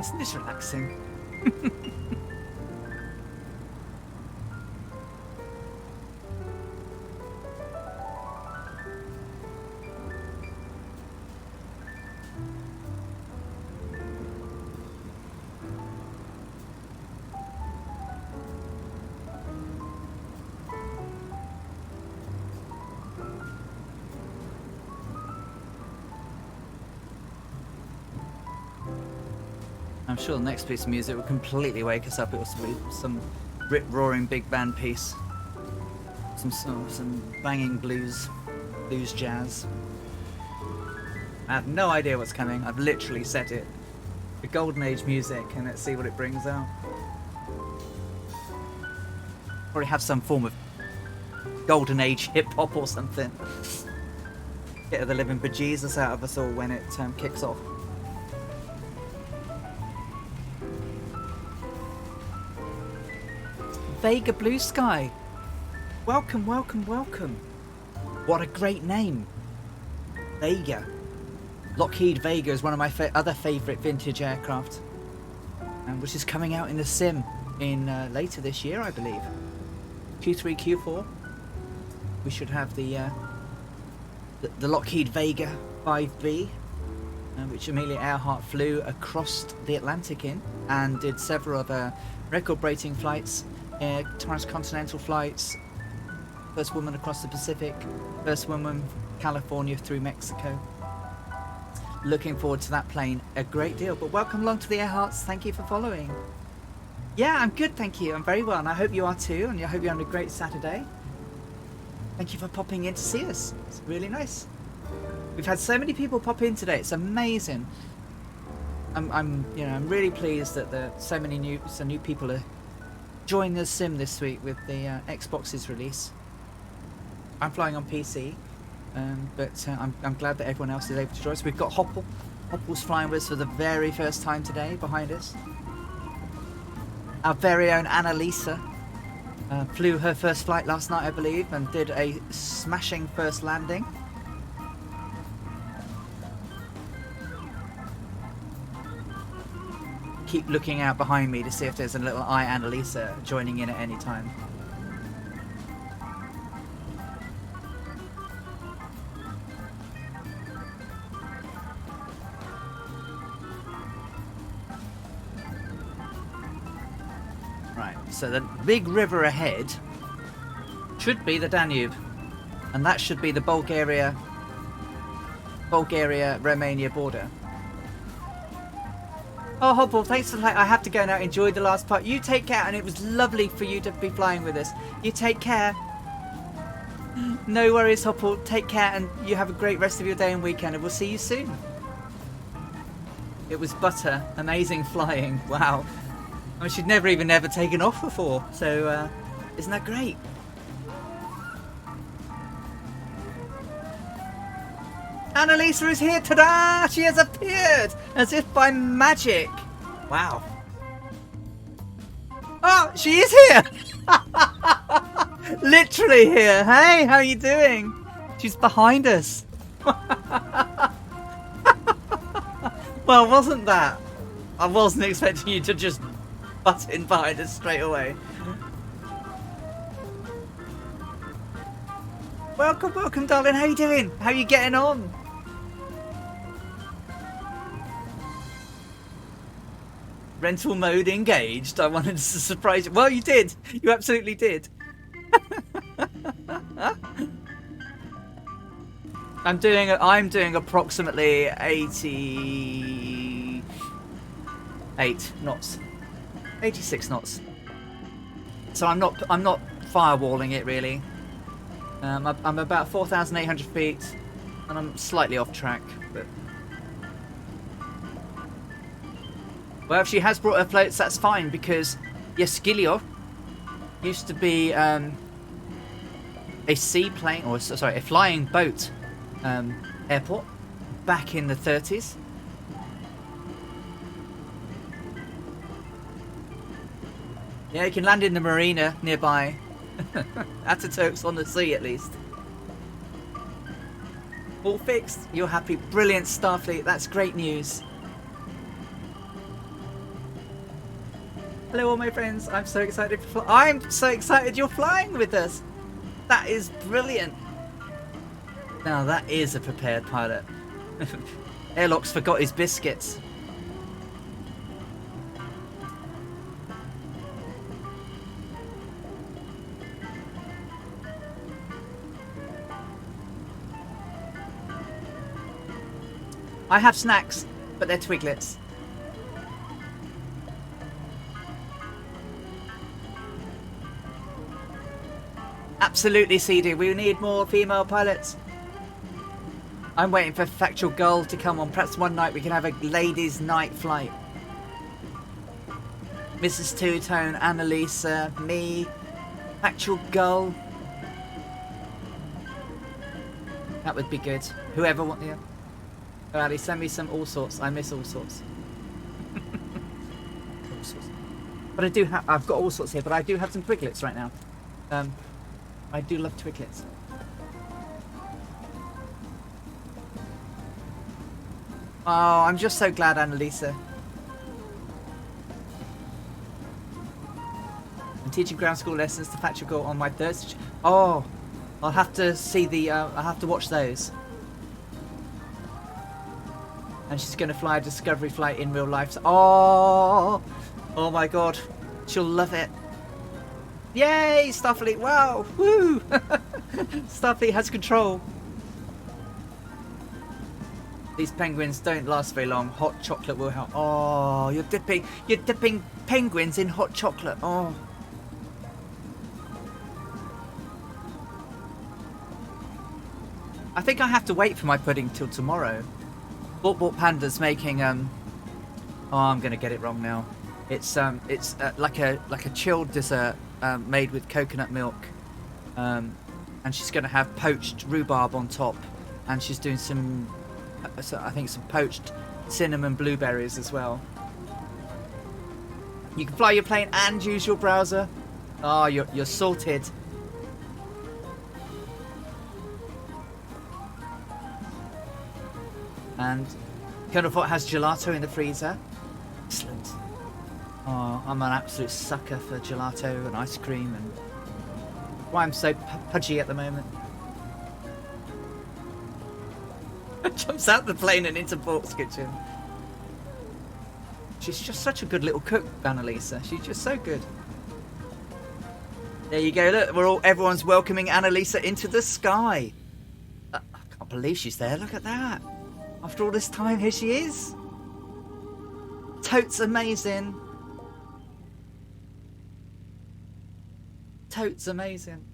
Isn't this relaxing? I'm sure the next piece of music will completely wake us up. It will be some rip-roaring big band piece. Some banging blues jazz. I have no idea what's coming. I've literally set it. The Golden Age music, and let's see what it brings out. Probably have some form of Golden Age hip-hop or something. Get the living bejesus out of us all when it kicks off. Vega Blue Sky. Welcome, welcome, welcome. What a great name. Vega. Lockheed Vega is one of my other favourite vintage aircraft, which is coming out in the sim in later this year, I believe. Q3, Q4. We should have the Lockheed Vega 5B, which Amelia Earhart flew across the Atlantic in, and did several other record-breaking flights, transcontinental flights. First woman across the Pacific, first woman California through Mexico. Looking forward to that plane a great deal. But welcome along to the Earharts. Thank you for following. Yeah, I'm good, thank you. I'm very well, and I hope you are too, and I hope you're having a great Saturday. Thank you for popping in to see us. It's really nice. We've had so many people pop in today. It's amazing. I'm really pleased that so many new people are joining the sim this week with the Xbox's release. I'm flying on PC, but I'm glad that everyone else is able to join us. We've got Hopple. Hopple's flying with us for the very first time today behind us. Our very own Annalisa flew her first flight last night, I believe, and did a smashing first landing. Keep looking out behind me to see if there's a little eye Annalisa joining in at any time. Right, so the big river ahead should be the Danube, and that should be the Bulgaria-Romania border. Oh, Hopple, thanks for that. I have to go now. Enjoy the last part. You take care, and it was lovely for you to be flying with us. You take care. No worries, Hopple. Take care, and you have a great rest of your day and weekend, and we'll see you soon. It was butter. Amazing flying. Wow. I mean, she'd never taken off before, so isn't that great? Annalisa is here! Ta-da! She has appeared! As if by magic! Wow. Oh, she is here! Literally here! Hey, how are you doing? She's behind us. Well, wasn't that? I wasn't expecting you to just butt in behind us straight away. Welcome, welcome, darling. How you doing? How you getting on? Rental mode engaged. I wanted to surprise you. Well, you did. You absolutely did. I'm doing approximately 88 knots. 86 knots. So I'm not firewalling it really. I'm about 4,800 feet, and I'm slightly off track, but. Well, if she has brought her floats, that's fine, because Yeskilio used to be a seaplane, or sorry, a flying boat airport back in the 30s. Yeah, you can land in the marina nearby. Ataturk's on the sea, at least. All fixed. You're happy. Brilliant, Starfleet. That's great news. Hello, all my friends. I'm so excited I'm so excited you're flying with us. That is brilliant. Now that is a prepared pilot. Airlock's forgot his biscuits. I have snacks, but they're Twiglets. Absolutely, CD. We need more female pilots. I'm waiting for Factual Girl to come on. Perhaps one night we can have a ladies' night flight. Mrs. Two-Tone, Annalisa, me, Factual Girl. That would be good. Whoever wants, yeah. Oh, Ali, send me some all sorts. I miss all sorts. All sorts. But I do have. I've got all sorts here, but I do have some Twiglets right now. I do love Twiglets. Oh, I'm just so glad, Annalisa. I'm teaching ground school lessons to Factual Girl on my Thursday. Oh, I'll have to see the. I'll have to watch those. And she's going to fly a Discovery flight in real life. So, oh my God, she'll love it. Yay, Starfleet! Wow, woo! Starfleet has control. These penguins don't last very long. Hot chocolate will help. Oh, you're dipping penguins in hot chocolate. Oh. I think I have to wait for my pudding till tomorrow. Bort Panda's making oh, I'm gonna get it wrong now. It's like a chilled dessert made with coconut milk, and she's gonna have poached rhubarb on top, and she's doing some, I think some poached cinnamon blueberries as well. You can fly your plane and use your browser. Oh, you're sorted. And Colonel Fort has gelato in the freezer. Excellent. Oh, I'm an absolute sucker for gelato and ice cream, and why I'm so pudgy at the moment. Jumps out the plane and into Port's kitchen. She's just such a good little cook, Annalisa. She's just so good. There you go. Look, everyone's welcoming Annalisa into the sky. I can't believe she's there. Look at that. After all this time, here she is. Totes amazing. Totes amazing.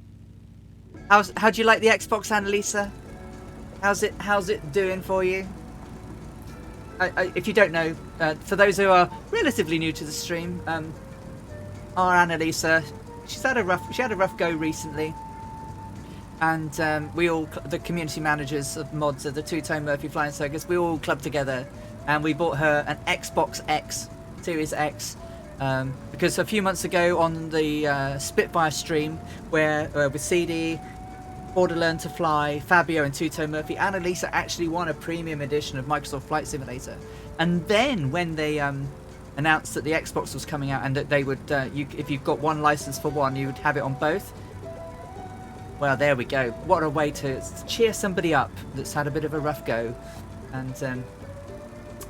How do you like the Xbox, Annalisa? How's it doing for you? If you don't know, for those who are relatively new to the stream, our Annalisa, she had a rough go recently. And the community managers of mods of the Two-Tone Murphy Flying Circus, we all clubbed together and we bought her an Xbox X, Series X, because a few months ago on the Spitfire stream, where with CD, Order Learn to Fly, Fabio and Two-Tone Murphy, Annalisa actually won a premium edition of Microsoft Flight Simulator. And then when they announced that the Xbox was coming out and that they would, if you've got one license for one, you would have it on both. Well, there we go. What a way to cheer somebody up that's had a bit of a rough go. And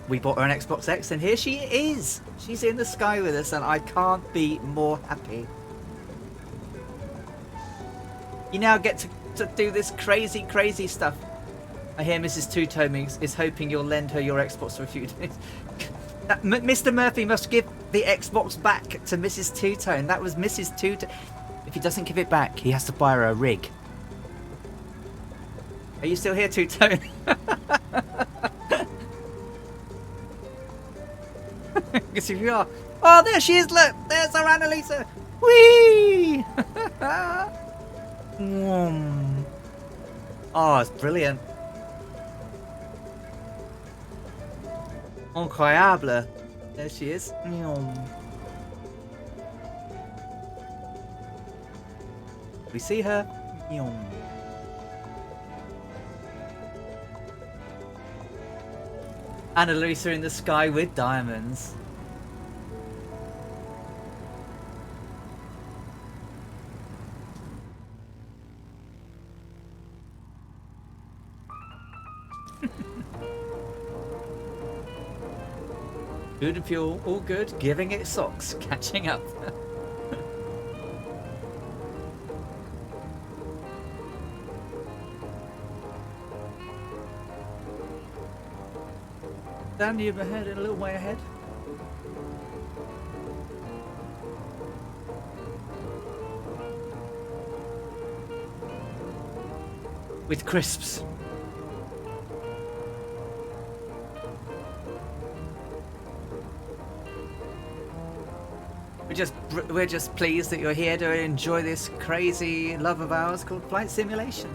we bought her an Xbox X, and here she is. She's in the sky with us, and I can't be more happy. You now get to do this crazy, crazy stuff. I hear Mrs. Two-Tone is hoping you'll lend her your Xbox for a few days. Mr. Murphy must give the Xbox back to Mrs. Two-Tone. That was Mrs. Two-Tone. If he doesn't give it back, he has to buy her a rig. Are you still here, Two-Tone? Because if you are... Oh, there she is, look! There's our Annalisa! Whee! Oh, it's brilliant. Incroyable. There she is. We see her. Annalisa in the sky with diamonds. Food and fuel, all good. Giving it socks. Catching up. Danube ahead, a little way ahead. With crisps. We're just pleased that you're here to enjoy this crazy love of ours called flight simulation.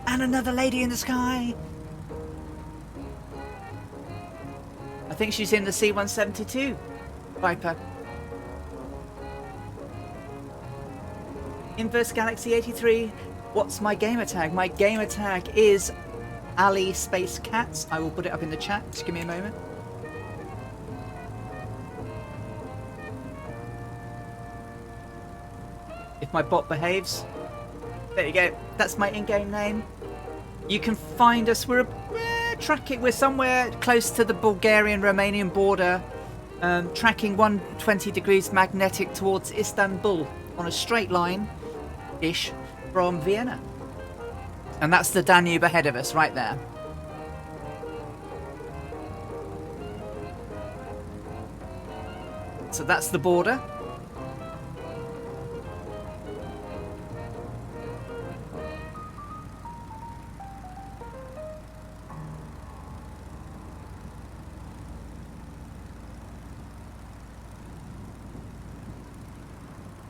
And another lady in the sky. I think she's in the C-172 Viper. Inverse Galaxy 83. What's my gamer tag? My gamer tag is Ali Space Cats. I will put it up in the chat. Just give me a moment. If my bot behaves. There you go. That's my in-game name. You can find us. We're somewhere close to the Bulgarian-Romanian border, tracking 120 degrees magnetic towards Istanbul on a straight line-ish from Vienna. And that's the Danube ahead of us, right there. So that's the border.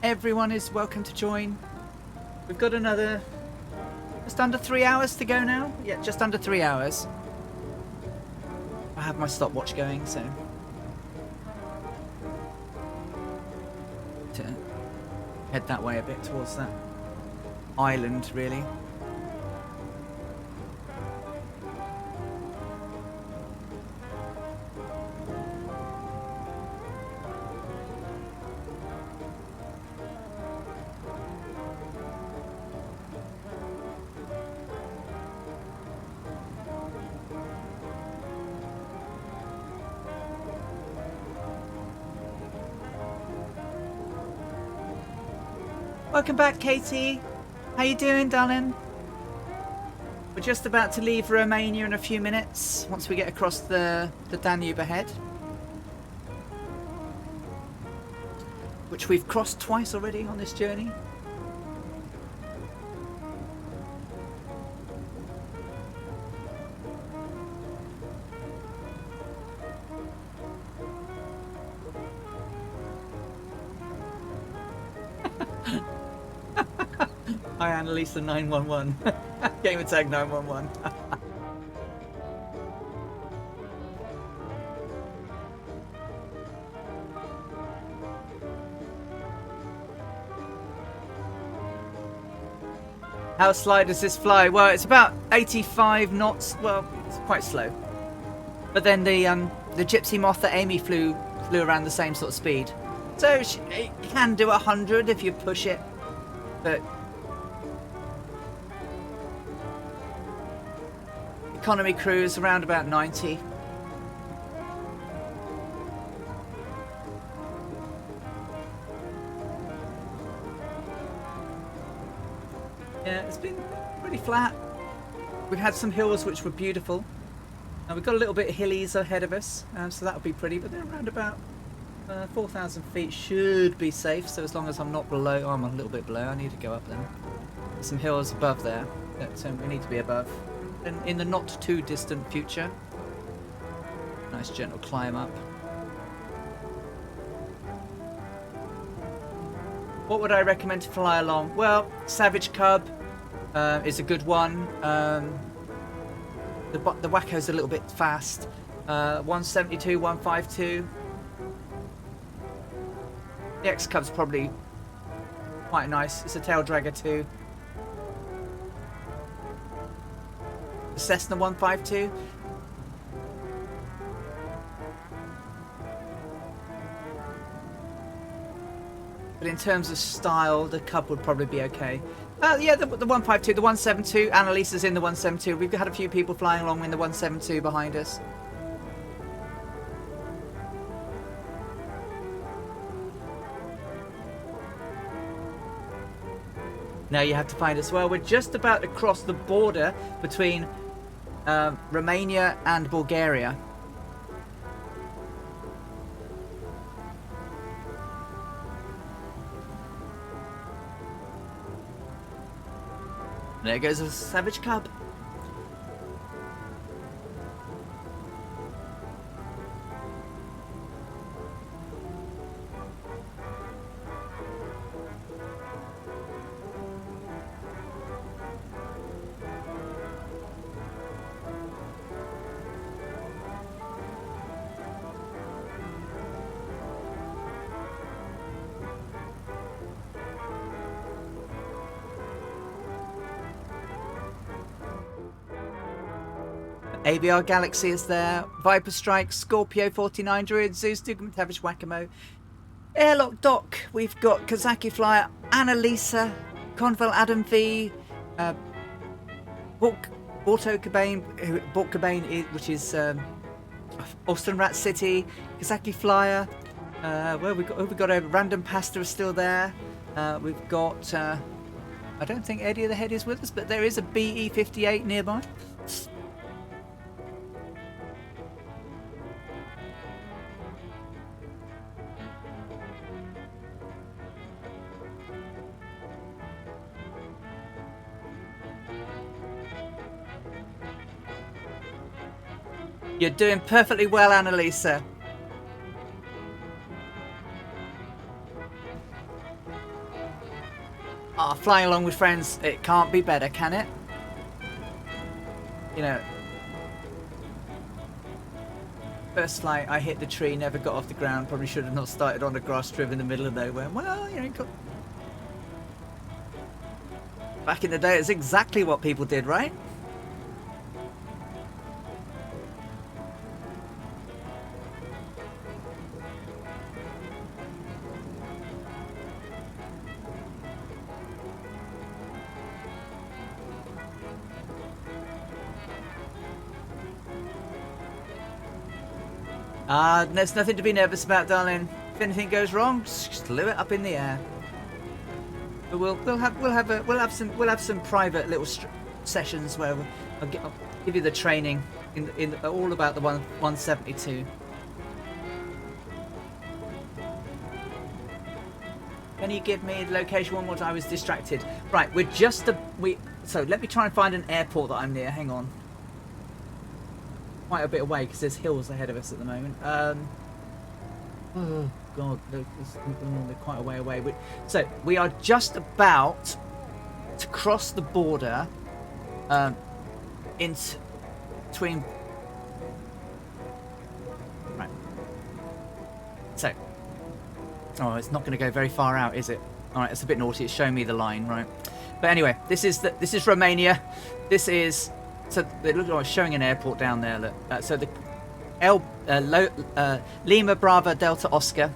Everyone is welcome to join. We've got another just under 3 hours to go now. Yeah, just under 3 hours. I have my stopwatch going, so to head that way a bit towards that island, really. Welcome back, Katie. How you doing, darling? We're just about to leave Romania in a few minutes, once we get across the Danube ahead. Which we've crossed twice already on this journey. Hi, Annalisa 911. Gamer tag 911. How slow does this fly? Well, it's about 85 knots. Well, it's quite slow. But then the Gypsy Moth that Amy flew around the same sort of speed. So it can do 100 if you push it, but economy cruise around about 90. Yeah, it's been pretty flat. We've had some hills which were beautiful. And we've got a little bit of hillies ahead of us, so that'll be pretty, but they're around about 4,000 feet should be safe, so as long as I'm not below, I'm a little bit below, I need to go up then. There's some hills above there that we need to be above. And in the not too distant future. Nice gentle climb up. What would I recommend to fly along? Well, Savage Cub is a good one. The Wacko's a little bit fast. 172, 152. The X-Cub's probably quite nice. It's a tail dragger too. The Cessna 152. But in terms of style, the Cub would probably be okay. Yeah, the 152, the 172. Annalisa's in the 172. We've had a few people flying along in the 172 behind us. Now you have to find us. Well, we're just about to cross the border between Romania and Bulgaria. There goes a savage cub. ABR Galaxy is there. Viper Strike, Scorpio 49 Druid, Zeus, Dugam, Tavish, Wakamo. Airlock Dock, we've got Kazaki Flyer, Annalisa, Convel Adam V, Borto Cabane, which is Austin Rat City, Kazaki Flyer. Where we got a Random Pasta is still there. We've got. I don't think Eddie the Head is with us, but there is a BE58 nearby. You're doing perfectly well, Annalisa. Ah, flying along with friends, it can't be better, can it? You know, first flight, I hit the tree, never got off the ground. Probably should have not started on a grass strip in the middle of nowhere. Well, you know, back in the day, it's exactly what people did, right? There's nothing to be nervous about, darling. If anything goes wrong, just slew it up in the air. But we'll have some private little sessions where I'll give you the training in all about the 172. Can you give me the location one more time? I was distracted. Right, we're just so let me try and find an airport that I'm near. Hang on. Quite a bit away because there's hills ahead of us at the moment. Oh god, they're quite a way away. So we are just about to cross the border into between. Right. So, oh, it's not going to go very far out, is it? All right, it's a bit naughty. It's showing me the line, right? But anyway, this is Romania. This is. So it looks like it's showing an airport down there. Look. So the Lima Bravo Delta Oscar,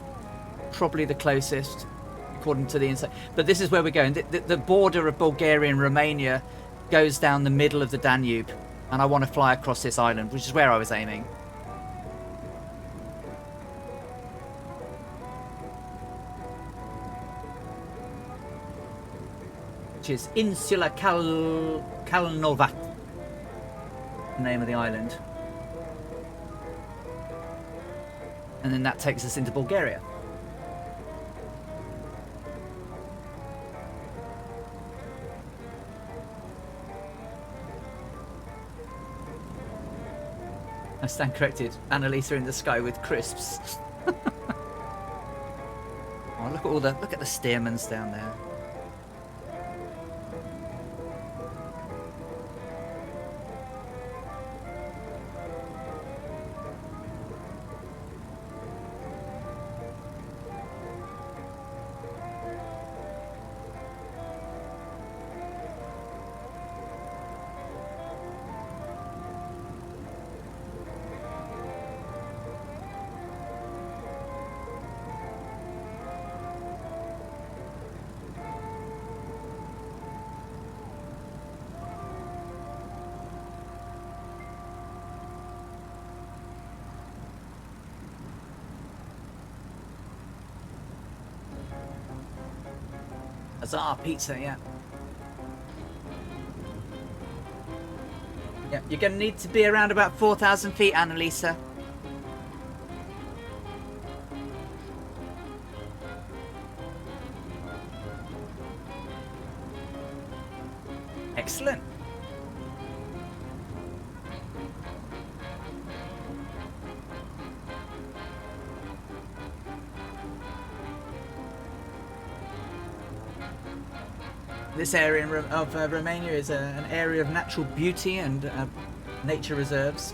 probably the closest, according to the inside. But this is where we're going. The border of Bulgaria and Romania goes down the middle of the Danube, and I want to fly across this island, which is where I was aiming. Which is Insula Kalnovac. The name of the island, and then that takes us into Bulgaria. I stand corrected. Annalisa in the sky with crisps. Oh, look at the Stearmans down there. Huzzah, pizza, yeah. Yeah, you're going to need to be around about 4,000 feet, Annalisa. Excellent. This area of Romania is an area of natural beauty and nature reserves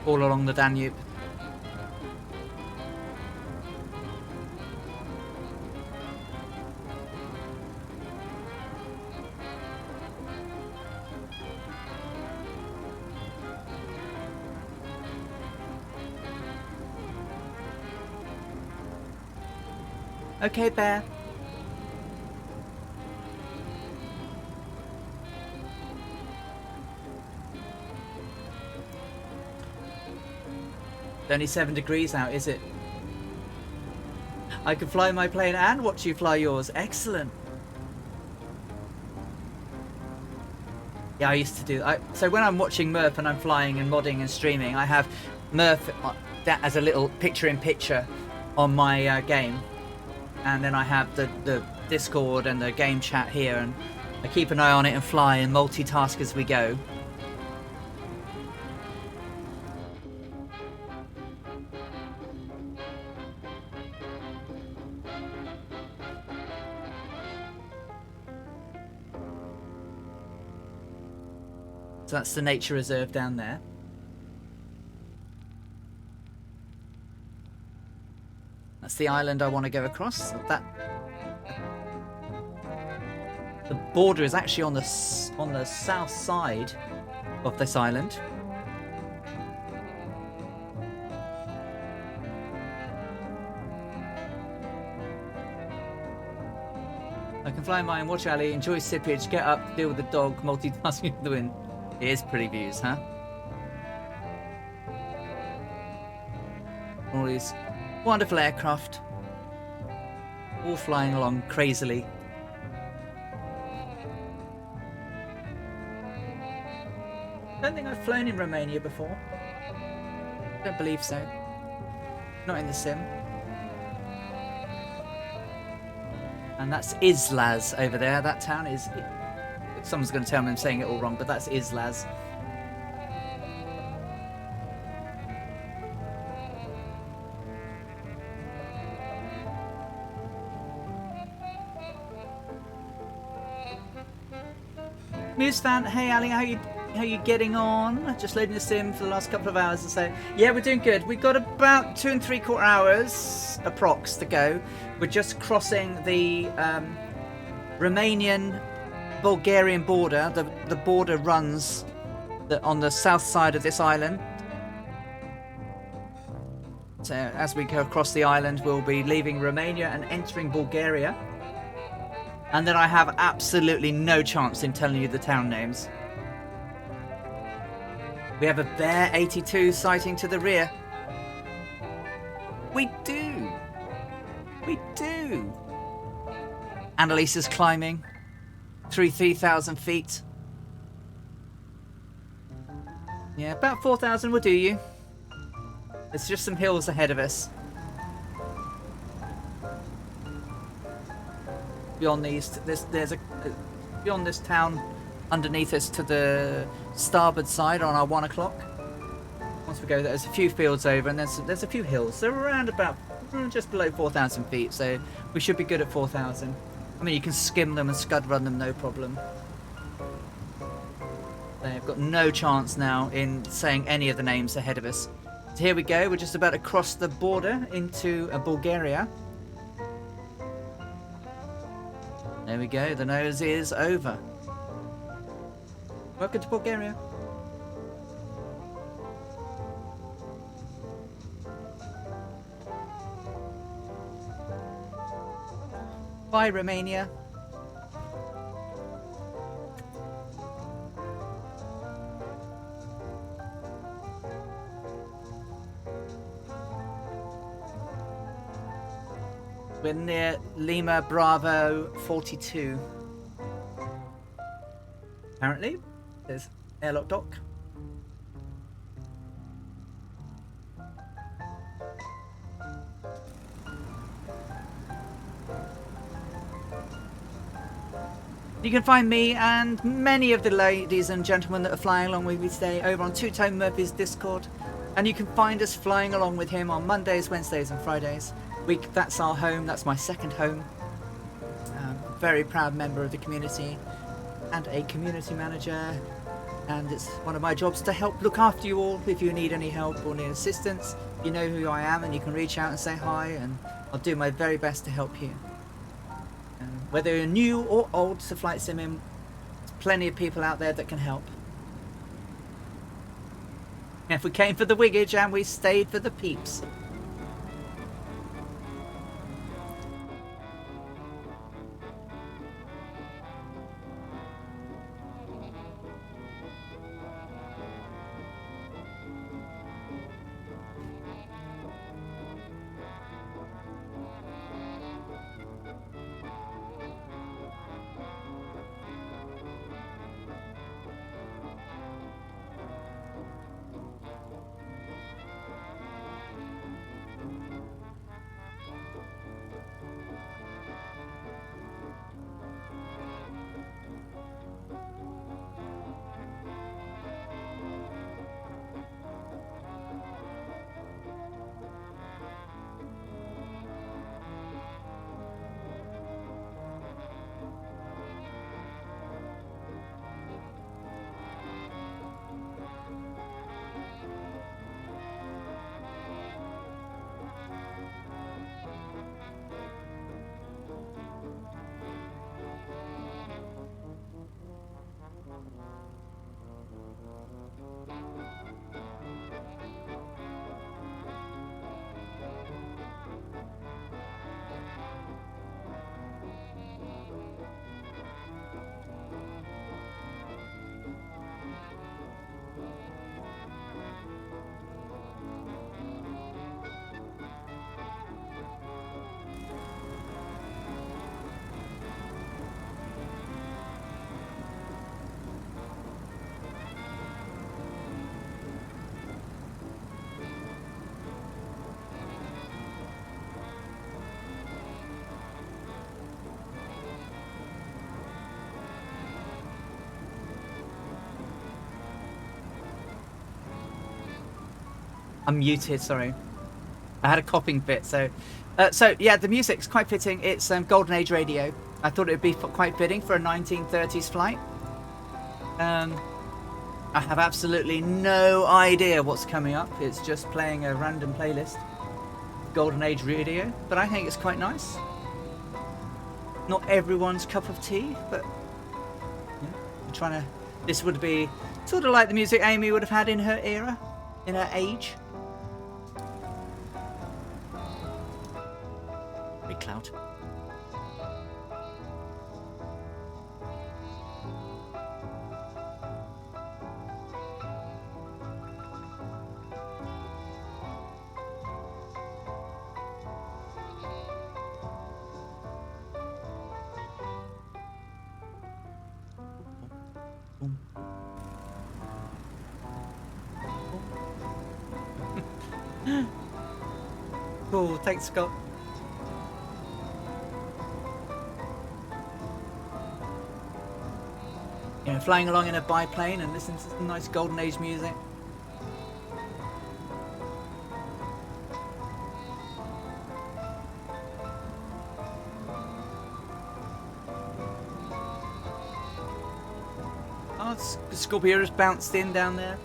all along the Danube. Okay, Bear. It's only 7 degrees out, is it? I can fly my plane and watch you fly yours. Excellent. Yeah, I used to do that. So when I'm watching Murph and I'm flying and modding and streaming, I have Murph as a little picture-in-picture on my game. And then I have the Discord and the game chat here, and I keep an eye on it and fly and multitask as we go. So that's the nature reserve down there. That's the island I want to go across. The border is actually on the south side of this island. I can fly mine, watch Ali, enjoy sippage, get up, deal with the dog, multitasking with the wind. It is pretty views, huh? All these wonderful aircraft, all flying along crazily. Don't think I've flown in Romania before. Don't believe so. Not in the sim. And that's Izlaz over there. That town is... Someone's going to tell me I'm saying it all wrong, but that's Izlaz. Muse fan, hey Ali, how you getting on? Just loading the sim for the last couple of hours or so. Yeah, we're doing good. We've got about 2 3/4 hours approx to go. We're just crossing the Romanian-Bulgarian border. The border runs on the south side of this island. So as we go across the island, we'll be leaving Romania and entering Bulgaria. And then I have absolutely no chance in telling you the town names. We have a Bear 82 sighting to the rear. We do. We do. Annalisa's climbing through 3,000 feet. Yeah, about 4,000 will do you. There's just some hills ahead of us. Beyond these, beyond this town underneath us to the starboard side on our 1 o'clock. Once we go, there's a few fields over, and there's a few hills. They're around about just below 4,000 feet, so we should be good at 4,000. I mean, you can skim them and scud run them, no problem. They've got no chance now in saying any of the names ahead of us. So here we go. We're just about to cross the border into Bulgaria. There we go, the nose is over. Welcome to Bulgaria. Bye, Romania. We're near Lima Bravo 42. Apparently, there's Airlock dock. You can find me and many of the ladies and gentlemen that are flying along with me today over on Two Tone Murphy's Discord. And you can find us flying along with him on Mondays, Wednesdays and Fridays. That's our home. That's my second home. Very proud member of the community and a community manager. And it's one of my jobs to help look after you all. If you need any help or need assistance, you know who I am and you can reach out and say hi, and I'll do my very best to help you. Whether you're new or old to flight simming, there's plenty of people out there that can help. If we came for the wiggage and we stayed for the peeps. I'm muted, sorry. I had a coughing fit, so yeah, the music's quite fitting. It's Golden Age radio. I thought it would be quite fitting for a 1930s flight. I have absolutely no idea what's coming up. It's just playing a random playlist. Golden Age radio, but I think it's quite nice. Not everyone's cup of tea, but yeah, I'm trying to. This would be sort of like the music Amy would have had in her era, in her age. Big cloud. Cool, thanks Scott. You know, flying along in a biplane and listening to some nice Golden Age music. Oh, Scorpio just bounced in down there.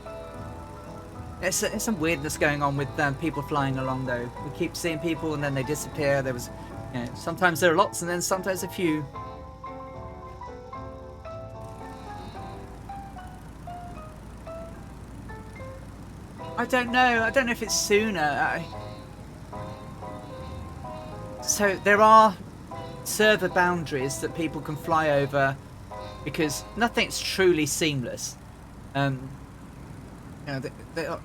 There's some weirdness going on with people flying along though. We keep seeing people and then they disappear. There was, you know, sometimes there are lots and then sometimes a few. I don't know. I don't know if it's sooner. So there are server boundaries that people can fly over because nothing's truly seamless. You know,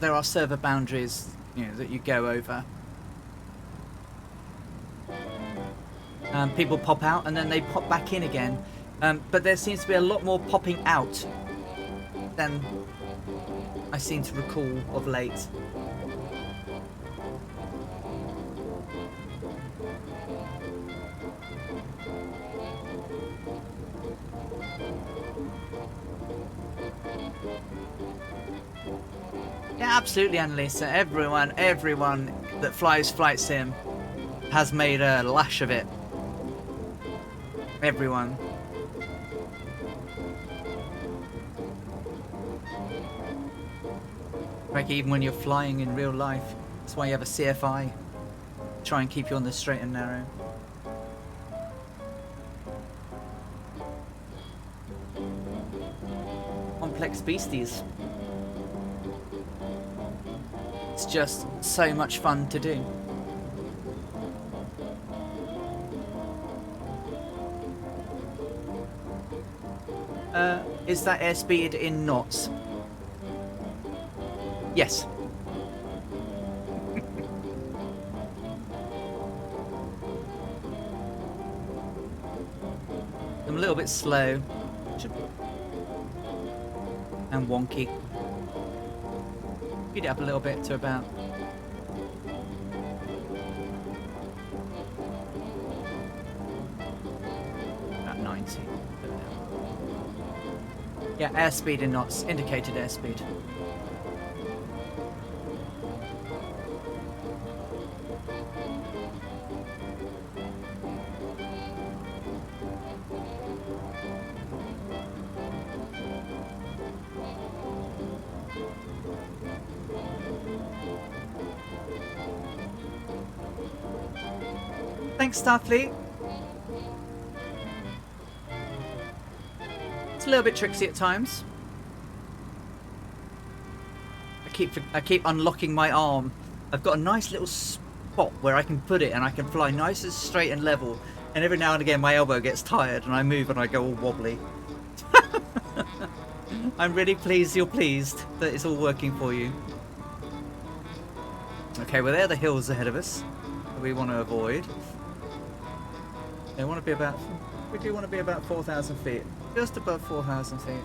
there are server boundaries, you know, that you go over. People pop out and then they pop back in again. But there seems to be a lot more popping out than I seem to recall of late. Yeah, absolutely, Annalisa. Everyone that flies flight sim has made a lash of it. Everyone. Like even when you're flying in real life, that's why you have a CFI. Try and keep you on the straight and narrow. Complex beasties. It's just so much fun to do. Is that airspeed in knots? Yes. I'm a little bit slow. And wonky. Speed it up a little bit to about... about 90. Yeah, airspeed in knots. Indicated airspeed. Thanks, Starfleet. It's a little bit tricksy at times. I keep unlocking my arm. I've got a nice little spot where I can put it and I can fly nice and straight and level. And every now and again my elbow gets tired and I move and I go all wobbly. I'm really pleased you're pleased that it's all working for you. Okay, well there are the hills ahead of us that we want to avoid. They want to be about... we do want to be about 4,000 feet. Just above 4,000 feet.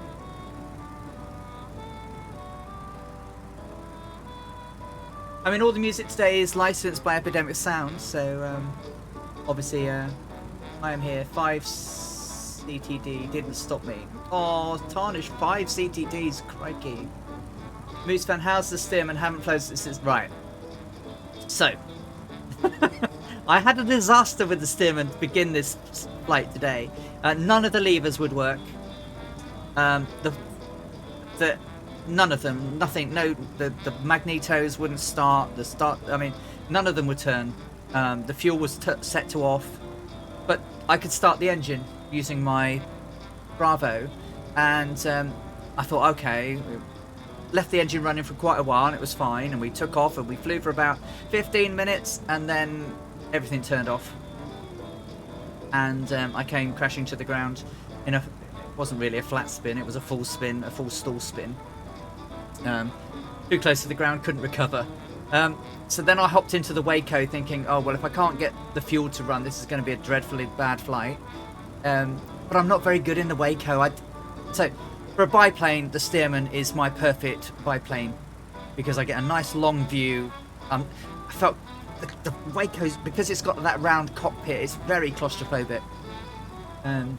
I mean, all the music today is licensed by Epidemic Sound, so obviously I am here. 5 CTD didn't stop me. Oh, tarnished 5 CTDs, crikey. Moose fan, how's the stim and haven't closed it since... right. So, I had a disaster with the stim and to begin this flight today. None of the levers would work. None of them, nothing. No, the magnetos wouldn't start. I mean, none of them would turn. The fuel was set to off, but I could start the engine using my Bravo, and I thought, okay. Left the engine running for quite a while and it was fine, and we took off and we flew for about 15 minutes and then everything turned off and I came crashing to the ground in a... it wasn't really a flat spin, it was a full spin, a full stall spin. Too close to the ground, couldn't recover. So then I hopped into the Waco thinking, oh well, if I can't get the fuel to run, this is going to be a dreadfully bad flight. But I'm not very good in the Waco. So for a biplane, the Stearman is my perfect biplane because I get a nice long view. I felt the Waco's, because it's got that round cockpit, it's very claustrophobic. And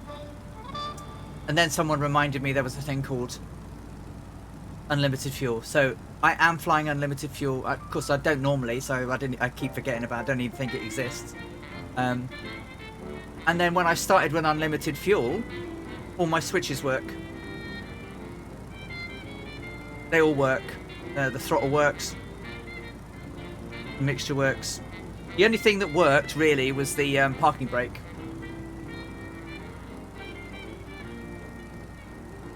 then someone reminded me there was a thing called unlimited fuel. So I am flying unlimited fuel. Of course, I don't normally, so I keep forgetting about it. I don't even think it exists. And then when I started with unlimited fuel, all my switches work. They all work. The throttle works. The mixture works. The only thing that worked really was the parking brake.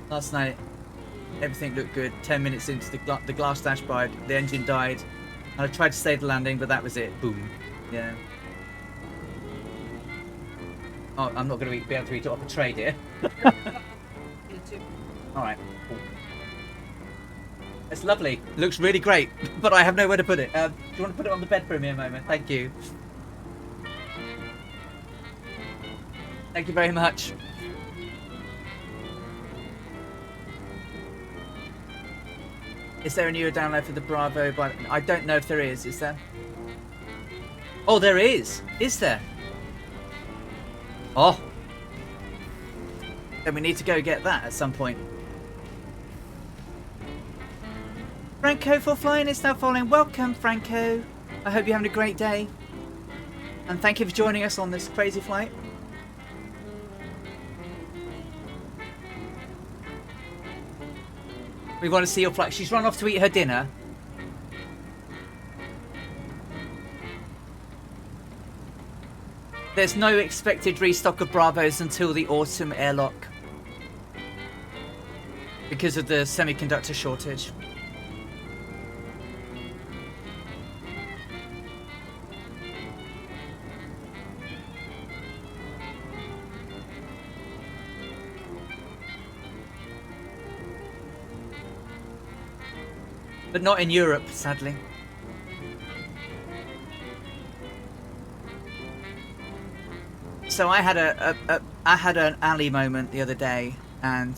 Last night, everything looked good. 10 minutes into the glass dashboard, the engine died, and I tried to save the landing, but that was it. Boom. Yeah. Oh, I'm not going to be able to eat it off a tray, dear. All right. Cool. It's lovely. Looks really great, but I have nowhere to put it. Do you want to put it on the bed for me a moment? Thank you. Thank you very much. Is there a newer download for the Bravo? But I don't know if there is. Is there? Oh, there is. Is there? Oh. Then we need to go get that at some point. Franco for flying is now following. Welcome, Franco. I hope you're having a great day. And thank you for joining us on this crazy flight. We want to see your flight. She's run off to eat her dinner. There's no expected restock of Bravos until the autumn airlock because of the semiconductor shortage. But not in Europe, sadly. So I had an alley moment the other day, and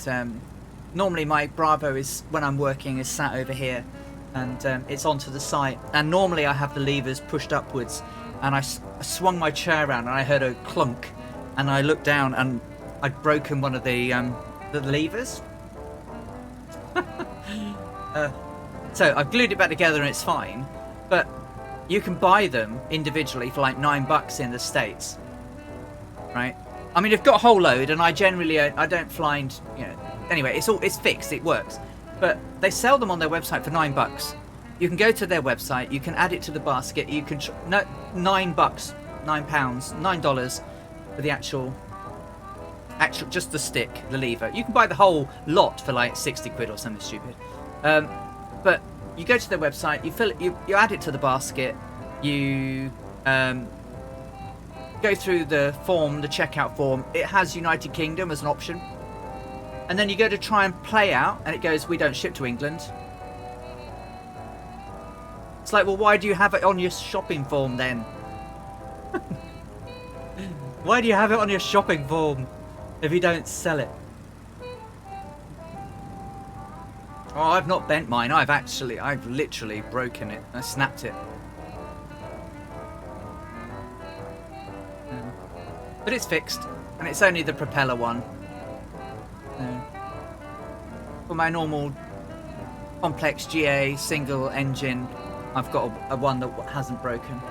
normally my Bravo is, when I'm working, is sat over here, and it's onto the side. And normally I have the levers pushed upwards, and I swung my chair around, and I heard a clunk, and I looked down, and I'd broken one of the levers. So I've glued it back together and it's fine, but you can buy them individually for like $9 in the States, right? I mean, I've got a whole load, and I generally I don't fly, anyway, it's fixed, it works, but they sell them on their website for $9. You can go to their website, you can add it to the basket, you can no, $9, $9 for the actual just the stick, the lever. You can buy the whole lot for like 60 quid or something stupid. But you go to their website, you fill it, you add it to the basket, you go through the form, the checkout form. It has United Kingdom as an option, and then you go to try and play out, and it goes, we don't ship to England. It's like, well, why do you have it on your shopping form then? Why do you have it on your shopping form if you don't sell it? Oh, I've not bent mine. I've literally broken it. I snapped it. But it's fixed, and it's only the propeller one. For my normal complex GA single engine, I've got a one that hasn't broken.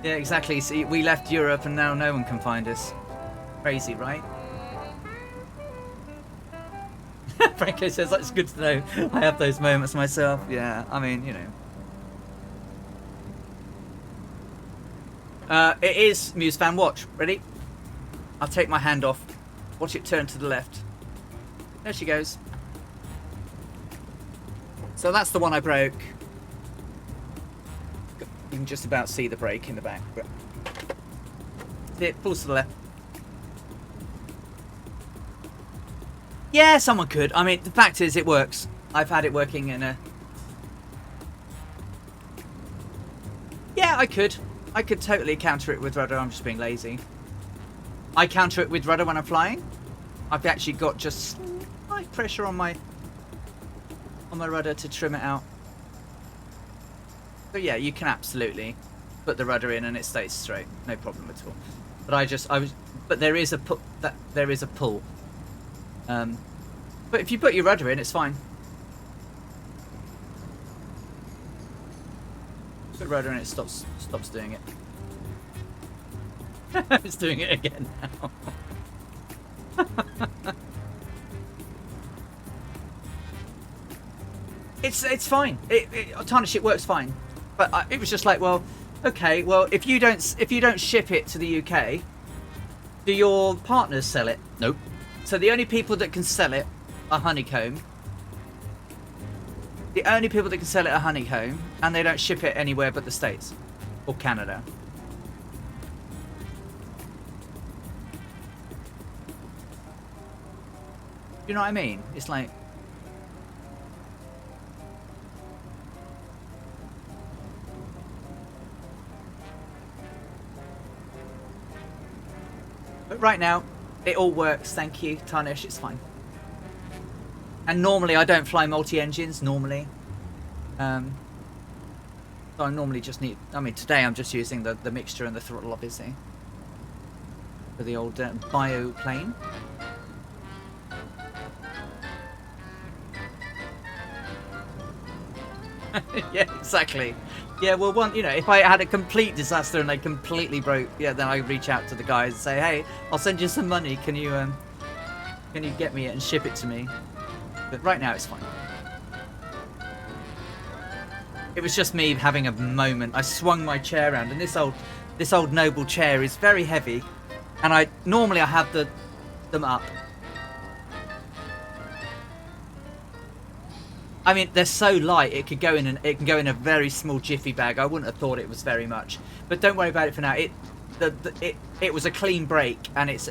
Yeah, exactly. See, we left Europe, and now no one can find us. Crazy, right? Franco says, that's good to know. I have those moments myself. Yeah, I mean, it is Muse Fan. Watch. Ready? I'll take my hand off. Watch it turn to the left. There she goes. So that's the one I broke. You can just about see the brake in the back. But it pulls to the left. Yeah, someone could. I mean, the fact is, it works. I've had it working in a... Yeah, I could. I could totally counter it with rudder. I'm just being lazy. I counter it with rudder when I'm flying. I've actually got just slight pressure on my rudder to trim it out. But yeah, you can absolutely put the rudder in and it stays straight. No problem at all. But but there is a pull. But if you put your rudder in, it's fine. Put rudder in, it stops doing it. It's doing it again now. It's fine. Tarnish, it works fine. But it was just like, well, okay, well, if you don't ship it to the UK, do your partners sell it? Nope. So the only people that can sell it are Honeycomb. The only people that can sell it are Honeycomb, and they don't ship it anywhere but the States or Canada. You know what I mean? It's like... But right now, it all works. Thank you, Tarnish. It's fine. And normally I don't fly multi-engines, normally. So I normally just need... I mean, today I'm just using the mixture and the throttle, obviously. For the old bioplane. Yeah, exactly. Yeah, well, if I had a complete disaster and they completely broke, yeah, then I reach out to the guys and say, hey, I'll send you some money. Can you get me it and ship it to me? But right now it's fine. It was just me having a moment. I swung my chair around, and this old noble chair is very heavy, and normally I have them up. I mean, they're so light it can go in a very small jiffy bag. I wouldn't have thought it was very much, but don't worry about it for now. It was a clean break, and it's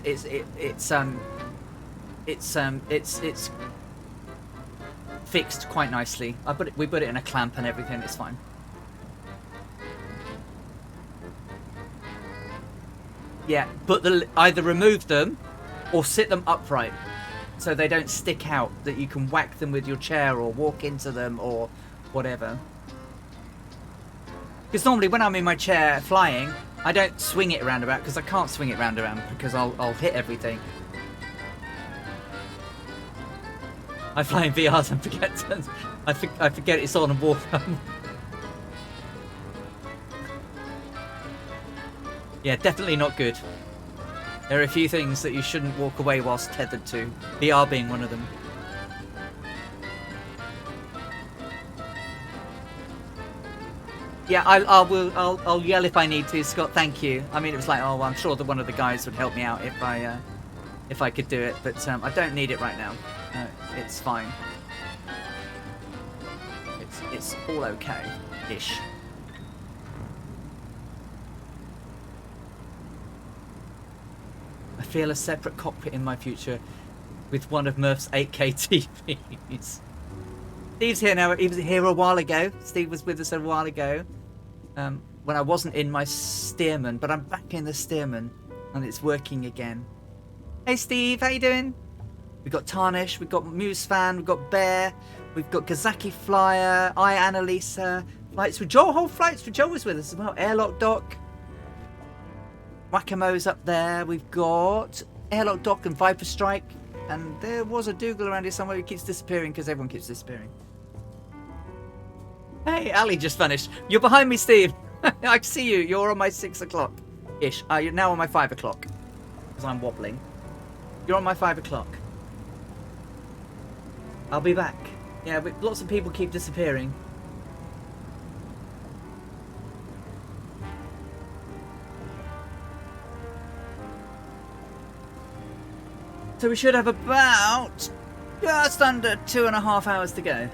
fixed quite nicely. We put it in a clamp and everything. It's fine. Yeah, but either remove them or sit them upright, so they don't stick out, that you can whack them with your chair or walk into them or whatever. Because normally when I'm in my chair flying, I don't swing it round about, because I can't swing it round around because I'll hit everything. I fly in VRs and forget I forget it's on and walk home. Yeah, definitely not good. There are a few things that you shouldn't walk away whilst tethered to. VR being one of them. Yeah, I'll yell if I need to, Scott. Thank you. I mean, it was like, oh, well, I'm sure that one of the guys would help me out if I could do it, but I don't need it right now. It's fine. It's all okay-ish. I feel a separate cockpit in my future with one of Murph's 8K TVs. Steve's here now. He was here a while ago. Steve was with us a while ago when I wasn't in my Stearman, but I'm back in the Stearman and it's working again. Hey Steve, how you doing? We've got Tarnish, we've got Muse Fan, we've got Bear, we've got Kazaki Flyer, Annalisa, Flights with Joel. Whole Flights with Joel was with us as well. Airlock Doc. Wackamo's up there. We've got Airlock Doc and Viper Strike. And there was a Dougal around here somewhere who keeps disappearing because everyone keeps disappearing. Hey, Ali just vanished. You're behind me, Steve. I see you. You're on my 6 o'clock-ish. You're now on my 5 o'clock. Because I'm wobbling. You're on my 5 o'clock. I'll be back. Yeah, but lots of people keep disappearing. So we should have about just under 2.5 hours to go.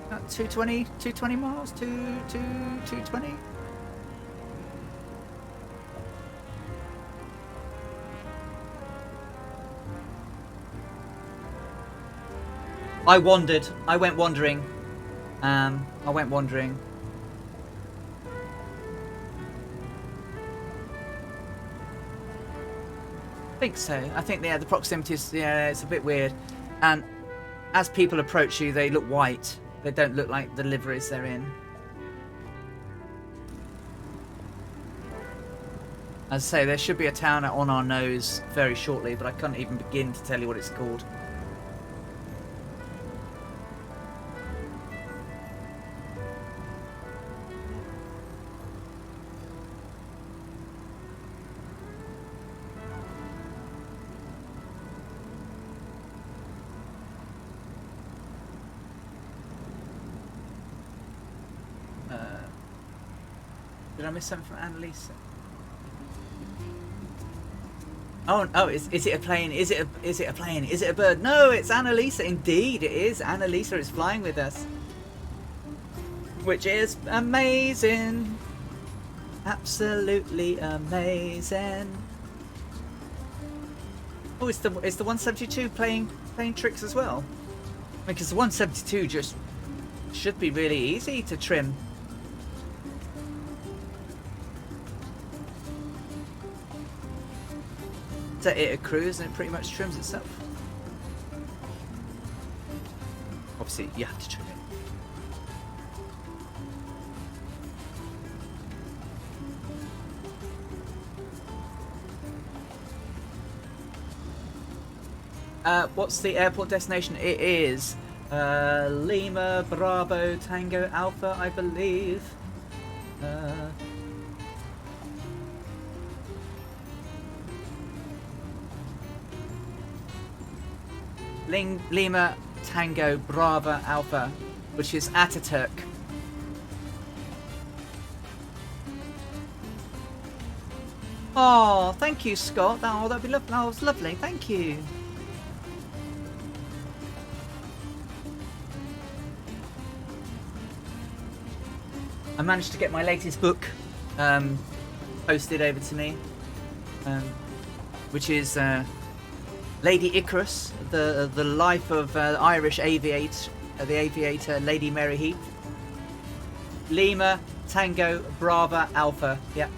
About 220 miles, 220. I wandered. I went wandering. I went wandering. I think so. I think, yeah, the proximity is, yeah, it's a bit weird. And as people approach you, they look white. They don't look like the liveries they're in. As I say, there should be a town on our nose very shortly, but I can't even begin to tell you what it's called. Did I miss something from Annalisa? Oh, is it a plane? Is it a plane? Is it a bird? No, it's Annalisa. Indeed, it is. Annalisa is flying with us, which is amazing. Absolutely amazing. Oh, it's the 172 playing tricks as well. Because the 172 just should be really easy to trim. Set it at cruise and it pretty much trims itself. see. You have to trim it. What's the airport destination? It is Lima Bravo Tango Alpha, I believe. Lima Tango Bravo Alpha, which is Ataturk. Oh, thank you, Scott. That'd be lovely. That was lovely. Thank you. I managed to get my latest book posted over to me, which is Lady Icarus, the life of Irish aviator Lady Mary Heath. Lima Tango Brava Alpha. Yeah.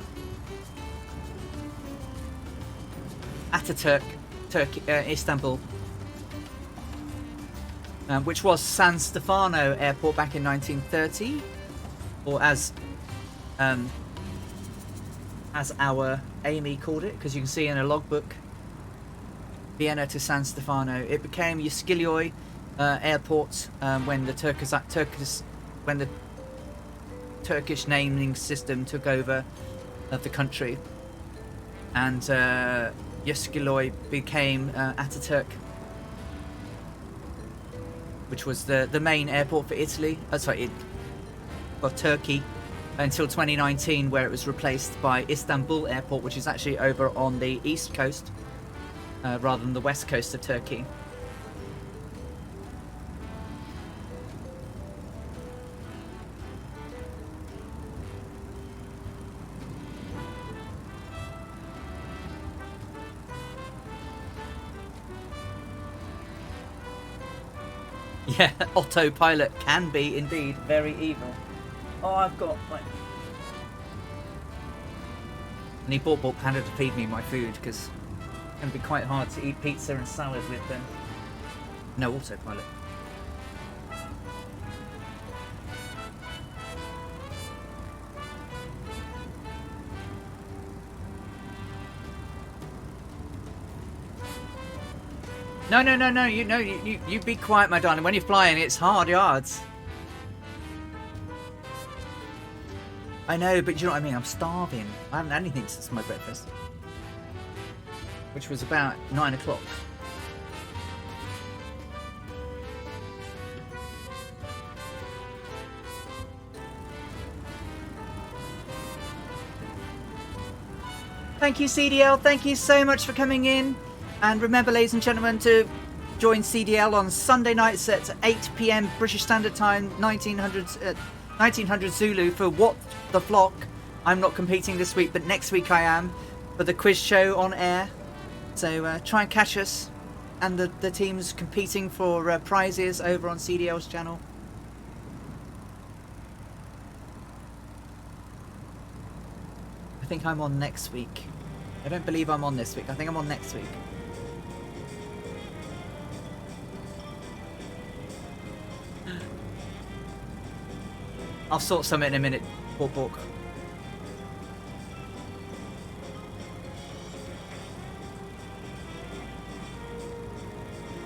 Ataturk, Turkey, Istanbul, which was San Stefano Airport back in 1930, or as our Amy called it, because you can see in a logbook, Vienna to San Stefano. It became Uskilioi Airport when the Turkish naming system took over of the country, and Uskilioi became Ataturk, which was the main airport for Italy. For Turkey, until 2019, where it was replaced by Istanbul Airport, which is actually over on the east coast rather than the west coast of Turkey. Yeah, autopilot can be indeed very evil. Oh, I've got like... I need Bork Panda to feed me my food, because it's going to be quite hard to eat pizza and salad with them. No autopilot. No, you be quiet, my darling. When you're flying, it's hard yards. I know, but you know what I mean? I'm starving. I haven't had anything since my breakfast, which was about 9 o'clock. Thank you, CDL. Thank you so much for coming in. And remember, ladies and gentlemen, to join CDL on Sunday nights at 8 PM British Standard Time, 1900 Zulu, for What the Flock. I'm not competing this week, but next week I am, for the quiz show on air. So try and catch us, and the teams competing for prizes over on CDL's channel. I think I'm on next week. I don't believe I'm on this week. I think I'm on next week. I'll sort something in a minute, Bork.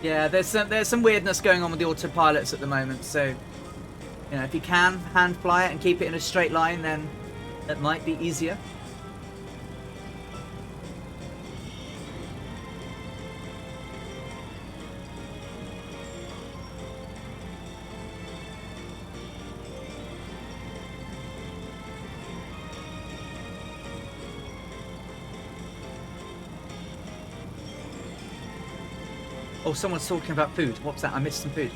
Yeah, there's some weirdness going on with the autopilots at the moment, so you know, if you can hand fly it and keep it in a straight line, then that might be easier. Oh, someone's talking about food. What's that? I missed some food.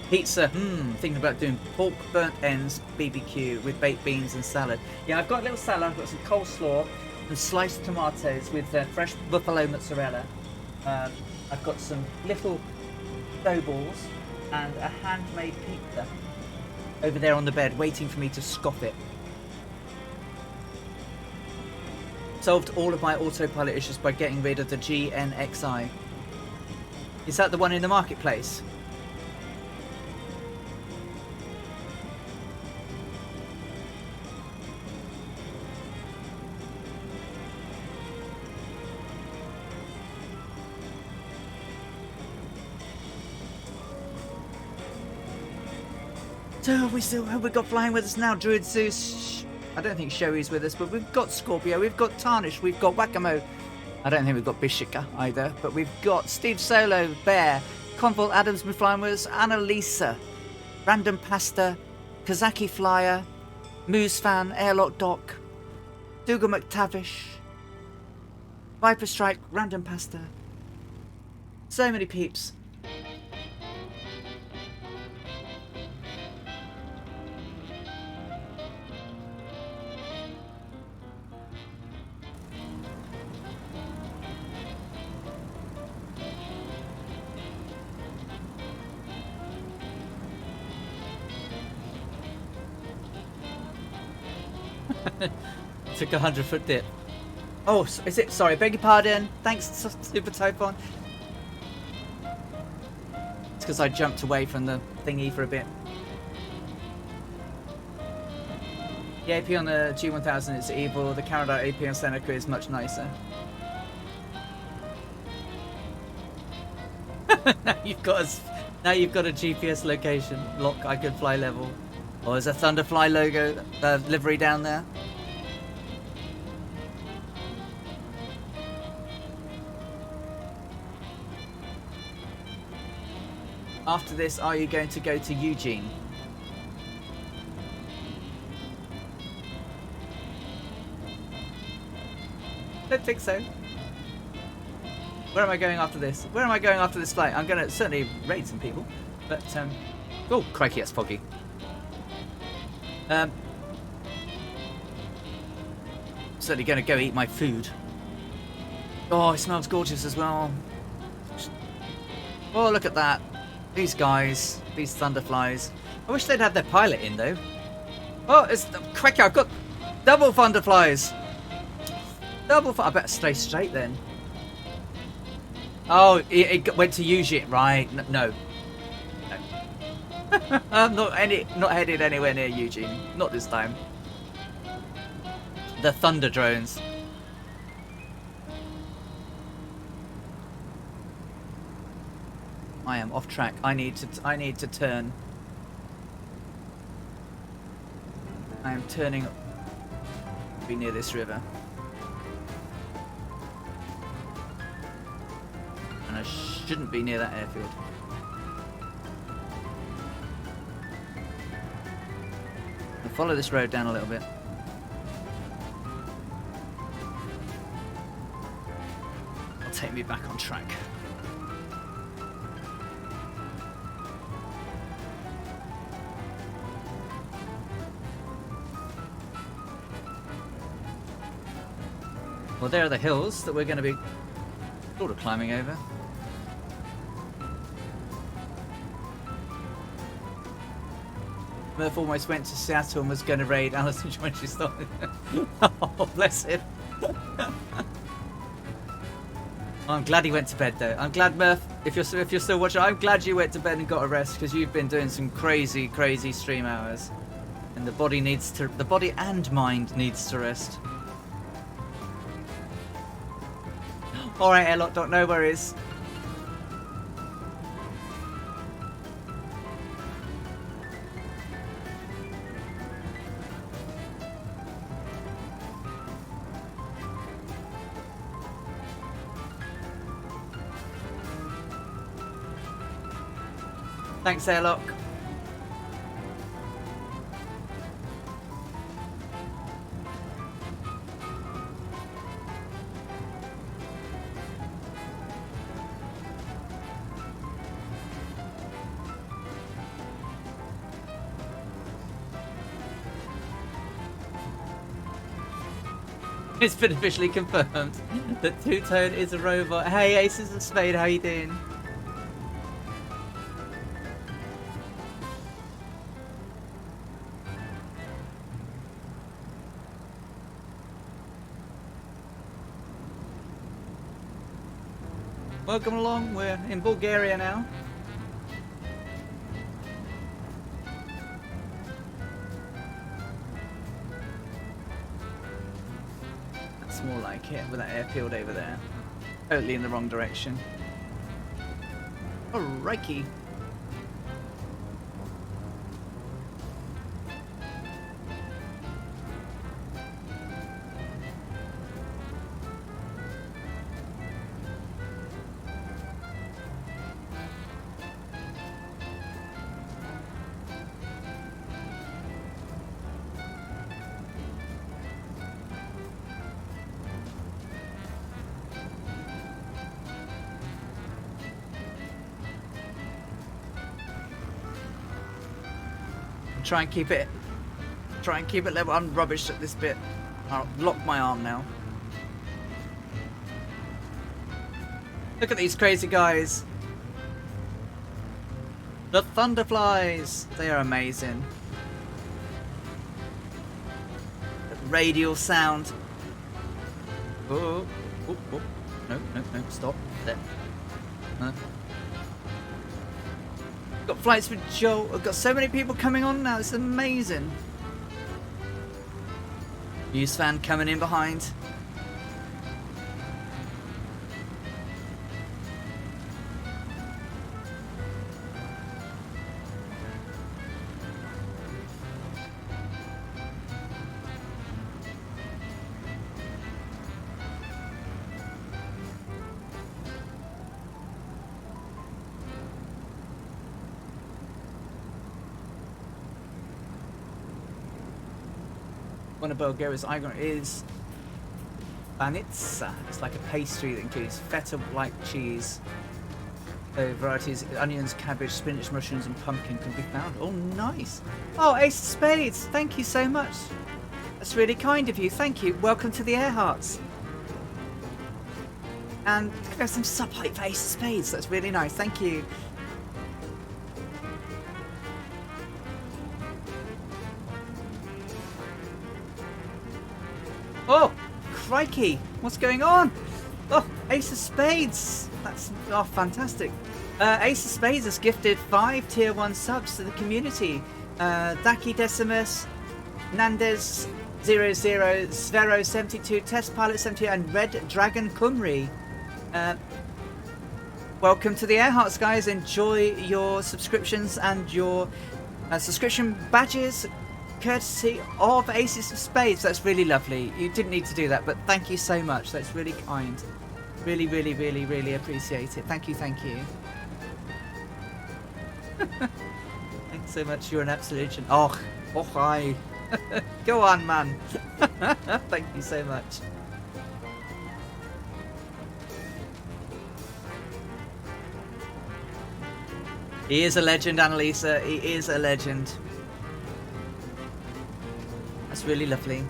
Pizza. Thinking about doing pork burnt ends BBQ with baked beans and salad. Yeah, I've got a little salad. I've got some coleslaw and sliced tomatoes with fresh buffalo mozzarella. I've got some little dough balls and a handmade pizza over there on the bed, waiting for me to scoff it. Solved all of my autopilot issues by getting rid of the GNXI. Is that the one in the marketplace? So we've got flying with us now. Druid Zeus. I don't think Shoei's with us, but we've got Scorpio, we've got Tarnish, we've got Wakamo. I don't think we've got Bishika either, but we've got Steve Solo, Bear, Convol Adams with flying with us, Annalisa, Random Pasta, Kazaki Flyer, Moose Fan, Airlock Doc, Dougal McTavish, Viper Strike, Random Pasta. So many peeps. Took a 100-foot dip. Oh, is it? Sorry, beg your pardon. Thanks, Super Typhon. It's because I jumped away from the thingy for a bit. The AP on the G1000 is evil. The Caradite AP on Seneca is much nicer. now you've got a GPS location lock. I could fly level. Oh, there's a Thunderfly logo livery down there. After this, are you going to go to Eugene? Don't think so. Where am I going after this? Where am I going after this flight? I'm going to certainly raid some people, but oh crikey, that's foggy. Certainly going to go eat my food. Oh, it smells gorgeous as well. Oh, look at that. These guys, these Thunderflies. I wish they'd have their pilot in though. Oh, it's crikey, I've got double Thunderflies. I better stay straight then. Oh, it went to Eugene, right? No. I'm not headed anywhere near Eugene. Not this time. The Thunder drones. I am off track. I need to turn. I am turning. Be near this river. And I shouldn't be near that airfield. I'll follow this road down a little bit. It'll take me back on track. Well, there are the hills that we're going to be sort of climbing over. Murph almost went to Seattle and was going to raid Alison when she started. Oh, bless him. I'm glad he went to bed though. I'm glad, Murph, if you're still watching, I'm glad you went to bed and got a rest, because you've been doing some crazy stream hours, and the body and mind needs to rest. Alright, Airlock Doc, no worries. Thanks, Airlock. It's been officially confirmed that Two-Tone is a robot. Hey, Aces of Spade, how you doing? Welcome along, we're in Bulgaria now. That's more like it, with that airfield over there. Totally in the wrong direction. Alrighty. Try and keep it level. I'm rubbish at this bit. I'll lock my arm now. Look at these crazy guys. The Thunderflies. They are amazing. The radial sound. Oh, oh, oh. No, stop. There. No. Got flights with Joe. I've got so many people coming on now. It's amazing. News fan coming in behind. One of Bulgaria's icon is banitsa. It's like a pastry that includes feta-like cheese. So varieties, onions, cabbage, spinach, mushrooms and pumpkin can be found. Oh, nice. Oh, Ace of Spades. Thank you so much. That's really kind of you. Thank you. Welcome to the Air Hearts. And there's some sub height for Ace of Spades. That's really nice. Thank you. Oh, crikey. What's going on? Oh, Ace of Spades. That's fantastic. Ace of Spades has gifted 5 tier 1 subs to the community. Daki Decimus, Nandez 00, Svero 72, Test Pilot 72 and Red Dragon Kumri. Welcome to the Air Hearts, guys. Enjoy your subscriptions and your subscription badges courtesy of Aces of Spades. That's really lovely. You didn't need to do that, but thank you so much. That's really kind. Really, really, really, really appreciate it. Thank you, thank you. Thanks so much. You're an absolute legend. Oh, hi. Go on, man. Thank you so much. He is a legend, Annalisa. He is a legend. That's really lovely.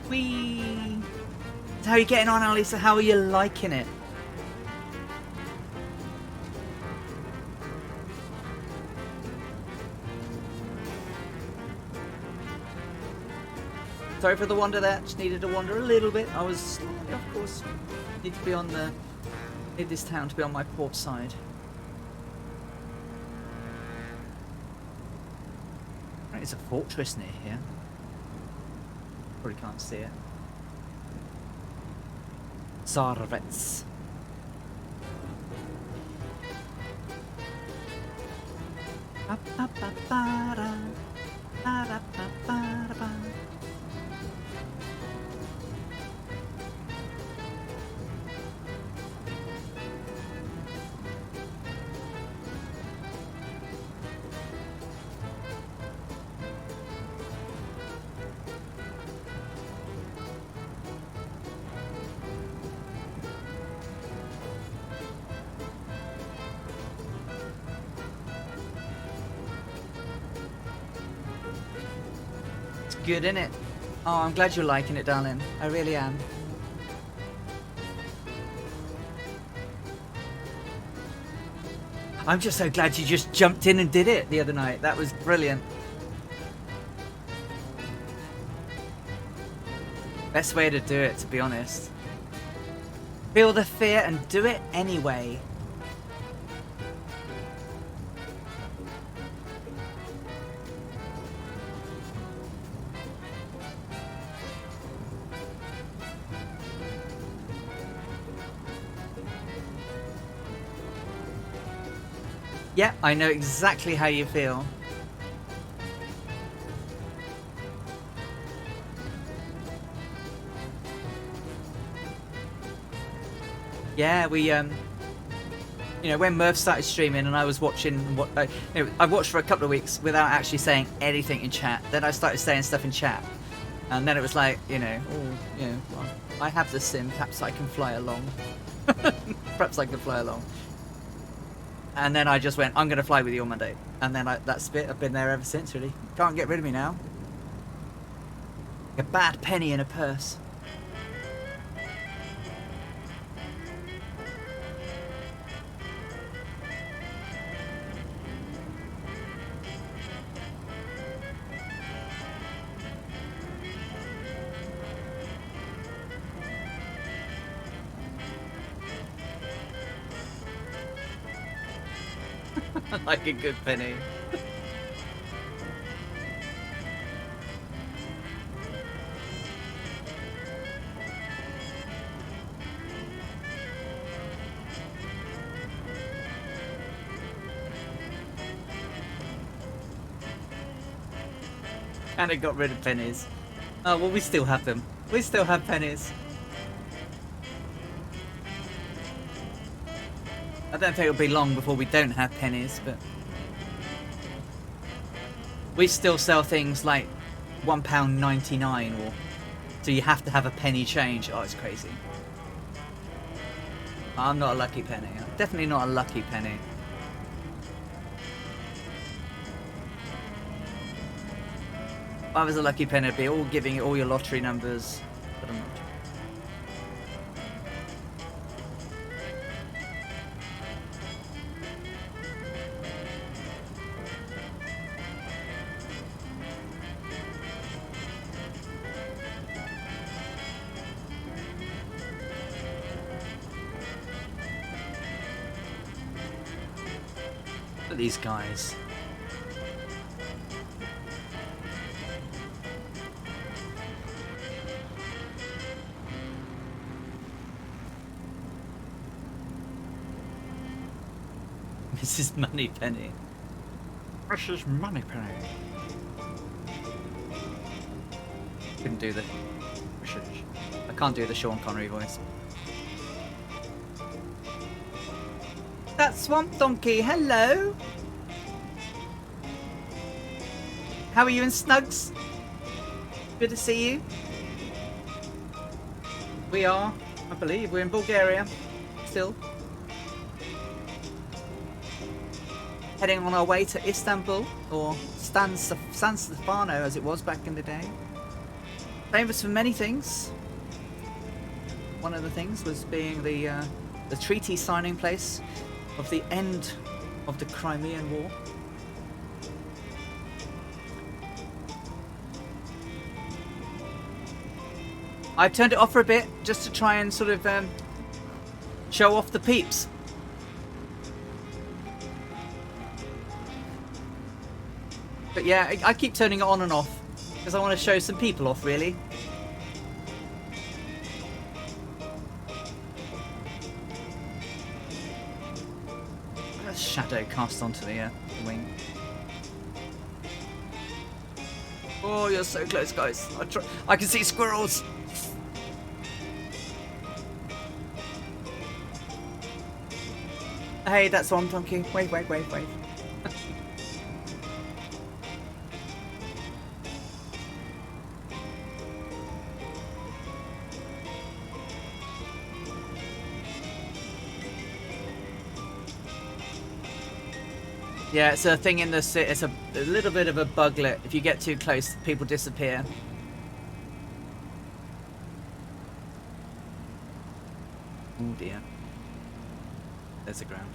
Whee! So how are you getting on, Annalisa? How are you liking it? Sorry for the wander there. Just needed to wander a little bit. I was slightly off course. Need to be on the... Need this town to be on my port side. There's a fortress near here. Probably can't see it. Zarvets. Good, innit? Oh, I'm glad you're liking it, darling. I really am. I'm just so glad you just jumped in and did it the other night. That was brilliant. Best way to do it, to be honest. Feel the fear and do it anyway. Yeah, I know exactly how you feel. Yeah, we you know, when Murph started streaming and I was watching what you know, I watched for a couple of weeks without actually saying anything in chat. Then I started saying stuff in chat, and then it was like, you know, oh, you know, well, I have the sim. Perhaps I can fly along. Perhaps I can fly along. And then I just went, I'm going to fly with you on Monday. And then that's it. I've been there ever since, really. Can't get rid of me now. Like a bad penny in a purse. Like a good penny. And it got rid of pennies. Oh, well, we still have them. We still have pennies. I don't think it'll be long before we don't have pennies, but we still sell things like £1.99 or so you have to have a penny change. Oh, it's crazy. I'm not a lucky penny. I'm definitely not a lucky penny. If I was a lucky penny, I'd be all giving you all your lottery numbers, but I'm not. Look at these guys. Mrs. Moneypenny. Mrs. Moneypenny. Couldn't do the... I can't do the Sean Connery voice. That's Swamp Donkey, hello! How are you in Snugs? Good to see you. We are, I believe, we're in Bulgaria, still. Heading on our way to Istanbul, or San Stefano as it was back in the day. Famous for many things. One of the things was being the treaty signing place of the end of the Crimean War. I've turned it off for a bit just to try and sort of show off the peeps. But yeah, I keep turning it on and off because I want to show some people off, really. A shadow cast onto the wing. Oh, you're so close, guys. I can see squirrels. Hey, that's one donkey. Wait. Yeah, it's a thing in the city. It's a little bit of a buglet. If you get too close, people disappear. Oh dear. There's the ground.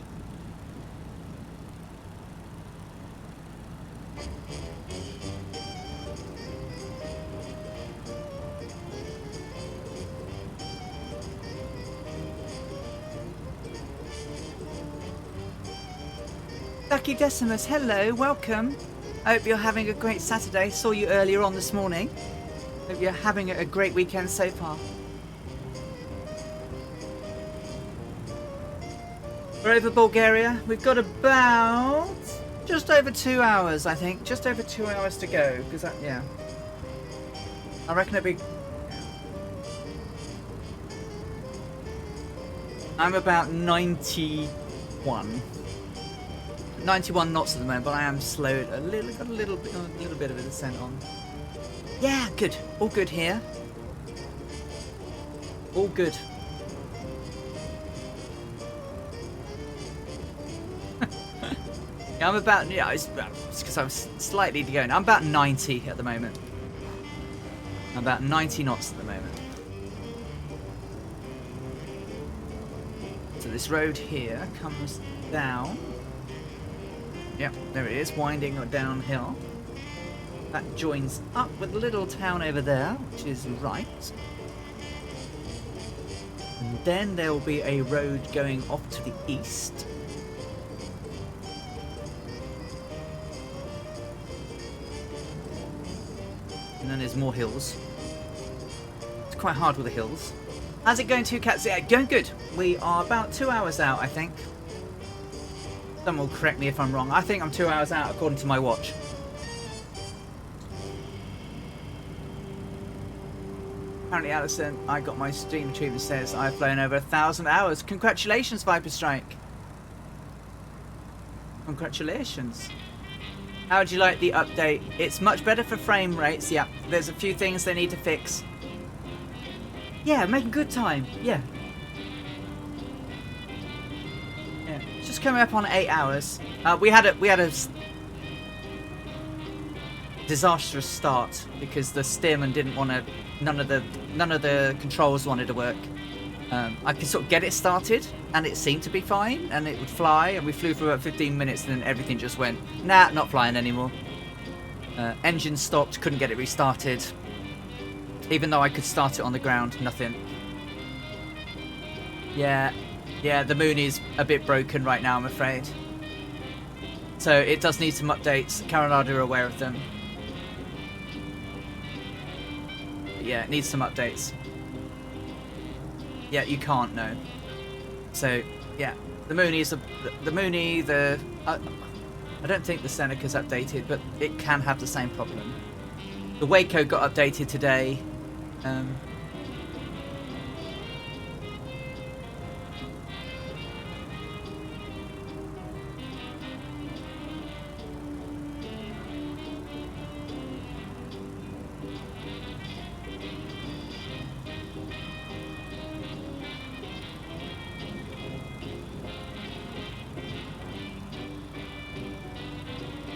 Lucky Decimus, hello, welcome. I hope you're having a great Saturday. Saw you earlier on this morning. Hope you're having a great weekend so far. We're over Bulgaria. We've got about just over 2 hours, I think. Just over 2 hours to go. Because that, yeah. I reckon it'll be... I'm about 91. 91 knots at the moment, but I am slowed got a little bit of a descent on. Yeah, good. All good here. All good. Yeah, I'm about, yeah, it's because I'm slightly going. I'm about 90 at the moment. I'm about 90 knots at the moment. So this road here comes down. Yep, there it is, winding downhill. That joins up with a little town over there, which is right. And then there will be a road going off to the east. And then there's more hills. It's quite hard with the hills. How's it going, 2 Cats? Yeah, going good. We are about 2 hours out, I think. Someone will correct me if I'm wrong. I think I'm 2 hours out according to my watch. Apparently, Alison, I got my stream achievement says I've flown over 1,000 hours. Congratulations, Viper Strike. Congratulations. How would you like the update? It's much better for frame rates. Yeah, there's a few things they need to fix. Yeah, making good time. Yeah. Yeah, it's just coming up on 8 hours. We had a disastrous start because the steerman didn't want to. None of the controls wanted to work. I could sort of get it started, and it seemed to be fine, and it would fly, and we flew for about 15 minutes, and then everything just went, nah, not flying anymore. Engine stopped, couldn't get it restarted. Even though I could start it on the ground, nothing. Yeah, the moon is a bit broken right now, I'm afraid. So it does need some updates. Caranada are aware of them. But yeah, it needs some updates. Yeah, you can't know. So yeah, the Mooney I don't think the Seneca's updated, but it can have the same problem. The Waco got updated today.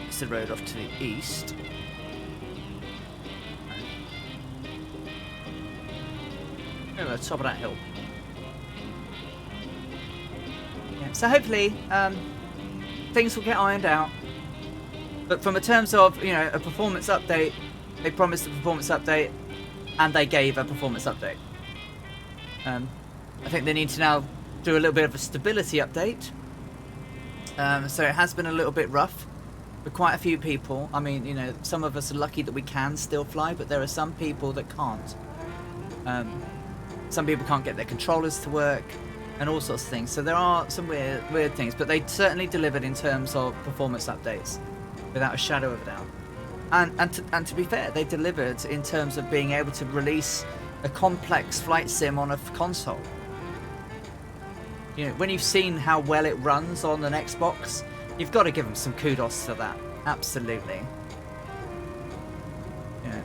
It's the road off to the east. Over the top of that hill. Yeah, so hopefully things will get ironed out. But from the terms of, you know, a performance update, they promised a performance update, and they gave a performance update. I think they need to now do a little bit of a stability update. So it has been a little bit rough for quite a few people. I mean, you know, some of us are lucky that we can still fly, but there are some people that can't. Some people can't get their controllers to work, and all sorts of things. So there are some weird things, but they certainly delivered in terms of performance updates, without a shadow of a doubt. And to be fair, they delivered in terms of being able to release a complex flight sim on a console. You know, when you've seen how well it runs on an Xbox, you've got to give them some kudos for that. Absolutely. Yeah.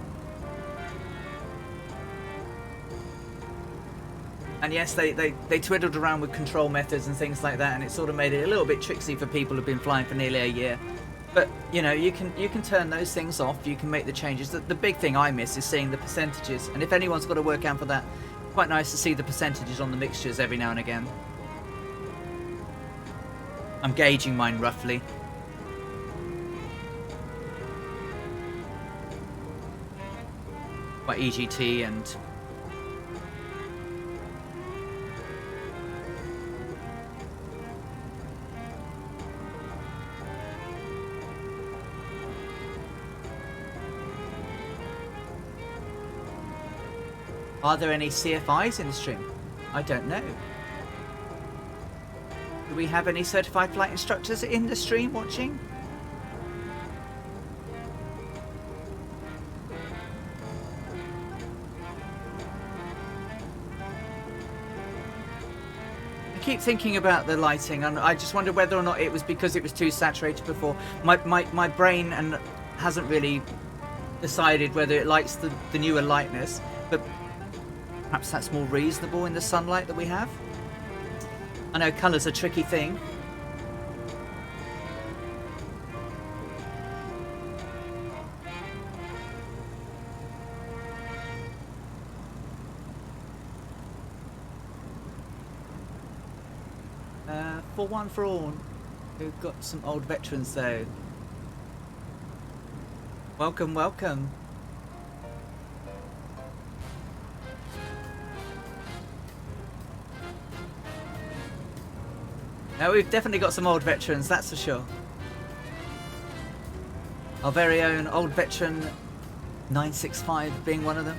And yes, they twiddled around with control methods and things like that, and it sort of made it a little bit tricksy for people who've been flying for nearly a year. But you know, you can turn those things off. You can make the changes. The big thing I miss is seeing the percentages. And if anyone's got to work out for that, quite nice to see the percentages on the mixtures every now and again. I'm gauging mine roughly. By EGT and... Are there any CFIs in the stream? I don't know. Do we have any certified flight instructors in the stream watching? I keep thinking about the lighting, and I just wonder whether or not it was because it was too saturated before. My brain hasn't really decided whether it likes the newer lightness, but perhaps that's more reasonable in the sunlight that we have. I know colour's a tricky thing. for one for all. We've got some old veterans though. Welcome, welcome. Now we've definitely got some old veterans, that's for sure. Our very own old veteran 965 being one of them.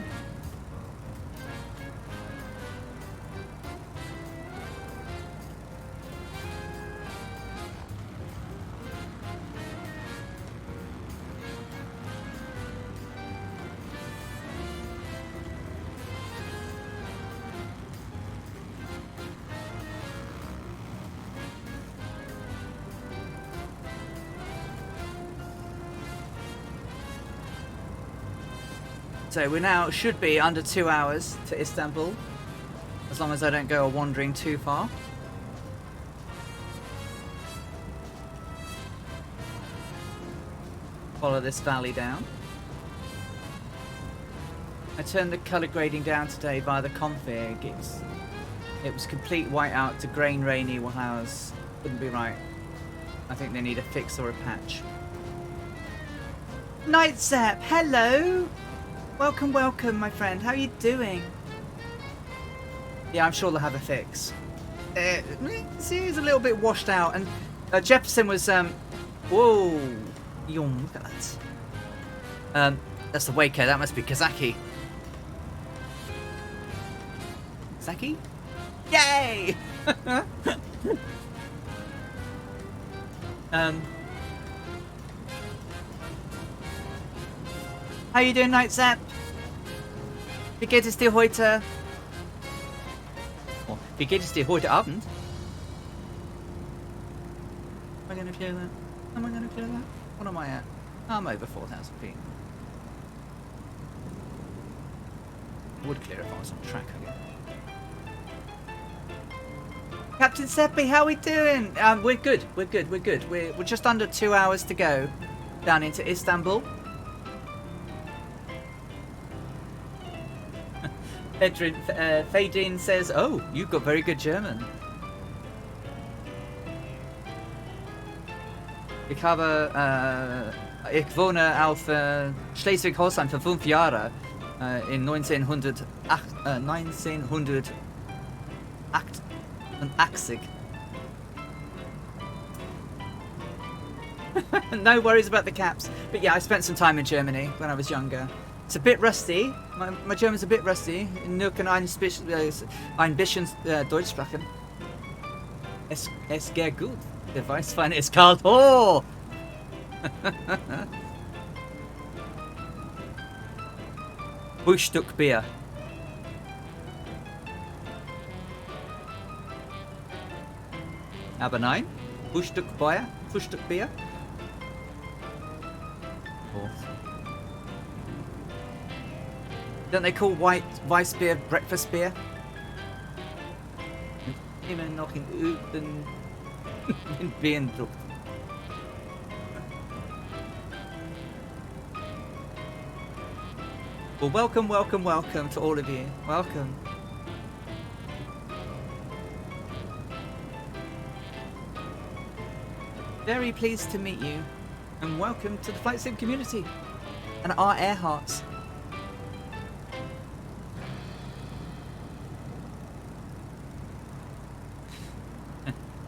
So we now should be under 2 hours to Istanbul, as long as I don't go wandering too far. Follow this valley down. I turned the colour grading down today via the config. It was complete whiteout to grain rainy hours. Wouldn't be right. I think they need a fix or a patch. Night Zap, hello! Welcome, welcome, my friend. How are you doing? Yeah, I'm sure they'll have a fix. See, he's a little bit washed out. And Jefferson was... whoa. Yum, look at that. That's the Waco. That must be Kazaki. Kazaki? Yay! How you doing, Night Zap? Wie geht es dir heute? Oh, wie geht es dir heute Abend? Am I going to clear that? Am I going to clear that? What am I at? I'm over 4,000 feet. I would clear if I was on track again. Captain Seppi, how are we doing? We're good. We're good. We're good. We're just under 2 hours to go down into Istanbul. Fadine says, "Oh, you've got very good German." Ich wohne auf Schleswig-Holstein für 5 Jahre in 1988. No worries about the caps. But yeah, I spent some time in Germany when I was younger. It's a bit rusty. My German's a bit rusty. Nur kann ein bisschen Deutsch sprechen. Es geht gut. Der Weißwein ist kalt. Oh! Frühstückbier. Aber nein. Frühstückbier. Frühstückbier. Oh. Don't they call Weiss beer breakfast beer? Immer noch in Öden in Beendruck. Well, welcome, welcome, welcome to all of you. Welcome. Very pleased to meet you, and welcome to the Flight Sim community and our air hearts.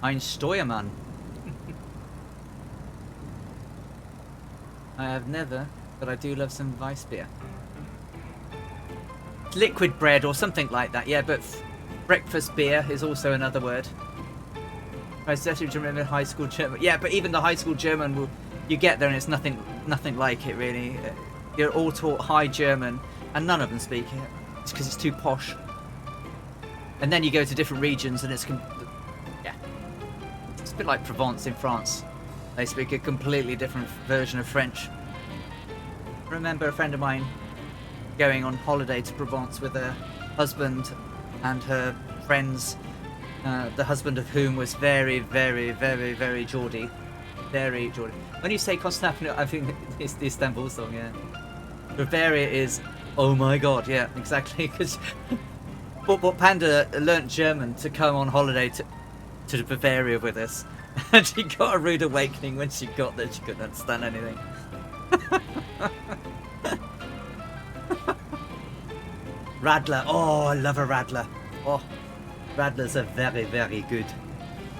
Ein Steuermann. I have never, but I do love some Weiss beer. Liquid bread or something like that, yeah, but breakfast beer is also another word. I certainly remember high school German. Yeah, but even the high school German, you get there and it's nothing like it really. You're all taught high German and none of them speak it. It's because it's too posh. And then you go to different regions and it's... yeah. It's a bit like Provence in France. They speak a completely different version of French. I remember a friend of mine going on holiday to Provence with her husband and her friends, the husband of whom was very, very, very, very Geordie. Very Geordie. When you say Constantinople, I think it's the Istanbul song, yeah. Bavaria is, oh my god, yeah, exactly, because But Panda learnt German to come on holiday to to Bavaria with us. And she got a rude awakening when she got there. She couldn't understand anything. Radler. Oh, I love a Radler. Oh, Radlers are very, very good.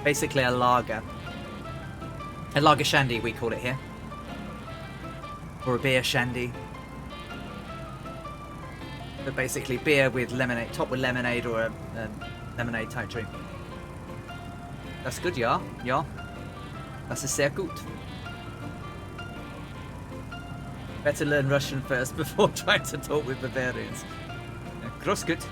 Basically a lager. A lager shandy, we call it here. Or a beer shandy. But basically beer with lemonade, topped with lemonade or a lemonade type drink. That's good, ja. Ja. Das ist sehr gut. Better learn Russian first before trying to talk with Bavarians. Grüß Gott.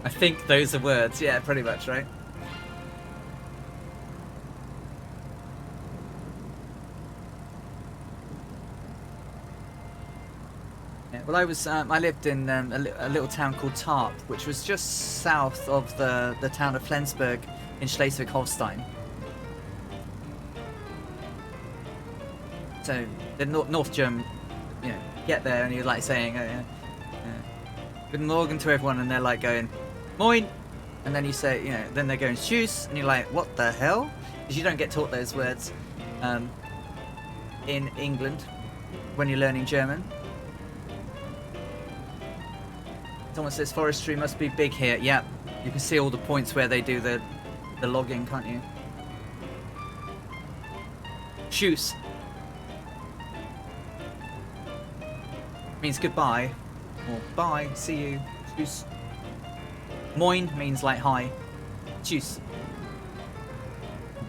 I think those are words. Yeah, pretty much, right? Yeah, well, I lived in a little town called Tarp, which was just south of the town of Flensburg in Schleswig-Holstein. So the North German, you know, get there and you're like saying, "Guten Morgen" to everyone, and they're like going, "Moin," and then you say, you know, then they're going "Tschüss," and you're like, "What the hell?" Because you don't get taught those words in England when you're learning German. Someone says forestry must be big here. Yeah, you can see all the points where they do the logging, can't you? Tschüss means goodbye, or bye, see you. Tschüss. Moin means like hi. Tschüss.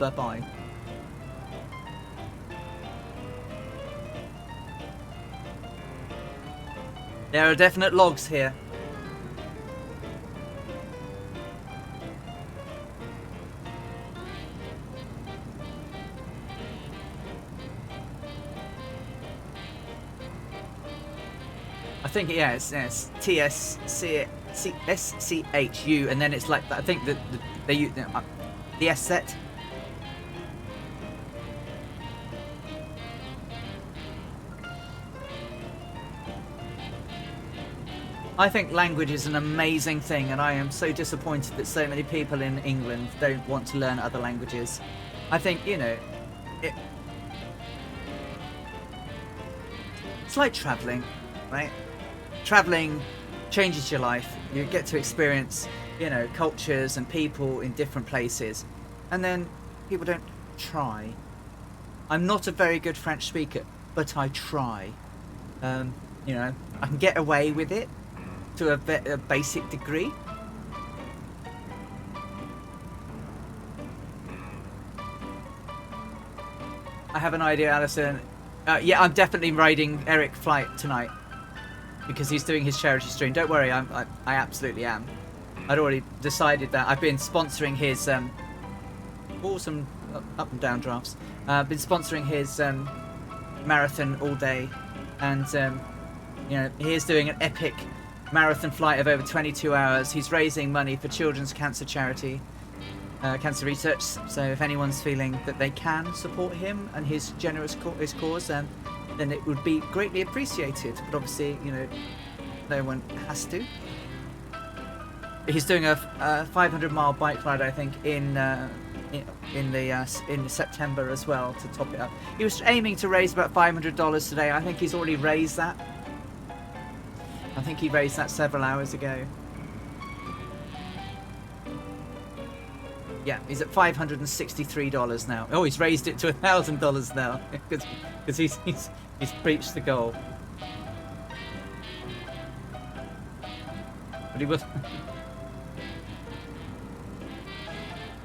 Bye bye. There are definite logs here. I think, yeah, it's TSCHU, and then it's like, I think that they use the S set. I think language is an amazing thing, and I am so disappointed that so many people in England don't want to learn other languages. I think, you know, it's like travelling, right? Travelling changes your life. You get to experience, you know, cultures and people in different places, and then people don't try. I'm not a very good French speaker, but I try. You know, I can get away with it to a basic degree. I have an idea, Alison. Yeah, I'm definitely riding Eric Flight tonight because he's doing his charity stream. Don't worry, I absolutely am. I'd already decided that. I've been sponsoring his some up and down drafts. I've been sponsoring his marathon all day, and you know, he's doing an epic marathon flight of over 22 hours. He's raising money for children's cancer charity, cancer research. So if anyone's feeling that they can support him and his generous cause, then it would be greatly appreciated. But obviously, you know, no one has to. He's doing a 500-mile bike ride, I think, in September as well, to top it up. He was aiming to raise about $500 today. I think he's already raised that. I think he raised that several hours ago. Yeah, he's at $563 now. Oh, he's raised it to $1,000 now because he's breached the goal. But he will.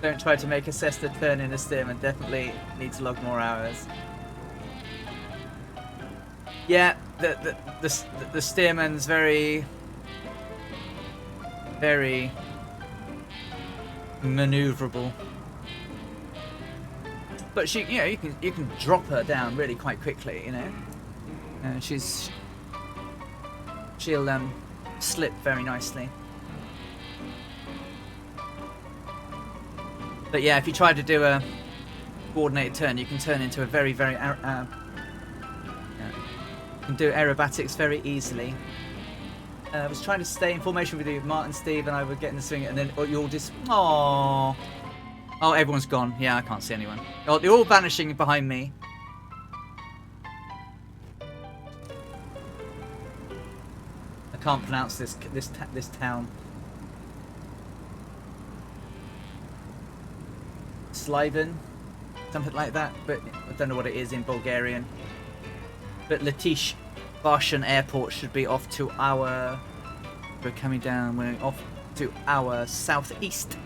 Don't try to make a Cessna turn in a stim, and definitely need to log more hours. Yeah, the Stearman's very maneuverable, but she, you know, you can drop her down really quite quickly, you know. She'll slip very nicely. But yeah, if you try to do a coordinated turn, you can turn into a very you can do aerobatics very easily. I was trying to stay in formation with you. Martin, Steve, and I were getting the swing, and then you all just. Oh, everyone's gone. Yeah, I can't see anyone. Oh, they're all vanishing behind me. I can't pronounce this town. Sliven, something like that, but I don't know what it is in Bulgarian. But Letish Varshan Airport should be off to our. We're coming down. We're off to our southeast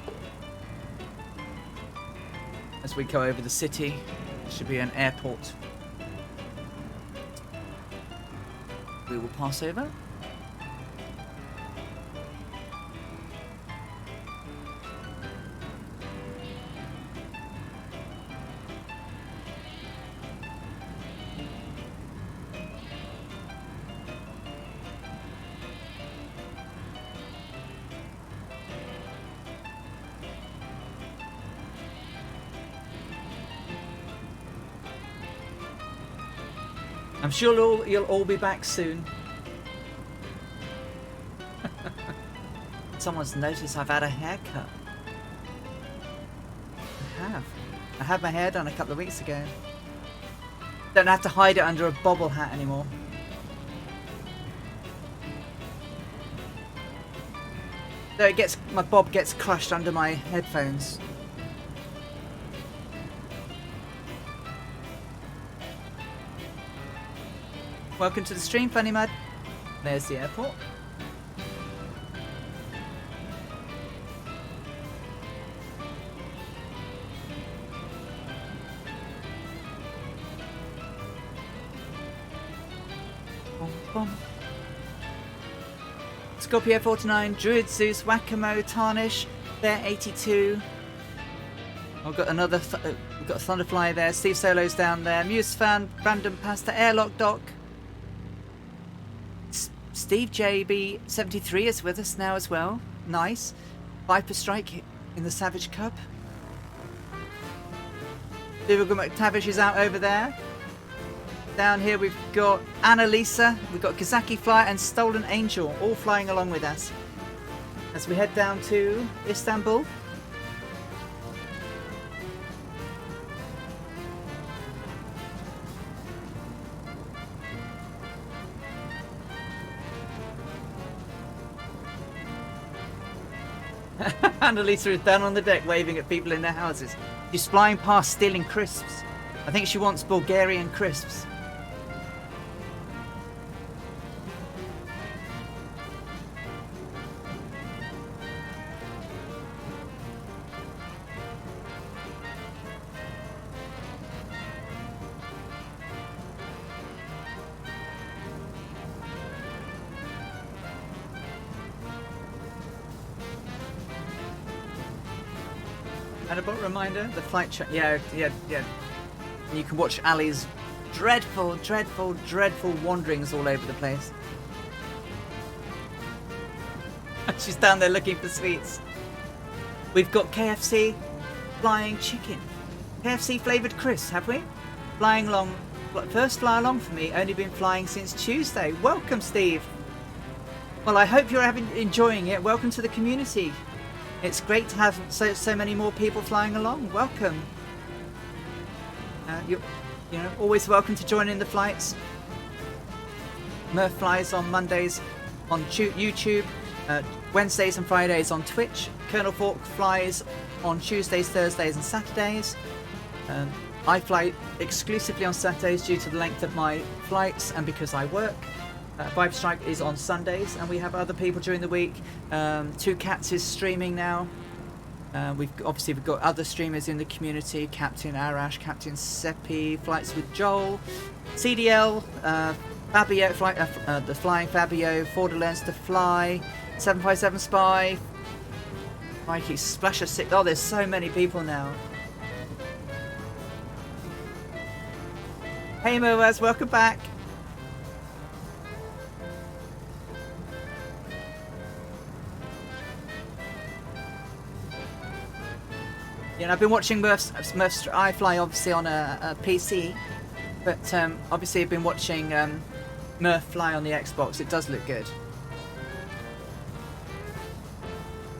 as we go over the city. There should be an airport. We will pass over. I'm sure you'll all be back soon. Someone's noticed I've had a haircut. I had my hair done a couple of weeks ago. Don't have to hide it under a bobble hat anymore. So my bob gets crushed under my headphones. Welcome to the stream, Funny Mud. There's the airport. Boom, boom. Scorpio 49, Druid Zeus, Wakamo, Tarnish, Bear 82. I've got another. We've got a Thunderfly there. Steve Solo's down there. Muse Fan, Random Pasta, Airlock Doc. Steve JB73 is with us now as well. Nice. Viper Strike in the Savage Cup. Divigal McTavish is out over there. Down here we've got Annalisa, we've got Kazaki Flyer and Stolen Angel all flying along with us as we head down to Istanbul. Annalisa is down on the deck waving at people in their houses. She's flying past stealing crisps. I think she wants Bulgarian crisps. And a reminder, the flight check. Yeah. And you can watch Ali's dreadful wanderings all over the place. She's down there looking for sweets. We've got KFC flying chicken. KFC flavoured crisps, have we? Flying along. First fly along for me, only been flying since Tuesday. Welcome, Steve. Well, I hope you're enjoying it. Welcome to the community. It's great to have so many more people flying along. Welcome. You're always welcome to join in the flights. Murph flies on Mondays on YouTube, Wednesdays and Fridays on Twitch. Colonel Fork flies on Tuesdays, Thursdays and Saturdays. I fly exclusively on Saturdays due to the length of my flights and because I work. Vibe Strike is on Sundays, and we have other people during the week. Two Cats is streaming now. We've got other streamers in the community: Captain Arash, Captain Seppi, Flights with Joel, CDL, Fabio, the Flying Fabio, Forder Learns to Fly, 757 Spy, Mikey, Splasher 6. Oh, there's so many people now. Hey Moaz, welcome back. Yeah, I've been watching Murph's I fly obviously on a PC, but obviously I've been watching Murph fly on the Xbox. It does look good.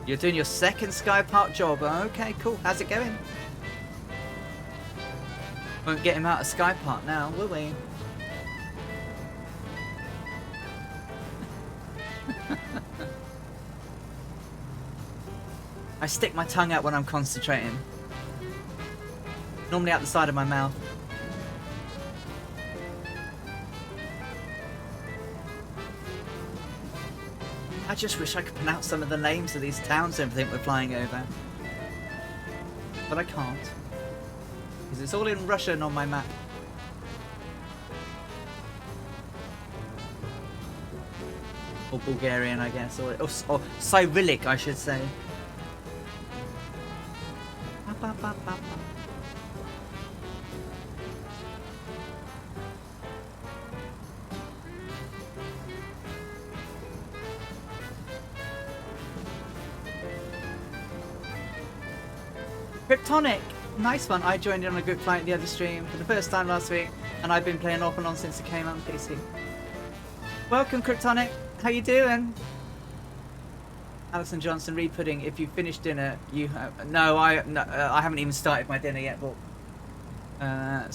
You're doing your second Sky Park job. Okay, cool. How's it going? Won't get him out of Sky Park now, will we? I stick my tongue out when I'm concentrating. Normally out the side of my mouth. I just wish I could pronounce some of the names of these towns and everything we're flying over. But I can't. Because it's all in Russian on my map. Or Bulgarian, I guess. Or Cyrillic, I should say. Kryptonic! Nice one. I joined in on a good flight the other stream for the first time last week, and I've been playing off and on since it came out on PC. Welcome, Kryptonic. How you doing? Alison Johnson, re-pudding. If you finish dinner, you have... No, I haven't even started my dinner yet, but... I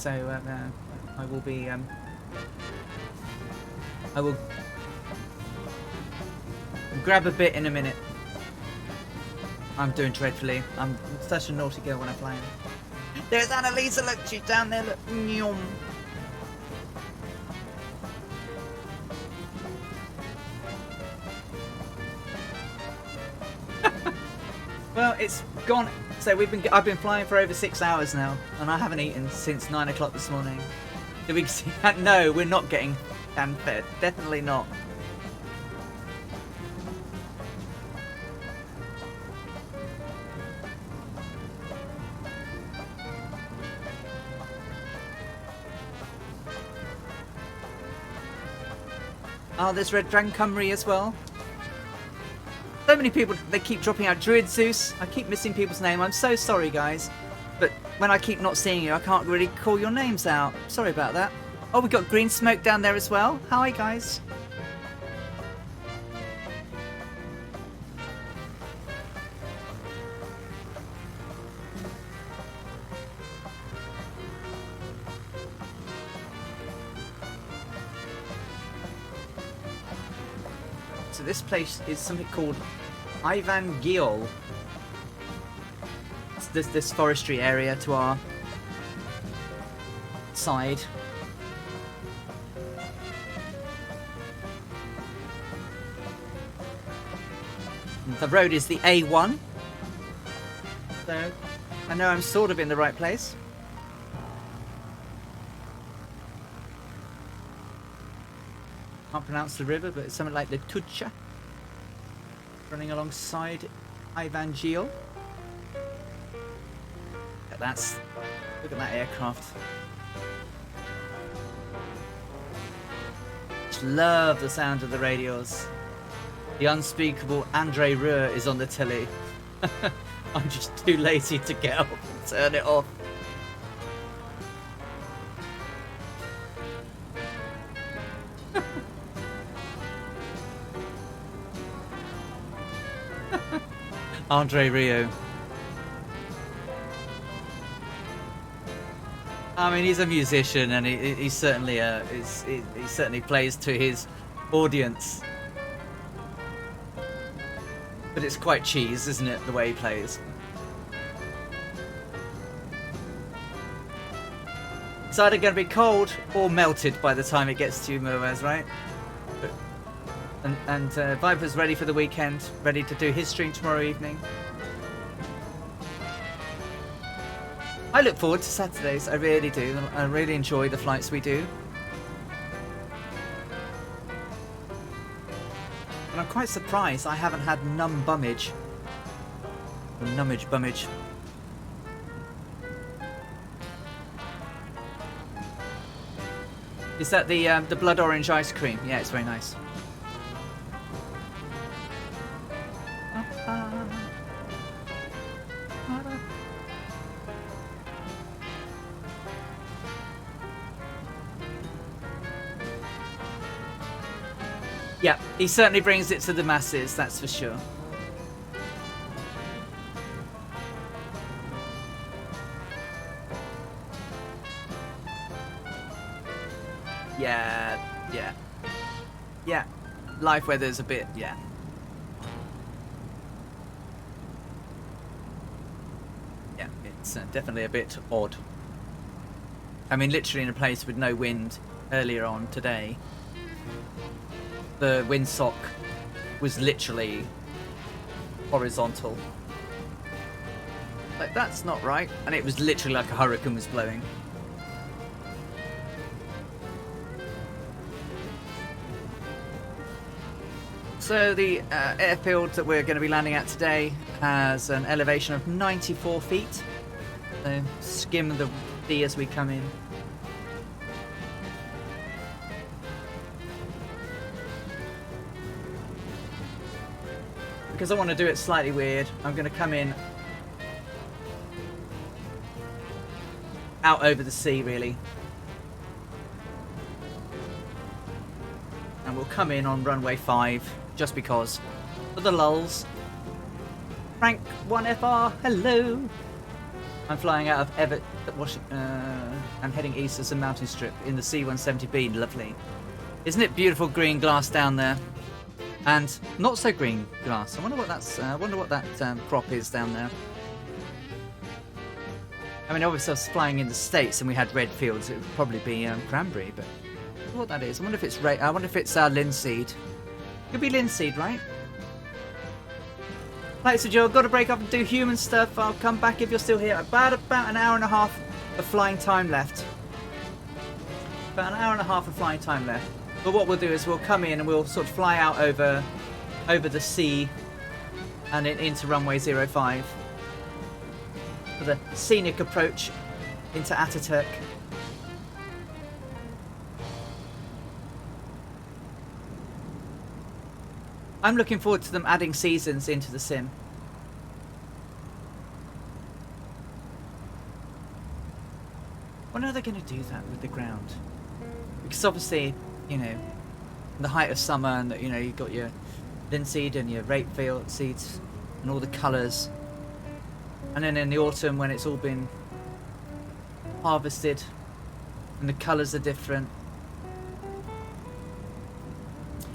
will be... I will... grab a bit in a minute. I'm doing dreadfully. I'm such a naughty girl when I'm playing. There's Annalisa, look, she's down there, look. Nyom. Well, it's gone. So I've been flying for over 6 hours now, and I haven't eaten since 9 o'clock this morning. Did we see that? No, we're not getting hand fed. Definitely not. Oh, there's Red Dragon Cymru as well. So many people, they keep dropping out. Druid Zeus, I keep missing people's name. I'm so sorry, guys. But when I keep not seeing you, I can't really call your names out. Sorry about that. Oh, we've got Green Smoke down there as well. Hi, guys. So this place is something called Ivan Giol. It's this forestry area to our side. The road is the A1. So I know I'm sort of in the right place. Can't pronounce the river, but it's something like the Tucha. Running alongside Ivan Giol. Look at that aircraft. Just love the sound of the radios. The unspeakable Andre Rieu is on the telly. I'm just too lazy to get up and turn it off. Andre Rieu. I mean, he's a musician, and he certainly he certainly plays to his audience. But it's quite cheese, isn't it, the way he plays? It's either going to be cold or melted by the time it gets to you, Moaz, right? And Viper's ready for the weekend, ready to do his stream tomorrow evening. I look forward to Saturdays, I really do. I really enjoy the flights we do. And I'm quite surprised I haven't had numbage. Bummage. Is that the blood orange ice cream? Yeah, it's very nice. Yeah, he certainly brings it to the masses, that's for sure. Yeah, yeah, yeah. Live weather's a bit, yeah. Yeah, it's definitely a bit odd. I mean, literally in a place with no wind earlier on today, the windsock was literally horizontal. Like, that's not right. And it was literally like a hurricane was blowing. So the airfield that we're going to be landing at today has an elevation of 94 feet. So skim the sea as we come in. Because I want to do it slightly weird, I'm going to come in out over the sea, really. And we'll come in on runway 5, just because. For the lulz. Frank 1FR, hello! I'm flying out of Everett, I'm heading east as a mountain strip in the C-170B, lovely. Isn't it beautiful green glass down there? And not so green glass. I wonder what that's. I wonder what that crop is down there. I mean, obviously I was flying in the States and we had red fields. It would probably be cranberry, but I wonder what that is. I wonder if it's I wonder if it's linseed. Could be linseed, right? Right, so Joe, I've got to break up and do human stuff. I'll come back if you're still here. About an hour and a half of flying time left. About an hour and a half of flying time left. But what we'll do is we'll come in and we'll sort of fly out over the sea and into runway 05 for the scenic approach into Ataturk. I'm looking forward to them adding seasons into the sim. When are they going to do that with the ground? Because obviously, you know, the height of summer, and you know, you've got your linseed and your rapefield seeds and all the colours, and then in the autumn when it's all been harvested and the colours are different.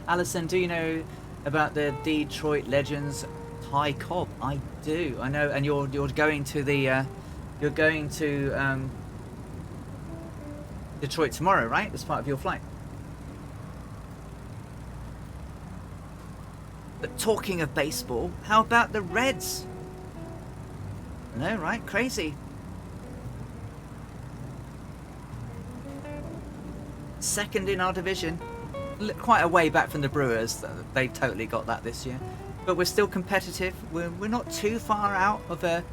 Alison, do you know about the Detroit Legends high cob? I do, I know, and you're going to the Detroit tomorrow, right? As part of your flight. But talking of baseball, how about the Reds? No, right? Crazy. Second in our division. Quite a way back from the Brewers. They totally got that this year. But we're still competitive. We're not too far out of a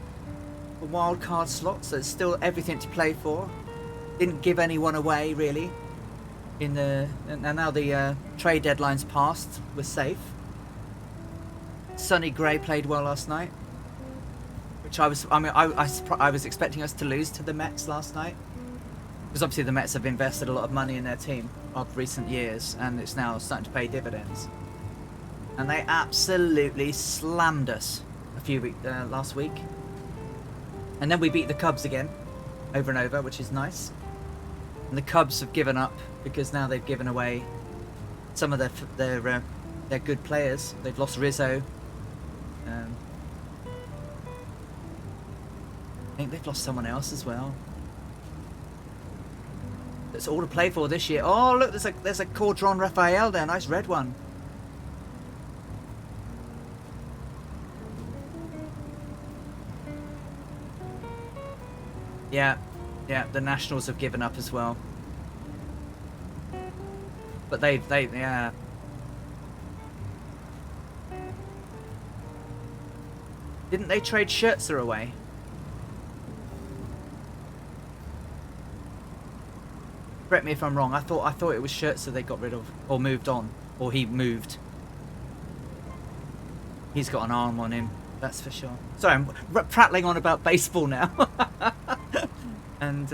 wild card slot, so there's still everything to play for. Didn't give anyone away, really. And now the trade deadline's passed. We're safe. Sonny Gray played well last night, which I was expecting us to lose to the Mets last night, because obviously the Mets have invested a lot of money in their team of recent years, and it's now starting to pay dividends. And they absolutely slammed us last week, and then we beat the Cubs again, over and over, which is nice. And the Cubs have given up because now they've given away some of their good players. They've lost Rizzo. I think they've lost someone else as well. That's all to play for this year. Oh, look, there's a Cordron Raphael there. Nice red one. Yeah, the Nationals have given up as well. But yeah. Didn't they trade Scherzer away? Correct me if I'm wrong. I thought it was Scherzer they got rid of, or moved on, or he moved. He's got an arm on him, that's for sure. Sorry, I'm prattling on about baseball now. And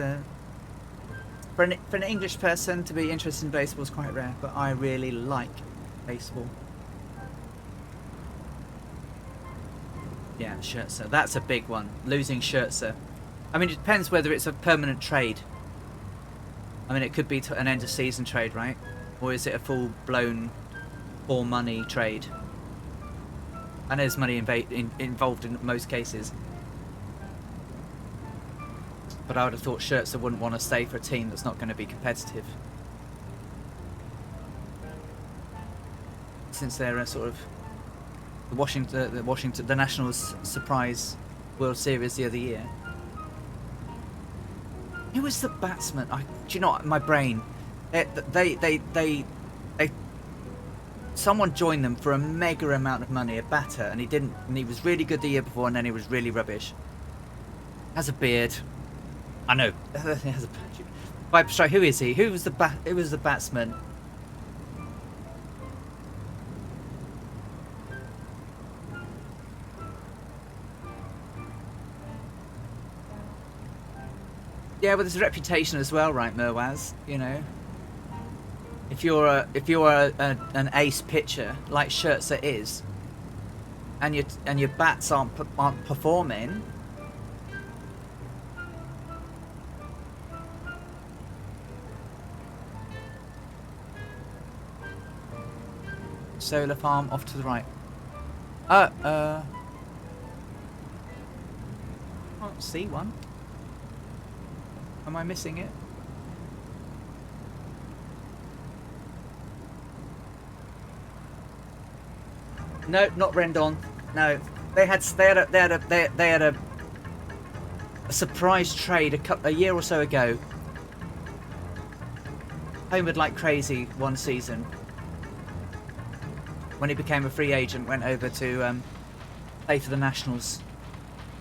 for an English person to be interested in baseball is quite rare, but I really like baseball. Yeah, Scherzer. That's a big one. Losing Scherzer. I mean, it depends whether it's a permanent trade. I mean, it could be an end of season trade, right? Or is it a full-blown for money trade? And there's money involved in most cases. But I would have thought Scherzer wouldn't want to stay for a team that's not going to be competitive. Since they're a sort of the Nationals surprise World Series the other year. Who was the batsman? Do you know what? My brain. Someone joined them for a mega amount of money, a batter, and he was really good the year before, and then he was really rubbish. Has a beard. I know. He has a beard. Sorry, who is he? Who was the batsman? Yeah, but there's a reputation as well, right, Merwaz? You know, if you're an ace pitcher like Scherzer is, and your bats aren't performing, solar farm off to the right. Can't see one. Am I missing it? No, not Rendon. No, they had a surprise trade a year or so ago. Homered like crazy one season when he became a free agent. Went over to play for the Nationals.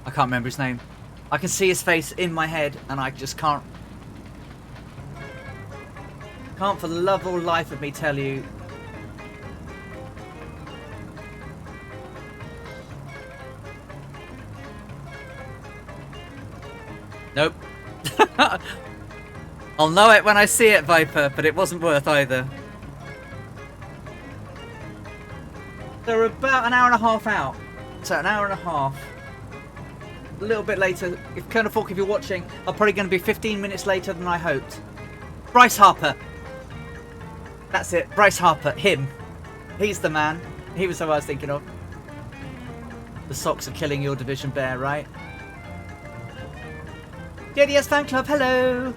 I can't remember his name. I can see his face in my head, and I just can't for the love or life of me tell you. Nope. I'll know it when I see it, Viper, but it wasn't worth either. They're about an hour and a half out. So an hour and a half. A little bit later. If Colonel Falk, if you're watching, I'm probably going to be 15 minutes later than I hoped. Bryce Harper. That's it. Bryce Harper. Him. He's the man. He was who I was thinking of. The Sox are killing your division, Bear, right? JDS Fan Club, hello!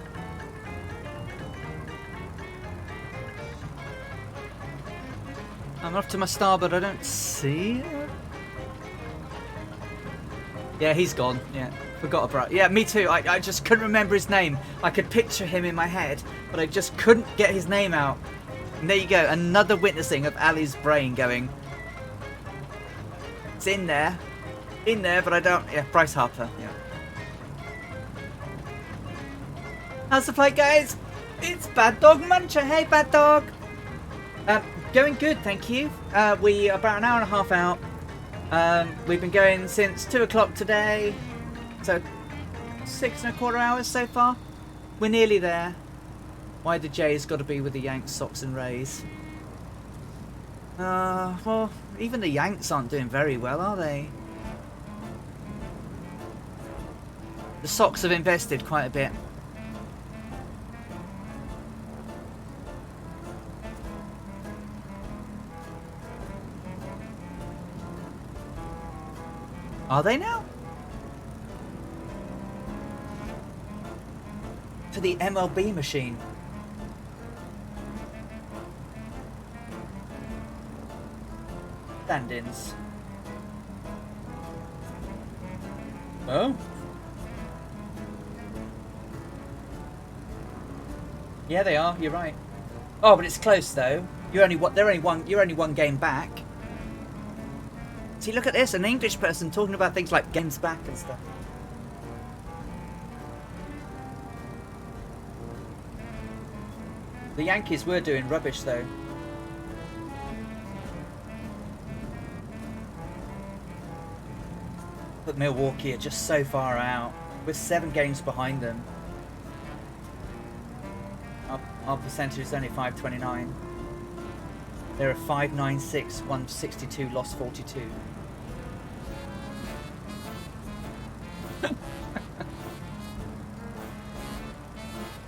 I'm off to my starboard. I don't see it. Yeah, he's gone. Yeah, forgot about. Yeah, me too. I just couldn't remember his name. I could picture him in my head, but I just couldn't get his name out. And there you go, another witnessing of Ali's brain going. It's in there, but I don't. Yeah, Bryce Harper. Yeah. How's the flight, guys? It's Bad Dog Muncher. Hey, Bad Dog. Going good, thank you. We are about an hour and a half out. We've been going since 2 o'clock today, so 6.25 hours so far. We're nearly there. Why the Jays got to be with the Yanks, Sox and Rays? Well, even the Yanks aren't doing very well, are they? The Sox have invested quite a bit. Are they now? For the MLB machine. Stand-ins. Oh. Yeah, they are. You're right. Oh, but it's close though. You're only one game back. See, look at this, an English person talking about things like games back and stuff. The Yankees were doing rubbish though. But Milwaukee are just so far out. We're 7 games behind them. Our percentage is only 529. They're a 596, 162, lost 42.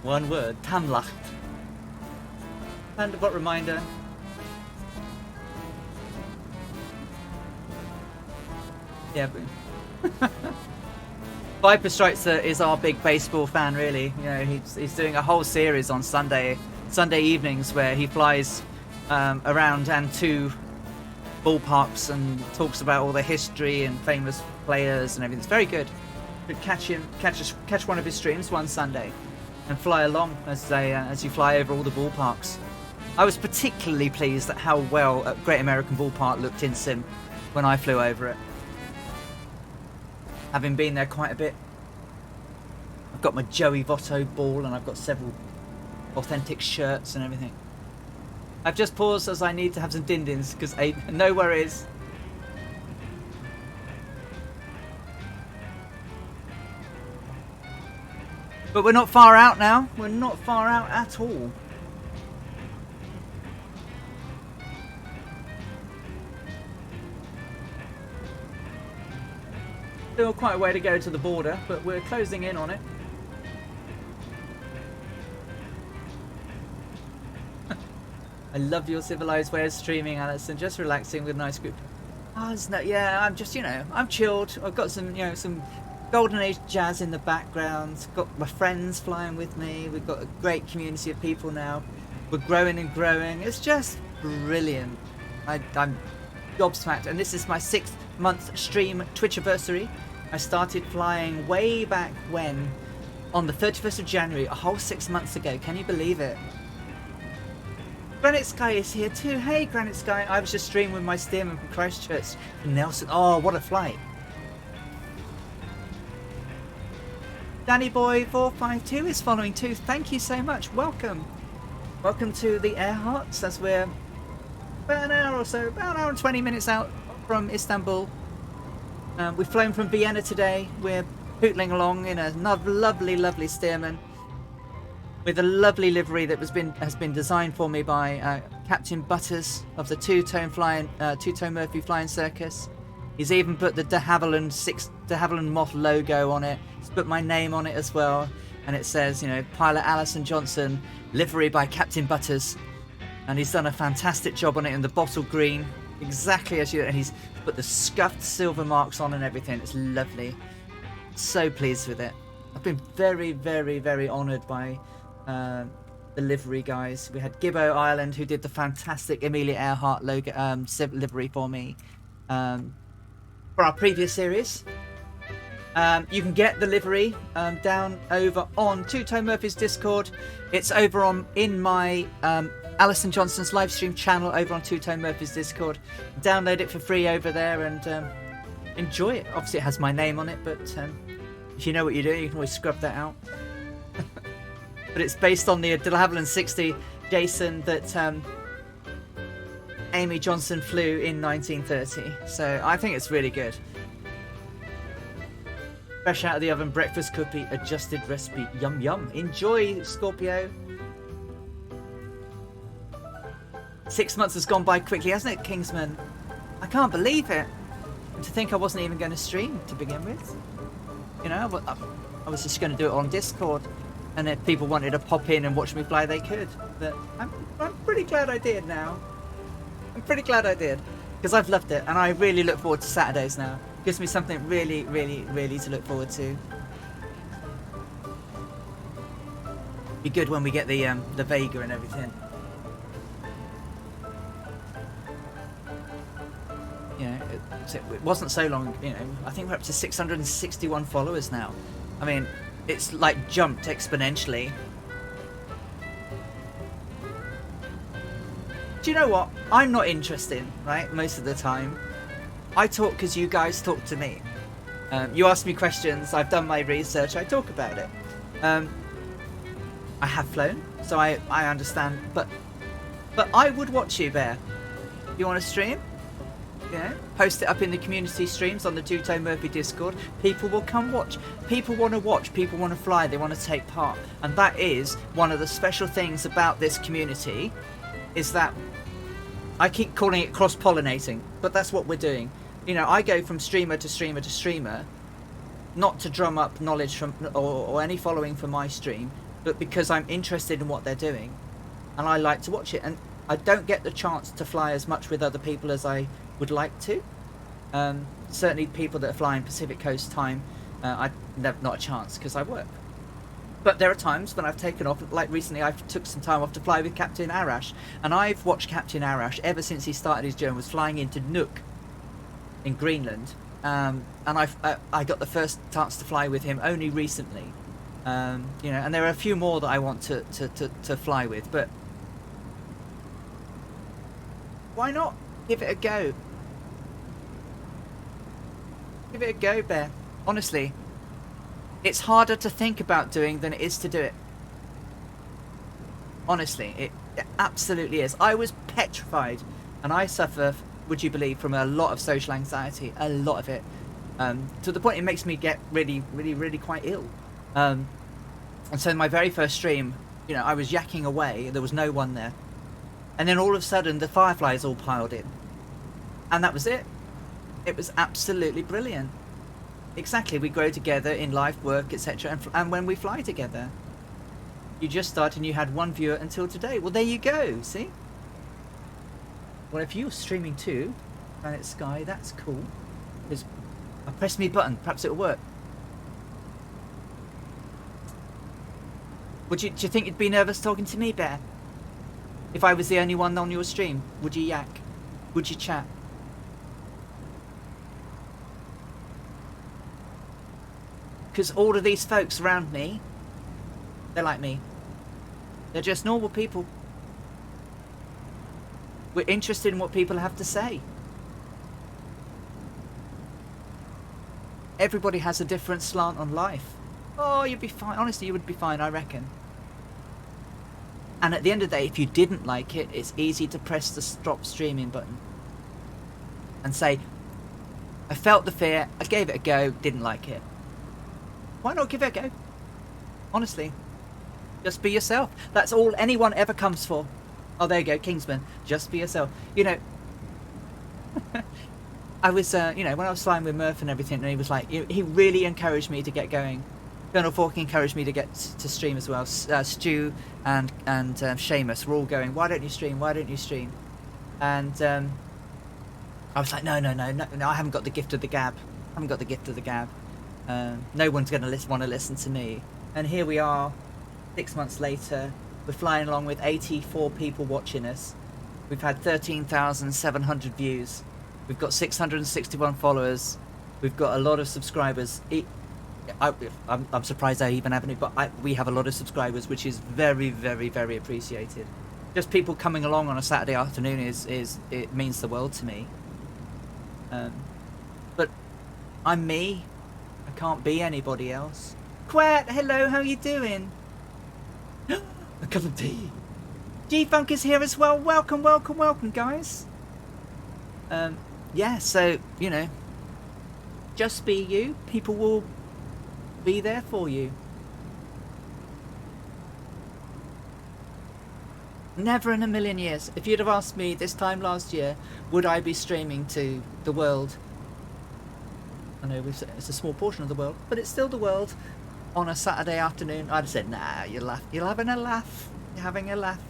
One word. Tanlacht. And what reminder? Yeah. Viper Strikes is our big baseball fan, really. You know, he's doing a whole series on Sunday evenings where he flies around and to ballparks and talks about all the history and famous players and everything. It's very good. But catch one of his streams one Sunday and fly along as you fly over all the ballparks. I was particularly pleased at how well Great American Ballpark looked in sim when I flew over it. Having been there quite a bit. I've got my Joey Votto ball and I've got several authentic shirts and everything. I've just paused as I need to have some din-dins because no worries. But we're not far out now. We're not far out at all. Still quite a way to go to the border, but we're closing in on it. I love your civilized way of streaming, Alison. Just relaxing with a nice group. Oh, yeah, I'm just, you know, I'm chilled. I've got some, you know, some golden age jazz in the background. Got my friends flying with me. We've got a great community of people now. We're growing and growing. It's just brilliant. I'm gobsmacked, and this is my 6-month stream Twitchiversary. I started flying way back when, on the 31st of January, a whole 6 months ago. Can you believe it? Granite Sky is here too. Hey, Granite Sky. I was just streaming with my steerman from Christchurch from Nelson. Oh, what a flight. Danny Boy 452 is following too. Thank you so much. Welcome. Welcome to the Air Hearts as we're about an hour or so, about an hour and 20 minutes out from Istanbul. We've flown from Vienna today. We're pootling along in a lovely, lovely steerman with a lovely livery that has been designed for me by Captain Butters of the Two-Tone Murphy Flying Circus. He's even put the de Havilland Moth logo on it. He's put my name on it as well, and it says, you know, Pilot Alison Johnson, livery by Captain Butters. And he's done a fantastic job on it in the bottle green, exactly as you. And he's put the scuffed silver marks on and everything. It's lovely. So pleased with it. I've been very, very, very honoured by the livery guys. We had Gibbo Ireland, who did the fantastic Amelia Earhart logo livery for me for our previous series. You can get the livery down over on Two-Tone Murphy's Discord. It's over in my Alison Johnson's live stream channel over on Two-Tone Murphy's Discord. Download it for free over there and enjoy it. Obviously it has my name on it, but if you know what you're doing, you can always scrub that out. But it's based on the de Havilland 60 Jason that Amy Johnson flew in 1930. So I think it's really good. Fresh out of the oven breakfast cookie, adjusted recipe. Yum yum. Enjoy, Scorpio. 6 months has gone by quickly, hasn't it, Kingsman? I can't believe it. And to think I wasn't even going to stream to begin with. You know, I was just going to do it on Discord. And if people wanted to pop in and watch me fly, they could. But I'm pretty glad I did now. I'm pretty glad I did. Because I've loved it. And I really look forward to Saturdays now. Gives me something really, really, really to look forward to. Be good when we get the Vega and everything. You know, it wasn't so long, you know, I think we're up to 661 followers now. I mean, it's like jumped exponentially. Do you know what? I'm not interested, right, most of the time. I talk because you guys talk to me. You ask me questions, I've done my research, I talk about it. I have flown, so I understand, but I would watch you, Bear. You want to stream? You know, post it up in the community streams on the Two-Tone Murphy Discord. People will come watch. People want to watch. People want to fly. They want to take part. And that is one of the special things about this community, is that I keep calling it cross-pollinating, but that's what we're doing. You know, I go from streamer to streamer to streamer, not to drum up knowledge from or any following for my stream, but because I'm interested in what they're doing and I like to watch it. And I don't get the chance to fly as much with other people as I would like to. Certainly people that are flying Pacific Coast time, I have not a chance because I work. But there are times when I've taken off, like recently I took some time off to fly with Captain Arash, and I've watched Captain Arash ever since he started his journey, was flying into Nuuk in Greenland, and I got the first chance to fly with him only recently, you know, and there are a few more that I want to fly with, but why not give it a go? Give it a go, Bear. Honestly. It's harder to think about doing than it is to do it. Honestly, it absolutely is. I was petrified, and I suffer, would you believe, from a lot of social anxiety, a lot of it, to the point it makes me get really quite ill. And so in my very first stream, you know, I was yakking away, there was no one there, and then all of a sudden the fireflies all piled in, and that was it. It was absolutely brilliant. Exactly, we grow together in life, work, etc. And when we fly together. You just started and you had one viewer until today. Well, there you go, see? Well, if you're streaming too, Planet Sky, that's cool. Because I press me button, perhaps it'll work. Do you think you'd be nervous talking to me, Bear? If I was the only one on your stream, would you yak? Would you chat? Because all of these folks around me, they're like me. They're just normal people. We're interested in what people have to say. Everybody has a different slant on life. Oh, you'd be fine. Honestly, you would be fine, I reckon. And at the end of the day, if you didn't like it, it's easy to press the stop streaming button. And say, I felt the fear, I gave it a go, didn't like it. Why not give it a go? Honestly. Just be yourself. That's all anyone ever comes for. Oh, there you go, Kingsman. Just be yourself. You know, I was, you know, when I was flying with Murph and everything, and he was like, he really encouraged me to get going. Colonel Falk encouraged me to get to stream as well. Stu and Seamus were all going, why don't you stream? Why don't you stream? And I was like, no, I haven't got the gift of the gab. I haven't got the gift of the gab. No one's going to want to listen to me. And here we are, 6 months later. We're flying along with 84 people watching us. We've had 13,700 views. We've got 661 followers. We've got a lot of subscribers. I'm surprised I even have any, but we have a lot of subscribers, which is very, very, very appreciated. Just people coming along on a Saturday afternoon it means the world to me. But I'm me. I can't be anybody else. Quat, hello, how you doing? A cup of tea. G-Funk is here as well. Welcome, welcome, welcome, guys. Yeah, so, you know, just be you. People will be there for you. Never in a million years. If you'd have asked me this time last year, would I be streaming to the world? I know it's a small portion of the world, but it's still the world on a Saturday afternoon. I'd have said, nah, you're having a laugh. You're having a laugh.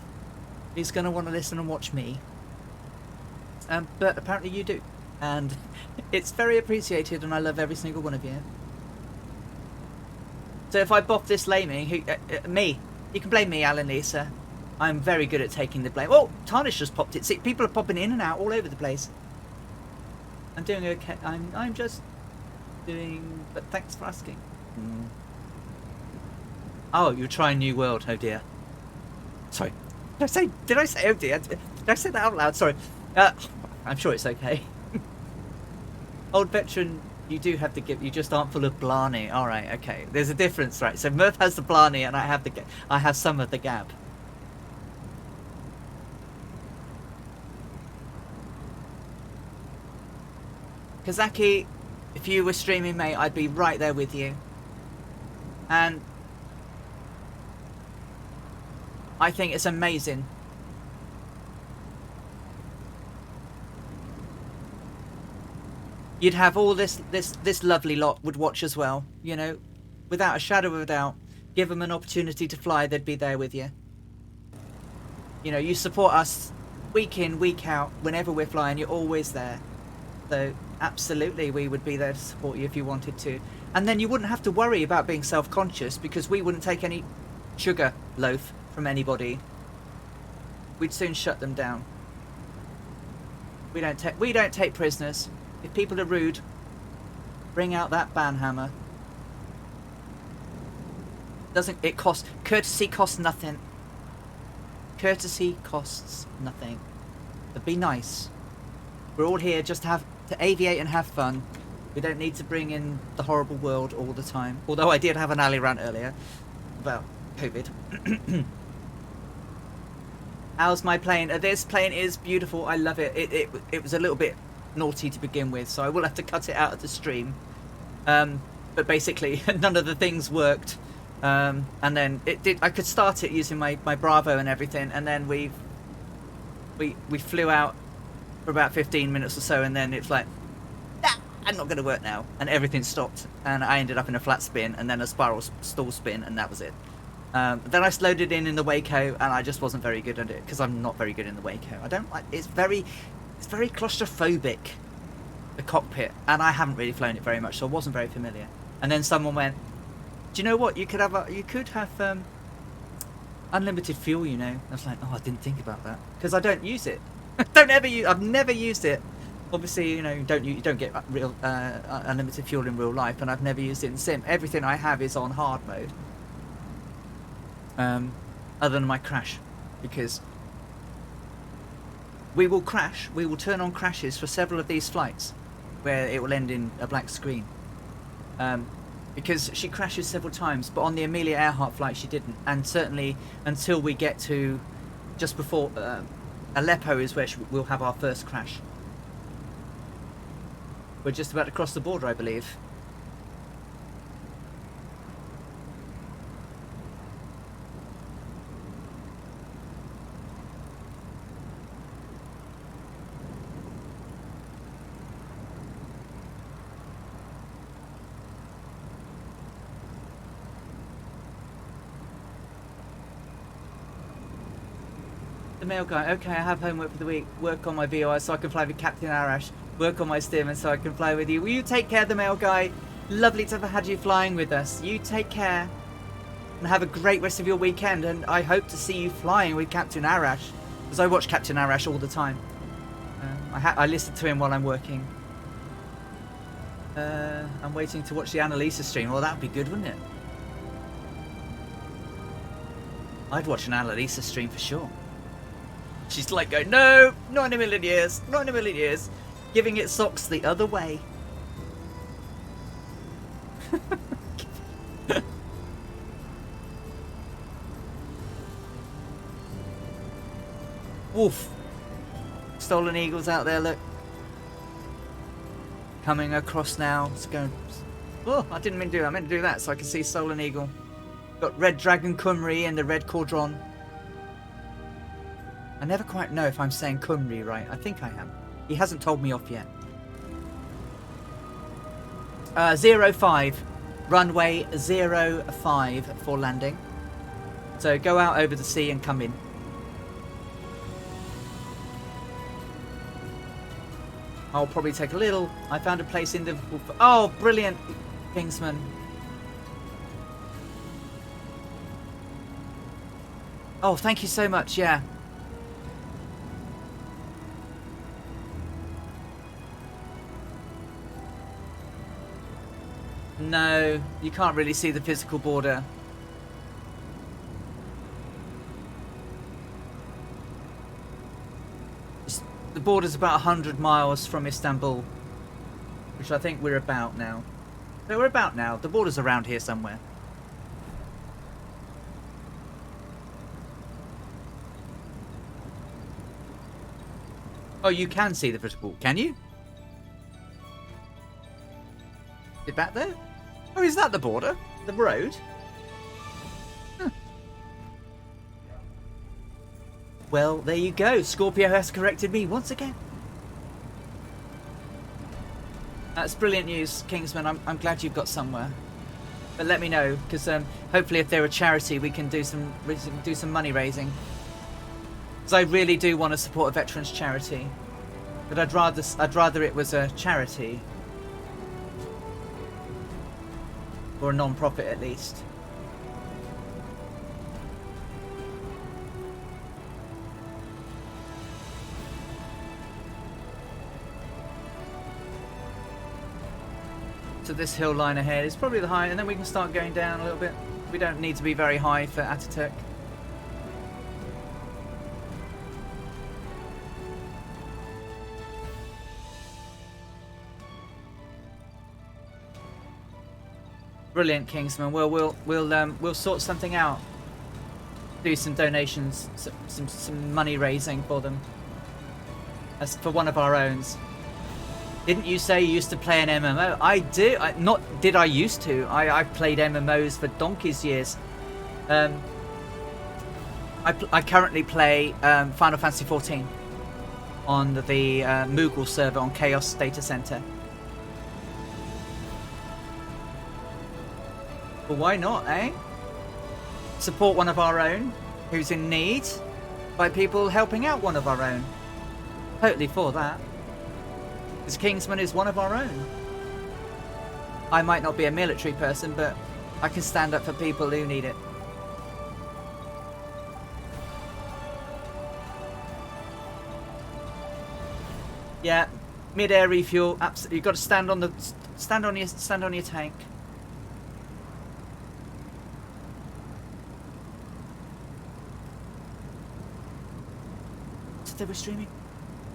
Who's going to want to listen and watch me? But apparently you do. And it's very appreciated, and I love every single one of you. So if I bop this laming, me, you can blame me, Alan Lisa. I'm very good at taking the blame. Oh, Tarnish just popped it. See, people are popping in and out all over the place. I'm doing okay. I'm just doing. But thanks for asking. Oh, you're trying New World. Oh dear. Sorry. Did I say? Oh dear. Did I say that out loud? Sorry. I'm sure it's okay. Old veteran. You do have the gift. You just aren't full of blarney. All right. Okay. There's a difference, right? So Murph has the blarney, and I have some of the gab. Kazaki, if you were streaming, mate, I'd be right there with you. And I think it's amazing. You'd have all this lovely lot would watch as well, you know, without a shadow of a doubt. Give them an opportunity to fly, they'd be there with you. You know, you support us week in, week out. Whenever we're flying, you're always there. So absolutely, we would be there to support you if you wanted to. And then you wouldn't have to worry about being self-conscious, because we wouldn't take any sugar loaf from anybody. We'd soon shut them down. We don't take prisoners. If people are rude, bring out that banhammer. Doesn't it cost? Courtesy costs nothing. Courtesy costs nothing. But be nice. We're all here just to aviate and have fun. We don't need to bring in the horrible world all the time. Although I did have an alley rant earlier about COVID. How's my plane? This plane is beautiful. I love it. It was a little bit naughty to begin with, so I will have to cut it out of the stream. But basically, none of the things worked. And then it did. I could start it using my Bravo and everything, and then we flew out for about 15 minutes or so, and then it's like, nah, I'm not going to work now, and everything stopped, and I ended up in a flat spin and then a spiral stall spin, and that was it. Then I slowed it in the Waco, and I just wasn't very good at it, because I'm not very good in the Waco. I don't like. It's very claustrophobic, the cockpit, and I haven't really flown it very much, so I wasn't very familiar. And then someone went, do you know what? You could have unlimited fuel. You know, I was like, oh, I didn't think about that, because I don't use it. I've never used it. Obviously, you know, you don't get real unlimited fuel in real life, and I've never used it in sim. Everything I have is on hard mode. Other than my crash, because we will crash. We will turn on crashes for several of these flights, where it will end in a black screen. Because she crashes several times, but on the Amelia Earhart flight she didn't, and certainly until we get to just before Aleppo is where we'll have our first crash. We're just about to cross the border, I believe. The mail guy. Okay, I have homework for the week. Work on my VOI so I can fly with Captain Arash. Work on my steerman so I can fly with you. Will you take care, the mail guy? Lovely to have had you flying with us. You take care. And have a great rest of your weekend. And I hope to see you flying with Captain Arash. Because I watch Captain Arash all the time. I listen to him while I'm working. I'm waiting to watch the Annalisa stream. Well, that would be good, wouldn't it? I'd watch an Annalisa stream for sure. She's like going, no, not in a million years, not in a million years. Giving it socks the other way. Woof. Stolen Eagles out there, look. Coming across now. It's going. Oh, I didn't mean to do that. I meant to do that so I can see Stolen Eagle. Got Red Dragon Cymru and the Red Caudron. I never quite know if I'm saying Cymru right. I think I am. He hasn't told me off yet. 05. Runway 05 for landing. So go out over the sea and come in. I'll probably take a little. I found a place in Liverpool. Oh, brilliant, Kingsman. Oh, thank you so much. Yeah. No, you can't really see the physical border. The border's about 100 miles from Istanbul, which I think we're about now. No, we're about now. The border's around here somewhere. Oh, you can see the physical, can you? Is it back there? Oh, is that the border? The road? Huh. Well, there you go. Scorpio has corrected me once again. That's brilliant news, Kingsman. I'm glad you've got somewhere. But let me know, because hopefully if they're a charity, we can do some money raising. Because I really do want to support a veterans charity, but I'd rather it was a charity or a non-profit at least. So this hill line ahead is probably the high, and then we can start going down a little bit. We don't need to be very high for Ataturk. Brilliant, Kingsman. Well, we'll sort something out. Do some donations, some money raising for them. As for one of our owns. Didn't you say you used to play an MMO? I do. I used to. I've played MMOs for donkey's years. I currently play Final Fantasy 14 on the Moogle server on Chaos Data Center. Well, why not, eh? Support one of our own who's in need by people helping out one of our own. Totally for that. Because Kingsman is one of our own. I might not be a military person, but I can stand up for people who need it. Yeah, mid-air refuel. Absolutely, you've got to stand on your tank. Said they were streaming.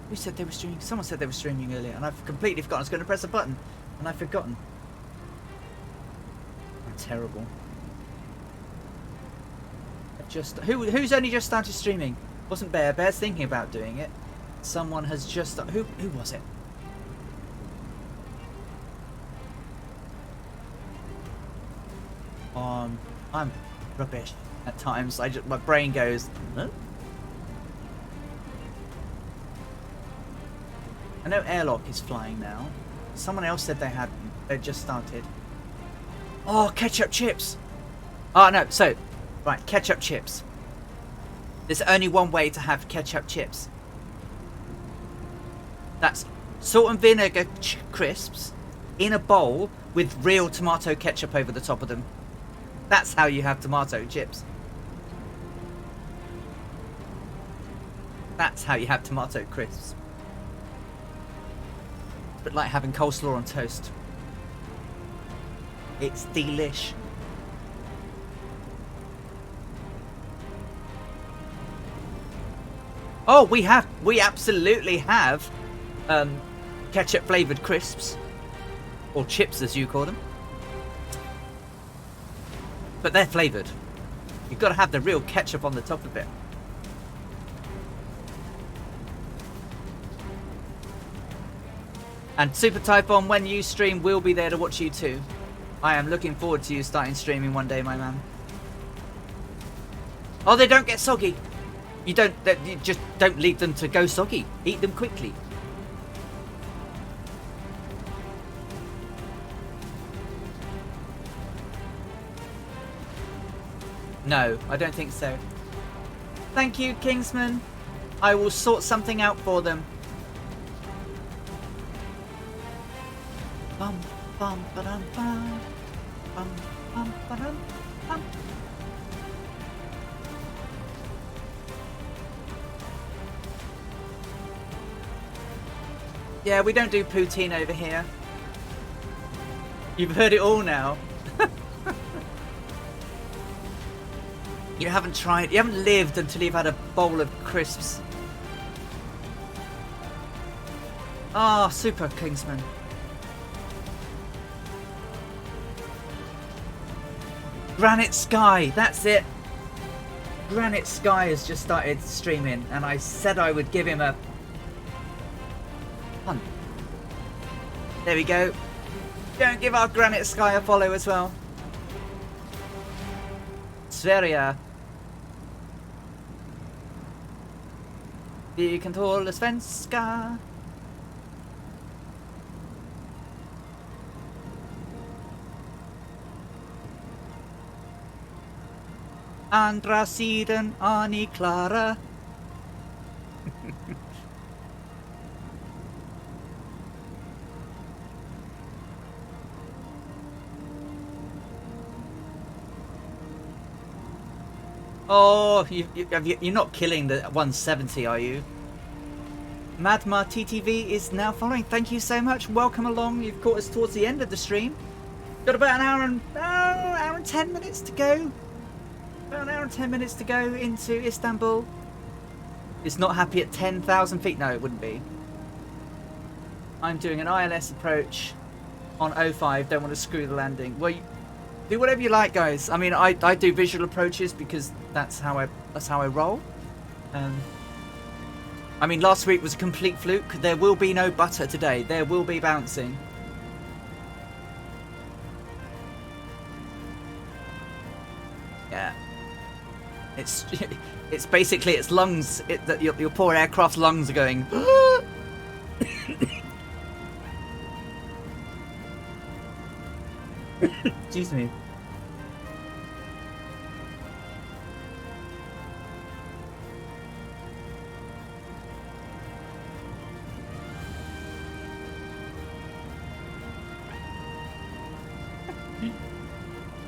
Who said they were streaming? Someone said they were streaming earlier, and I've completely forgotten. I was going to press a button, and I've forgotten. I'm terrible. Who's only just started streaming? Wasn't Bear? Bear's thinking about doing it. Someone has just who was it? I'm rubbish at times. My brain goes. Huh? I know Airlock is flying now. Someone else said they'd just started. Oh, ketchup chips. Oh no, so right, ketchup chips. There's only one way to have ketchup chips. That's salt and vinegar crisps in a bowl with real tomato ketchup over the top of them. That's how you have tomato chips. That's how you have tomato crisps. It's a bit like having coleslaw on toast. It's delish. Oh, we absolutely have ketchup flavoured crisps. Or chips as you call them. But they're flavoured. You've got to have the real ketchup on the top of it. And Super Typhon, when you stream, we'll be there to watch you too. I am looking forward to you starting streaming one day, my man. Oh, they don't get soggy. You just don't leave them to go soggy. Eat them quickly. No, I don't think so. Thank you, Kingsman. I will sort something out for them. Bum bum ba-dum bum. Bum bum ba-dum bum. Yeah, we don't do poutine over here. You've heard it all now. You haven't lived until you've had a bowl of crisps. Ah, oh, super, Kingsman. Granite Sky, that's it. Granite Sky has just started streaming, and I said I would give him a punt. There we go. Don't give our Granite Sky a follow as well. Sverige. Vi kan tåla svenska. Andra sidan Ani Clara. Oh, you're not killing the 170, are you? Madma TTV is now following. Thank you so much. Welcome along. You've caught us towards the end of the stream. Got about an hour and 10 minutes to go. About an hour and 10 minutes to go into Istanbul. It's not happy at 10,000 feet. No, it wouldn't be. I'm doing an ILS approach on 05. Don't want to screw the landing. Well, do whatever you like, guys. I mean, I do visual approaches because that's how I roll. I mean, last week was a complete fluke. There will be no butter today. There will be bouncing. Yeah. It's basically its lungs. That your poor aircraft's lungs are going. Excuse me.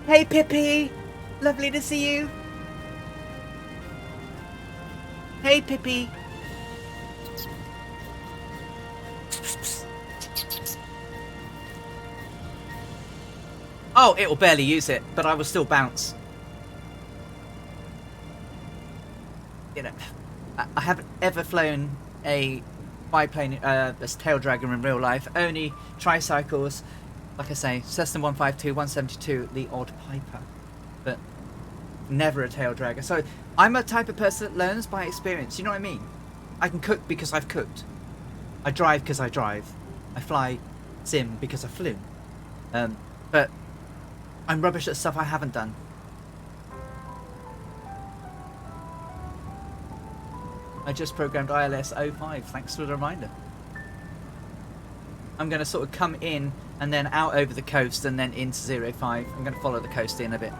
Hey Pippi, lovely to see you. Hey Pippi. Oh, it will barely use it, but I will still bounce. You know, I haven't ever flown a biplane, a tail dragger in real life. Only tricycles. Like I say, Cessna 152, 172, the odd Piper, but never a tail dragger. So I'm a type of person that learns by experience. You know what I mean? I can cook because I've cooked. I drive because I drive. I fly sim because I've flown. But I'm rubbish at stuff I haven't done. I just programmed ILS 05. Thanks for the reminder. I'm going to sort of come in and then out over the coast and then into 05. I'm going to follow the coast in a bit.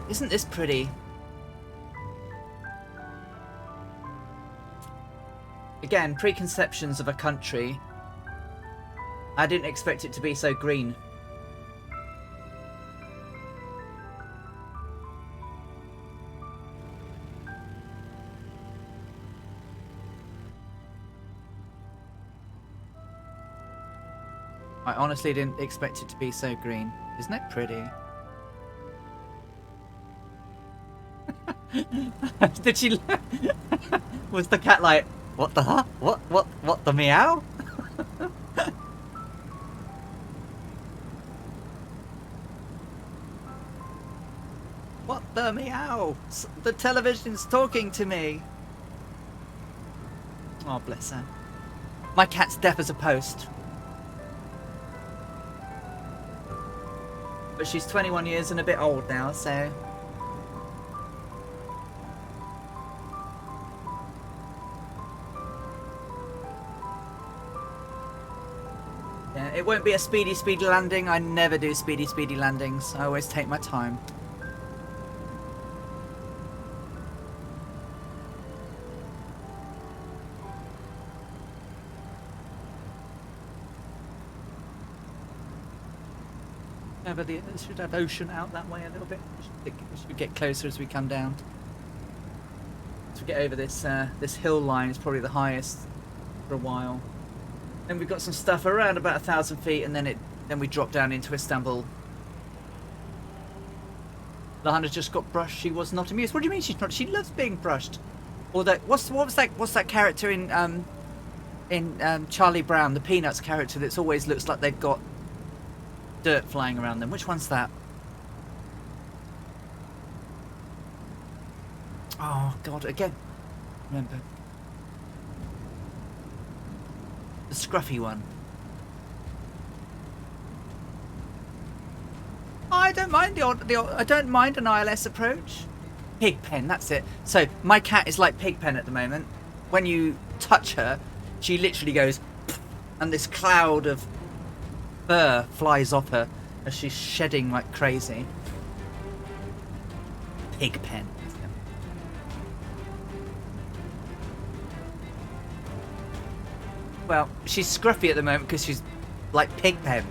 Isn't this pretty? Again, preconceptions of a country. I didn't expect it to be so green. I honestly didn't expect it to be so green. Isn't it pretty? Did she... Was the cat like, what the huh? What the meow? What the meow? The television's talking to me. Oh, bless her. My cat's deaf as a post. But she's 21 years and a bit old now, so... Yeah, it won't be a speedy landing. I never do speedy landings. I always take my time. But it should have ocean out that way a little bit. We should get closer as we come down. As we get over this this hill line, it's probably the highest for a while. Then we've got some stuff around about 1,000 feet, and then we drop down into Istanbul. Lahana just got brushed. She was not amused. What do you mean she's not? She loves being brushed. Or that what's that character in Charlie Brown, the Peanuts character that always looks like they've got dirt flying around them. Which one's that? Oh god, again. Remember. The scruffy one. I don't mind I don't mind an ILS approach. Pigpen, that's it. So my cat is like Pigpen at the moment. When you touch her, she literally goes and this cloud of fur flies off her as she's shedding like crazy. Pig pen. Well, she's scruffy at the moment because she's like pig pen.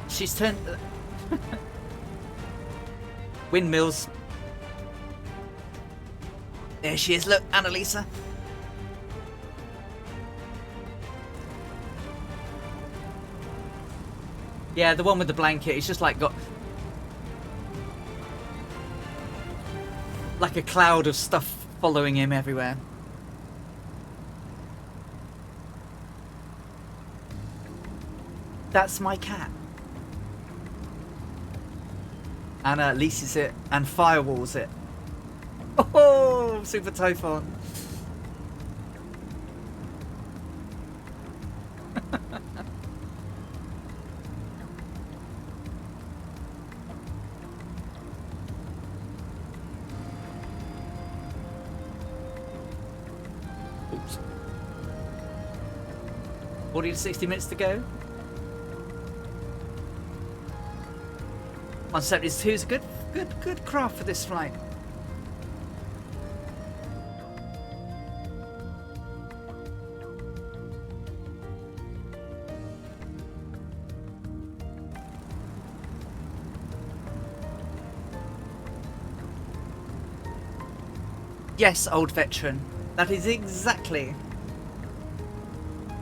She's turned... Windmills. There she is, look, Annalisa. Yeah, the one with the blanket, it's just like got... like a cloud of stuff following him everywhere. That's my cat. Anna leases it and firewalls it. Oh, Super Typhon. Oops. 40 to 60 minutes to go. 172 is a good craft for this flight. Yes, old veteran. That is exactly.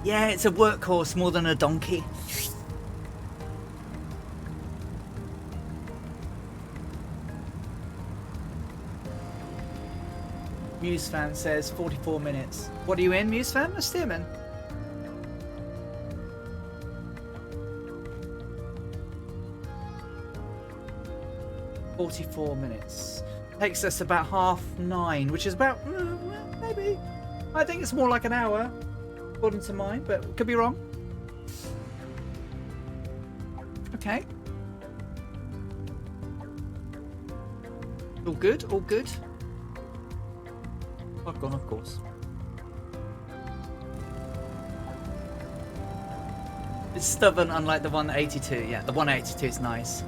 Yeah, it's a workhorse more than a donkey. Muse fan says 44 minutes. What are you in, Muse fan? A steerman? "44 minutes. Takes us about 9:30, which is about maybe. I think it's more like an hour, according to mine, but could be wrong. Okay. All good. All good. I've gone, of course. It's stubborn, unlike the 182. Yeah, the 182 is nice.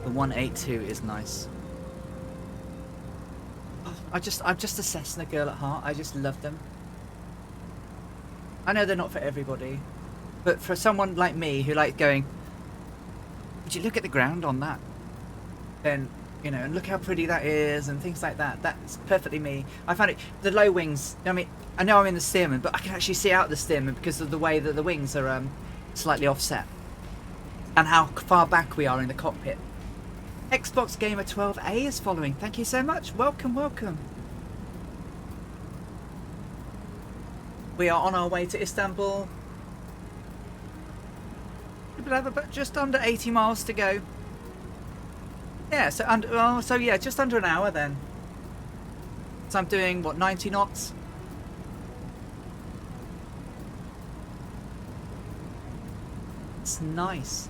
The 182 is nice. Oh, I'm just a Cessna girl at heart. I just love them. I know they're not for everybody, but for someone like me who likes going, would you look at the ground on that? Then, you know, and look how pretty that is and things like that. That's perfectly me. I found it, the low wings, I mean, I know I'm in the Stearman, but I can actually see out the Stearman because of the way that the wings are slightly offset. And how far back we are in the cockpit. Xbox Gamer 12A is following. Thank you so much. Welcome, welcome. We are on our way to Istanbul. We'll have about just under 80 miles to go. Yeah, so yeah, just under an hour then. So I'm doing what, 90 knots? It's nice.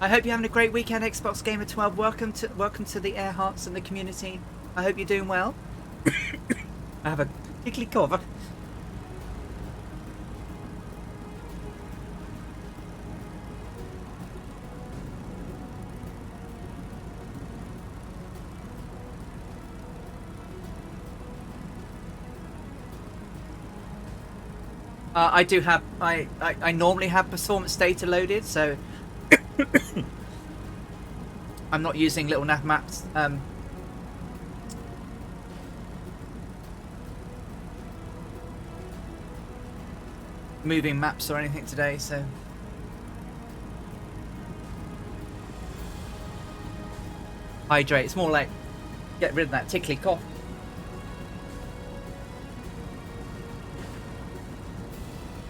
I hope you're having a great weekend, Xbox Gamer 12. Welcome to the Air Hearts and the community. I hope you're doing well. I have a tickly cough. I do have, I normally have performance data loaded, so I'm not using little nav maps. Moving maps or anything today, so. Hydrate, it's more like get rid of that tickly cough.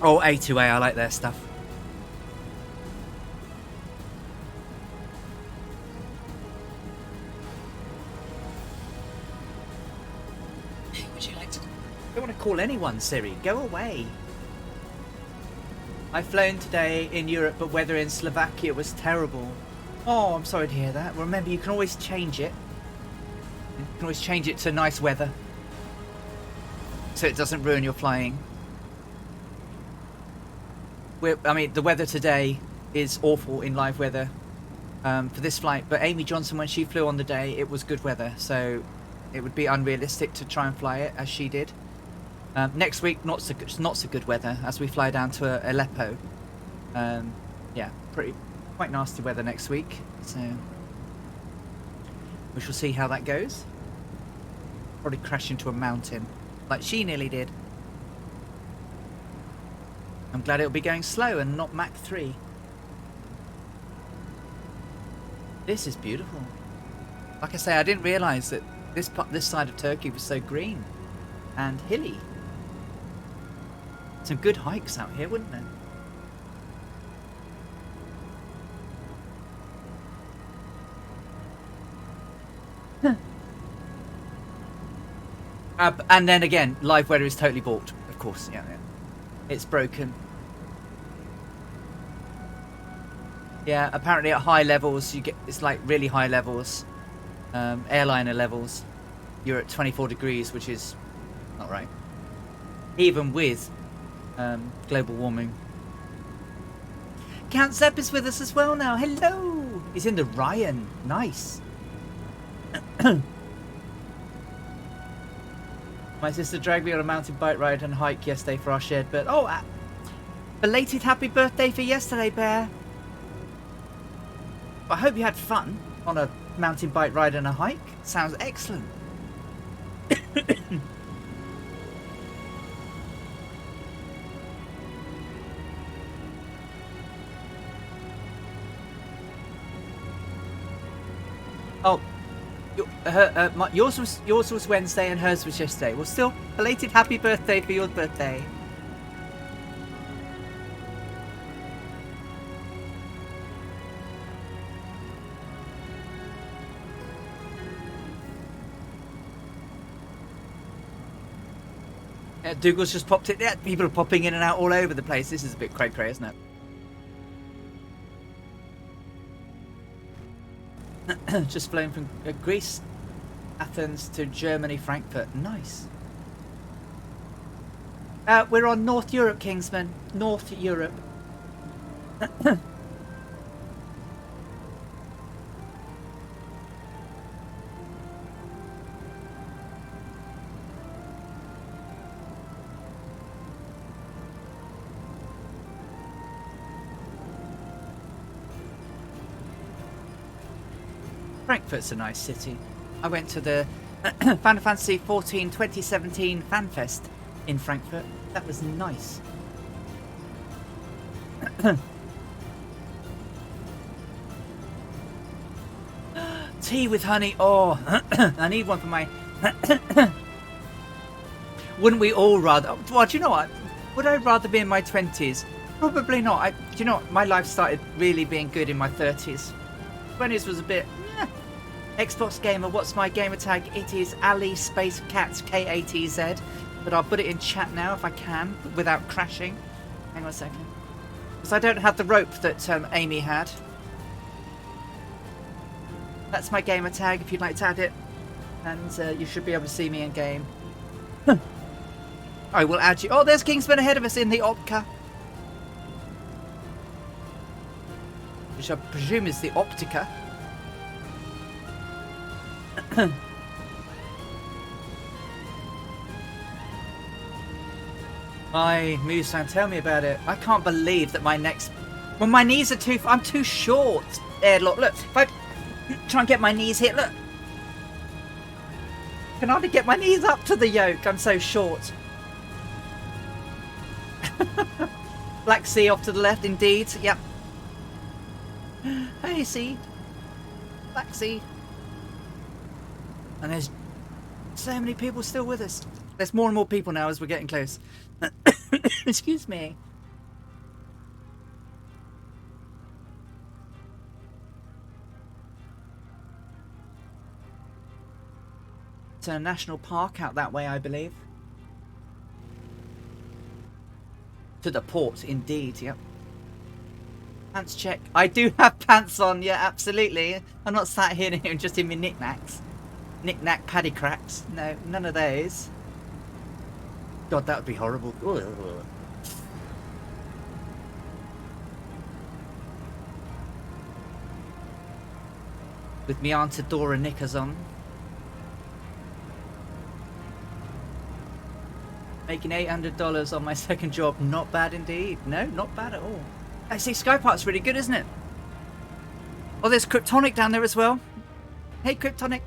Oh, A2A, I like their stuff. Would you like to? I don't want to call anyone, Siri. Go away. I've flown today in Europe, but weather in Slovakia was terrible. Oh, I'm sorry to hear that. Remember, you can always change it. You can always change it to nice weather, so it doesn't ruin your flying. I mean, the weather today is awful in live weather for this flight. But Amy Johnson, when she flew on the day, it was good weather, so it would be unrealistic to try and fly it as she did. Next week, not so good weather as we fly down to Aleppo. Yeah, quite nasty weather next week. So we shall see how that goes. Probably crash into a mountain, like she nearly did. I'm glad it'll be going slow and not Mach 3. This is beautiful. Like I say, I didn't realise that this side of Turkey was so green and hilly. Some good hikes out here, wouldn't there? And then again, live weather is totally balked, of course. Yeah. It's broken. Yeah, apparently at high levels, it's like really high levels, airliner levels. You're at 24 degrees, which is not right. Even with global warming. Count Zepp is with us as well now. Hello! He's in the Ryan. Nice. My sister dragged me on a mountain bike ride and hike yesterday for our shared birthday. Oh, belated happy birthday for yesterday, Bear. I hope you had fun on a mountain bike ride and a hike. Sounds excellent. Oh, yours was Wednesday and hers was yesterday. Well, still, belated happy birthday for your birthday. Dougal's just popped it. Yeah, people are popping in and out all over the place. This is a bit cray-cray, isn't it? Just flown from Greece, Athens to Germany, Frankfurt. Nice. We're on North Europe, Kingsman. North Europe. Frankfurt's a nice city. I went to the Final Fantasy XIV 2017 FanFest in Frankfurt. That was nice. Tea with honey. Oh, I need one for my... Wouldn't we all rather... Well, do you know what? Would I rather be in my 20s? Probably not. Do you know what? My life started really being good in my 30s. 20s was a bit... Xbox Gamer, what's my gamer tag? It is Ali Space Cats KATZ, but I'll put it in chat now if I can without crashing. Hang on a second, because I don't have the rope that Amy had. That's my gamer tag if you'd like to add it, and you should be able to see me in game. I will add you. Oh, there's Kingsman ahead of us in the Opca, which I presume is the Optica. My Musan, tell me about it. I can't believe that my next... Well, my knees are I'm too short. There, look. If I try and get my knees here, look. I can hardly get my knees up to the yoke. I'm so short. Black Sea off to the left, indeed. Yep. Hey, see. Black Sea. And there's so many people still with us. There's more and more people now as we're getting close. Excuse me. It's a national park out that way, I believe. To the port, indeed, yep. Pants check. I do have pants on, yeah, absolutely. I'm not sat here just in my knickknacks. Knick-knack paddy cracks. No, none of those. God, that would be horrible. with me Auntie Dora knickers on. Making $800 on my second job. Not bad indeed. No, not bad at all. I see Sky Park's really good, isn't it? Oh, there's Kryptonic down there as well. Hey, Kryptonic.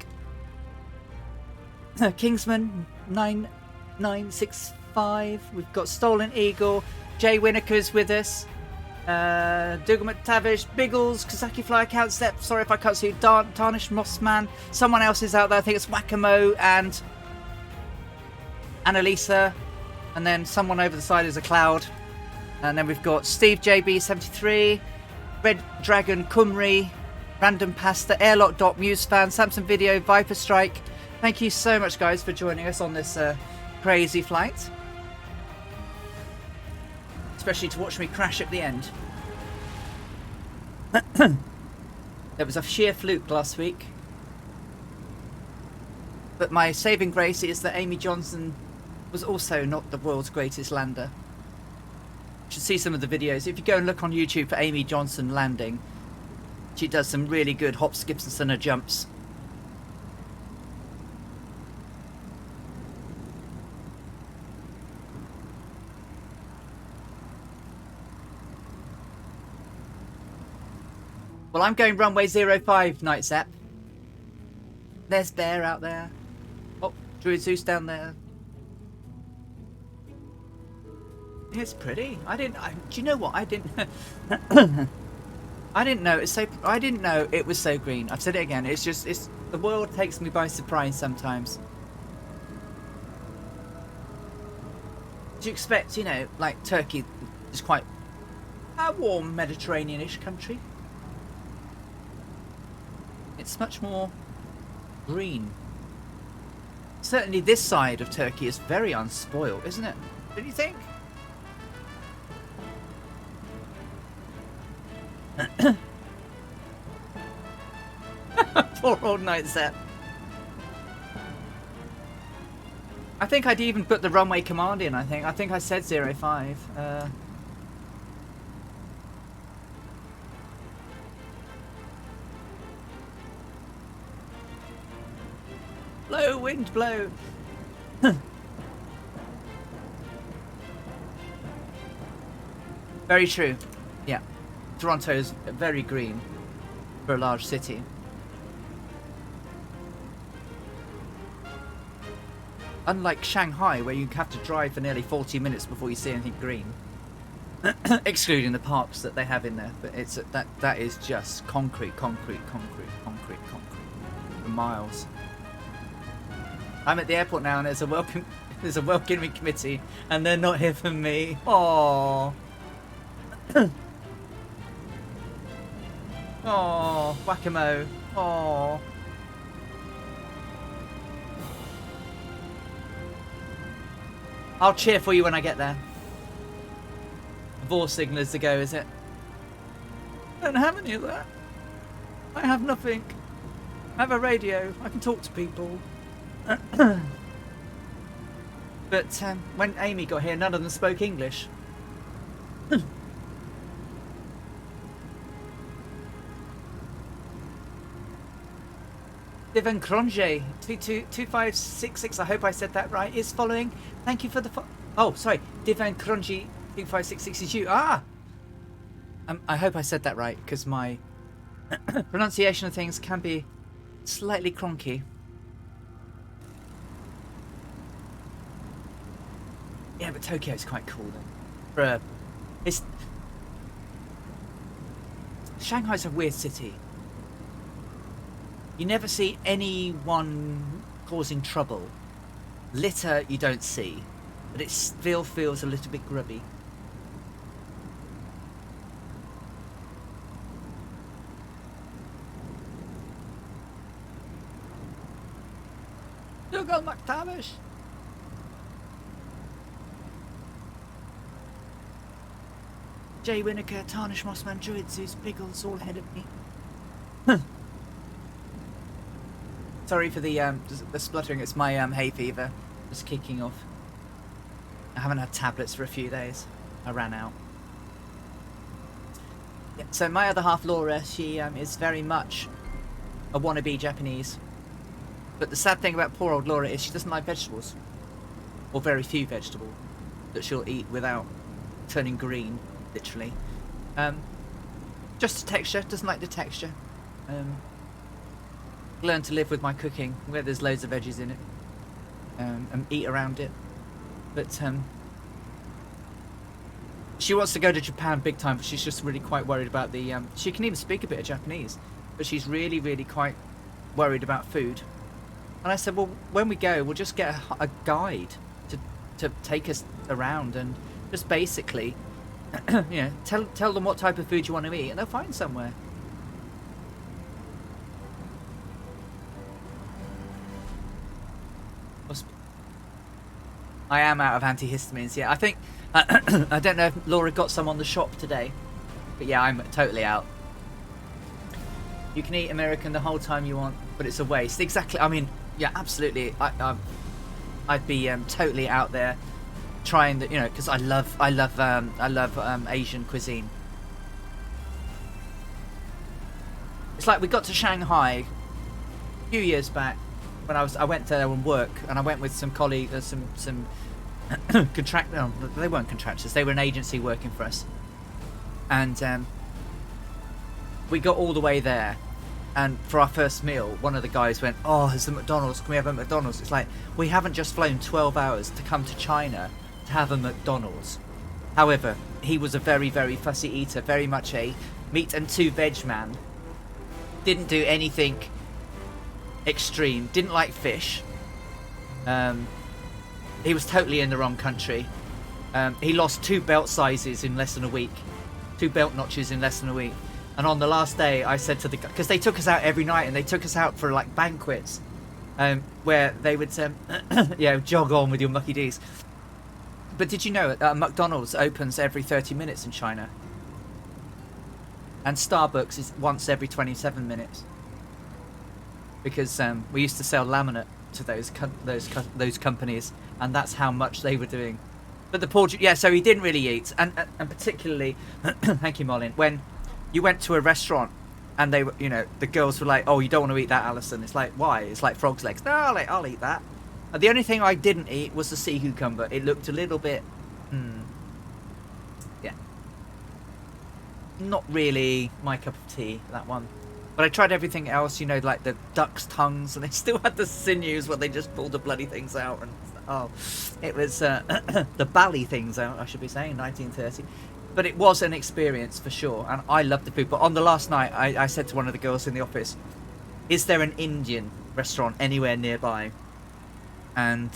Kingsman 9965. We've got Stolen Eagle. Jay Winnaker's with us. Dougal McTavish, Biggles, Kazaki Fly Account Step. Sorry if I can't see you. Tarnished Mossman. Someone else is out there. I think it's Whack-A-Mo and Annalisa. And then someone over the side is a cloud. And then we've got Steve JB73, Red Dragon Cymru, Random Pasta, Airlock Dot, Muse Fan, Samson Video, Viper Strike. Thank you so much, guys, for joining us on this crazy flight. Especially to watch me crash at the end. There was a sheer fluke last week. But my saving grace is that Amy Johnson was also not the world's greatest lander. You should see some of the videos. If you go and look on YouTube for Amy Johnson landing, she does some really good hop, skips and stunner jumps. Well, I'm going runway 05, Night Zap. There's Bear out there. Oh, Druid Zeus down there. It's pretty. Do you know what? I didn't. I didn't know it's so. I didn't know it was so green. I've said it again. It's just. It's the world takes me by surprise sometimes. Do you expect? You know, like Turkey is quite a warm Mediterranean-ish country. It's much more green. Certainly, this side of Turkey is very unspoiled, isn't it? Don't you think? Poor old Night Zap. I think I'd even put the runway command in. I think I said 05. Blow, wind, blow. Very true. Yeah. Toronto is very green for a large city. Unlike Shanghai, where you have to drive for nearly 40 minutes before you see anything green. Excluding the parks that they have in there. But it's that is just concrete for miles. I'm at the airport now and there's a welcoming committee and they're not here for me. Aww. Oh, Whack-A-Mo. Oh. I'll cheer for you when I get there. Vor signals to go, is it? I don't have any of that. I have nothing. I have a radio. I can talk to people. But when Amy got here, none of them spoke English. Divan Cronje 2566, I hope I said that right, is following. Thank you for the oh, sorry, Divan Cronje 2566 is you. Ah! I hope I said that right, because my pronunciation of things can be slightly cronky. Yeah, but Tokyo's quite cool then. Shanghai's a weird city. You never see anyone causing trouble. Litter you don't see, but it still feels a little bit grubby. Dougal McTavish! Jay Winnaker, Tarnish Mossman, Druid Zeus, Biggles, all ahead of me. Sorry for the spluttering, it's my hay fever just kicking off. I haven't had tablets for a few days. I ran out. Yeah, so my other half, Laura, she is very much a wannabe Japanese. But the sad thing about poor old Laura is she doesn't like vegetables, or very few vegetables that she'll eat without turning green, literally. Just the texture, doesn't like the texture. Learn to live with my cooking where there's loads of veggies in it, and eat around it. But she wants to go to Japan big time, but she's just really quite worried about the she can even speak a bit of Japanese, but she's really quite worried about food. And I said, well, when we go, we'll just get a guide to take us around, and just basically you know, tell them what type of food you want to eat, and they'll find somewhere. I am out of antihistamines. Yeah, I think I don't know if Laura got some on the shop today, but yeah, I'm totally out. You can eat American the whole time you want, but it's a waste. Exactly. I mean, yeah, absolutely. I'd be totally out there trying the, you know, because I love Asian cuisine. It's like we got to Shanghai a few years back when I went there on work, and I went with some colleagues, some no, they weren't contractors, they were an agency working for us, and we got all the way there, and for our first meal, one of the guys went, "Oh, there's the McDonald's, can we have a McDonald's?" It's like, we haven't just flown 12 hours to come to China to have a McDonald's. However, he was a very fussy eater, very much a meat and two veg man. Didn't do anything extreme, didn't like fish. He was totally in the wrong country. He lost 2 belt sizes in less than a week, 2 belt notches in less than a week. And on the last day, I said to the guy, because they took us out every night, and they took us out for like banquets, where they would yeah, jog on with your mucky D's. But did you know McDonald's opens every 30 minutes in China, and Starbucks is once every 27 minutes, because we used to sell laminate to those companies, and that's how much they were doing. But the poor, yeah, so he didn't really eat, and particularly thank you, Marlene, when you went to a restaurant and they were, you know, the girls were like, "Oh, you don't want to eat that, Alison." It's like, why? It's like frog's legs. No, I'll eat that. And the only thing I didn't eat was the sea cucumber. It looked a little bit yeah, not really my cup of tea, that one. But I tried everything else, you know, like the duck's tongues, and they still had the sinews where they just pulled the bloody things out. And oh, it was the bally things out, I should be saying, 1930. But it was an experience for sure, and I loved the food. But on the last night, I said to one of the girls in the office, "Is there an Indian restaurant anywhere nearby?" And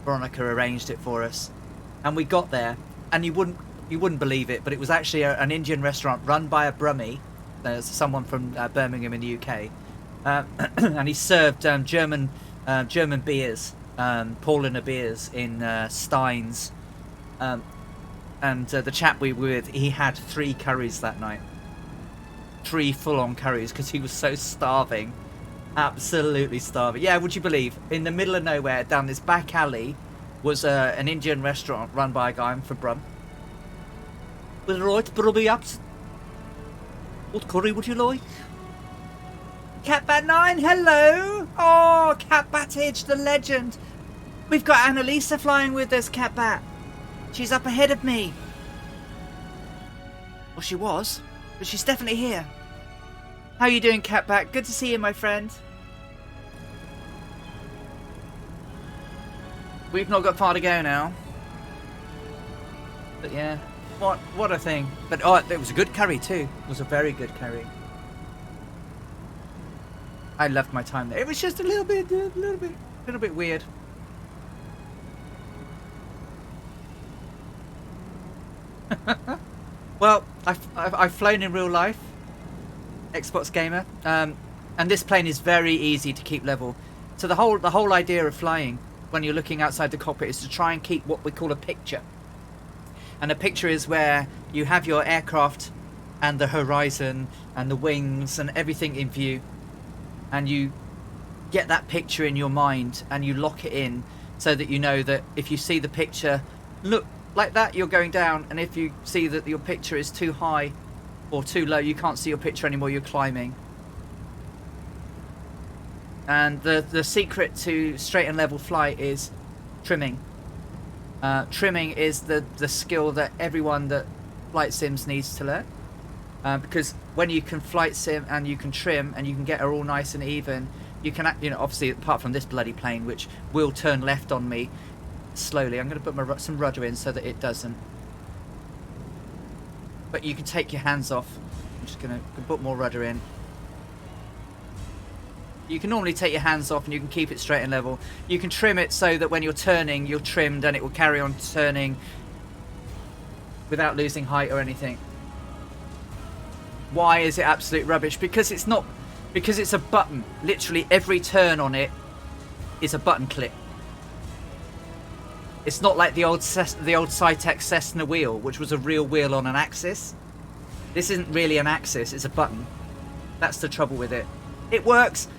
Veronica arranged it for us, and we got there, and you wouldn't believe it, but it was actually an Indian restaurant run by a Brummie. There's someone from Birmingham in the UK, and he served German beers, Paulaner beers in steins. And the chap we were with, he had 3 curries that night. 3 full-on curries, because he was so starving. Absolutely starving. Yeah, would you believe? In the middle of nowhere, down this back alley, was an Indian restaurant run by a guy from Brum. With right, Brummy ups. What curry would you like? Catbat9, hello! Oh, Catbatage, the legend. We've got Annalisa flying with us, Catbat. She's up ahead of me. Well, she was, but she's definitely here. How you doing, Catbat? Good to see you, my friend. We've not got far to go now. But yeah, what a thing. But oh, it was a good curry too. It was a very good curry. I loved my time there. It was just a little bit weird. Well, I've flown in real life, Xbox gamer, and this plane is very easy to keep level. So the whole idea of flying when you're looking outside the cockpit is to try and keep what we call a picture. And a picture is where you have your aircraft and the horizon and the wings and everything in view, and you get that picture in your mind and you lock it in so that you know that if you see the picture look like that, you're going down, and if you see that your picture is too high or too low, you can't see your picture anymore, you're climbing. And the secret to straight and level flight is trimming. Trimming is the skill that everyone that flight sims needs to learn. Because when you can flight sim and you can trim and you can get her all nice and even, you can, you know, obviously apart from this bloody plane which will turn left on me slowly. I'm going to put some rudder in so that it doesn't. But you can take your hands off. I'm just going to put more rudder in. You can normally take your hands off and you can keep it straight and level. You can trim it so that when you're turning, you're trimmed and it will carry on turning without losing height or anything. Why is it absolute rubbish? Because it's not, because it's a button. Literally every turn on it is a button click. It's not like the old Cytec Cessna wheel, which was a real wheel on an axis. This isn't really an axis, it's a button. That's the trouble with it. It works,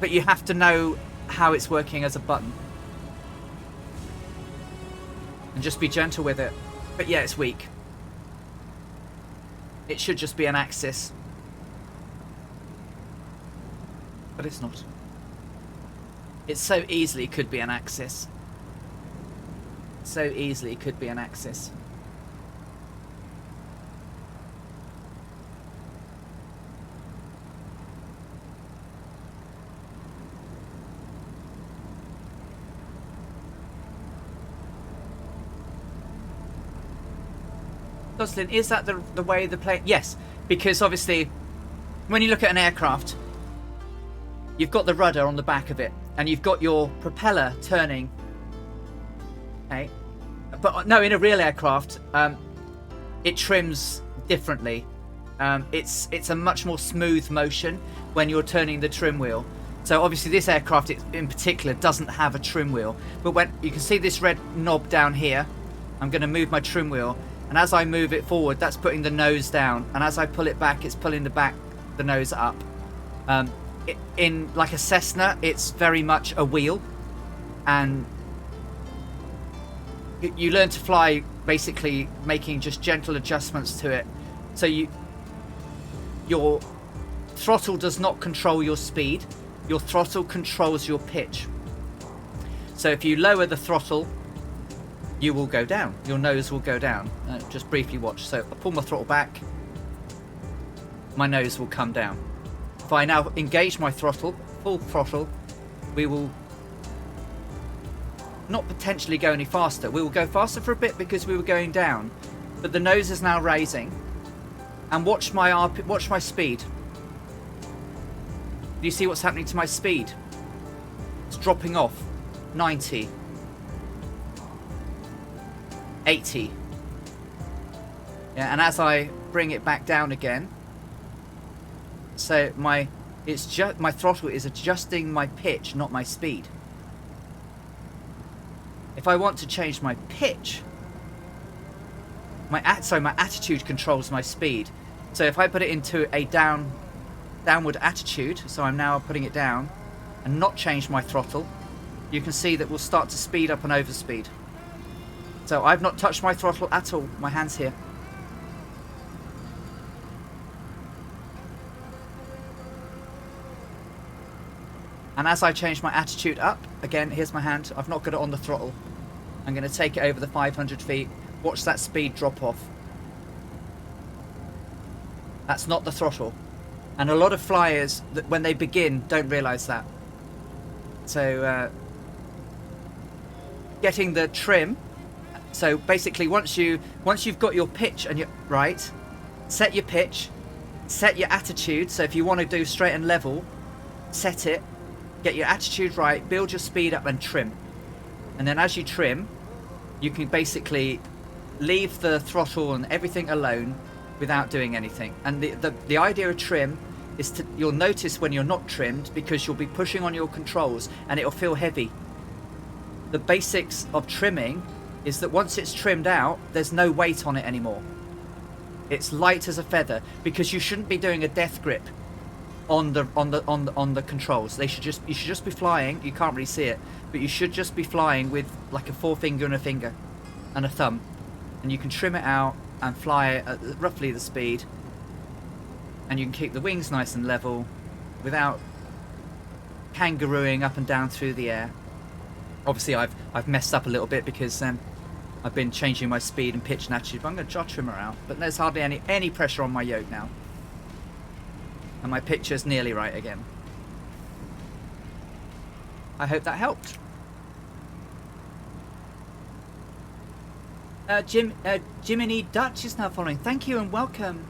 but you have to know how it's working as a button. And just be gentle with it. But yeah, it's weak. It should just be an axis. But it's not. It so easily could be an axis. So easily could be an axis. Goslin, is that the way the plane... Yes, because obviously when you look at an aircraft, you've got the rudder on the back of it and you've got your propeller turning. Okay, but no, in a real aircraft, it trims differently. It's a much more smooth motion when you're turning the trim wheel. So obviously this aircraft in particular doesn't have a trim wheel. But when you can see this red knob down here, I'm going to move my trim wheel, and as I move it forward, that's putting the nose down, and as I pull it back, it's pulling the nose up. In like a Cessna, it's very much a wheel, and you learn to fly basically making just gentle adjustments to it. So your throttle does not control your speed. Your throttle controls your pitch. So if you lower the throttle, you will go down. Your nose will go down. Just briefly watch. So I pull my throttle back, my nose will come down. If I now engage my throttle, full throttle, we will not potentially go any faster. We will go faster for a bit because we were going down, but the nose is now raising. And watch my speed. Do you see what's happening to my speed? It's dropping off. 90, 80. Yeah, and as I bring it back down again, so my throttle is adjusting my pitch, not my speed. If I want to change my pitch, my attitude controls my speed. So if I put it into a downward attitude, so I'm now putting it down and not change my throttle, you can see that we'll start to speed up and overspeed. So I've not touched my throttle at all. My hand's here. And as I change my attitude up, again, here's my hand. I've not got it on the throttle. I'm going to take it over the 500 feet. Watch that speed drop off. That's not the throttle. And a lot of flyers, when they begin, don't realise that. So, getting the trim. So basically, once you've got your pitch and right, set your pitch, set your attitude. So if you want to do straight and level, set it. Get your attitude right, build your speed up and trim. And then as you trim, you can basically leave the throttle and everything alone without doing anything. And the idea of trim is you'll notice when you're not trimmed because you'll be pushing on your controls and it'll feel heavy. The basics of trimming is that once it's trimmed out, there's no weight on it anymore. It's light as a feather because you shouldn't be doing a death grip on the controls. You should just be flying. You can't really see it, but you should just be flying with like a forefinger and a finger and a thumb, and you can trim it out and fly at roughly the speed, and you can keep the wings nice and level without kangarooing up and down through the air. Obviously I've messed up a little bit because I've been changing my speed and pitch and attitude, but I'm going to jaw trimmer out. But there's hardly any pressure on my yoke now, and my picture's nearly right again. I hope that helped. Jiminy Dutch is now following. Thank you and welcome.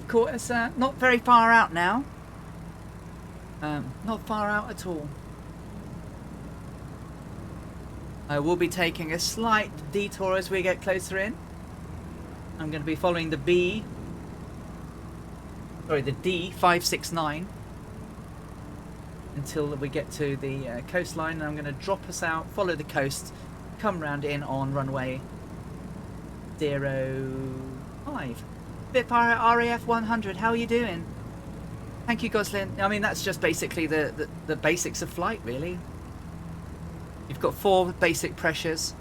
Caught us not very far out now. Not far out at all. I will be taking a slight detour as we get closer in. I'm going to be following the D569 until we get to the coastline, and I'm going to drop us out, follow the coast, come round in on runway 05. Bitfire RAF 100, how are you doing? Thank you, Goslin. I mean, that's just basically the basics of flight, really. You've got 4 basic pressures,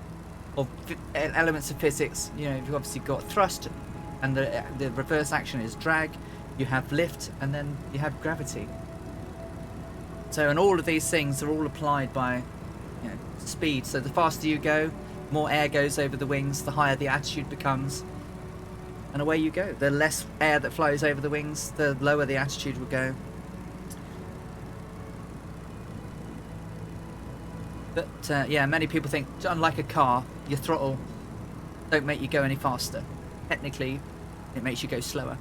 or elements of physics. You know, you've obviously got thrust, and the reverse action is drag. You have lift, and then you have gravity. So, and all of these things are all applied by, you know, speed. So the faster you go, more air goes over the wings, the higher the attitude becomes. And away you go. The less air that flows over the wings, the lower the attitude will go. But yeah, many people think, unlike a car, your throttle don't make you go any faster. Technically, it makes you go slower.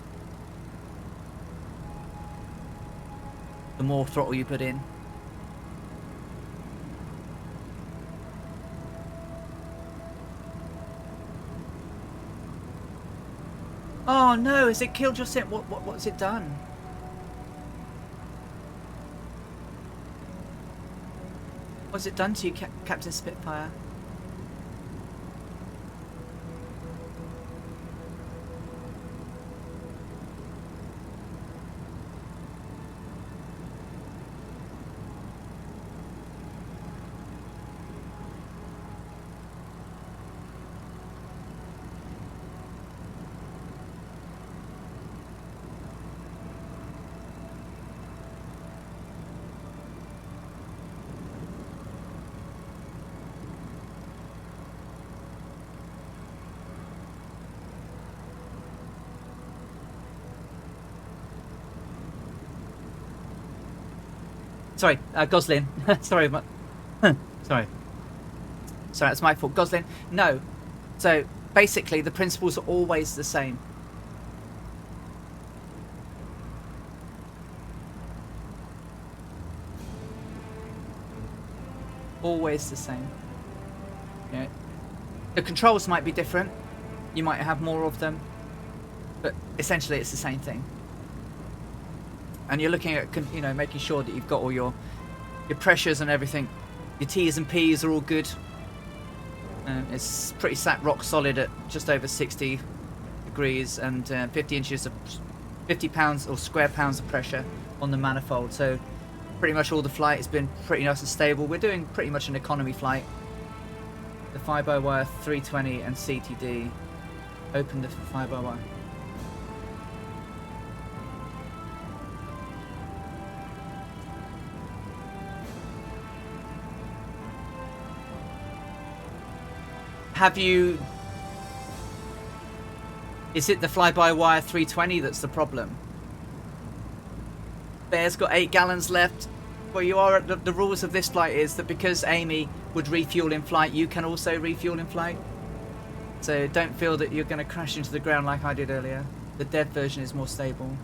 The more throttle you put in. Oh no, has it killed your sim? What's it done? What's it done to you, Captain Spitfire? Sorry, Goslin. Sorry, sorry. Sorry, that's my fault. Goslin. No. So basically, the principles are always the same. Always the same. Yeah. The controls might be different. You might have more of them, but essentially, it's the same thing. And you're looking at, you know, making sure that you've got all your pressures and everything. Your T's and P's are all good. It's pretty sat rock solid at just over 60 degrees and 50 inches of 50 pounds or square pounds of pressure on the manifold. So pretty much all the flight has been pretty nice and stable. We're doing pretty much an economy flight. The fly-by-wire 320 and CTD. Open the fly-by-wire. Have you... Is it the fly-by-wire 320 that's the problem? Bear's got 8 gallons left. Well, you are... The rules of this flight is that because Amy would refuel in flight, you can also refuel in flight. So don't feel that you're going to crash into the ground like I did earlier. The dev version is more stable.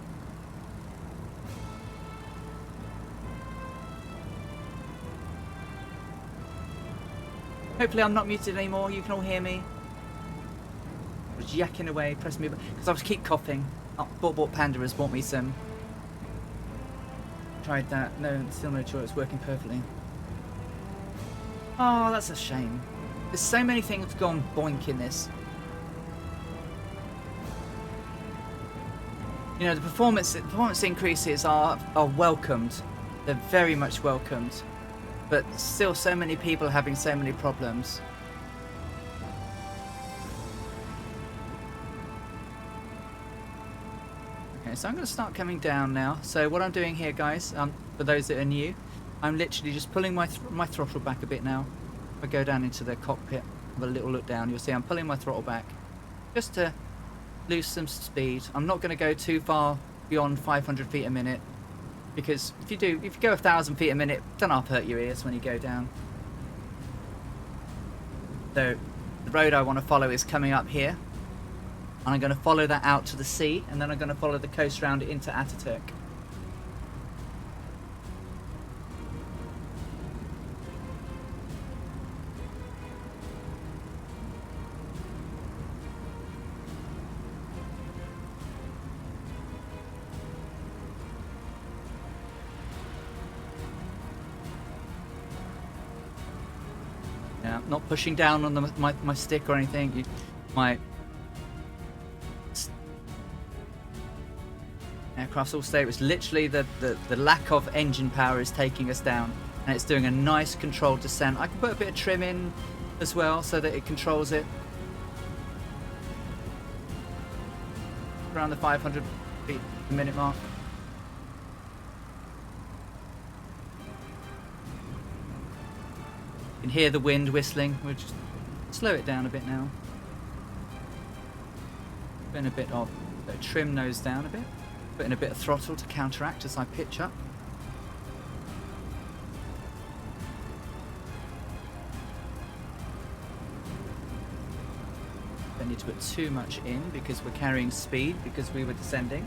Hopefully I'm not muted anymore, you can all hear me. was yakking away, pressing me because I was keep coughing. Oh, bought Panda has bought me some. Tried that. No, still no choice. It's working perfectly. Oh, that's a shame. There's so many things gone boink in this. You know, the performance increases are welcomed. They're very much welcomed. But still so many people are having so many problems. Okay, so I'm going to start coming down now. So what I'm doing here, guys, for those that are new, I'm literally just pulling my throttle back a bit now. If I go down into the cockpit, have a little look down, you'll see I'm pulling my throttle back just to lose some speed. I'm not going to go too far beyond 500 feet a minute, because if you go 1,000 feet a minute, don't half hurt your ears when you go down. So the road I want to follow is coming up here, and I'm going to follow that out to the sea, and then I'm going to follow the coast round into Ataturk. Yeah, not pushing down on my stick or anything. My aircraft's all stable. It's literally the lack of engine power is taking us down, and it's doing a nice controlled descent. I can put a bit of trim in as well so that it controls it. Around the 500 feet a minute mark. You can hear the wind whistling. We'll just slow it down a bit now. Putting a bit of trim nose down a bit. Putting a bit of throttle to counteract as I pitch up. Don't need to put too much in because we're carrying speed because we were descending.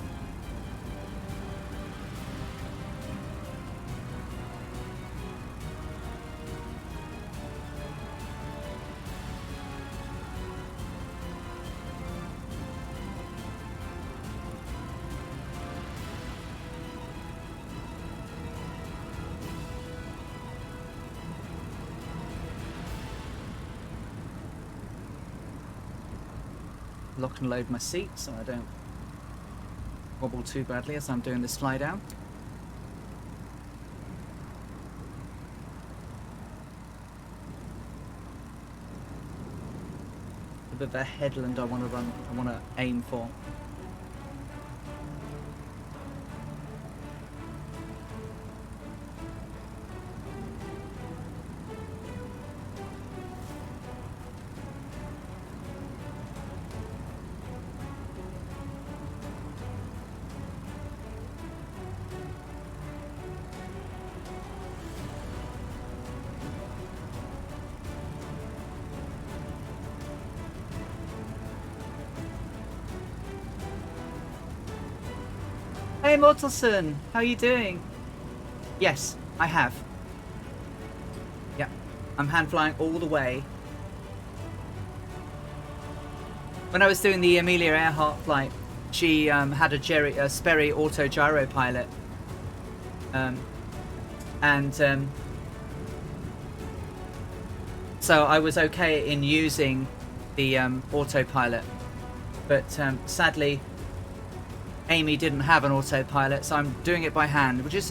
Lock and load my seat so I don't wobble too badly as I'm doing this fly down. A bit of a headland I want to aim for. Hey Mortelson, how are you doing? Yes, I have. Yeah, I'm hand flying all the way. When I was doing the Amelia Earhart flight, she had a Sperry auto gyro pilot, so I was okay in using the autopilot, but sadly Amy didn't have an autopilot, so I'm doing it by hand, which is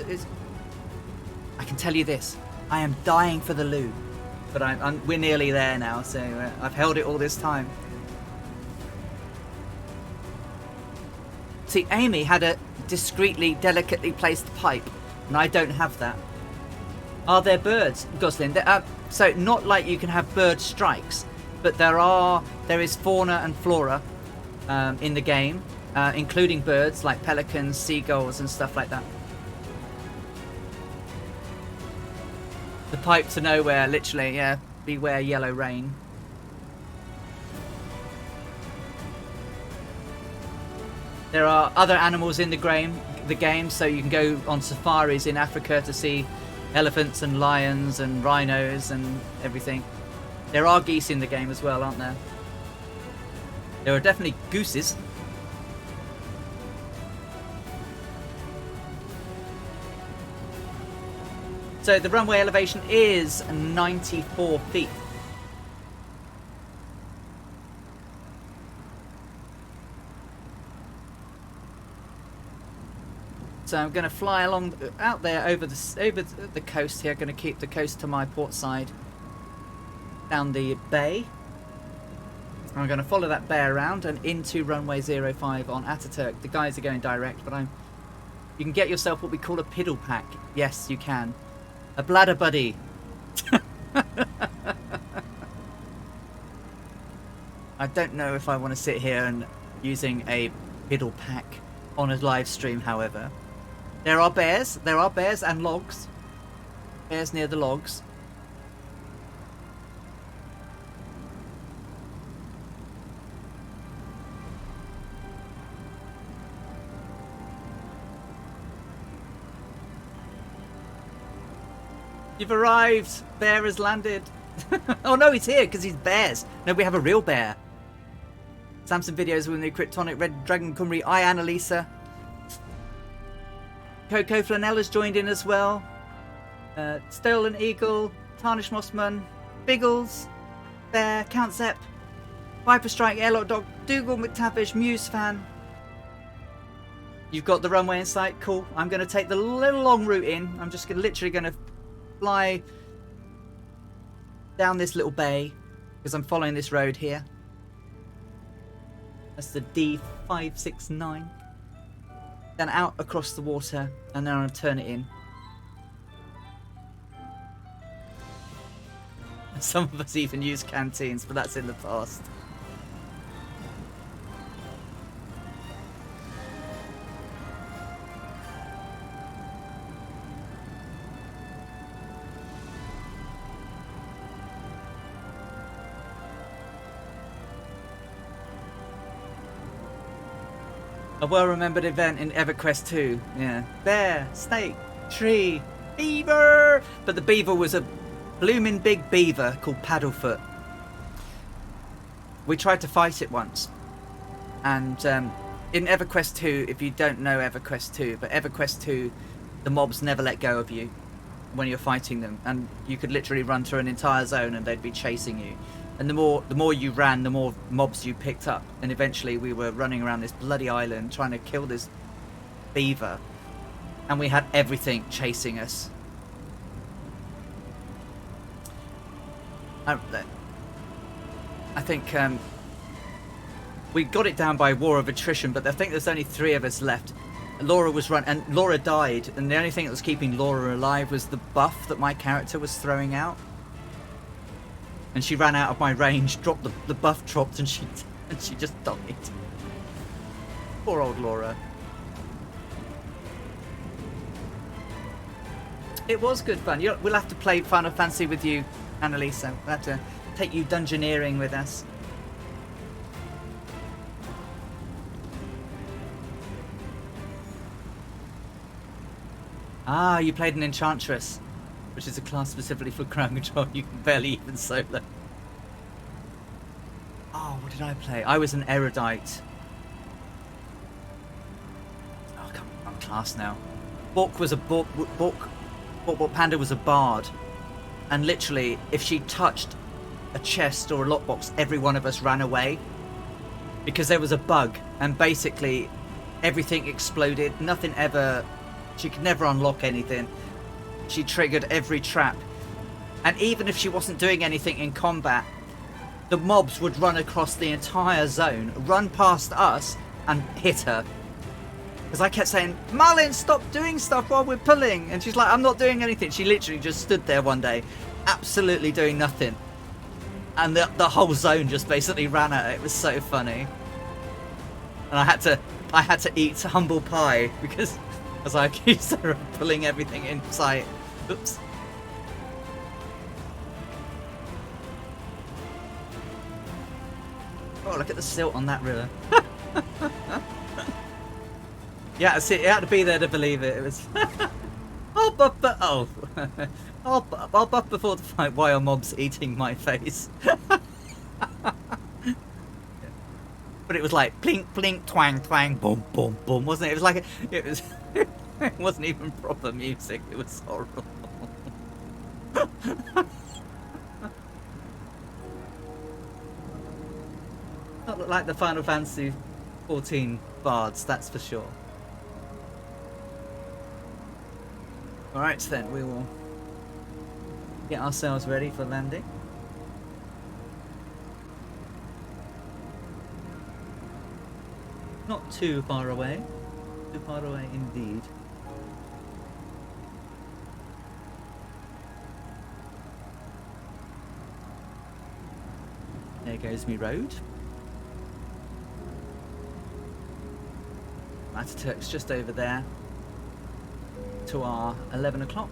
I can tell you this, I am dying for the loo, but we're nearly there now, so I've held it all this time. See, Amy had a discreetly, delicately placed pipe, and I don't have that. Are there birds, Goslin? So not like you can have bird strikes, but there is fauna and flora in the game, including birds like pelicans, seagulls, and stuff like that. The pipe to nowhere, literally, yeah. Beware yellow rain. There are other animals in the game, so you can go on safaris in Africa to see elephants and lions and rhinos and everything. There are geese in the game as well, aren't there? There are definitely gooses. So the runway elevation is 94 feet. So I'm going to fly along out there over the coast here. I'm going to keep the coast to my port side, down the bay. I'm going to follow that bay around and into runway 05 on Ataturk. The guys are going direct, but you can get yourself what we call a piddle pack. Yes, you can. A bladder buddy. I don't know if I want to sit here and using a piddle pack on a live stream, however. There are bears and logs. Bears near the logs. You've arrived! Bear has landed. Oh no, he's here because he's bears. No, we have a real bear. Samson videos with new Kryptonic, Red Dragon Cymru, I Annalisa. Coco Flanella's joined in as well. Stolen Eagle, Tarnish Mossman, Biggles, Bear, Count Zepp, Viper Strike, Airlock Dog, Dougal McTavish, Muse Fan. You've got the runway in sight, cool. I'm going to take the little long route in. I'm just literally going to fly down this little bay because I'm following this road here. That's the D569. Then out across the water and then I'll turn it in. Some of us even use canteens, but that's in the past. A well-remembered event in EverQuest 2. Yeah. Bear, snake, tree, beaver! But the beaver was a blooming big beaver called Paddlefoot. We tried to fight it once. And in EverQuest 2, if you don't know EverQuest 2, but EverQuest 2, the mobs never let go of you when you're fighting them. And you could literally run through an entire zone and they'd be chasing you. And the more you ran, the more mobs you picked up. And eventually we were running around this bloody island trying to kill this beaver. And we had everything chasing us. I think we got it down by war of attrition, but I think there's only 3 of us left. Laura was and Laura died, and the only thing that was keeping Laura alive was the buff that my character was throwing out. And she ran out of my range, dropped the buff dropped, and she just died. Poor old Laura. It was good fun. We'll have to play Final Fantasy with you, Annalisa. We'll have to take you dungeoneering with us. Ah, you played an Enchantress, which is a class specifically for ground control. You can barely even solo. Oh, what did I play? I was an Erudite. Oh, come on, class now. Bork was a Bork Panda was a bard. And literally, if she touched a chest or a lockbox, every one of us ran away. Because there was a bug. And basically, everything exploded. Nothing ever... She could never unlock anything. She triggered every trap. And even if she wasn't doing anything in combat, the mobs would run across the entire zone, run past us, and hit her. Because I kept saying, Marlin, stop doing stuff while we're pulling. And she's like, I'm not doing anything. She literally just stood there one day, absolutely doing nothing. And the whole zone just basically ran at her. It was so funny. And I had to eat humble pie because as I accused her of pulling everything in sight. Oops. Oh, look at the silt on that river. Yeah, see, you had to be there to believe it. It was. I'll buff before the fight. Why are mobs eating my face? But it was like plink, plink, twang, twang, boom, boom, boom, wasn't it? It was like it was. It wasn't even proper music. It was horrible. Not look like the Final Fantasy 14 bards, that's for sure. Alright, then we will get ourselves ready for landing. Not too far away. Too far away indeed. There goes me road. Ataturk's just over there to our 11 o'clock.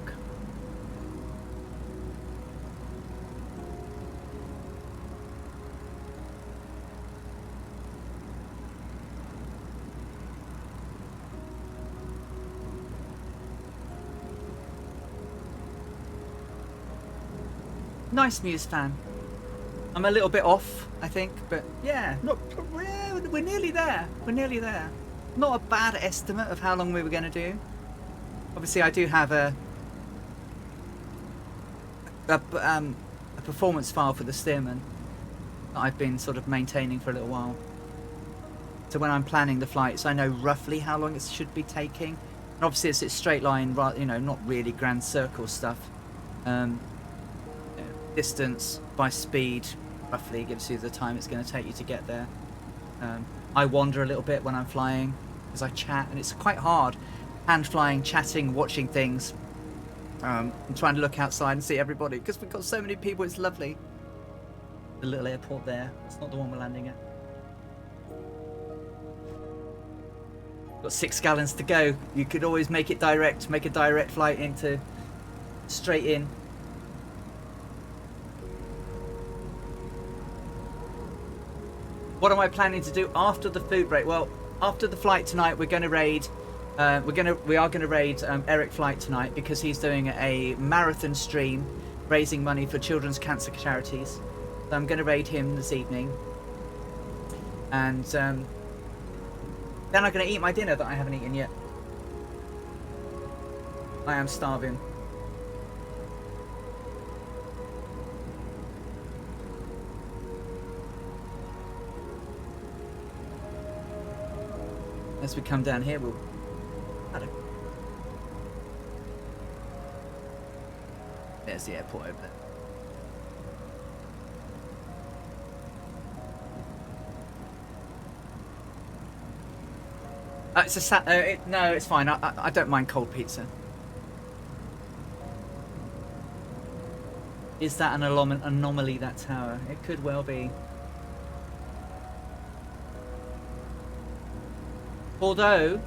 Nice Muse fan. I'm a little bit off, I think, but yeah, we're nearly there. We're nearly there. Not a bad estimate of how long we were going to do. Obviously, I do have a performance file for the Stearman that I've been sort of maintaining for a little while. So when I'm planning the flights, I know roughly how long it should be taking. And obviously, it's straight line, you know, not really grand circle stuff. Distance by speed roughly gives you the time it's going to take you to get there. I wander a little bit when I'm flying because I chat, and it's quite hard hand flying, chatting, watching things, and trying to look outside and see everybody because we've got so many people. It's lovely. The little airport there, it's not the one we're landing at. Got 6 gallons to go. You could always make it direct, make a direct flight into straight in. What am I planning to do after the food break? Well, after the flight tonight, we're going to raid. We are going to raid Eric Flight tonight because he's doing a marathon stream, raising money for children's cancer charities. So I'm going to raid him this evening, and then I'm going to eat my dinner that I haven't eaten yet. I am starving. As we come down here, we'll... There's the airport over there. It's a no, it's fine. I don't mind cold pizza. Is that an anomaly, that tower? It could well be. Although,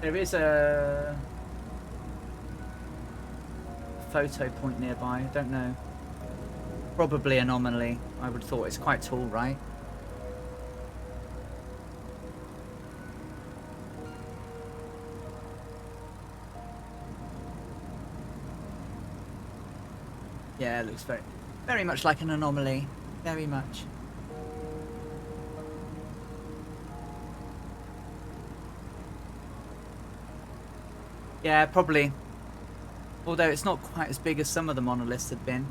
there is a photo point nearby, I don't know. Probably an anomaly, I would have thought. It's quite tall, right? Yeah, it looks very much like an anomaly. Very much. Yeah, probably. Although it's not quite as big as some of the monoliths had been.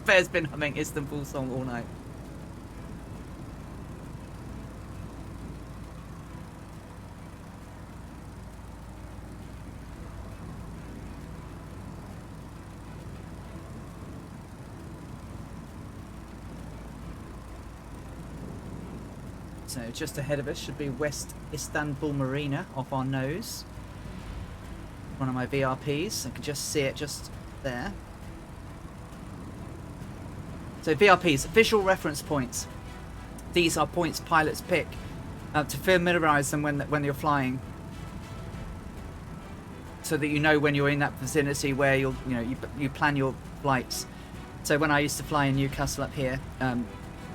Bear's been humming Istanbul song all night. So just ahead of us should be West Istanbul Marina off our nose. One of my VRPs, I can just see it just there. So VRPs, visual reference points. These are points pilots pick to familiarise them when you're flying, so that you know when you're in that vicinity where you plan your flights. So when I used to fly in Newcastle up here,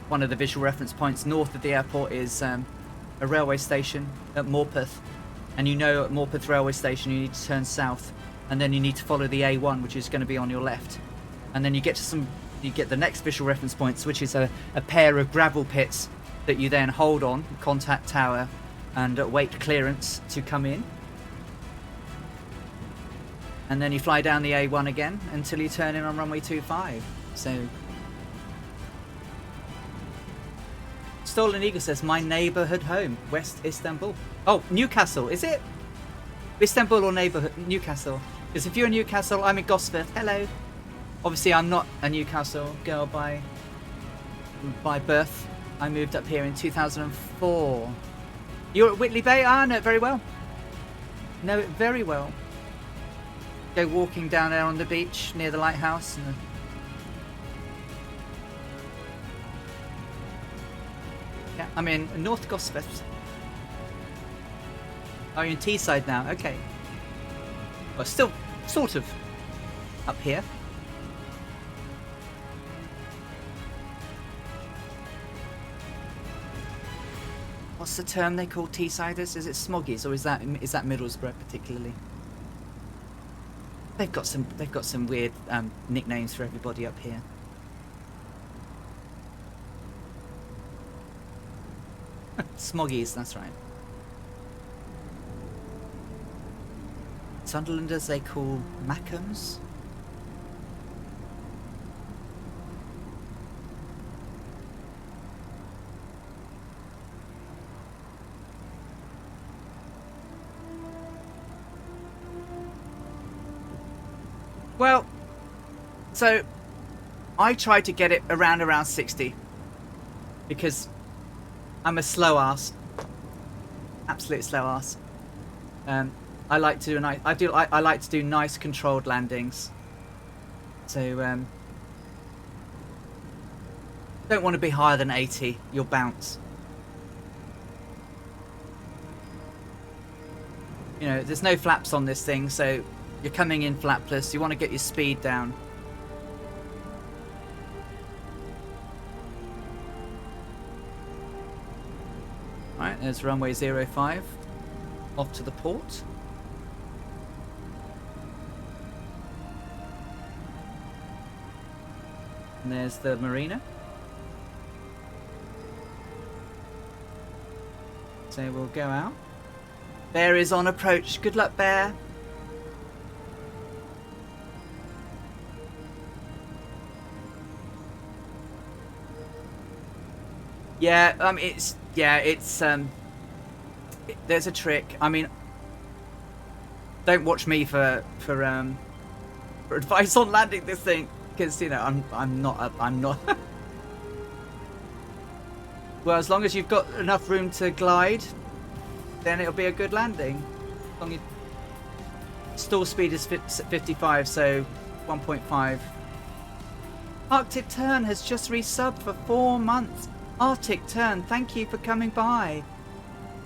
one of the visual reference points north of the airport is a railway station at Morpeth, and you know at Morpeth railway station you need to turn south and then you need to follow the A1, which is going to be on your left, and then you get the next visual reference points, which is a pair of gravel pits that you then hold on, contact tower, and wait clearance to come in. And then you fly down the A1 again until you turn in on runway 25. So, Stolen Eagle says, my neighbourhood home, West Istanbul. Oh, Newcastle, is it? Istanbul or neighbourhood? Newcastle. Because if you're in Newcastle, I'm in Gosforth. Hello. Obviously, I'm not a Newcastle girl by birth. I moved up here in 2004. You're at Whitley Bay? Ah, I know it very well. Know it very well. Go walking down there on the beach near the lighthouse. And yeah, I'm in North Gosforth. Oh, you're in Teesside now. Okay. Well, still sort of up here. What's the term they call Teessiders? Is it smoggies, or is that Middlesbrough particularly? They've got some weird nicknames for everybody up here. Smoggies, that's right. Sunderlanders they call Mackhams. Well, so I tried to get it around 60 because I'm a slow ass, absolute slow ass. I like to do I like to do nice controlled landings. So don't want to be higher than 80. You'll bounce. You know, there's no flaps on this thing, so you're coming in flapless. You want to get your speed down. Right, there's runway 05 off to the port. And there's the marina. So we'll go out. Bear is on approach. Good luck, Bear. Yeah, there's a trick. I mean, don't watch me for advice on landing this thing, because you know I'm not. Well, as long as you've got enough room to glide, then it'll be a good landing. Stall speed is 55, so 1.5. Arctic Turn has just resubbed for 4 months. Arctic Turn, thank you for coming by.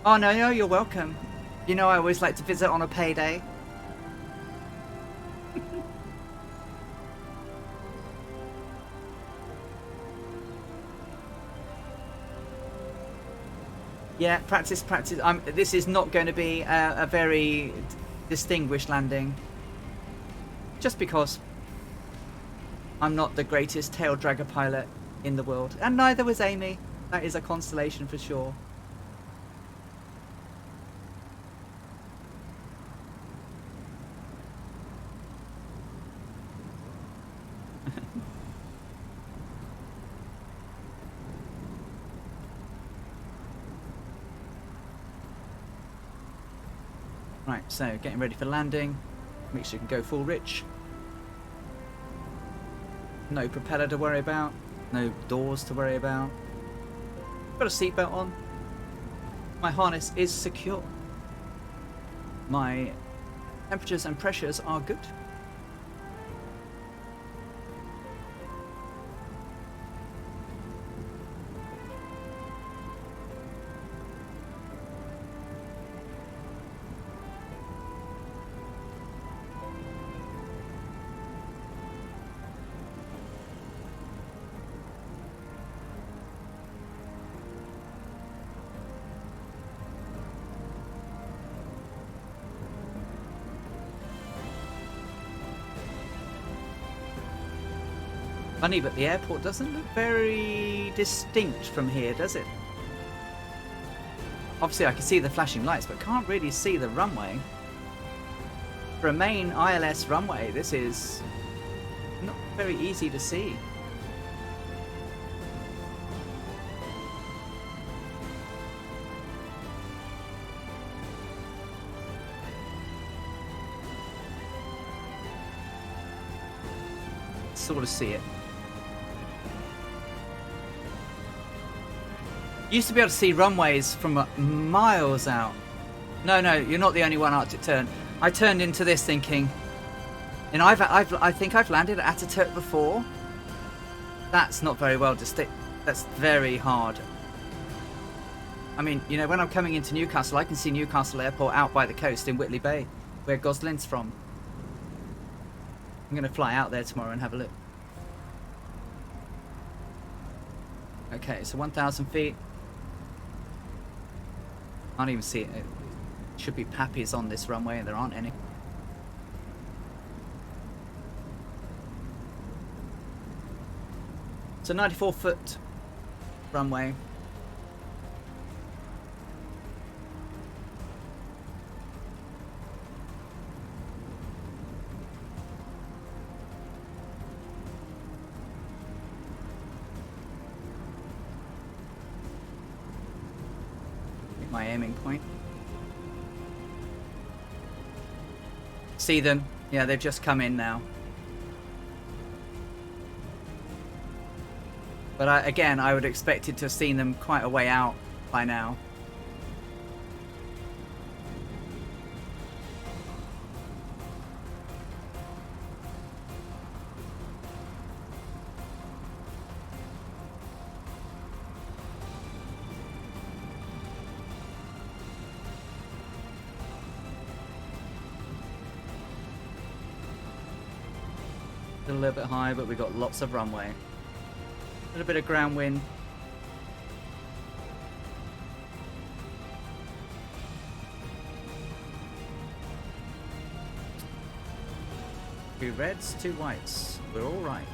Oh no, you're welcome. You know I always like to visit on a payday. Yeah, practice. This is not going to be a very distinguished landing. Just because I'm not the greatest tail dragger pilot in the world. And neither was Amy. That is a consolation for sure. Right, so getting ready for landing. Make sure you can go full rich. No propeller to worry about. No doors to worry about. Got a seatbelt on. My harness is secure. My temperatures and pressures are good. Funny, but the airport doesn't look very distinct from here, does it? Obviously, I can see the flashing lights, but can't really see the runway. For a main ILS runway, this is not very easy to see. Sort of see it. Used to be able to see runways from miles out. No, you're not the only one Arctic turn. I turned into this thinking, and I think I've landed at Ataturk before. That's not very well distinct. That's very hard. I mean, you know, when I'm coming into Newcastle, I can see Newcastle Airport out by the coast in Whitley Bay, where Goslin's from. I'm going to fly out there tomorrow and have a look. Okay, so 1,000 feet. Can't even see it. It should be Pappies on this runway, and there aren't any. It's a 94-foot runway. My aiming point. See them? Yeah, they've just come in now. But again, I would expect it to have seen them quite a way out by now. A little bit high, but we've got lots of runway. A little bit of ground wind. 2 reds, 2 whites. We're all right.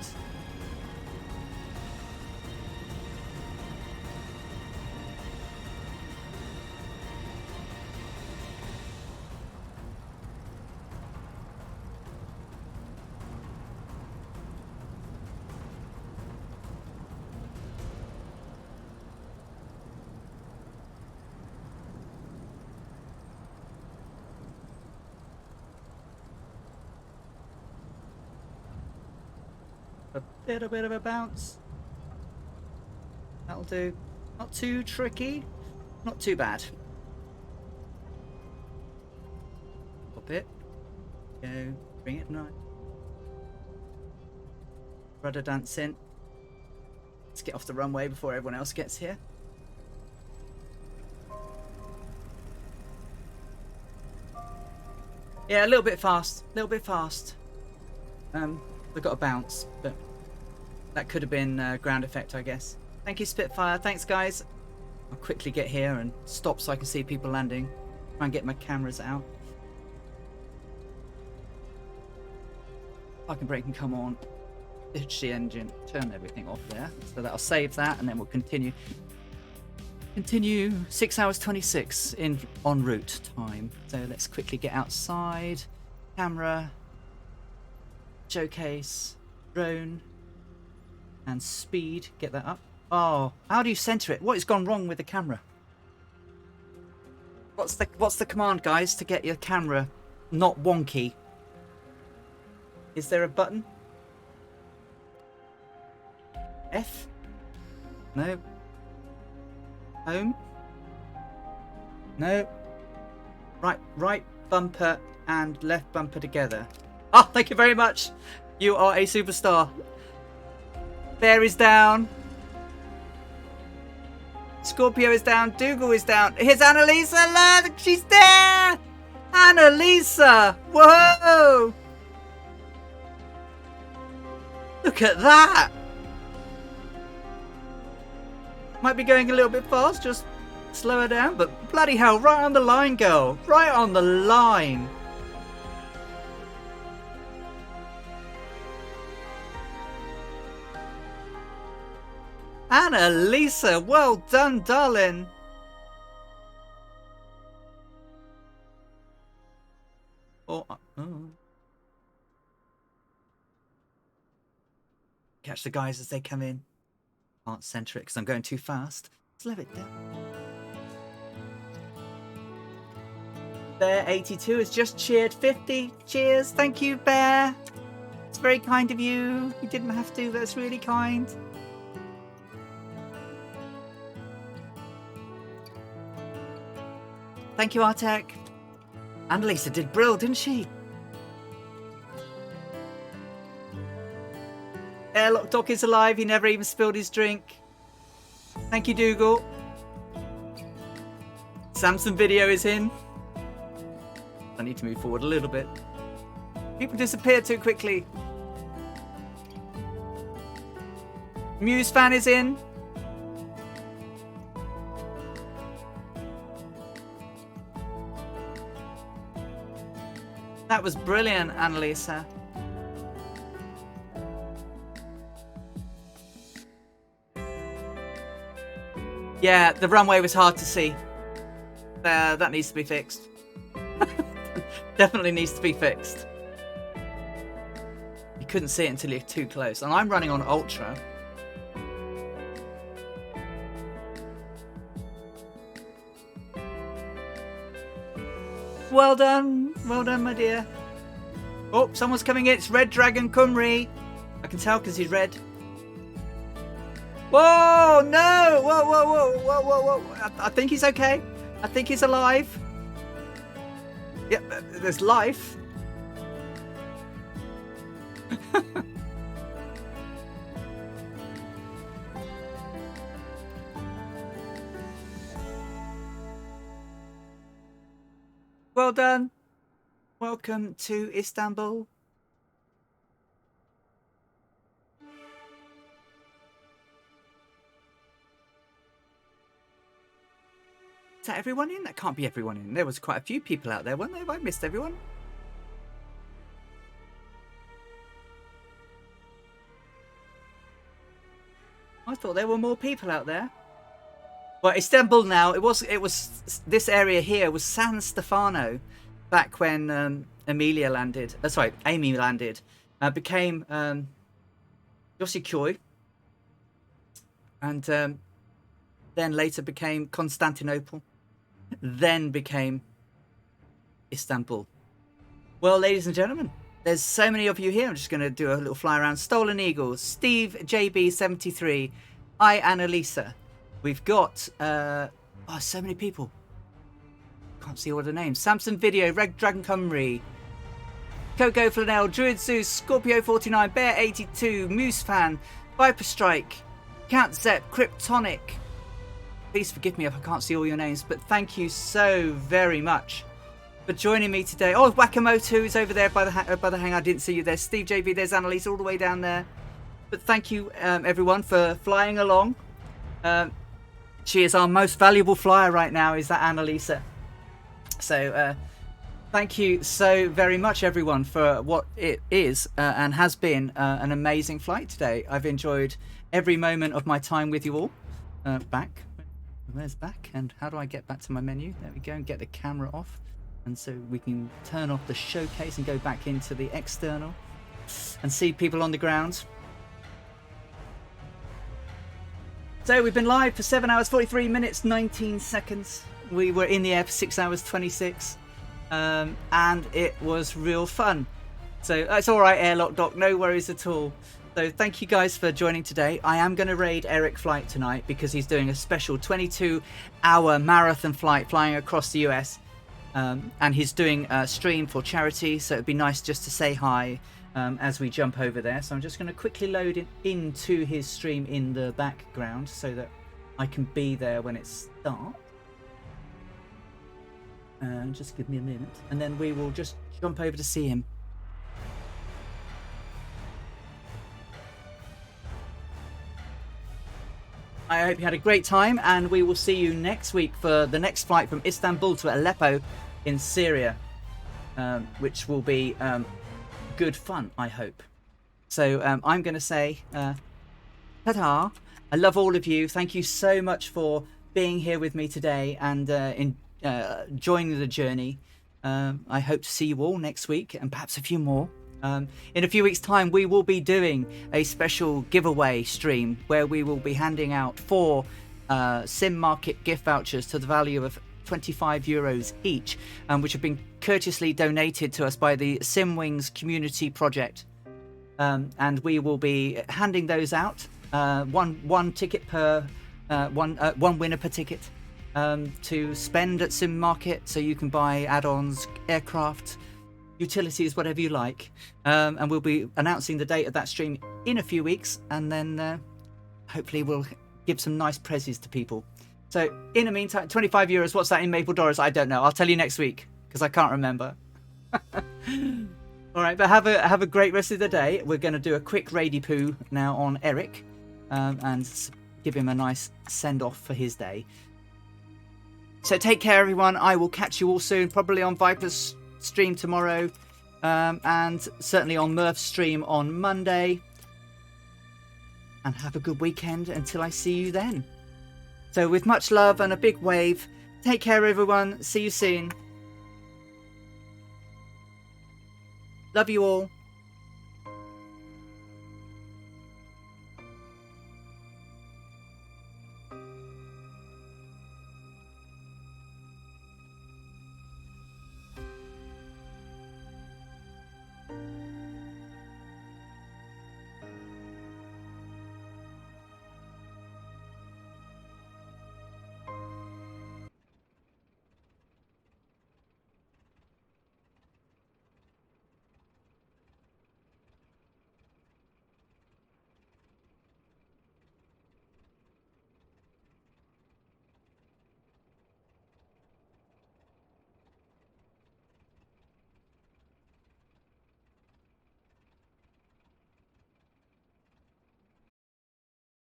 A little bit of a bounce. That'll do. Not too tricky. Not too bad. Up it. Go. Bring it right. Rudder dancing. Let's get off the runway before everyone else gets here. Yeah, a little bit fast. A little bit fast. They've got a bounce, but that could have been ground effect, I guess. Thank you, Spitfire. Thanks, guys. I'll quickly get here and stop so I can see people landing. Try and get my cameras out. Parking brake can come on. Ditch the engine. Turn everything off there. So that'll save that, and then we'll continue. Continue 6 hours 26 in en route time. So let's quickly get outside. Camera. Showcase, drone, and speed. Get that up. Oh, how do you center it? What has gone wrong with the camera? What's the command, guys, to get your camera not wonky? Is there a button? F? No. Home? No. Right bumper and left bumper together. Oh, thank you very much. You are a superstar. Bear is down. Scorpio is down. Dougal is down. Here's Annalisa. Look, she's there. Annalisa. Whoa. Look at that. Might be going a little bit fast. Just slow her down. But bloody hell, right on the line, girl. Right on the line. Annalisa, well done, darling. Oh. Catch the guys as they come in. Can't center it because I'm going too fast. Slow it down. Bear 82 has just cheered 50. Cheers. Thank you, Bear. It's very kind of you. You didn't have to. That's really kind. Thank you, Artek. Annalisa did brill, didn't she? Airlock Doc is alive. He never even spilled his drink. Thank you, Dougal. Samson video is in. I need to move forward a little bit. People disappear too quickly. Muse fan is in. That was brilliant, Annalisa. Yeah, the runway was hard to see. That needs to be fixed. Definitely needs to be fixed. You couldn't see it until you're too close. And I'm running on Ultra. Well done. Well done, my dear. Oh, someone's coming in. It's Red Dragon Cymru. I can tell because he's red. Whoa, no! Whoa, whoa, whoa, whoa, whoa, whoa. I think he's okay. I think he's alive. Yep, there's life. Well done. Welcome to Istanbul. Is that everyone in? That can't be everyone in. There was quite a few people out there, weren't there? Have I missed everyone? I thought there were more people out there. Well, Istanbul now. It was this area here was San Stefano, back when Amy landed. Became Yosikoy, and then later became Constantinople. Then became Istanbul. Well, ladies and gentlemen, there's so many of you here. I'm just going to do a little fly around. Stolen Eagles, Steve JB73, I Annalisa. We've got so many people. Can't see all the names. Samson Video, Red Dragon Cymru, Coco Flanell, Druid Zeus, Scorpio 49, Bear 82, Moose Fan, Viper Strike, Cat Zep, Kryptonic. Please forgive me if I can't see all your names, but thank you so very much for joining me today. Oh, Wakamoto is over there by the hang. I didn't see you there. Steve JB, there's Annalisa all the way down there. But thank you, everyone, for flying along. She is our most valuable flyer right now, is that Annalisa. So thank you so very much, everyone, for what it is and has been an amazing flight today. I've enjoyed every moment of my time with you all. Back. Where's back? And how do I get back to my menu? There we go, and get the camera off. And so we can turn off the showcase and go back into the external and see people on the ground. So we've been live for 7 hours, 43 minutes, 19 seconds. We were in the air for 6 hours, 26. And it was real fun. So it's all right, Airlock Doc, no worries at all. So thank you guys for joining today. I am going to raid Eric Flight tonight because he's doing a special 22-hour marathon flight flying across the US. And he's doing a stream for charity, so it'd be nice just to say hi as we jump over there. So I'm just going to quickly load it into his stream in the background so that I can be there when it starts. Just give me a minute, and then we will just jump over to see him. I hope you had a great time, and we will see you next week for the next flight from Istanbul to Aleppo in Syria, which will be good fun, I hope. So I'm going to say ta-ta, I love all of you. Thank you so much for being here with me today and joining the journey. I hope to see you all next week and perhaps a few more. In a few weeks' time, we will be doing a special giveaway stream where we will be handing out 4 Sim Market gift vouchers to the value of €25 each, which have been courteously donated to us by the Simwings Community Project. And we will be handing those out, one ticket per one winner per ticket, to spend at Sim Market, so you can buy add-ons, aircraft, utilities, whatever you like. And we'll be announcing the date of that stream in a few weeks, and then hopefully we'll give some nice prezzies to people. So in the meantime, €25, what's that in Maple dollars? I don't know. I'll tell you next week because I can't remember. All right, but have a great rest of the day. We're going to do a quick rady poo now on Eric, and give him a nice send off for his day. So take care, everyone. I will catch you all soon, probably on Viper's stream tomorrow, and certainly on Murph's stream on Monday. And have a good weekend until I see you then. So with much love and a big wave, take care, everyone. See you soon. Love you all.